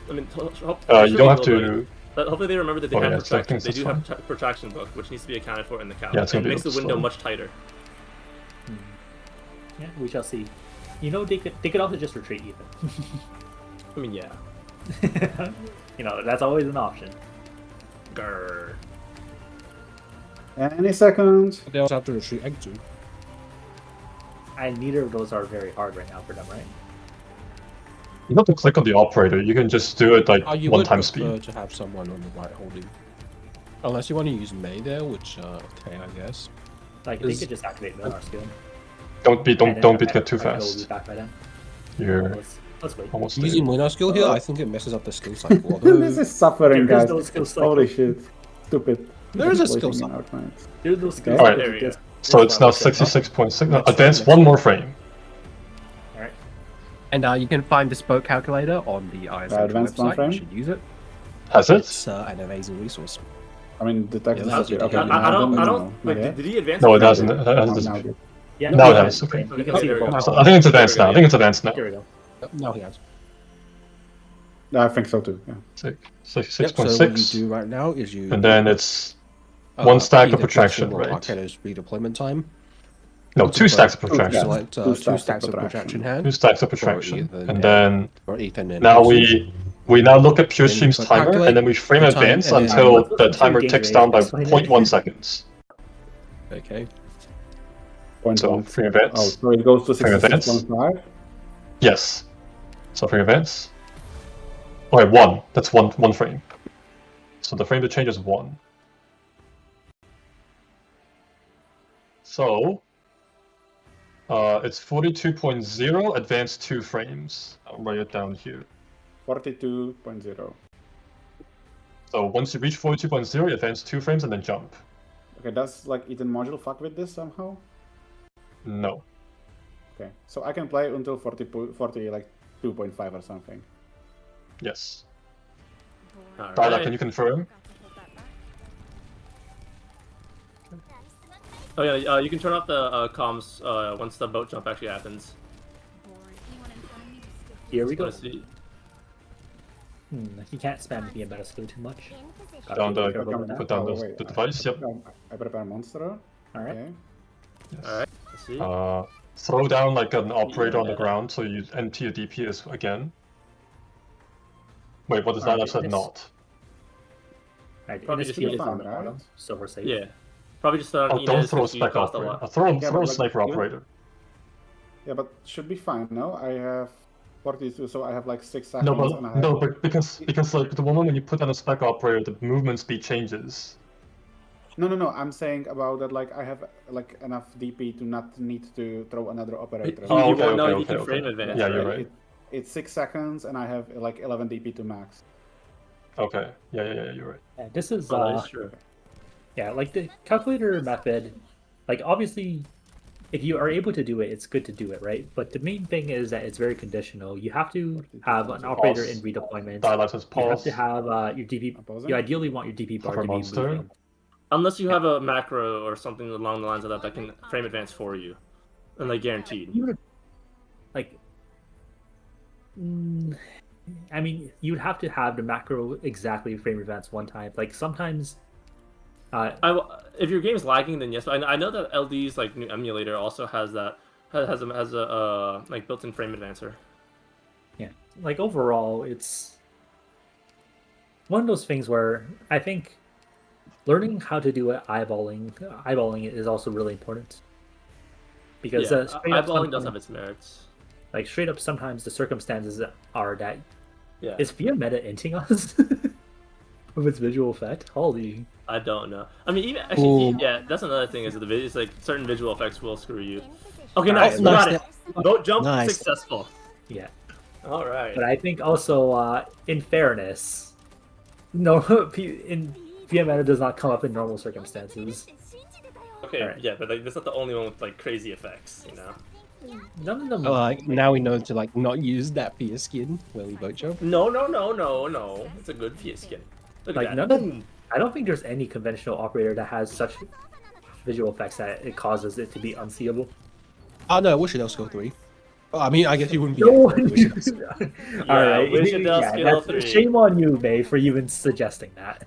I mean, you don't have to. Hopefully they remember that they have protraction. They do have protraction book, which needs to be accounted for in the count. Yeah, it's and it makes the window much tighter. Yeah, we shall see. You know, they could also just retreat even. I mean, yeah. You know, that's always an option. Grrr. Any second. They also have to retreat egg too. And neither of those are very hard right now for them, right? You don't have to click on the operator. You can just do it like one time speed. To have someone on the right holding, unless you want to use May there, which okay, I guess. Like they could just activate Millar skill. Don't get too fast. You're let's wait. Almost using Millar skill here. I think it messes up the skill cycle. Although... This is suffering, guys. No skill cycle. Holy shit! Stupid. There is a skill cycle. There's no skill cycle. Alright, so it's now 66.6. Advance one more frame. Alright. And you can find bespoke calculator on the ISM website. You should use it. Has it? It's an amazing resource. I mean, the text is okay. I don't. Wait, did he advance? No, it hasn't. Yeah, now it has. Okay. You can see I think it's advanced now. Here we go. Now he has. I think so too. Yeah. 66.6. So what you do right now is you. And then it's One stack of either protraction, protection or right? Arcado's redeployment time. No, Or to two stacks of both protraction. Select Two two stacks stacks of of protraction. protraction hand. 2 stacks of for protraction. Ethan And then for Ethan and now Piercy. we now look at pure Then you stream's put timer, calculate and then we frame the time, advance and then- until Let's the listen to timer game ticks rage down by explain it. 0.1 seconds. Okay. Point So one. frame advance. Oh, so it goes to Frame advance. 66.5. Yes. So frame advance. Okay, 1. That's one frame. So the frame to change is 1. So it's 42.0, advance 2 frames. I'll write it down here. 42.0. So once you reach 42.0, you advance 2 frames and then jump. Okay, does like Ethan module fuck with this somehow? No. Okay, so I can play until 40 like 2.5 or something. Yes. All Darla, right. can you confirm? Oh yeah, you can turn off the comms once the boat jump actually happens. Here we go. Let's see. You can't spam the meta skill too much. Down the, Careful with that. put down Oh, the, wait, the device, yep. I prepare monster. Alright. Okay. Yes. All right. Let's see. Throw down like an operator on the Yeah. ground so you empty your DPS again. Wait, what is that? I Alright, said this- not. Right, Probably this just field need is to on the find, bottom, right? so we're safe. Yeah. Probably just Oh, don't throw a spec spec cost a operator. lot. Throw Yeah, a but, like, sniper even- operator. Yeah, but should be fine. No, I have 42, so I have like 6 seconds. No, and I but have... no, but because like the moment when you put down a spec operator, the movement speed changes. No. I'm saying about that. Like I have like enough DP to not need to throw another operator. He Oh, won't know okay, he can okay. frame advance. Yeah, you're right? right. It's 6 seconds, and I have like 11 DP to max. Okay. Yeah, you're right. Yeah, this is Oh, that is true. yeah, like the calculator method, like obviously if you are able to do it, it's good to do it, right? But the main thing is that it's very conditional. You have to have an operator in redeployment. Dialogue says You have pause. to have your DP. Pausing? You ideally want your DP bar Cover to be monster. moving. Unless you have a macro or something along the lines of that that can frame advance for you, and like guaranteed. You would, like, I mean, you would have to have the macro exactly frame advance one time. Like sometimes, If your game's lagging, then yes. But I know that LD's like new emulator also has that has a like built-in frame advancer. yeah, like overall, it's one of those things where I think learning how to do it eyeballing it is also really important. Because Yeah, straight up eyeballing does sometimes- have its merits. like straight up sometimes the circumstances are that Yeah, is Via Meta inting us with its visual effect. Holy, I don't know. I mean, even actually, yeah, that's another thing is that it's like certain visual effects will screw you. Okay, nice, we got it. Boat jump Nice. successful. yeah. All right. But I think also, in fairness, no, in Via Meta does not come up in normal circumstances. Okay, Alright. yeah, but like that's not the only one with like crazy effects, you know. None of them. Like now we know to like not use that for your skin when we boat jump. No. It's a good Fia skin. Look Like at none that. of. I don't think there's any conventional operator that has such visual effects that it causes it to be unseeable. Oh no, Wishadell skill 3. Oh, I mean, I guess you wouldn't be. No one. Wishadell. All right, Wishadell skill that's- 3. shame on you, May, for even suggesting that.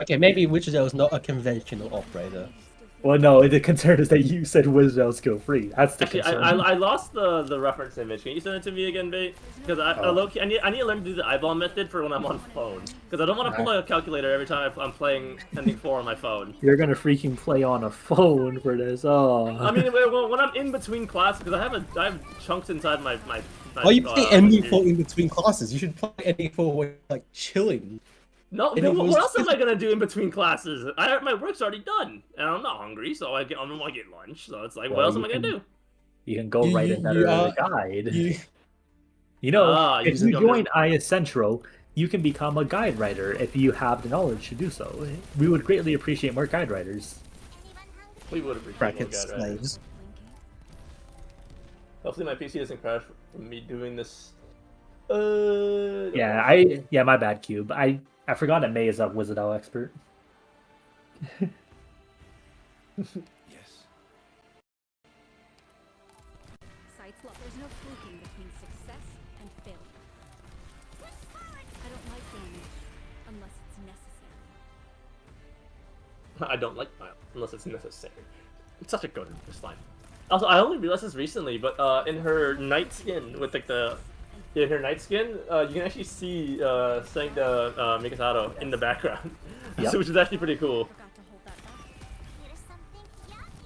Okay, maybe Wishadell is not a conventional operator. Well, no, the concern is that you said Wisdom skill free. That's the Actually, concern. I lost the reference image. Can you send it to me again, Bait? Because I need to learn to do the eyeball method for when I'm on phone. Because I don't want to pull a calculator every time I'm playing Ending 4 on my phone. You're gonna freaking play on a phone for this. Oh. I mean, when I'm in between classes, because I have chunks inside my Why you play Ending 4 computer. in between classes? You should play Ending 4 when you're, like chilling. No, And then it what was- else am I gonna do in between classes? My work's already done, and I'm not hungry, so I'm gonna get lunch. So it's like, what Well, else am you I gonna do? You can go You- right you- in there you in the are- guide. You, You know, Ah, you if can you go join IS Central, you can become a guide writer if you have the knowledge to do so. We would greatly appreciate more guide writers. We would have brackets slaves. Hopefully my PC doesn't crash from me doing this. Yeah, my bad, Cube. I forgot that May is a Wizardell expert. Yes. There's no fluking between success and failure. I don't like damage unless it's necessary. I don't like Mile unless it's necessary. It's such a good line. Also, I only realized this recently, but in her night skin with like in her night skin, you can actually see saying the Mikasado in the background, Yep. which is actually pretty cool.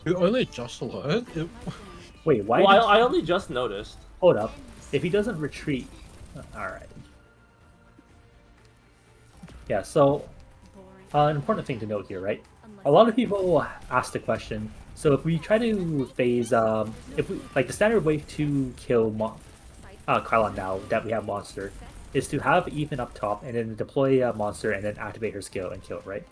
You only just learned? Wait, why? Well, I only just noticed. Hold up. If he doesn't retreat, all right. Yeah. So, an important thing to note here, right? A lot of people ask the question. So if we try to phase, if we like the standard way to kill Kylon now that we have monster, is to have Ethan up top and then deploy a monster and then activate her skill and kill it, right?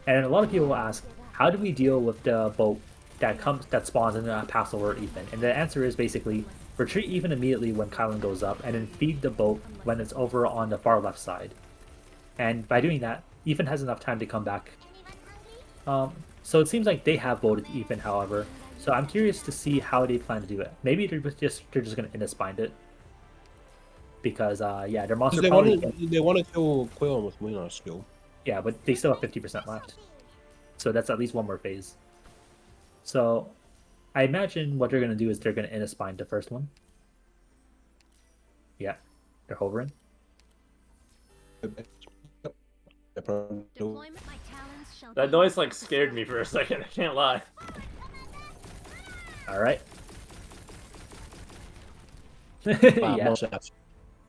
And a lot of people ask, how do we deal with the boat that spawns and pass over Ethan? And the answer is basically retreat Ethan immediately when Kylon goes up, and then feed the boat when it's over on the far left side. And by doing that, Ethan has enough time to come back. So it seems like they have voted Ethan, however. So I'm curious to see how they plan to do it. Maybe they're just gonna bind it. Because yeah, their monster They want to kill Quillon with Moonlight skill. Yeah, but they still have 50% left. So that's at least one more phase. So I imagine what they're gonna do is they're gonna bind the first one. Yeah, they're hovering. That noise like scared me for a second. I can't lie. All right. Wow, Yeah.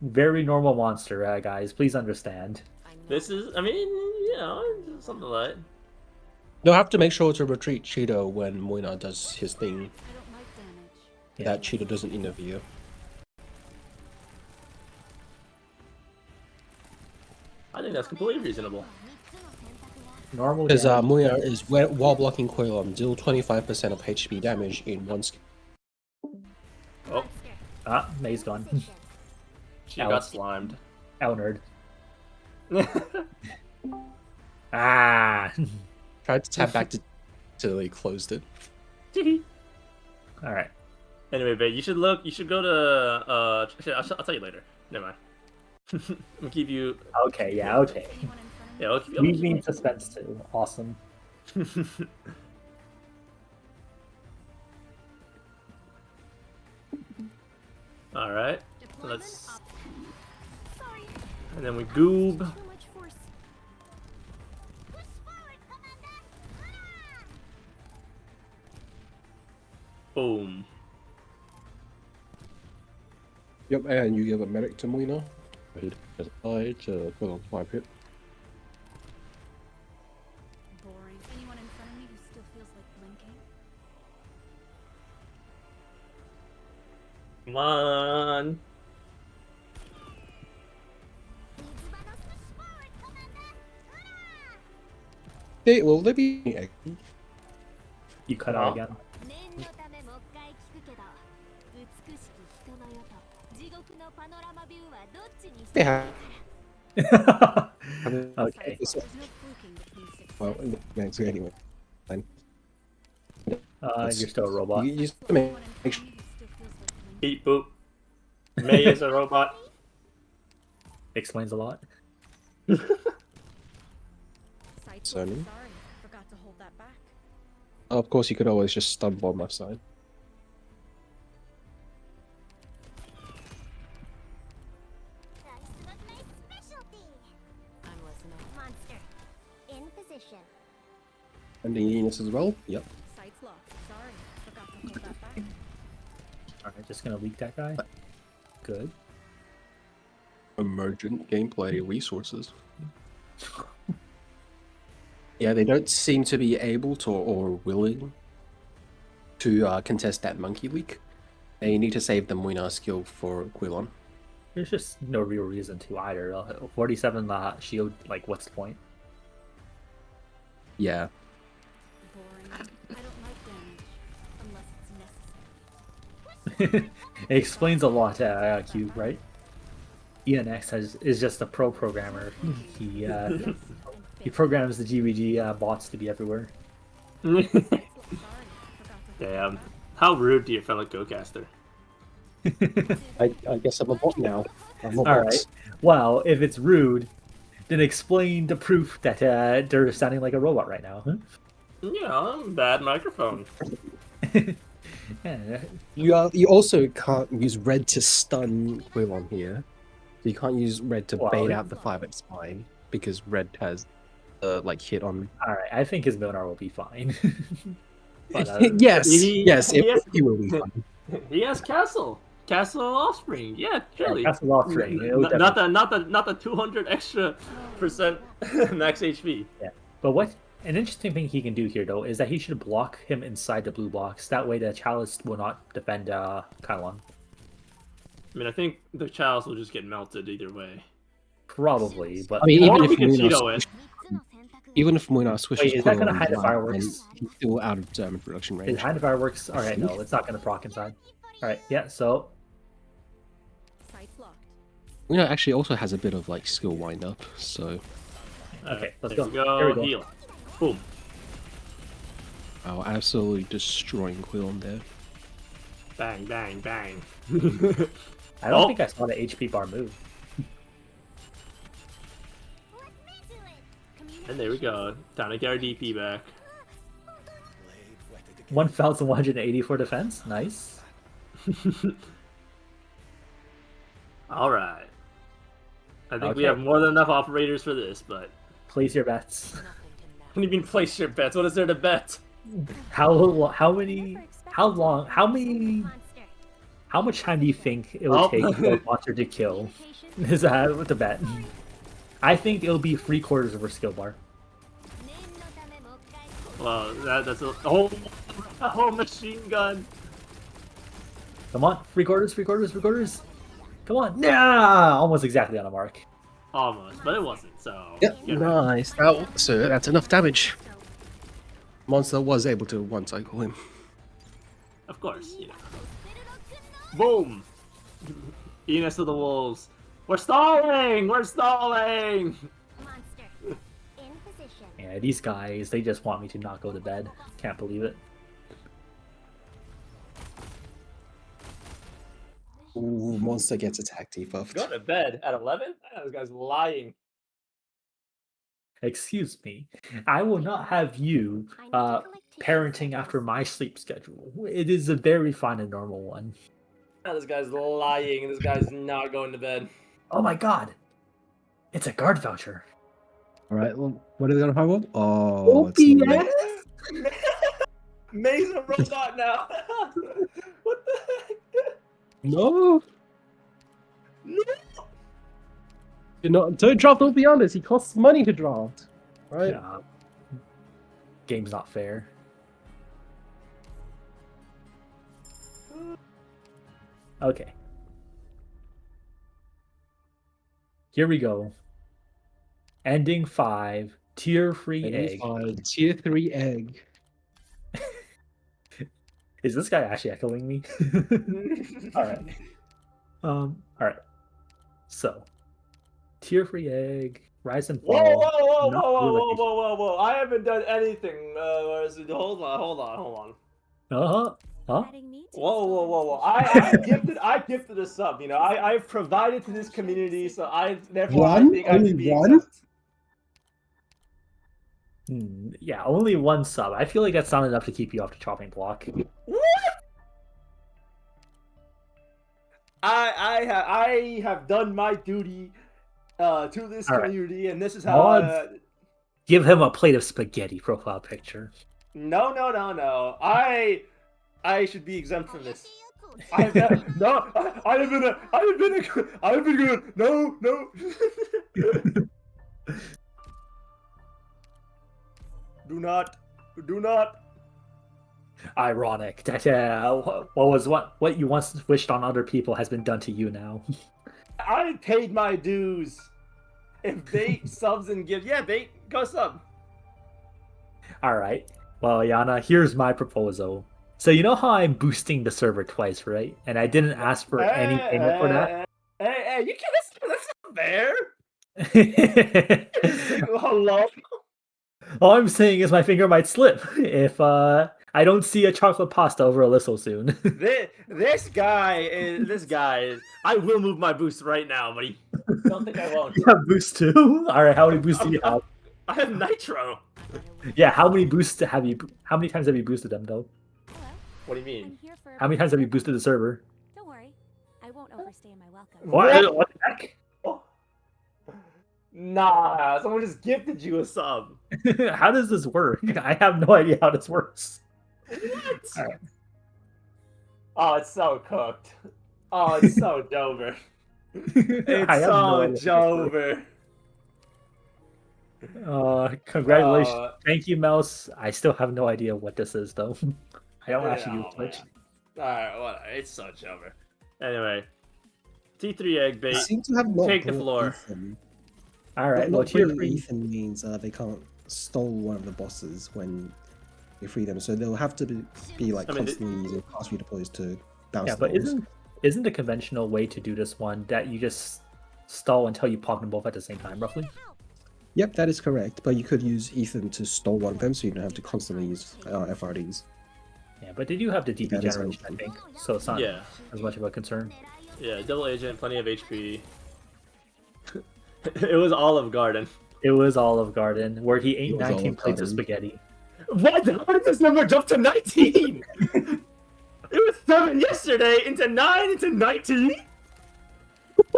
Very normal monster, guys. Please understand. This is, I mean, you know, something like. They'll have to make sure to retreat Cheeto when Moina does his thing. Yeah. That Cheeto doesn't interfere. I think that's completely reasonable. Normal. Because damage. Moina is while blocking Quillon, deal 25% of HP damage in one skill. Oh, Ah, May's gone. she got slimed. Nerd. Ah. Tried to tap back till he closed it. All right. Anyway, babe, you should look. You should go to. Shit, I'll tell you later. Never mind. I'm gonna keep you. Okay. Yeah. Okay. Yeah, I'll keep you. We mean suspense too. Awesome. All right. So let's. And then we goob. Boom. Yep, and you give a medic to Moina. He has a eye to Quillon's 5 hit. Boring. Anyone in front of me who still feels like blinking? Come on. Hey, will there be... You cut out again. They have... Okay. Well, thanks anyway. Fine. You're still a robot. You just make sure... Beep boop. May is a robot. Explains a lot. Sony. Forgot to hold that back. Of course, you could always just stun bomb my side. I'm listening. Monster. In position. And the units as well? Yep. Sight's locked. Sorry. Forgot to hold that back. All right, just gonna leak that guy. Good. Emergent gameplay resources. Yeah, they don't seem to be able to or willing to contest that monkey leak. They need to save the Moina skill for Quillon. There's just no real reason to either. 47 shield, like, what's the point? Yeah. Boring. I don't like damage unless it's necessary. It explains a lot, Cube, right? ENX is just a pro programmer. He programs the GVG bots to be everywhere. Damn. How rude to your fellow GoCaster. I guess I'm a bot now. I'm a bot. All right. Well, if it's rude, then explain the proof that they're sounding like a robot right now. Huh? Bad microphone. Yeah. You also can't use red to stun Quillon here. You can't use red to bait out the 5 at spine because red has like hit on. All right, I think his Milnar will be fine. But, yes, he will be fine. He has Castle Offspring. Yeah, really. Yeah, Castle Offspring. Not the 200 extra % max HP. Yeah, but what an interesting thing he can do here though is that he should block him inside the blue box. That way the Chalice will not defend Kylon. I mean, I think the Chalice will just get melted either way. Probably, but I mean, Even if Munar switches, wait, is that gonna hide the fireworks? He's still out of damage reduction range. Is hide the fireworks? All right, no, it's not gonna proc inside. All right, yeah. So Munar actually also has a bit of like skill wind up, so. Okay, let's go. Here we go. Heal. Boom. Oh, absolutely destroying Quillon there. Bang, bang, bang. I don't think I saw the HP bar move. And there we go. Time to get our DP back. 1,184 defense. Nice. All right. I think we have more than enough operators for this, but Place your bets. what do you mean place your bets? What is there to bet? How much time do you think it will take for a monster to kill? Is that what the bet? I think it'll be 3/4 of her skill bar. Well, that's a whole machine gun. Come on, 3/4. Come on, nah, almost exactly on a mark. Almost, but it wasn't. So Yep, nice. So that's enough damage. Monster was able to one cycle him. Of course, yeah. Boom! Enos of the Wolves. We're stalling! We're stalling! Yeah, these guys, they just want me to not go to bed. Can't believe it. Ooh, monster gets attack debuffed. Go to bed at 11? This guy's lying. Excuse me. I will not have you parenting after my sleep schedule. It is a very fine and normal one. This guy's lying. This guy's not going to bed. Oh my god! It's a guard voucher. Alright, well, what are they gonna find one? Oh, OPS? May's a robot now. What the heck? No! No! Don't draft all beyond this. He costs money to draft. Right? Yeah. Game's not fair. Okay. Here we go. Ending 5, tier 3 egg. Tier 3 egg. Is this guy actually echoing me? Alright. Alright. So, tier 3 egg, rise and fall. Whoa. I haven't done anything. Hold on. Uh-huh. Huh? Whoa. I gifted a sub, you know. I've provided to this community, so I think I should be exempt. Yeah, only one sub. I feel like that's not enough to keep you off the chopping block. What? I have done my duty to this community, and this is how. Give him a plate of spaghetti profile picture. No. I should be exempt from this. I've been good. No. Do not. Ironic that what you once wished on other people has been done to you now. I paid my dues. If they subs and give, they go sub. All right. Well, Yana, here's my proposal. So you know how I'm boosting the server twice, right? And I didn't ask for any payment for that. Hey, you can't. That's not fair. Hello. All I'm saying is my finger might slip if I don't see a chocolate pasta over Alysso soon. This guy is. I will move my boost right now, but I don't think I won't. You have boost too? All right, how many boosts do you have? I have Nitro. Yeah, how many boosts have you? How many times have you boosted them though? Hello. What do you I'm mean? here for How many times have you boosted the server? Don't worry. I won't overstay my welcome. What the heck? Nah, someone just gifted you a sub. How does this work? I have no idea how this works. What? All right. Oh, it's so cooked. Oh, it's so Dover. I It's have no so idea. Dover. Congratulations. Oh. Thank you, Mouse. I still have no idea what this is, though. I don't actually use Twitch. Alright, whatever. It's so Dover. Anyway. T3 egg They bait. seem to have not Take the brought floor. Ethan. All right, Not well, tier bringing 3. Ethan means they can't stall one of the bosses when you free them, so they'll have to be like I mean, constantly using pass redeploys to bounce Yeah, the but balls. isn't the conventional way to do this one that you just stall until you pop them both at the same time, roughly? Yep, that is correct, but you could use Ethan to stall one of them, so you don't have to constantly use FRDs. Yeah, but they do have the DP That is generation, I okay. think, so it's not Yeah. as much of a concern. Yeah, double agent, plenty of HP. It was Olive Garden. It was Olive Garden, where he ate It was 19 Olive plates of Garden. spaghetti. What? How did this number jump to 19? It was 7 yesterday, into 9, into 19?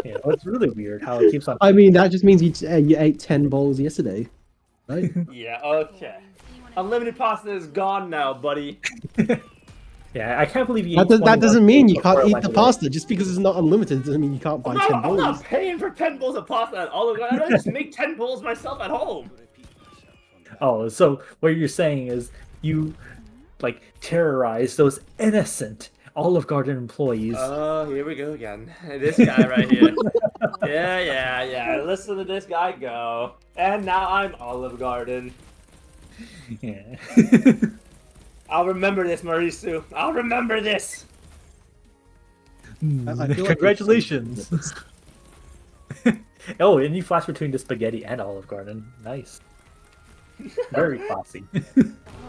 Yeah, it's really weird how it keeps on. I mean, that just means you ate 10 bowls yesterday, right? Yeah, okay. Unlimited pasta is gone now, buddy. Yeah, I can't believe you. That doesn't mean you can't eat the pasta. pasta. Just because it's not unlimited doesn't mean you can't buy 10 I'm bowls. not paying for 10 bowls of pasta at Olive Garden. I just make 10 bowls myself at home. Oh, so what you're saying is you like terrorize those innocent Olive Garden employees. Oh, here we go again. This guy right here. Yeah. Listen to this guy go. And now I'm Olive Garden. Yeah. I'll remember this, Mauricio. I'll remember this. I feel like Congratulations. Oh, and you flash between the spaghetti and Olive Garden. Nice. Very classy.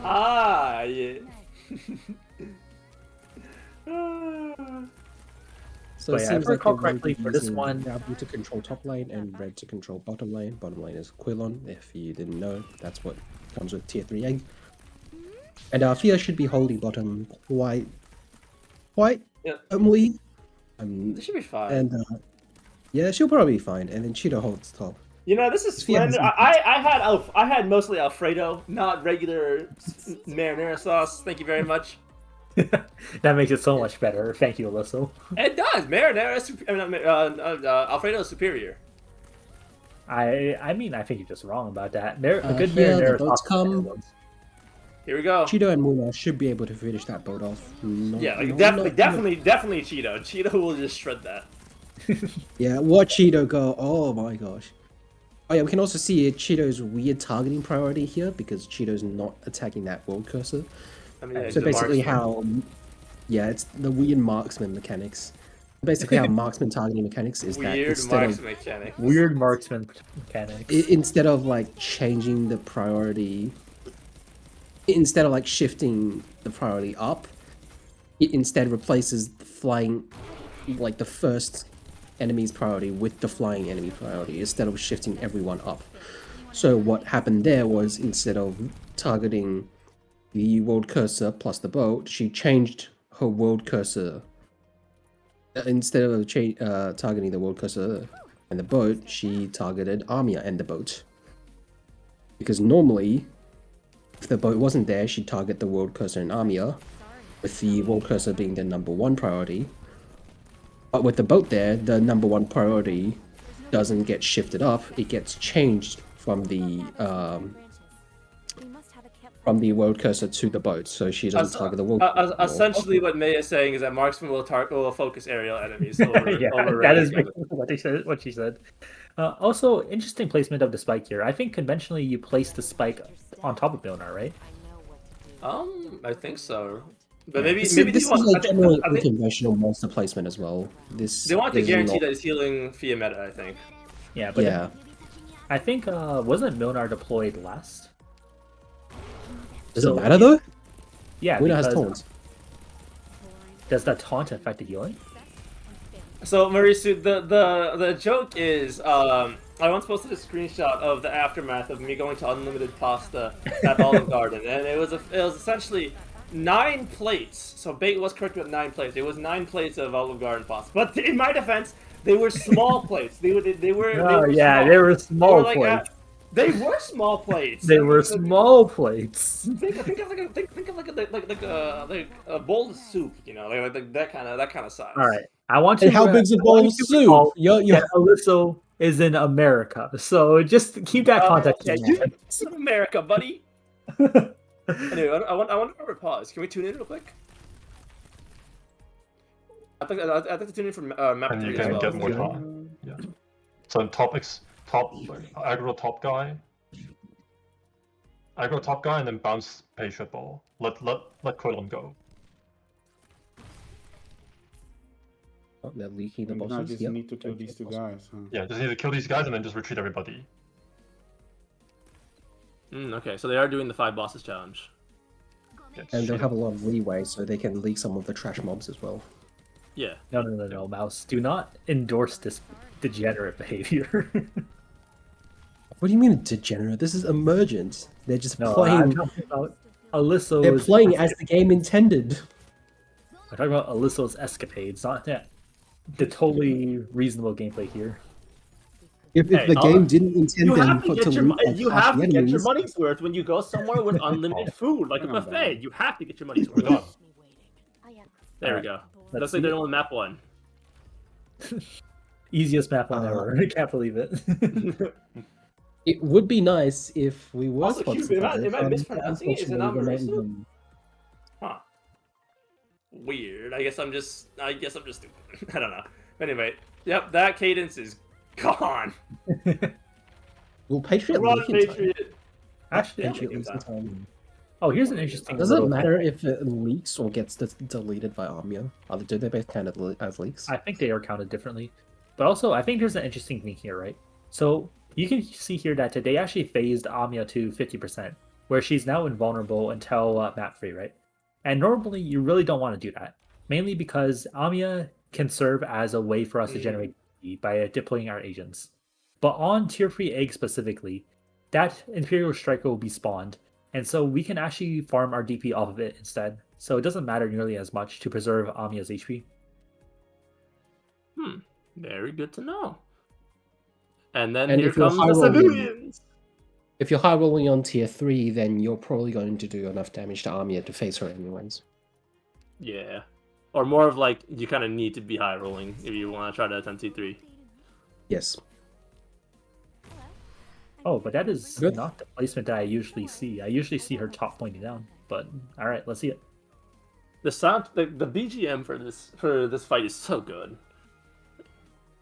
Ah, yeah. So But it yeah, seems if I recall they're going to correctly, be for this using one- Blue to control top lane and red to control bottom lane. Bottom lane is Quillon. If you didn't know, that's what comes with tier 3 egg. And Fia should be holding bottom quite Yeah. firmly. This should be fine. And yeah, she'll probably be fine. And then Cheeto holds top. You know, this is Fia splendid. has I had mostly Alfredo, not regular marinara sauce. Thank you very much. That makes it so much better. Thank you, Alyssa. It does. Marinara, Alfredo is superior. I mean, I think you're just wrong about that. A good Here, the marinara boats sauce is come. better ones. Here we go. Cheeto and Muna should be able to finish that boat off. Yeah, like definitely Cheeto. Cheeto will just shred that. Yeah, watch Cheeto go. Oh my gosh. Oh yeah, we can also see Cheeto's weird targeting priority here because Cheeto's not attacking that world cursor. I mean, yeah, So he's a basically marksman. yeah, it's the weird marksman mechanics. Basically how marksman targeting mechanics is that Weird instead marksman mechanic. Weird marksman mechanics. instead of like changing the priority, instead of like shifting the priority up, it instead replaces flying, like the first enemy's priority with the flying enemy priority instead of shifting everyone up. So what happened there was instead of targeting the world cursor plus the boat, she changed her world cursor. Instead of targeting the world cursor and the boat, she targeted Armia and the boat. Because normally, if the boat wasn't there, she'd target the world cursor and Armia, with the world cursor being the #1 priority. But with the boat there, the #1 priority doesn't get shifted up, it gets changed from the world cursor to the boat, so she doesn't target the world cursor. Essentially, what May is saying is that marksman will focus aerial enemies over, Yeah, over that is ranged. what she said. Also, interesting placement of the spike here. I think conventionally you place the spike on top of Milnar, right? I think so. But maybe This maybe is they want, a generally I think unconventional monster placement as well. they want to is guarantee not- that it's healing via meta, I think. Yeah, but Yeah. I think wasn't Milnar deployed last? Does So- it matter though? Yeah, Muna has because taunt. does that taunt affect the healing? So Mauricio, the joke is I once posted a screenshot of the aftermath of me going to unlimited pasta at Olive Garden, and it was essentially 9 plates. So Bait was correct with 9 plates. It was 9 plates of Olive Garden pasta. But in my defense, they were small plates. They were yeah, small. they were small Like, plates. they were small plates. They were small plates. Think of like a bowl of soup, you know, like that kind of size. All right, I want you. And how big's a bowl of soup? Yeah, Alysso is in America, so just keep that context. Yeah, in mind. you're in America, buddy. Anyway, I want to pause. Can we tune in real quick? I think to tune in for map And you 3 can as well. get more time. Yeah. So aggro top guy, and then bounce patient ball. Let Quillon go. Oh, they're leaking the No, bosses. just Yep. need to kill these 2 guys. Huh? Yeah, just need to kill these guys and then just retreat everybody. Okay, so they are doing the 5 bosses challenge. Yeah, And they'll shoot have a lot of leeway, so they can leak some of the trash mobs as well. Yeah. No, Mouse. Do not endorse this degenerate behavior. What do you mean degenerate? This is emergent. They're just No, I'm playing. talking about Alysso's. They're playing as the game intended. I'm talking about Alysso's escapades, not that. The totally reasonable gameplay here. If the game didn't intend You them have to to get your loot and you crush have the to get your enemies, money's worth when you go somewhere with unlimited food, like a buffet. You have to get your money's worth. Done. There we go. Let's That's like see. they're on map 1. Easiest map one ever. I can't believe it. it would be nice if we were Also, sponsored. am I by them, mispronouncing it? Is it not unfortunately, Marissa? them. Huh. Weird. I guess I'm just stupid. I don't know. Anyway, yep, that cadence is gone. Will Patriot Run, leak in time? Patriot. Actually, Patriot leaks in time. oh, here's an interesting. Does it little- matter if it leaks or gets deleted by Armia? Do they both count as leaks? I think they are counted differently, but also I think there's an interesting thing here, right? So you can see here that they actually phased Amiya to 50%, where she's now invulnerable until map 3, right? And normally you really don't want to do that, mainly because Amiya can serve as a way for us to generate DP by deploying our agents. But on tier 3 egg specifically, that Imperial Striker will be spawned, and so we can actually farm our DP off of it instead. So it doesn't matter nearly as much to preserve Amiya's HP. Very good to know. And then And here if you're comes the high rolling- civilians. If you're high rolling on tier 3, then you're probably going to do enough damage to Armia to face her anyways. Yeah. Or more of like, you kind of need to be high rolling if you want to try to attempt T3. Yes. Oh, but that is Good. not the placement that I usually see. I usually see her top pointing down. But all right, let's see it. The sound, the BGM for this fight is so good.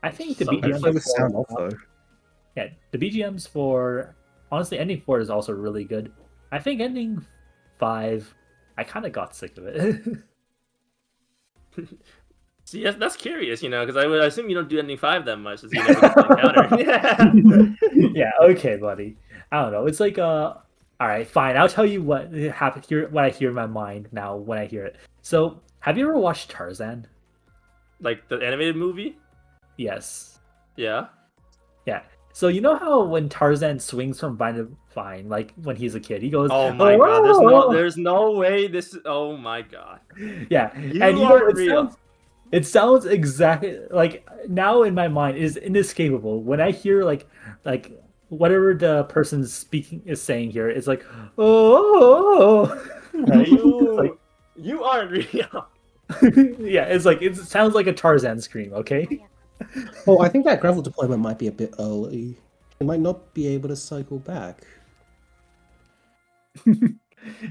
I think the So BGMs good. the sound off though. yeah, the BGMs for honestly ending 4 is also really good. I think ending 5, I kind of got sick of it. See, that's curious, you know, because I would assume you don't do ending 5 that much, as you never get to encounter. Yeah. yeah, okay, buddy. I don't know. It's like all right, fine. I'll tell you what what I hear in my mind now when I hear it. So, have you ever watched Tarzan? Like the animated movie? Yes. Yeah. Yeah. So you know how when Tarzan swings from vine to vine, like when he's a kid, he goes, Oh my god, there's no way this is, oh my god. Yeah. You and are it real. sounds exactly like now in my mind it is inescapable when I hear like whatever the person speaking is saying here. It's like right? You aren't real. Yeah, it's like it sounds like a Tarzan scream. Okay. Oh, I think that gravel deployment might be a bit early. It might not be able to cycle back.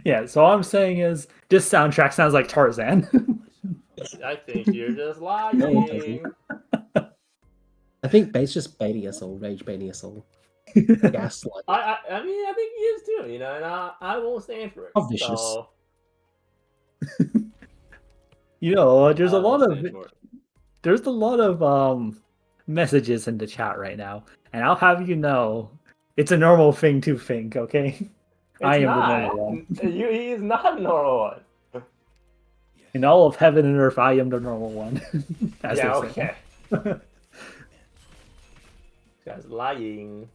Yeah. So all I'm saying is this soundtrack sounds like Tarzan. I think you're just lying. I think Bait's just baiting us all, rage baiting us all. Gaslight. I mean, I think he is too, you know, and I won't stand for it. How vicious. So, You know, there's a I lot won't of stand for it. there's a lot of messages in the chat right now, and I'll have you know, it's a normal thing to think. Okay, I am the normal one. He is not a normal one. In all of heaven and earth, I am the normal one. As Yeah, they say. okay. guy's lying.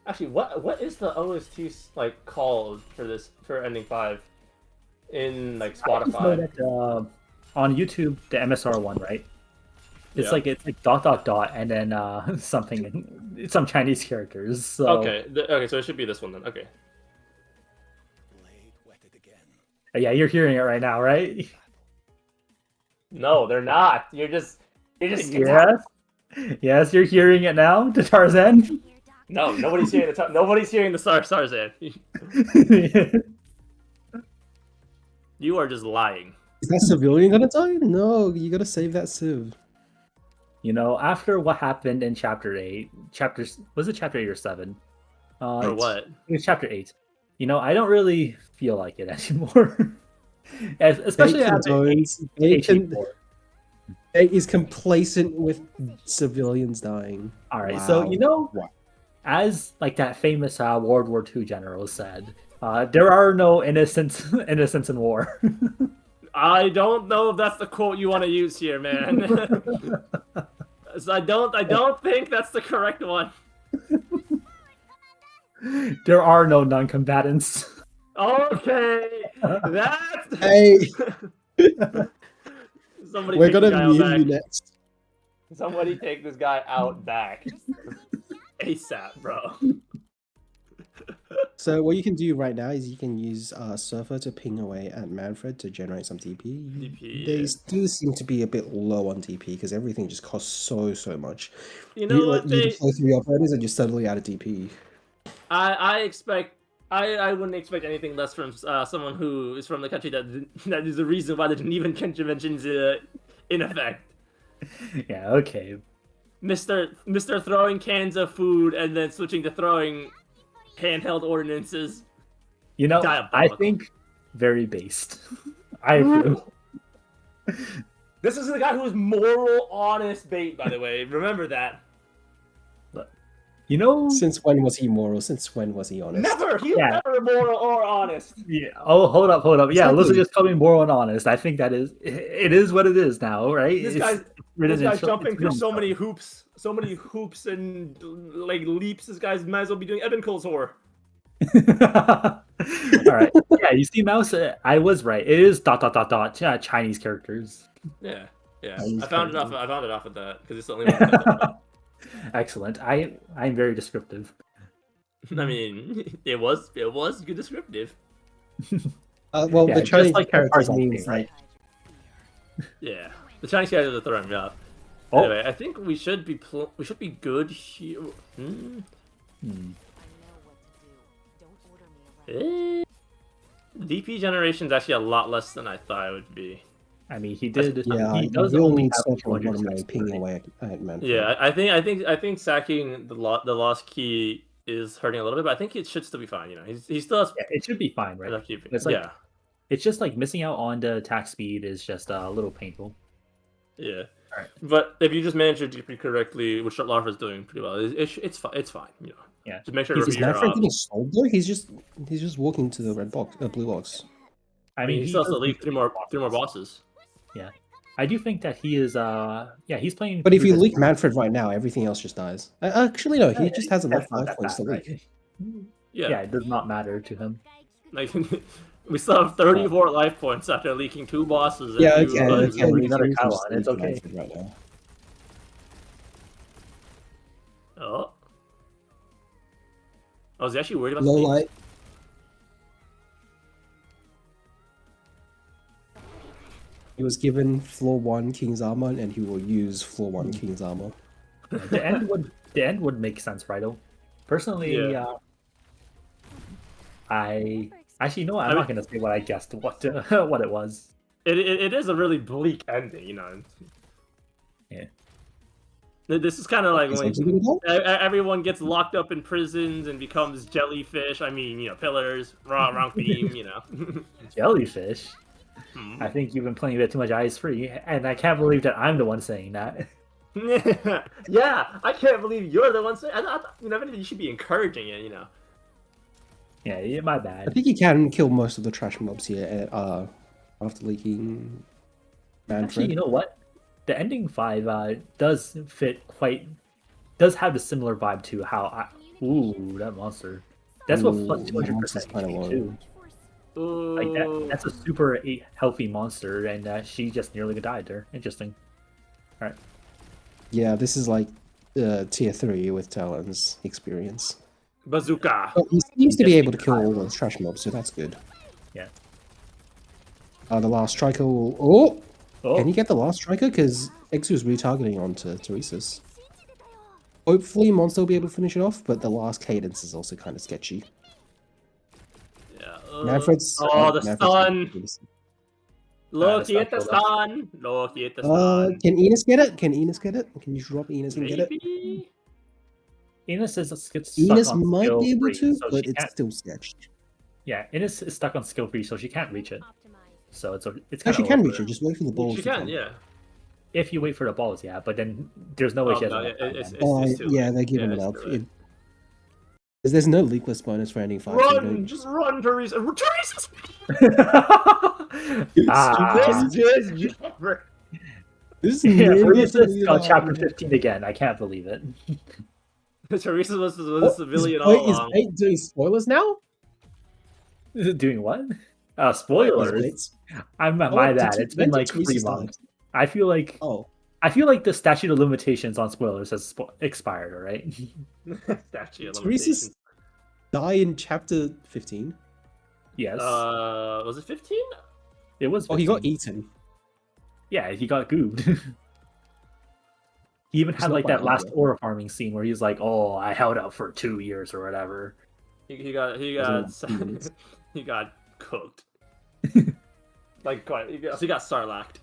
Actually, what is the OST like called for ending 5 in like I just know Spotify? that, on YouTube, the MSR one, right? It's Yeah. like dot and then some Chinese characters. So Okay, okay, so it should be this one then. Okay. yeah, you're hearing it right now, right? No, they're not. You're just Yes, yes, you're hearing it now. To Tarzan. No, nobody's hearing the Tarzan. You are just lying. Is that civilian gonna die? No, you gotta save that civ. You know, after what happened in chapter 8, was it chapter 8 or 7? Or what? It was chapter 8. You know, I don't really feel like it anymore. Especially after It is complacent with civilians dying. All right, Wow. so you know, Wow. as like that famous World War II general said, there are no innocents in war. I don't know if that's the quote you want to use here, man. So I don't think that's the correct one. There are no non-combatants. Okay, that's. Hey, Somebody we're take this gonna guy out mute back. you next. Somebody take this guy out back. ASAP, bro. So what you can do right now is you can use Surfer to ping away at Manfred to generate some DP. DP, They yeah. do seem to be a bit low on DP because everything just costs so much. You know what? You deploy 3 operators and you're suddenly out of DP. I wouldn't expect anything less from someone who is from the country that is the reason why the Genevan Convention's in effect. Yeah, okay. Mr. throwing cans of food and then switching to throwing handheld ordinances. You know, I Diabolical. think very based. I approve. This is the guy who is moral, honest bait, by the way. Remember that. You know, Since when was he moral? Since when was he honest? Never! He was Yeah. never moral or honest. yeah. Oh, hold up. Yeah, Exactly. Alyssa just called me moral and honest. I think it is what it is now, right? This It's guy's jumping through so many hoops and like leaps. This guy's might as well be doing Evan Cole's whore. All right. Yeah, you see, Mouse. I was right. It is ... Chinese characters. Yeah. Chinese I found it character. off of that because it's the only one. I thought about. Excellent. I'm very descriptive. I mean, it was good descriptive. Well, Yeah, the just Chinese like character Tarzan means thing, right? Yeah, the Chinese guys are throwing me off. Oh. Anyway, I think we should be good here. DP generation is actually a lot less than I thought it would be. I mean, he did. Yeah, he you does will only need have Surfer on 200 bottom lane steps, pinging right? away at Manfred. Yeah, I think sacking the lost key is hurting a little bit, but I think it should still be fine. You know, he still has Yeah, it should be fine, right? enough keeping. It's like, Yeah, it's just like missing out on the attack speed is just a little painful. yeah. Alright. But if you just manage your DP correctly, which Larfa is doing pretty well, it's fine. You know, Yeah. just make sure Is to repeat your Manfred ops. getting sold though? He's just walking to the red box, blue box. I mean, he still has to does leave need three more bosses. Yeah, I do think that he is. He's playing. But if you through leak Manfred right now, everything else just dies. Actually, no, he Yeah, just has enough that's not 5 that points to bad, leak. right? Yeah, Yeah, it does not matter to him. like we still have 34 life points after leaking 2 bosses. And Yeah, 2 okay, guns. okay. we Another can cow just on, it's leak okay. Manfred right now. I was actually worried about Low the light. He was given floor 1 King's Armor, and he will use floor 1 King's Armor. The end would make sense, right? Personally, Yeah. I actually no, I'm I not gonna say what I guessed what it was. It is a really bleak ending, you know. Yeah. This is kind of like Is when that gonna go? everyone gets locked up in prisons and becomes jellyfish. I mean, you know, pillars. Wrong theme, you know. Jellyfish. Hmm. I think you've been playing a bit too much Ice Free, and I can't believe that I'm the one saying that. Yeah, I can't believe you're the one saying. I thought, you know, you should be encouraging it, you know. Yeah, my I bad. think he can kill most of the trash mobs here after leaking Manfred. Actually, you know what? The ending 5 does fit quite does have a similar vibe to how ooh, that monster. That's what plus Ooh, 200% kind of low. too. Like that's a super healthy monster, and she just nearly died there. Interesting. All right. Yeah, this is like tier 3 with Talon's experience. Bazooka. But he seems to be able to kill all those trash mobs, so that's good. Yeah. The last striker will... Oh. Can you get the last striker? Because Exu's retargeting onto Teresa's. Hopefully Monster will be able to finish it off, but the last cadence is also kind of sketchy. Yeah. Manfred's... the Manfred's sun. Look at the sun. Look at the sun. Can Enos get it? Can Enos get it? Can you drop Enos and get it? Maybe. Enos gets stuck Enos on might skill be able 3, to, so but she it's can't. still sketched. Yeah, Enos is stuck on skill 3, so she can't reach it. So it's No, kind she of can reach it. Just wait for the balls She to can, come. yeah. if you wait for the balls, yeah. But then there's no way she has no, enough time it's then. too Yeah, late. they're giving it it's up. too late. There's no leakless bonus for ending 5. So you Run! don't... Just run, Teresa! Teresa! This is Yeah, Teresa really got hard. chapter 15 again. I can't believe it. Teresa was a civilian all Is along. Bait doing spoilers now? Doing what? Spoilers. Is I'm Oh, my did bad. you- It's been when did like 3 Teresa start? months. I feel like Oh, the statute of limitations on spoilers has expired. All right. Statue of Teresa's limitations. die in chapter 15. Yes. Was it 15? It was. 15. Oh, he got eaten. Yeah, he got goobed. He even It's had not like by that last Olga. aura farming scene where he's like, "Oh, I held out for 2 years or whatever." He got Wasn't he got cooked. Like quite. He got sarlacked.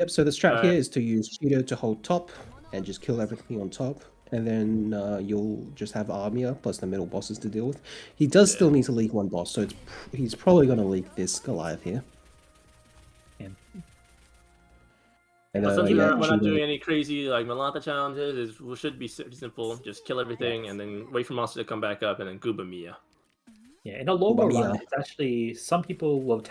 Yep, so the strat Alright. here is to use Cheeto to hold top and just kill everything on top. And then you'll just have Armia plus the middle bosses to deal with. He does still need to leak one boss, so he's probably going to leak this Goliath here. Yeah. And, Since yeah, we're not Cheeto- doing any crazy like Malanta challenges, it should be simple. Just kill everything and then wait for monster to come back up and then Gooba Mia. Yeah, in a longer Well, run, yeah. it's actually some people will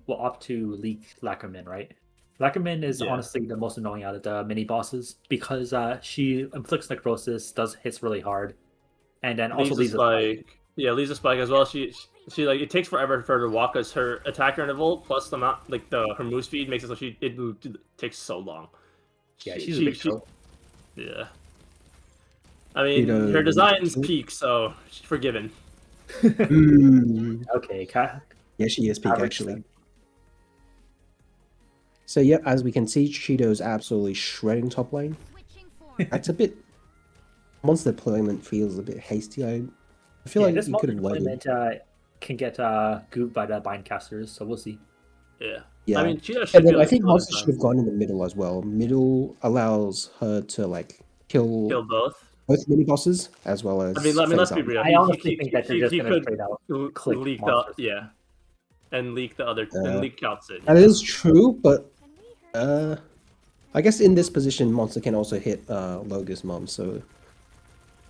opt to leak Lackerman, right? Lackerman is Yeah. honestly the most annoying out of the mini bosses because she inflicts necrosis, does hits really hard, and then also leaves a spike. Yeah, leaves a spike as well. She like it takes forever for her to walk as her attacker interval plus the amount like her move speed makes it so it takes so long. Yeah, she's a big troll. Yeah. I mean, Cheeto- her design's peak, so she's forgiven. Okay, Yeah, she is peak average actually. then. So yeah, as we can see, Cheeto's absolutely shredding top lane. That's a bit... Monster deployment feels a bit hasty. I feel like this you could have waited. deployment can get gooped by the bindcasters, so we'll see. Yeah. Yeah. I mean, Cheetah should And then be I able think to Monster kill should have gone in the middle as well. Middle allows her to like kill both. both mini bosses as well as. I mean, let's be phase real. I honestly think that they're just going to could trade out click leak monsters. and leak the other and leak out it. That is true, but I guess in this position, Monster can also hit Loga's mom, so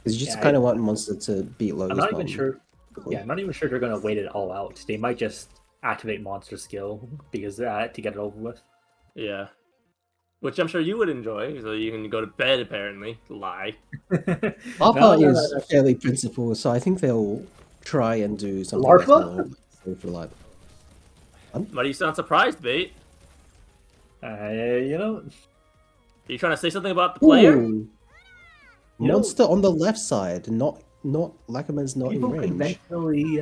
you just Yeah, kind of want Monster to beat Loga's I'm mom. not even sure. Yeah, I'm not even sure they're going to wait it all out. They might just activate monster skill because to get it over with. Yeah. Which I'm sure you would enjoy, so you can go to bed apparently. Lie. Larfa is fairly principled, so I think they'll try and do something Larfa? that's more safe for life. Why do you sound surprised, Bait? You know, Are you trying to say something about the player? Ooh. Monster on the left side, not Lackerman's not in people range. conventionally,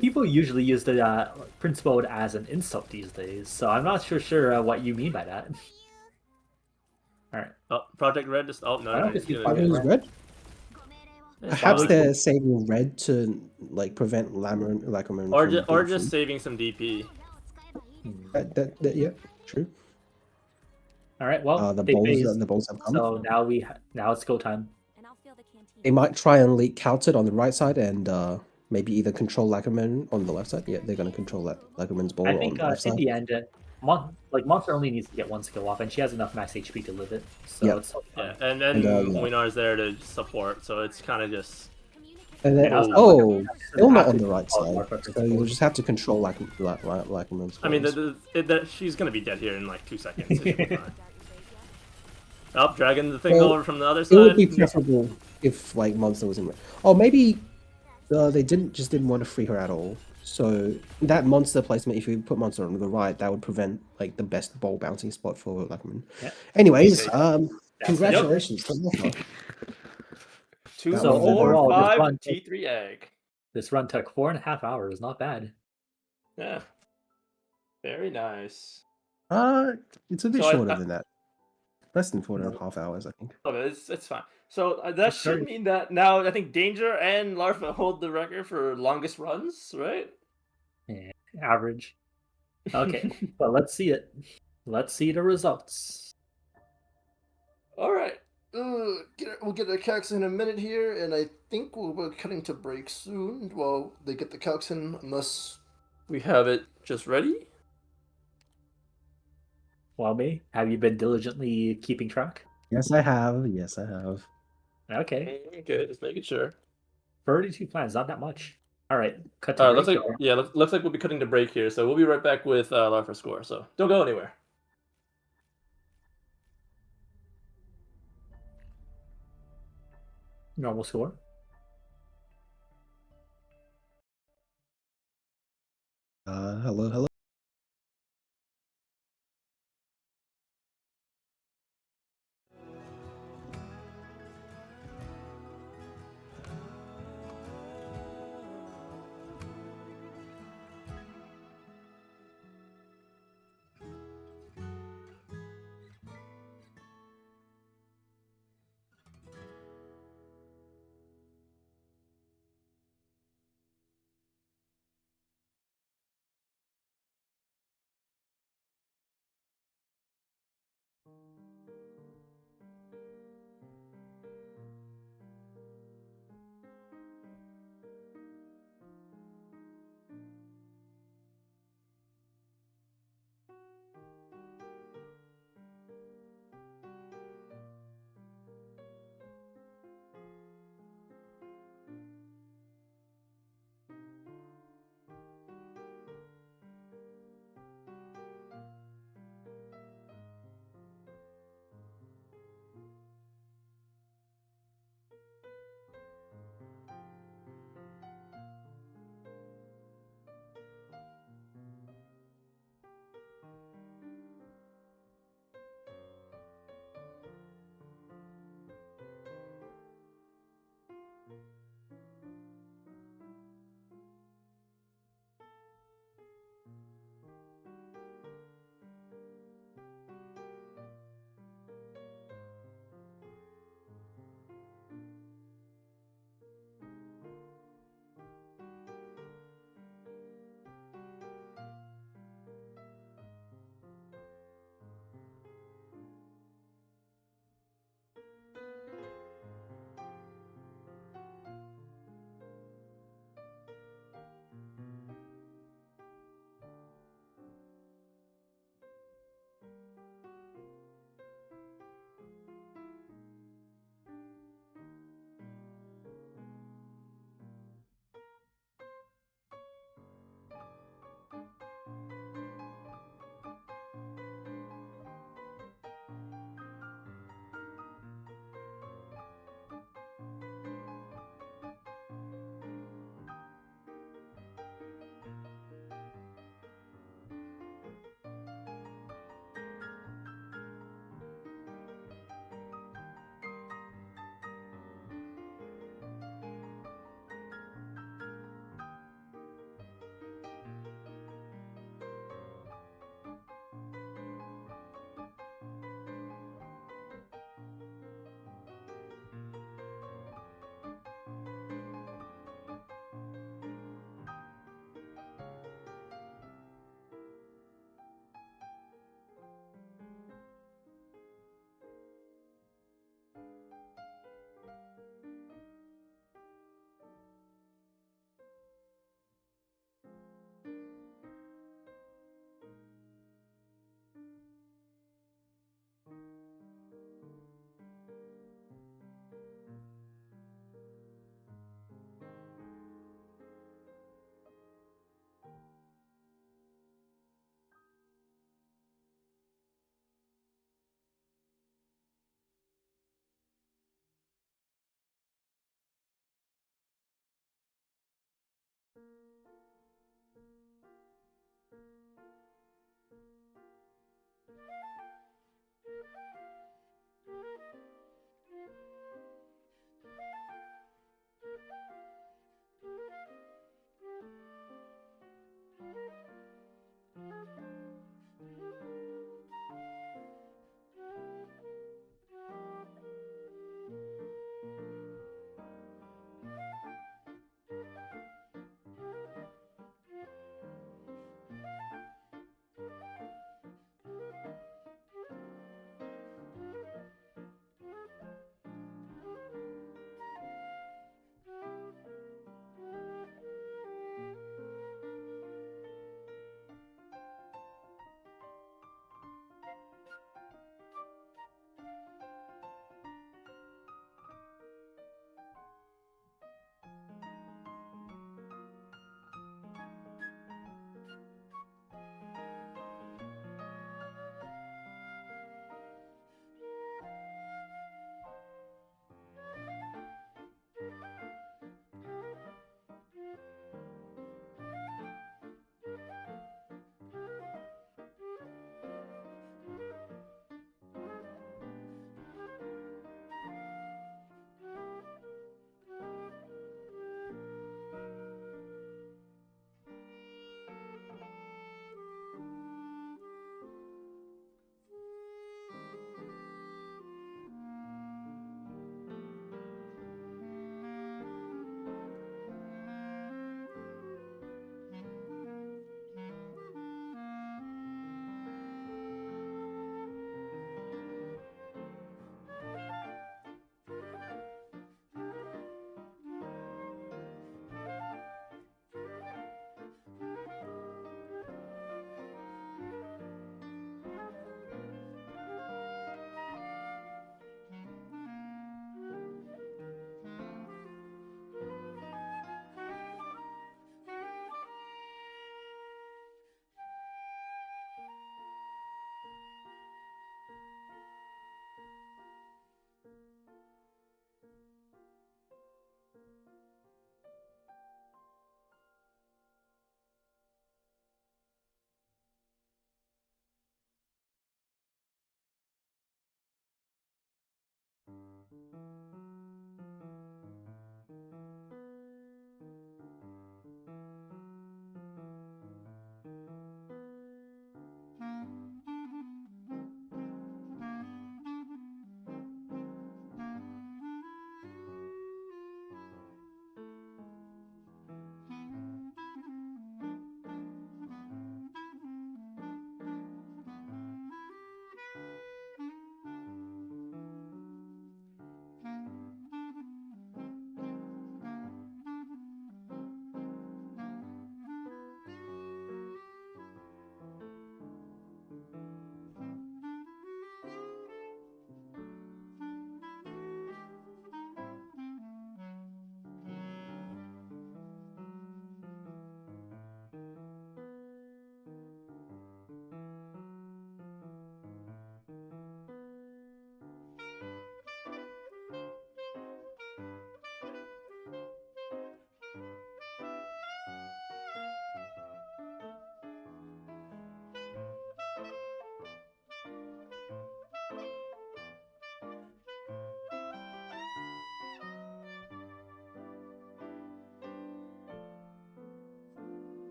people usually use the principle as an insult these days. So I'm not sure what you mean by that. All right. Oh, Project Red just. Oh no, I don't it's think gonna he's Is red? Yeah, Perhaps probably. they're saving red to like prevent Lackerman or from just being saving some DP. free. Yeah, true. All right. Well, The they phased, balls have come. so now it's go time. And I'll fill the canteen. They might try and leak Kautet on the right side and maybe either control Lackerman on the left side. Yeah, they're going to control Lackerman's ball I on think the left in side. the end, Monster only needs to get one skill off, and she has enough max HP to live it. So Yeah. it's totally Yeah, fine. and yeah. Winar's there to support, so it's kind of just. And then, Yeah, still not on the right Oh, side. Larfa So principle. you'll just have to control Lackerman's I mean, balls. she's gonna be dead here in like 2 seconds. It should be fine. Up, dragging the thing Well, over from the other It would side. be preferable if like monster was in. Or maybe they didn't want to free her at all. So that monster placement, if you put monster on the right, that would prevent like the best ball bouncing spot for Lachman. Yeah. Anyways, Okay. congratulations to Larfa. 2, That So one went 4, overall, this 5, run, T3 egg. this run took 4.5 hours. Not bad. Yeah. Very nice. It's a bit So shorter than that. Less than 4.5 hours, I think. Okay, it's fine. So that should mean that now I think Danger and Larfa hold the record for longest runs, right? Yeah, average. Okay, but let's see it. Let's see the results. All right. We'll get the calcs in a minute here, and I think we're cutting to break soon while they get the calcs in, unless we have it just ready. Well, me, have you been diligently keeping track? Yes, I have. Yes, I have. Okay. Okay, just making sure. 32 plans, not that much. All right, cut to break. Looks like we'll be cutting to break here, so we'll be right back with Larfa's score. So don't go anywhere. Normal score. Hello.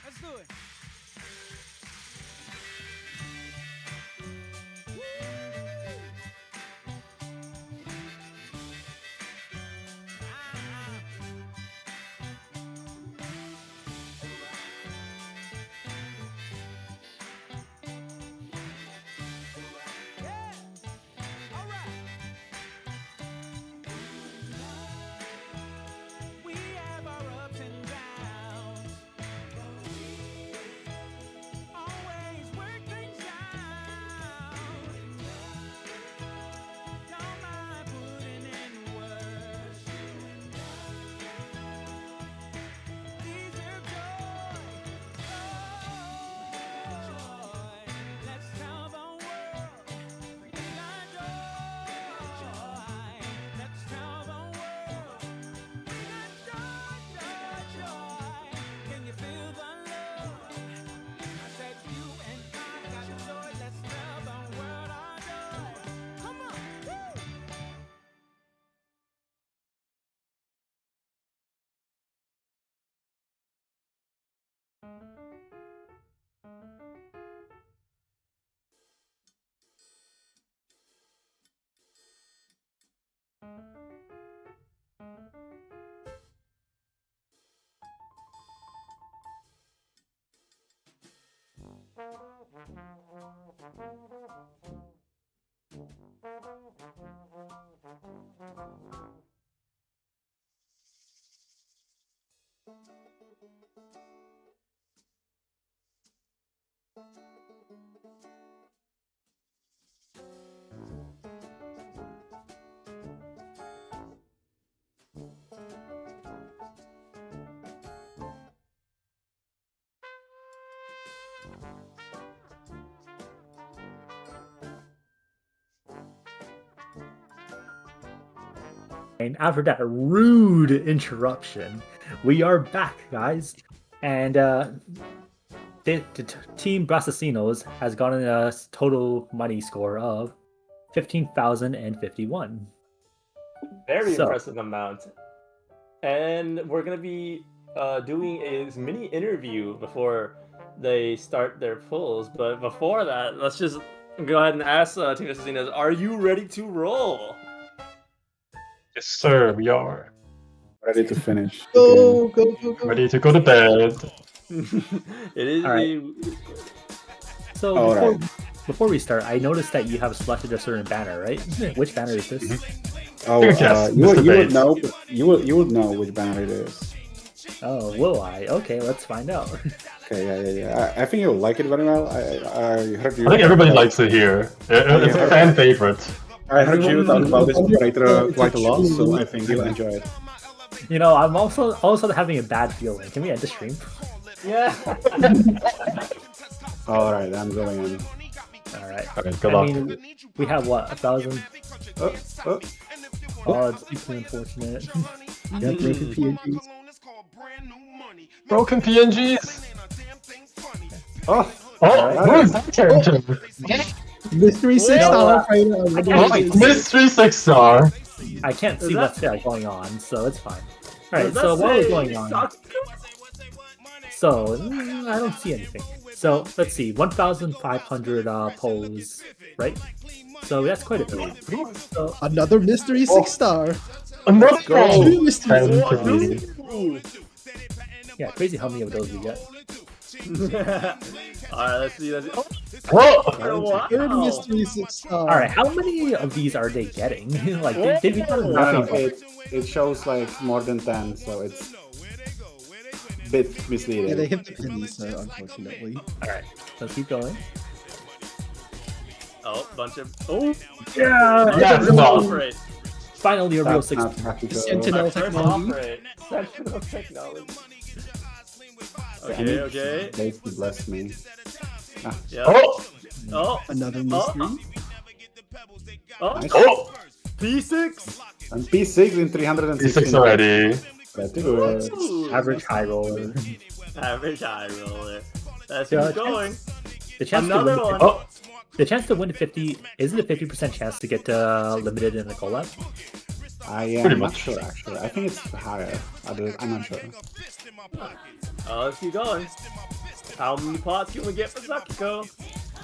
Let's do it. We have our ups and downs. Always work things out. Don't mind putting in work. Deserve joy. Let's tell the world we got joy. Let's tell the world we got joy. Can you feel the love? I said you and I got joy. Let's tell the world our joy. Come on, woo! And after that rude interruption, we are back, guys. And the team Bassassinos has gotten a total money score of 15,051. Very impressive amount. And we're going to be doing a mini interview before they start their pulls. But before that, let's just go ahead and ask Team Bassassinos, are you ready to roll? Yes, sir, we are. Ready to finish. Go. Ready to go to bed. It is. All right. So before we start, I noticed that you have selected a certain banner, right? Which banner is this? Oh, Yes, you Mr. would Bates. know. You would know which banner it is. Oh, will I? Okay, let's find out. Okay, yeah. I think you'll like it very well. I heard you. I think everybody likes it here. It's a fan favorite. I heard you talk about this operator quite a lot, so I think you'll enjoy it. You know, I'm also having a bad feeling. Can we end the stream? Yeah. All right, I'm going in. All right. Okay, good luck. I mean, we have what, 1,000? Oh. Oh, it's deeply unfortunate. Yeah, broken PNGs. Broken PNGs. Oh, Who is that character? Mystery Well, 6-star fighter. Oh, Mystery 6-star. I can't see what's going on, so it's fine. All right, Does so that what was say going on? Sasuke? So I don't see anything. So let's see, 1,500 polls, right? So that's quite a bit. So, Another mystery 6-star. Another go. Two mysteries. yeah, crazy how many of those we get. Alright, let's see. Oh, Whoa! Third wow. mystery 6-star. All right, how many of these are they getting? Like, did we tell them no, nothing? it shows like more than 10, so it's a bit misleading. Yeah, they hit the pennies, so unfortunately. All right, let's keep going. Oh, bunch of. Oh, Yeah, That's not. operate. finally a real That's six. not happy girl. Sentinel First technology. operate. Sentinel technology. I Okay, need okay. They to bless me. Yeah. Oh! Oh, Another mystery. oh. Nice. Oh! P6. And P6 in 316. P6 already. That's good. Ooh. Average high roller. Average high roller. Let's Yeah, keep going. The chance Another to win. one. Oh! The chance to win 50 is it a 50% chance to get limited in the collab? I am Pretty not much. sure actually. I think it's higher. I'm not sure. Let's keep going. How many pots can we get for Sakiko?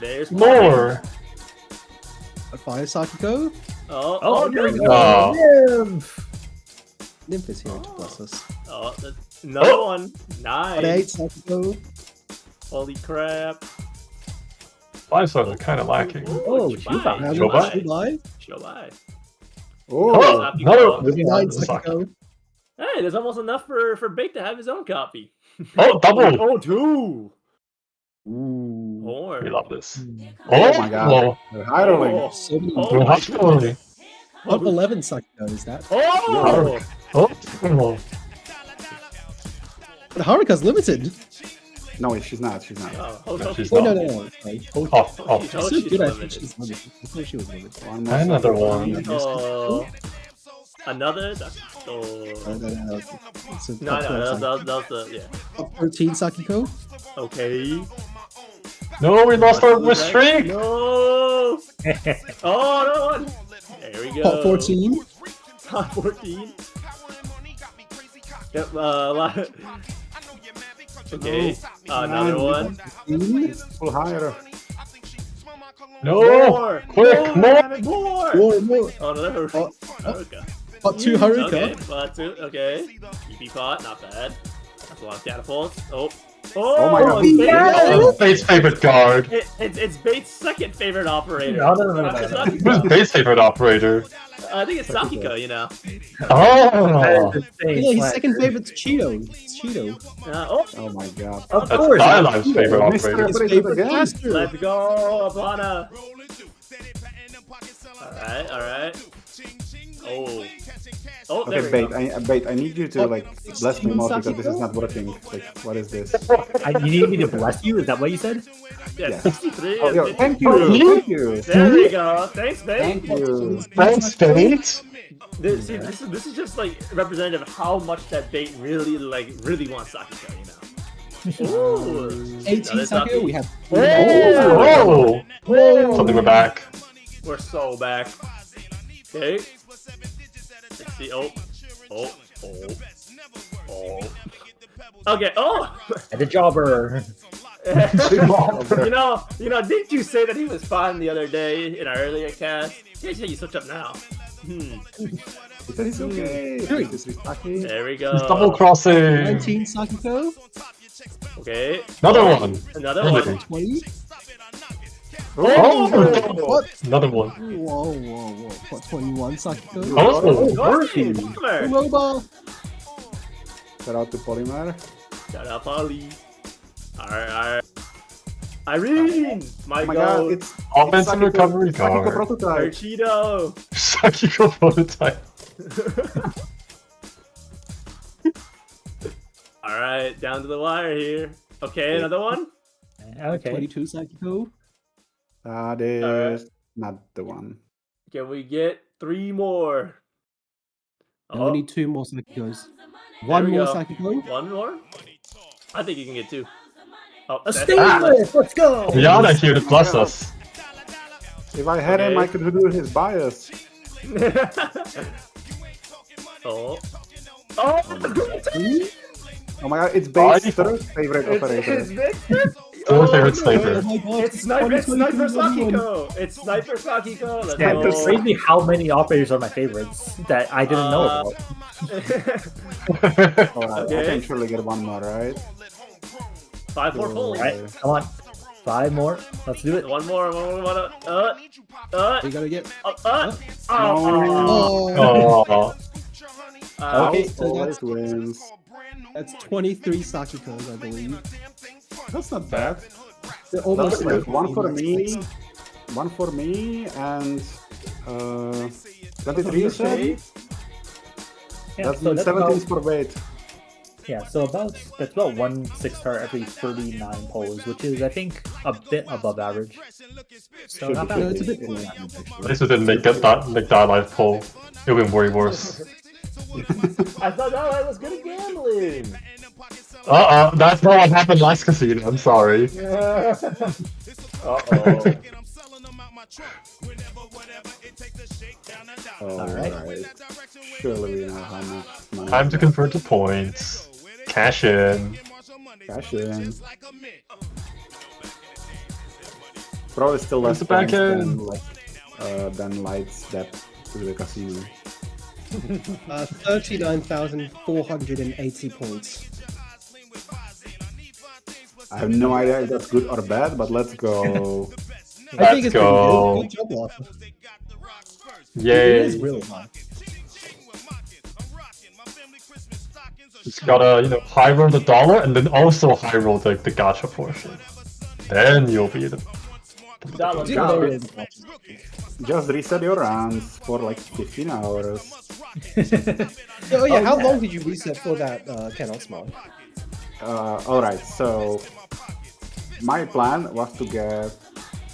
There's More! 5 Sakiko. Oh, there we go. go. Nymph is here to bless us. Oh, that's another one. 8 Nice. Sakiko. Holy crap. 5 stars are kind of lacking. Oh, Shobai. Shobai. Shobai? Shobai. Oh, Oh, another 9 Saki. Sakiko. Hey, there's almost enough for Bake to have his own copy. Oh, double! Oh, 2. Ooh. More. We love this. oh my god. Oh, They're high rolling. Oh, So many. oh we're my high rolling. What 11 Sakiko is that? Oh! Oh, But Haruka's limited. No, she's not. She's not. Oh, No, she's Oh, not. no. Sorry. Oh, oh. She's So she's good, I think limited. she's limited. I thought she was limited. One more Another second. one. Oh. Another? Oh. No. It's a No, top 12 that was the, yeah. Top 13 Sakiko. Okay. No, we lost our streak! No! Oh, another one! There we go. Top 14. Top 14. Yep, okay, another one. Full higher. No! More! Quick, more! More. Oh, another Oh, Haruka. Top 2 Haruka. Okay, pot 2, okay. EP pot, not bad. That's a lot of catapults. Oh. Oh my god. Bates. Oh, Bates' favorite card. It's Bates' second favorite operator. No. Who's Bates' favorite operator? I think it's Sakiko, you know. Oh! Yeah, his second favorite's Cheeto. It's Cheeto. Oh my god. Of That's course. Dialive's favorite Mr. operator. His Operator favorite again? master. Let's go, Apana. Alright. Oh, there Okay, we go. Bait, I need you to like bless me more because this is not working. Like, what is this? You need me to bless you? Is that what you said? Yeah, Yeah. 63. Oh, yo, and thank 50. you, thank you, There we go. Thanks, Bates. thank you. Thanks, Bates! This is just like representative of how much that Bait really wants Sakiko, you know. Ooh. 18 Another Sakiko. We have. Oh! Something we're back. We're so back. Okay. Let's see. Oh. Okay. Oh. The jobber. you know, didn't you say that he was fine the other day in our earlier cast? You say you switch up now. That is okay. This is Saki. There we go. Double crossing! 19 Sakiko. Okay. Another one! Another one. 20. Oh! What? Another one. Whoa. What, 21 Sakiko? Oh! Mercy. Mobile. Shout out to Polymer. Shout out, Polly. Alright. Irene! My Oh my god. god, it's Offensive Sakiko- recovery Sakiko card. prototype. Cheeto. Sakiko prototype. Alright, down to the wire here. Okay, another one? Okay. 22 Sakiko. That is not the one. Can we get 3 more? And we need 2 more Sakikos. There One we more go. Sakiko. One more? I think you can get 2. Oh, A that's- stainless! Let's go! Yana here to bless us. If I had him, I could do his bias. Oh. Oh my god, it's Bates' third favorite operator. It's Victor? Third favorite sniper. Oh my god. It's Sniper Sakiko! It's Sniper Sakiko! Let's Yeah, go. it crazy me how many operators are my favorites that I didn't know about. Alright, I Okay. can surely get one more, right? 5 more pulls. Alright, come on. 5 more. Let's do it. One more. We gotta get. Oh. Oh. Okay, House so always wins. that's 23 Sakikos, I believe. That's not bad. They're almost Like, like one for me, and 23 you said? Yeah, That's so 17 about, for Bait. that's about 1 6-star every 39 polls, which is I think a bit above average. So not No, bad. it's a bit below average, actually. At least we didn't make that live poll. It would have been way worse. I thought that I was good at gambling. That's not what happened last casino. I'm sorry. Uh-oh. Alright. Surely we know how much money. Time to convert to points. Cash in. Cash in. Probably still Where's less the back points end? than Light's debt to the casino. 39,480 points. I have no idea if that's good or bad, but let's go. I think it's go. pretty good. Good job, Larfa. It Yay. is really high. Just gotta, high roll the dollar and then also high roll the gacha portion. Then you'll be the. Just reset your runs for like 15 hours. Oh yeah, how long did you reset for that cannot smile? Alright, so my plan was to get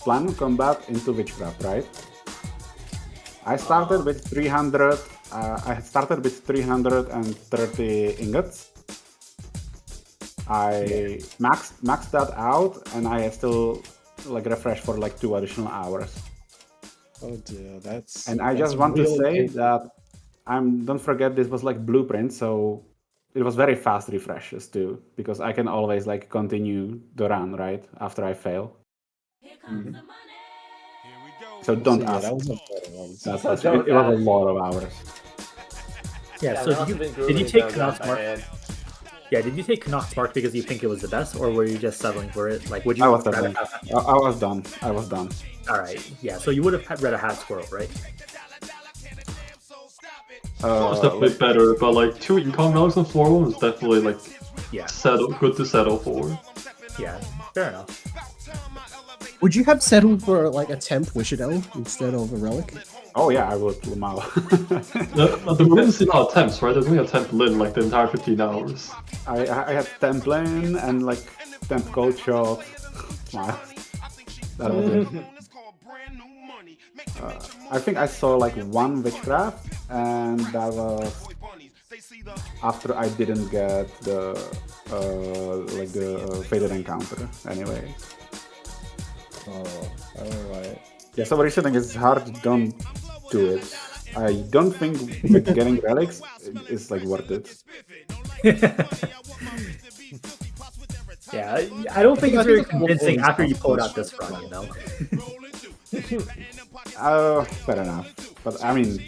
plan combat into witchcraft, right? I started with 300. I started with 330 ingots. I maxed that out, and I still refresh for 2 additional hours. Oh dear, that's. And I just want to say that don't forget this was blueprint, so it was very fast refreshes too, because I can always continue the run right after I fail. So don't ask. That was It was a lot of hours. Yeah, so did you take Canuck's Mark? Yeah, did you take Canuck's Mark because you think it was the best, or were you just settling for it? Would you? I was done. I was done. I was done. All right, yeah. So you would have read a Hat Squirrel, right? It's definitely better, but 2 income relics and 4 1 is definitely yeah, good to settle for. Yeah, fair enough. Would you have settled for a temp Wishadel instead of a relic? Oh yeah, I would, Lamau. The Lin is not attempts, right? There's only a temp Lin the entire 15 hours. I had temp Lin and temp cold shot. Smile. That was it. I think I saw 1 witchcraft, and that was after I didn't get the faded encounter. Anyway. Oh, alright. Yeah, so resetting is hard. Don't do it. I don't think getting relics is worth it. Yeah, I don't think it's very convincing after you pulled out this run, Fair enough. But I mean,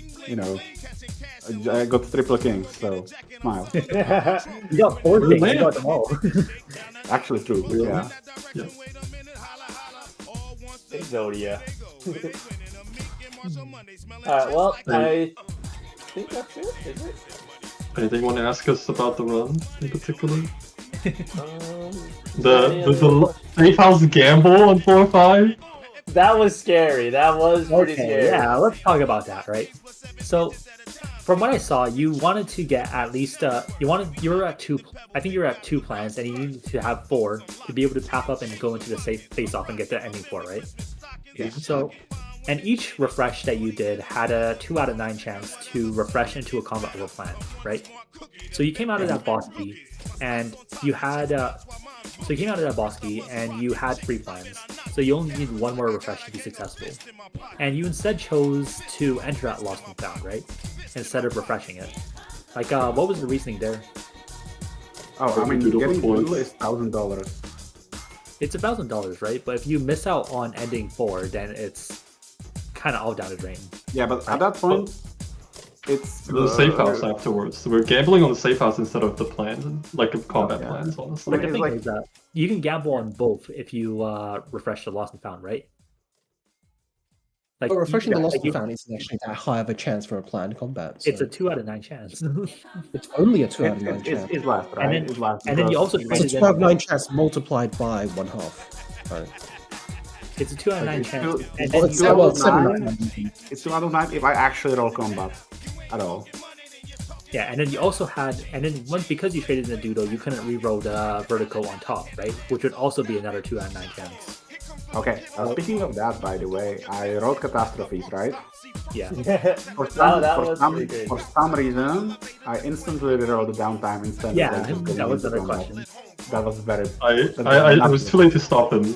I got triple kings, so smile. You got 4 things, you got them all. Actually true, yeah. Exodia. Alright, well, I think that's it, is it? Anything you want to ask us about the run in particular? The 8,000 gamble on 4 or 5? That was scary. That was pretty scary. Yeah, let's talk about that, right? So, from what I saw, you wanted to get at least you were at 2. I think you were at 2 plans, and you needed to have 4 to be able to tap up and go into the safe face-off and get the ending 4, right? Yeah. So, and each refresh that you did had a 2 out of 9 chance to refresh into a combat over plan, right? So you came out of that boss key, and you had and you had 3 plans. So you only need 1 more refresh to be successful. And you instead chose to enter at Lost and Found, right? Instead of refreshing it. What was the reasoning there? Oh, I mean, getting Doodle is $1,000. It's $1,000, right? But if you miss out on ending 4, then it's kind of all down the drain. Yeah, but at that point, it's the safe house afterwards. So we're gambling on the safe house instead of the plans, combat plans, honestly. But the thing is that you can gamble on both if you refresh the Lost and Found, right? But refreshing the Lost and Found isn't actually that high of a chance for a planned combat. So. It's a 2 out of 9 chance. It's only a 2 out of 9 chance. It's left, right? And then you also it's a 2 out of 9 chance multiplied by 1/2. Right. It's a 2 out of 9 chance. It's 2 out of 9 if I actually roll combat at all. Yeah, and then you also had, because you traded in the Doodle, you couldn't re-roll the Vertigo on top, right? Which would also be another 2 out of 9 chance. Okay, speaking of that, by the way, I wrote Catastrophes, right? Yeah. For some reason, I instantly rerolled the downtime instead. Yeah, that was another question. That was very... I was too late to stop him.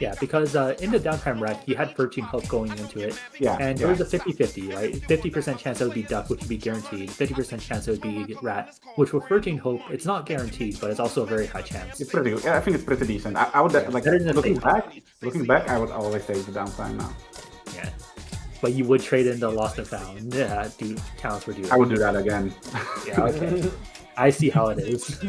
Yeah, because in the downtime rec, you had 13 hope going into it. Yeah, And there was a 50-50, right? 50% chance it would be duck, which would be guaranteed. 50% chance it would be rat, which with 13 hope, it's not guaranteed, but it's also a very high chance. It's pretty good. Yeah, I think it's pretty decent. I would like better than looking safe. back, I would always take the downtime now. Yeah. But you would trade in the lost and found. Yeah, talents were due. I would do that again. Yeah, okay. I see how it is.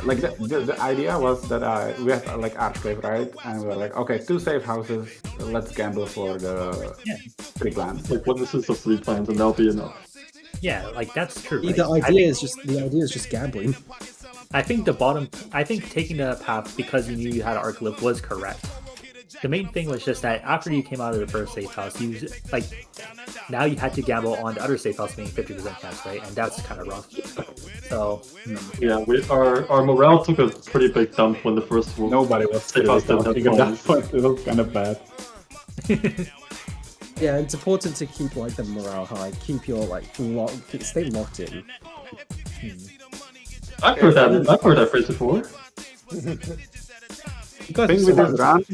Like the idea was that we had like Archclave, right? And we were like, okay, 2 safe houses. Let's gamble for the 3 clans. Like 1 instance of 3 plans, and that'll be enough. Yeah, like that's true. The idea is just gambling. I think taking the path because you knew you had Archclave was correct. The main thing was just that after you came out of the first safe house, now you had to gamble on the other safe house being 50% chance, right? And that's kind of rough. So yeah, our morale took a pretty big dump when the first one. Nobody was safe house didn't have that point. It was kind of bad. Yeah, it's important to keep like the morale high. Keep your stay locked in. I've heard that phrase before. The thing with this run,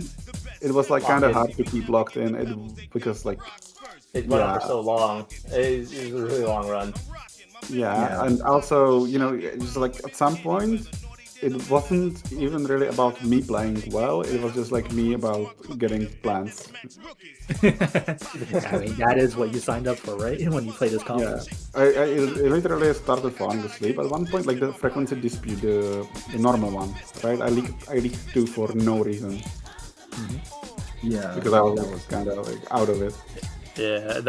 it was like kind of hard to keep locked in because like it went on for so long. It was a really long run. Yeah, and also, you know, just like at some point, it wasn't even really about me playing well. It was just like me about getting plans. I mean, that is what you signed up for, right? When you play this combo. Yeah, I literally started falling asleep at one point, like the frequency dispute, the normal one, right? I leaked 2 for no reason. Yeah, because I was kind of like out of it. Yeah,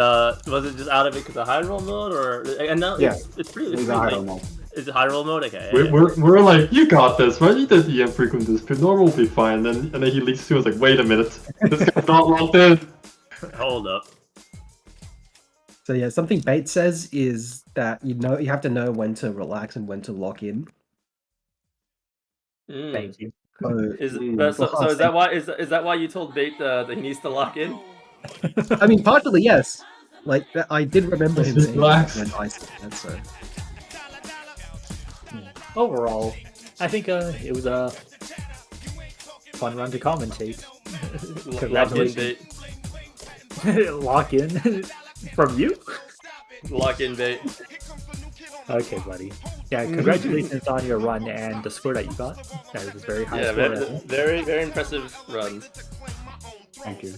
was it just out of it because of high roll mode, or and now it's pretty high roll mode. Is it high roll mode? Okay. We're like, you got this, right? You did EM frequent dispute, normal will be fine. And then he leaks to us like, wait a minute, this guy's not locked in. Hold up. So yeah, something Bait says is that you have to know when to relax and when to lock in. Thank you. So is that why you told Bait that he needs to lock in? I mean, partially yes. Like I did remember him saying that when I said that. So overall, I think it was a fun run to commentate. Congratulations. Lock in from you? Lock in, Bait. Okay, buddy. Yeah, congratulations on your run and the score that you got. That was very high. Yeah, very, very impressive runs. Thank you.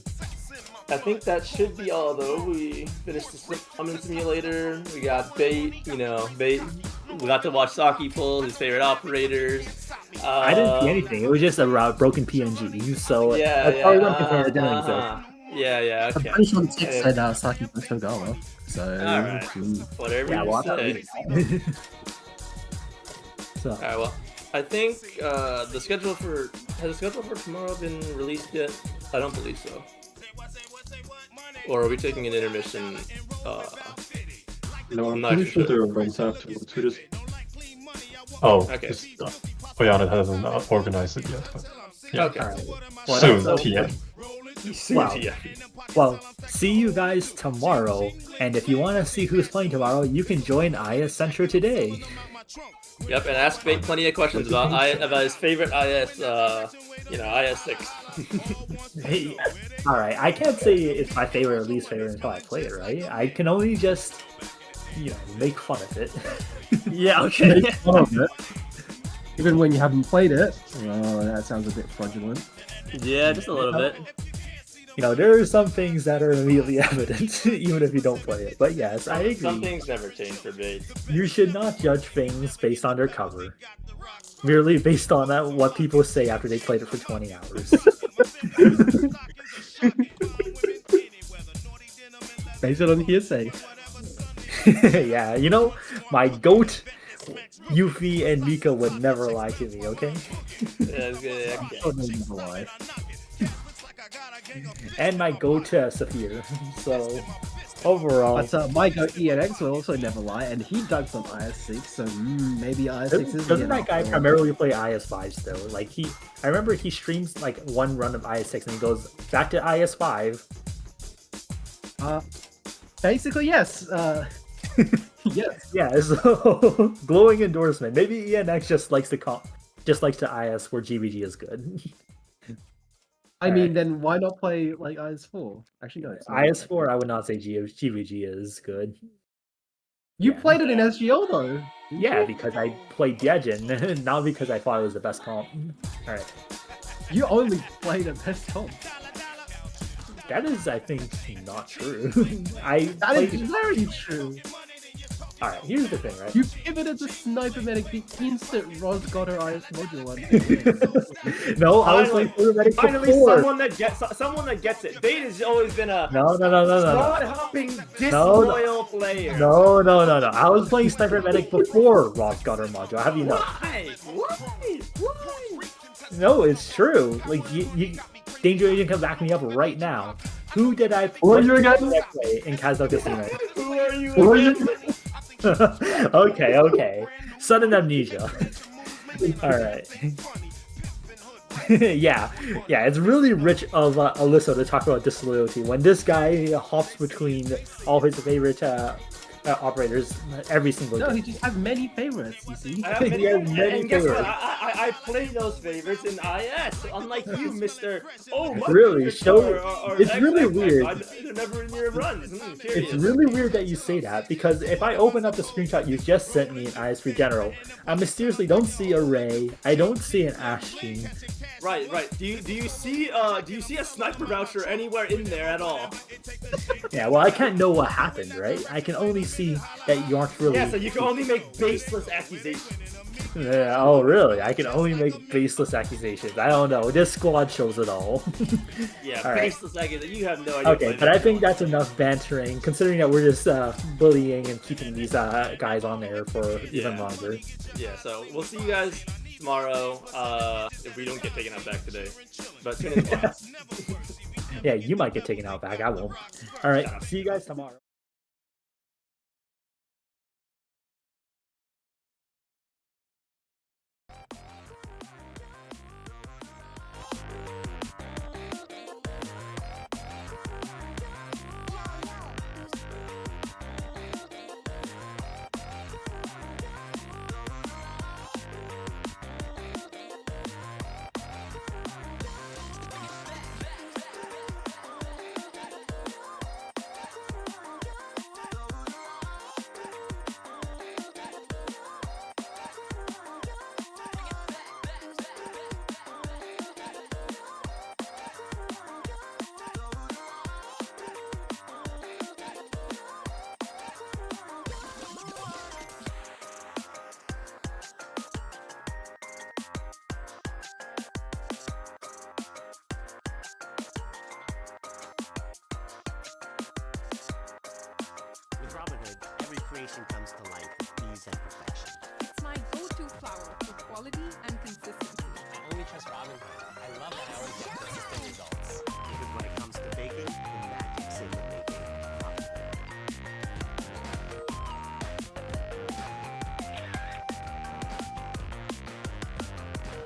I think that should be all, though. We finished the Summon Simulator. We got Bait, Bait. We got to watch Saki pull his favorite operators. I didn't see anything. It was just a broken PNG. So yeah. Yeah, okay. I'm pretty sure the text said Saki pushed Hogala. So alright. Whatever you say. So. Alright, well, I think has the schedule for tomorrow been released yet? I don't believe so. Or are we taking an intermission? No, I'm not pretty sure there are runs afterwards. We just... Oh, okay. Boyan hasn't organized it yet. But... Yeah. Okay. Well, soon, TM. Well, see you guys tomorrow, and if you want to see who's playing tomorrow, you can join IS Central today. Yep, and ask Bait plenty of questions about his favorite IS, IS6. Hey, all right, I can't say it's my favorite or least favorite until I play it, right? I can only just, make fun of it. Yeah, okay. Make fun of it. Even when you haven't played it. Oh, that sounds a bit fraudulent. Yeah, just a little bit. There are some things that are immediately evident, even if you don't play it. But yes, I agree. Some things never change for Bait. You should not judge things based on their cover. Merely based on what people say after they played it for 20 hours. Based it on hearsay. Yeah, my goat, Yuffie, and Mika would never lie to me, okay? Yeah, it's good. Okay. Never lie. And my goat, Saphir. So, overall... But my goat, ENX, will also never lie, and he dug some IS6, so maybe IS6 is... Doesn't that guy primarily play IS5 still? Like, I remember he streams, like, one run of IS6, and he goes back to IS5. Basically, yes. Yes. Yeah, so glowing endorsement. Maybe ENX just likes to IS where GBG is good. I mean, Alright. then why not play like IS4? Actually, no. It's not. IS4, I would not say GVG is good. You Yeah. played it in SGO though. didn't Yeah, you? because I played Diegen, not because I thought it was the best comp. Alright. You only played at best comp. That is, I think, not true. That is very true. Alright, here's the thing, right? You pivoted to Sniper Medic the instant Roz got her IS module one. No, I was playing Sniper Medic Finally, before. someone that gets it. Bait has always been a No. hopping, disloyal player. No. I was playing Sniper Medic before Ross got her module. Have you know? Why? No, it's true. Like, you Danger Agent can back me up right now. Who did I Who are you again? play in Kazdel Kasino? Who are you? Okay. Sudden amnesia. Alright. yeah, it's really rich of Alyssa to talk about disloyalty when this guy hops between all his favorite operators every single No, day. he just has many favorites, you see. I have many, He has many and guess what? favorites. I play those favorites in IS, unlike you, Mr. Oh, my Really? favorites Show- are it's really weird. They're never in your runs. It's really weird that you say that, because if I open up the screenshot you just sent me in IS3 General, I mysteriously don't see a Ray, I don't see an Ashton. Right. Do you see a sniper voucher anywhere in there at all? Yeah, well, I can't know what happened, right? I can only see that you aren't really... Yeah, so you can only make baseless accusations. Yeah, oh, really? I can only make baseless accusations. I don't know. This squad shows it all. Yeah, All right. baseless accusations. You have no idea. Okay, but I think that's enough bantering, considering that we're just bullying and keeping these guys on there for even longer. Yeah, so we'll see you guys tomorrow if we don't get taken out back today. But tune in tomorrow. Yeah, you might get taken out back. I won't. All right, see you guys tomorrow. With Robinhood, every creation comes to life with ease and perfection. It's my go-to flower for quality and consistency. I only trust Robinhood. I love that I